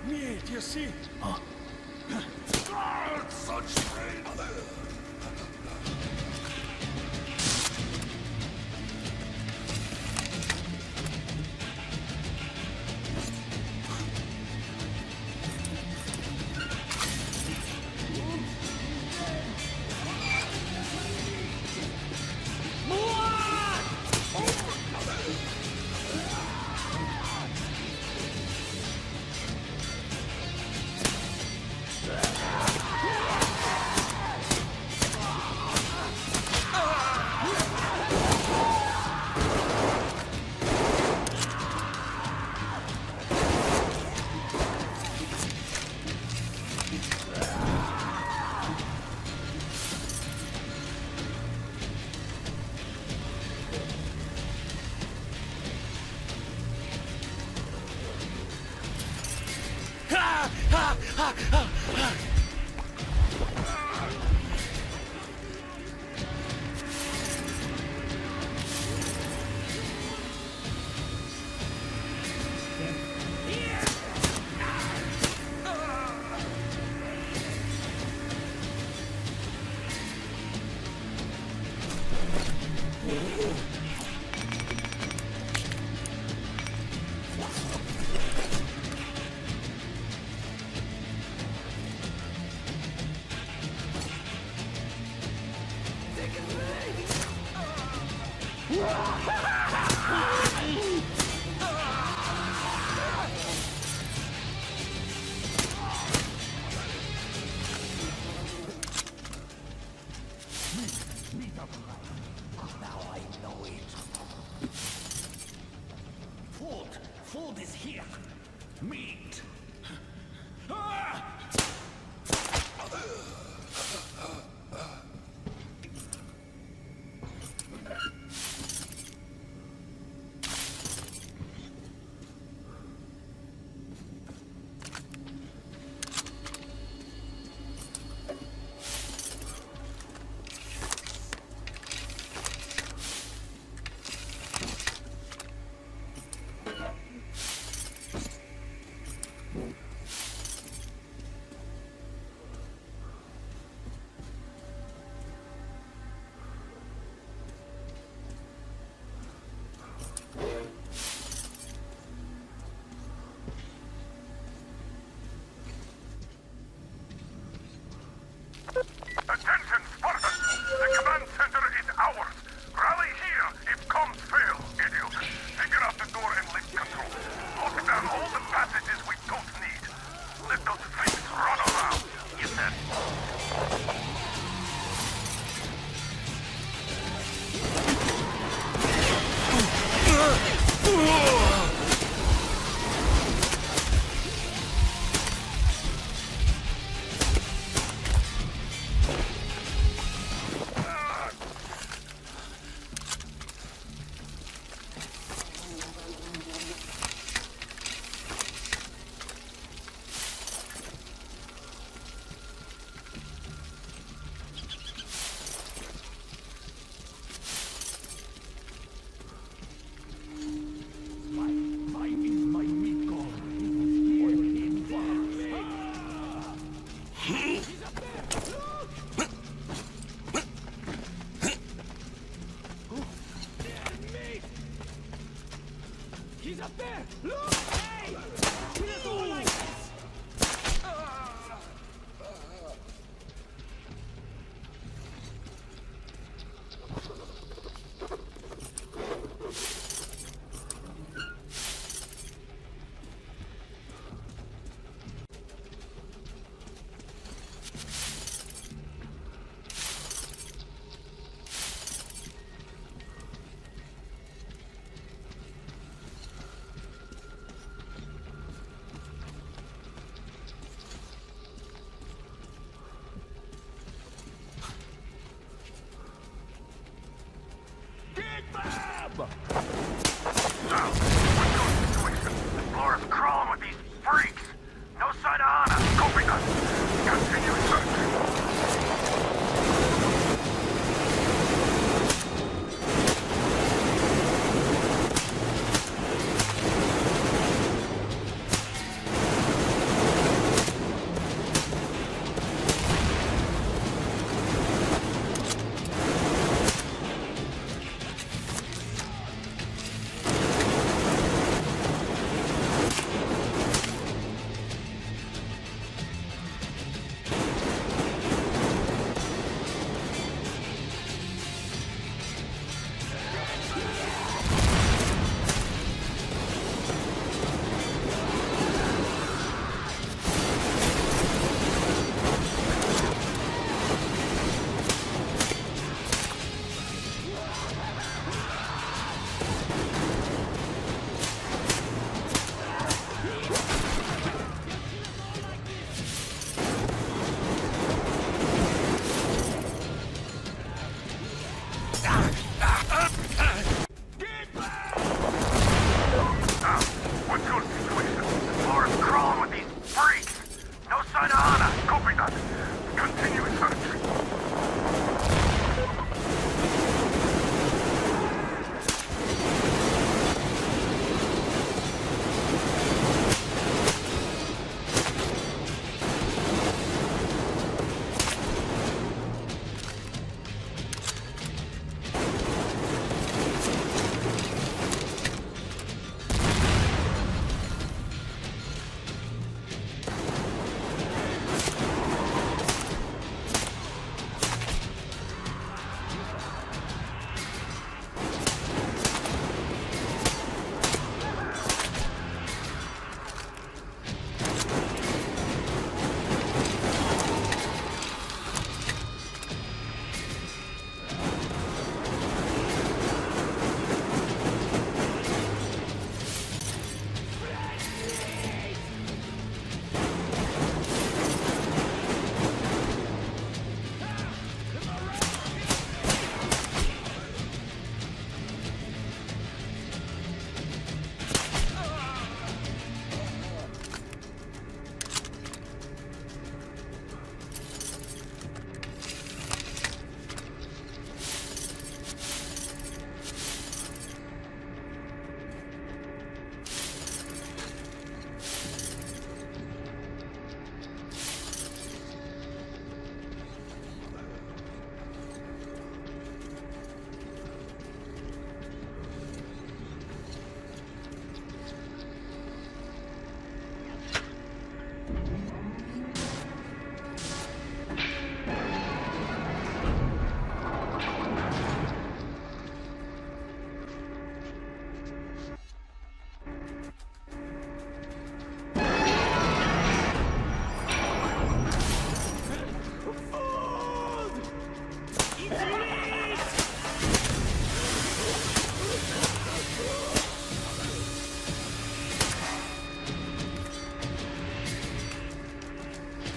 [SPEAKER 6] Meat, you see?
[SPEAKER 2] Huh? Such pain. Now I know it. Food! Food is here! Meat!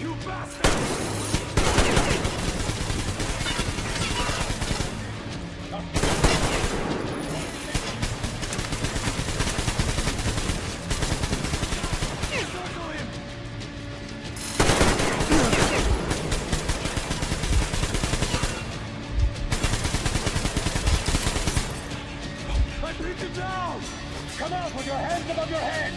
[SPEAKER 9] You bastard! I beat you down! Come out with your hands above your head!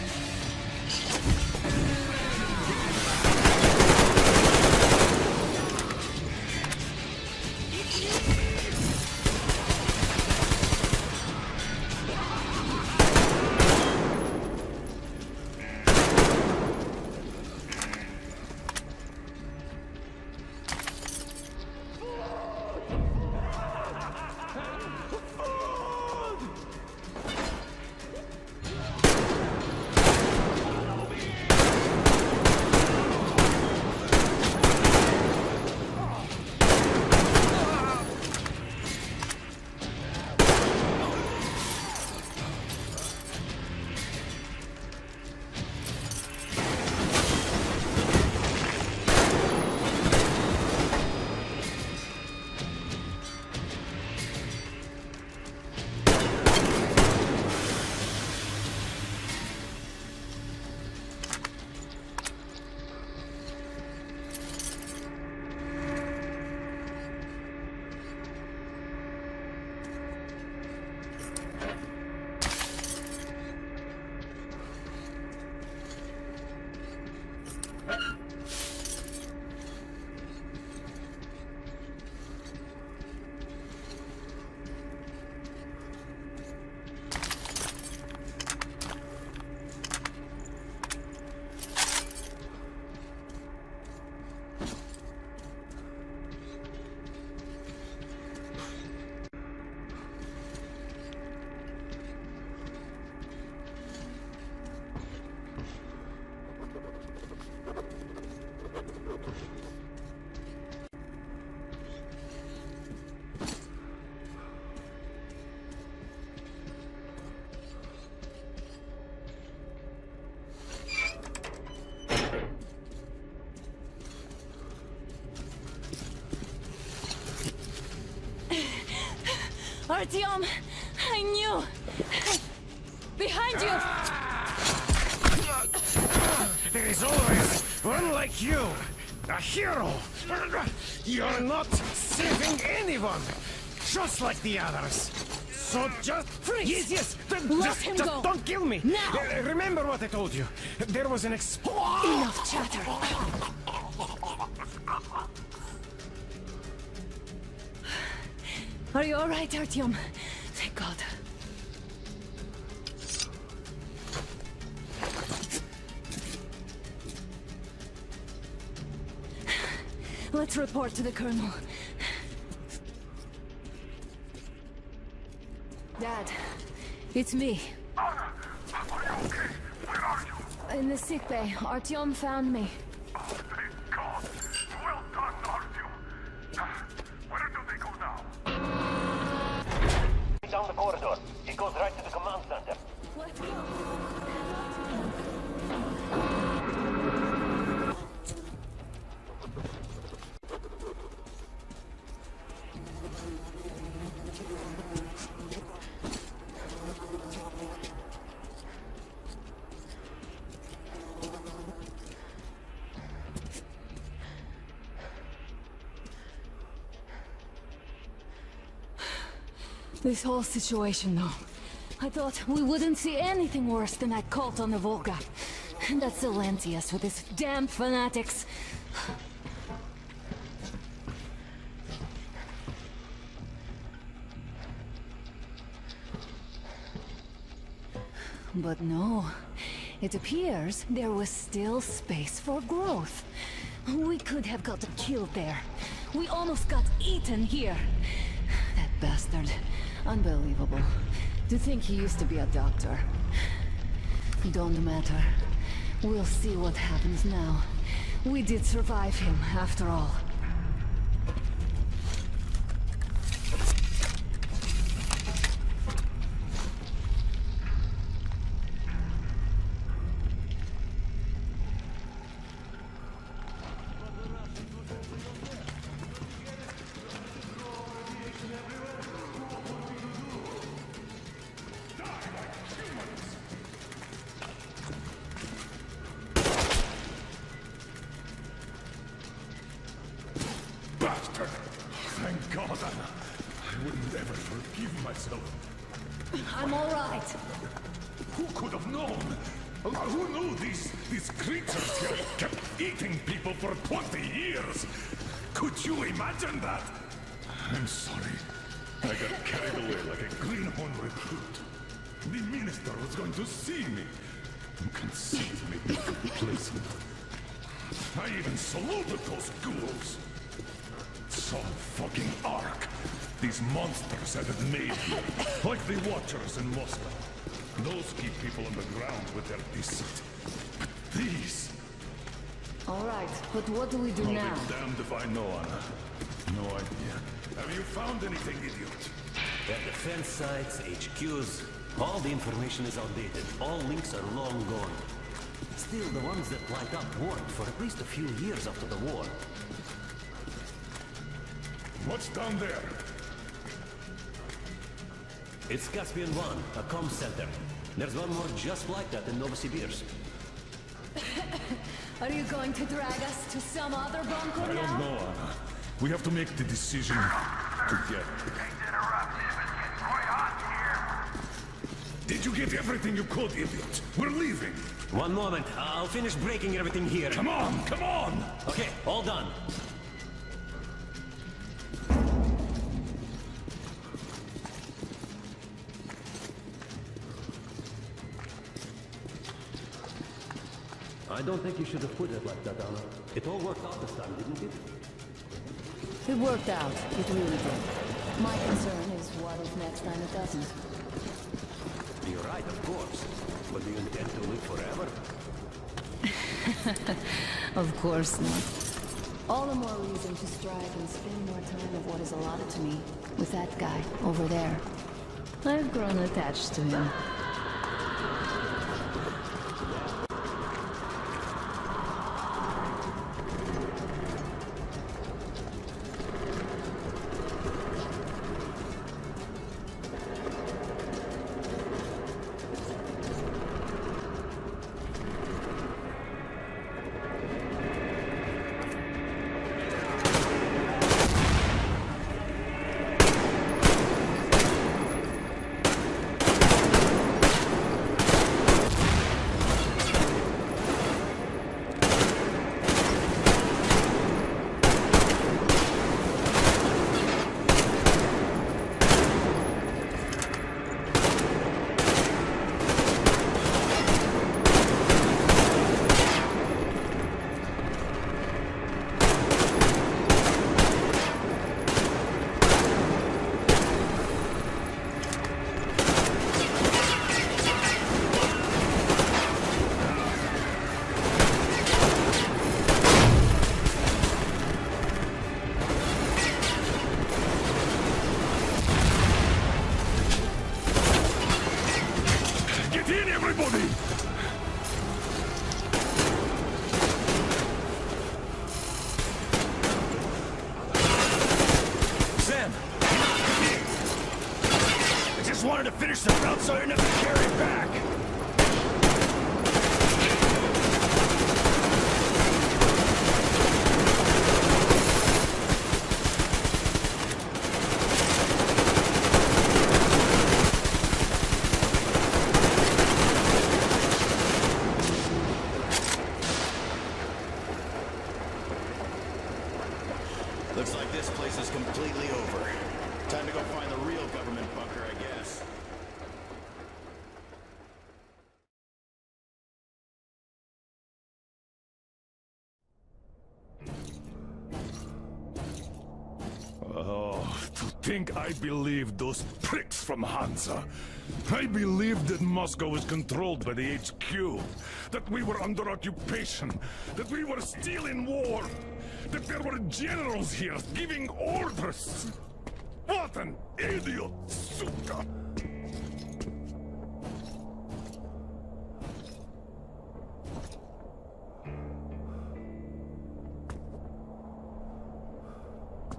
[SPEAKER 1] Artyom, I knew! Behind you!
[SPEAKER 9] There is always one like you, a hero. You're not saving anyone, just like the others. So just
[SPEAKER 1] freeze.
[SPEAKER 9] Yes.
[SPEAKER 1] Let him
[SPEAKER 9] just
[SPEAKER 1] go.
[SPEAKER 9] don't kill me.
[SPEAKER 1] Now.
[SPEAKER 9] Remember what I told you. There was an
[SPEAKER 1] Enough chatter. Are you all right, Artyom? Thank God. Let's report to the Colonel. Dad, it's me.
[SPEAKER 12] Anna, are you okay? Where are you?
[SPEAKER 1] In the sickbay. Artyom found me.
[SPEAKER 12] Oh, thank God. Well done, Artyom. Where do they go now?
[SPEAKER 3] Down the corridor. It goes right to the command center.
[SPEAKER 1] Let's go. This whole situation, though. I thought we wouldn't see anything worse than that cult on the Volga. And that Silencius with his damn fanatics. But no. It appears there was still space for growth. We could have gotten killed there. We almost got eaten here. That bastard. Unbelievable. To think he used to be a doctor. Don't matter. We'll see what happens now. We did survive him, after all.
[SPEAKER 6] myself.
[SPEAKER 1] I'm all right.
[SPEAKER 6] Who could have known? Who knew these creatures here kept eating people for 20 years? Could you imagine that? I'm sorry. I got carried away like a greenhorn recruit. The minister was going to see me. Conceit made me complacent. I even saluted those ghouls. Some fucking ark. These monsters have it made here, like the Watchers in Moscow. Those keep people on the ground with their deceit. But these...
[SPEAKER 1] All right, but what do we do
[SPEAKER 6] I'll
[SPEAKER 1] now?
[SPEAKER 6] be damned if I know, Anna. No idea. Have you found anything, idiot?
[SPEAKER 10] At defense sites, HQs, all the information is outdated. All links are long gone. Still, the ones that light up worked for at least a few years after the war.
[SPEAKER 6] What's down there?
[SPEAKER 10] It's Caspian 1, a comm center. There's one more just like that in Novosibirsk.
[SPEAKER 1] Are you going to drag us to some other bunker
[SPEAKER 6] I
[SPEAKER 1] now?
[SPEAKER 6] don't know, Anna. We have to make the decision together. Did you get everything you could, idiot? We're leaving.
[SPEAKER 10] One moment, I'll finish breaking everything here.
[SPEAKER 6] Come on, come on!
[SPEAKER 10] Okay, all done. I don't think you should have put it like that, Anna. It all worked out this time, didn't it?
[SPEAKER 1] It worked out. It really did. My concern is what if next time it doesn't?
[SPEAKER 10] You're right, of course. But do you intend to live forever?
[SPEAKER 1] Of course not. All the more reason to strive and spend more time of what is allotted to me with that guy over there. I've grown attached to him.
[SPEAKER 2] Wanted to finish the route so I didn't have to carry it back. Looks like this place is completely over. Time to go find the real government bunker, I guess.
[SPEAKER 6] Oh, to think I believed those pricks from Hansa. I believed that Moscow was controlled by the HQ, that we were under occupation, that we were still in war, that there were generals here giving orders. What an idiot, suka!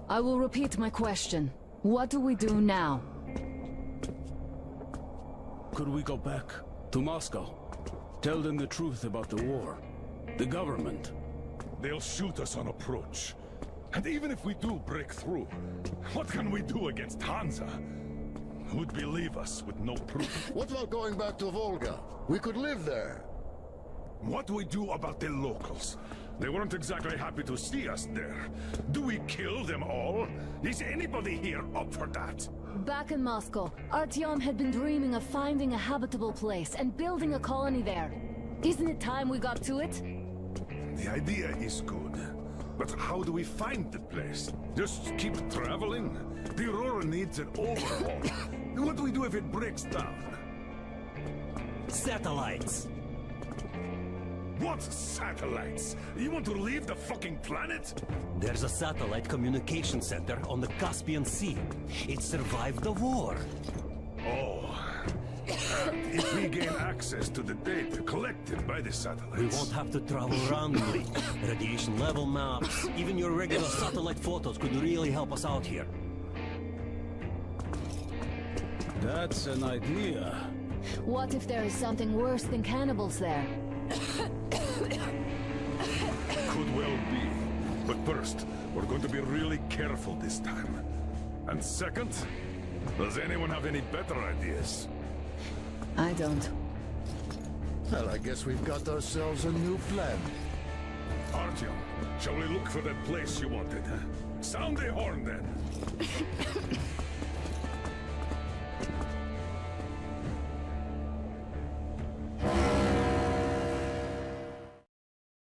[SPEAKER 1] I will repeat my question. What do we do now?
[SPEAKER 22] Could we go back to Moscow? Tell them the truth about the war. The government.
[SPEAKER 6] They'll shoot us on approach. And even if we do break through, what can we do against Hansa? Who'd believe us with no proof?
[SPEAKER 13] What about going back to Volga? We could live there.
[SPEAKER 6] What do we do about the locals? They weren't exactly happy to see us there. Do we kill them all? Is anybody here up for that?
[SPEAKER 5] Back in Moscow, Artyom had been dreaming of finding a habitable place and building a colony there. Isn't it time we got to it?
[SPEAKER 6] The idea is good. But how do we find the place? Just keep traveling? The Aurora needs an overhaul. What do we do if it breaks down?
[SPEAKER 10] Satellites!
[SPEAKER 6] What satellites? You want to leave the fucking planet?
[SPEAKER 10] There's a satellite communication center on the Caspian Sea. It survived the war.
[SPEAKER 6] Oh. And if we gain access to the data collected by the satellites...
[SPEAKER 10] We won't have to travel randomly. Radiation level maps, even your regular satellite photos could really help us out here.
[SPEAKER 22] That's an idea.
[SPEAKER 5] What if there is something worse than cannibals there?
[SPEAKER 6] Could well be. But first, we're going to be really careful this time. And second, does anyone have any better ideas?
[SPEAKER 5] I don't.
[SPEAKER 13] Well, I guess we've got ourselves a new plan.
[SPEAKER 6] Artyom, shall we look for that place you wanted? Sound the horn then.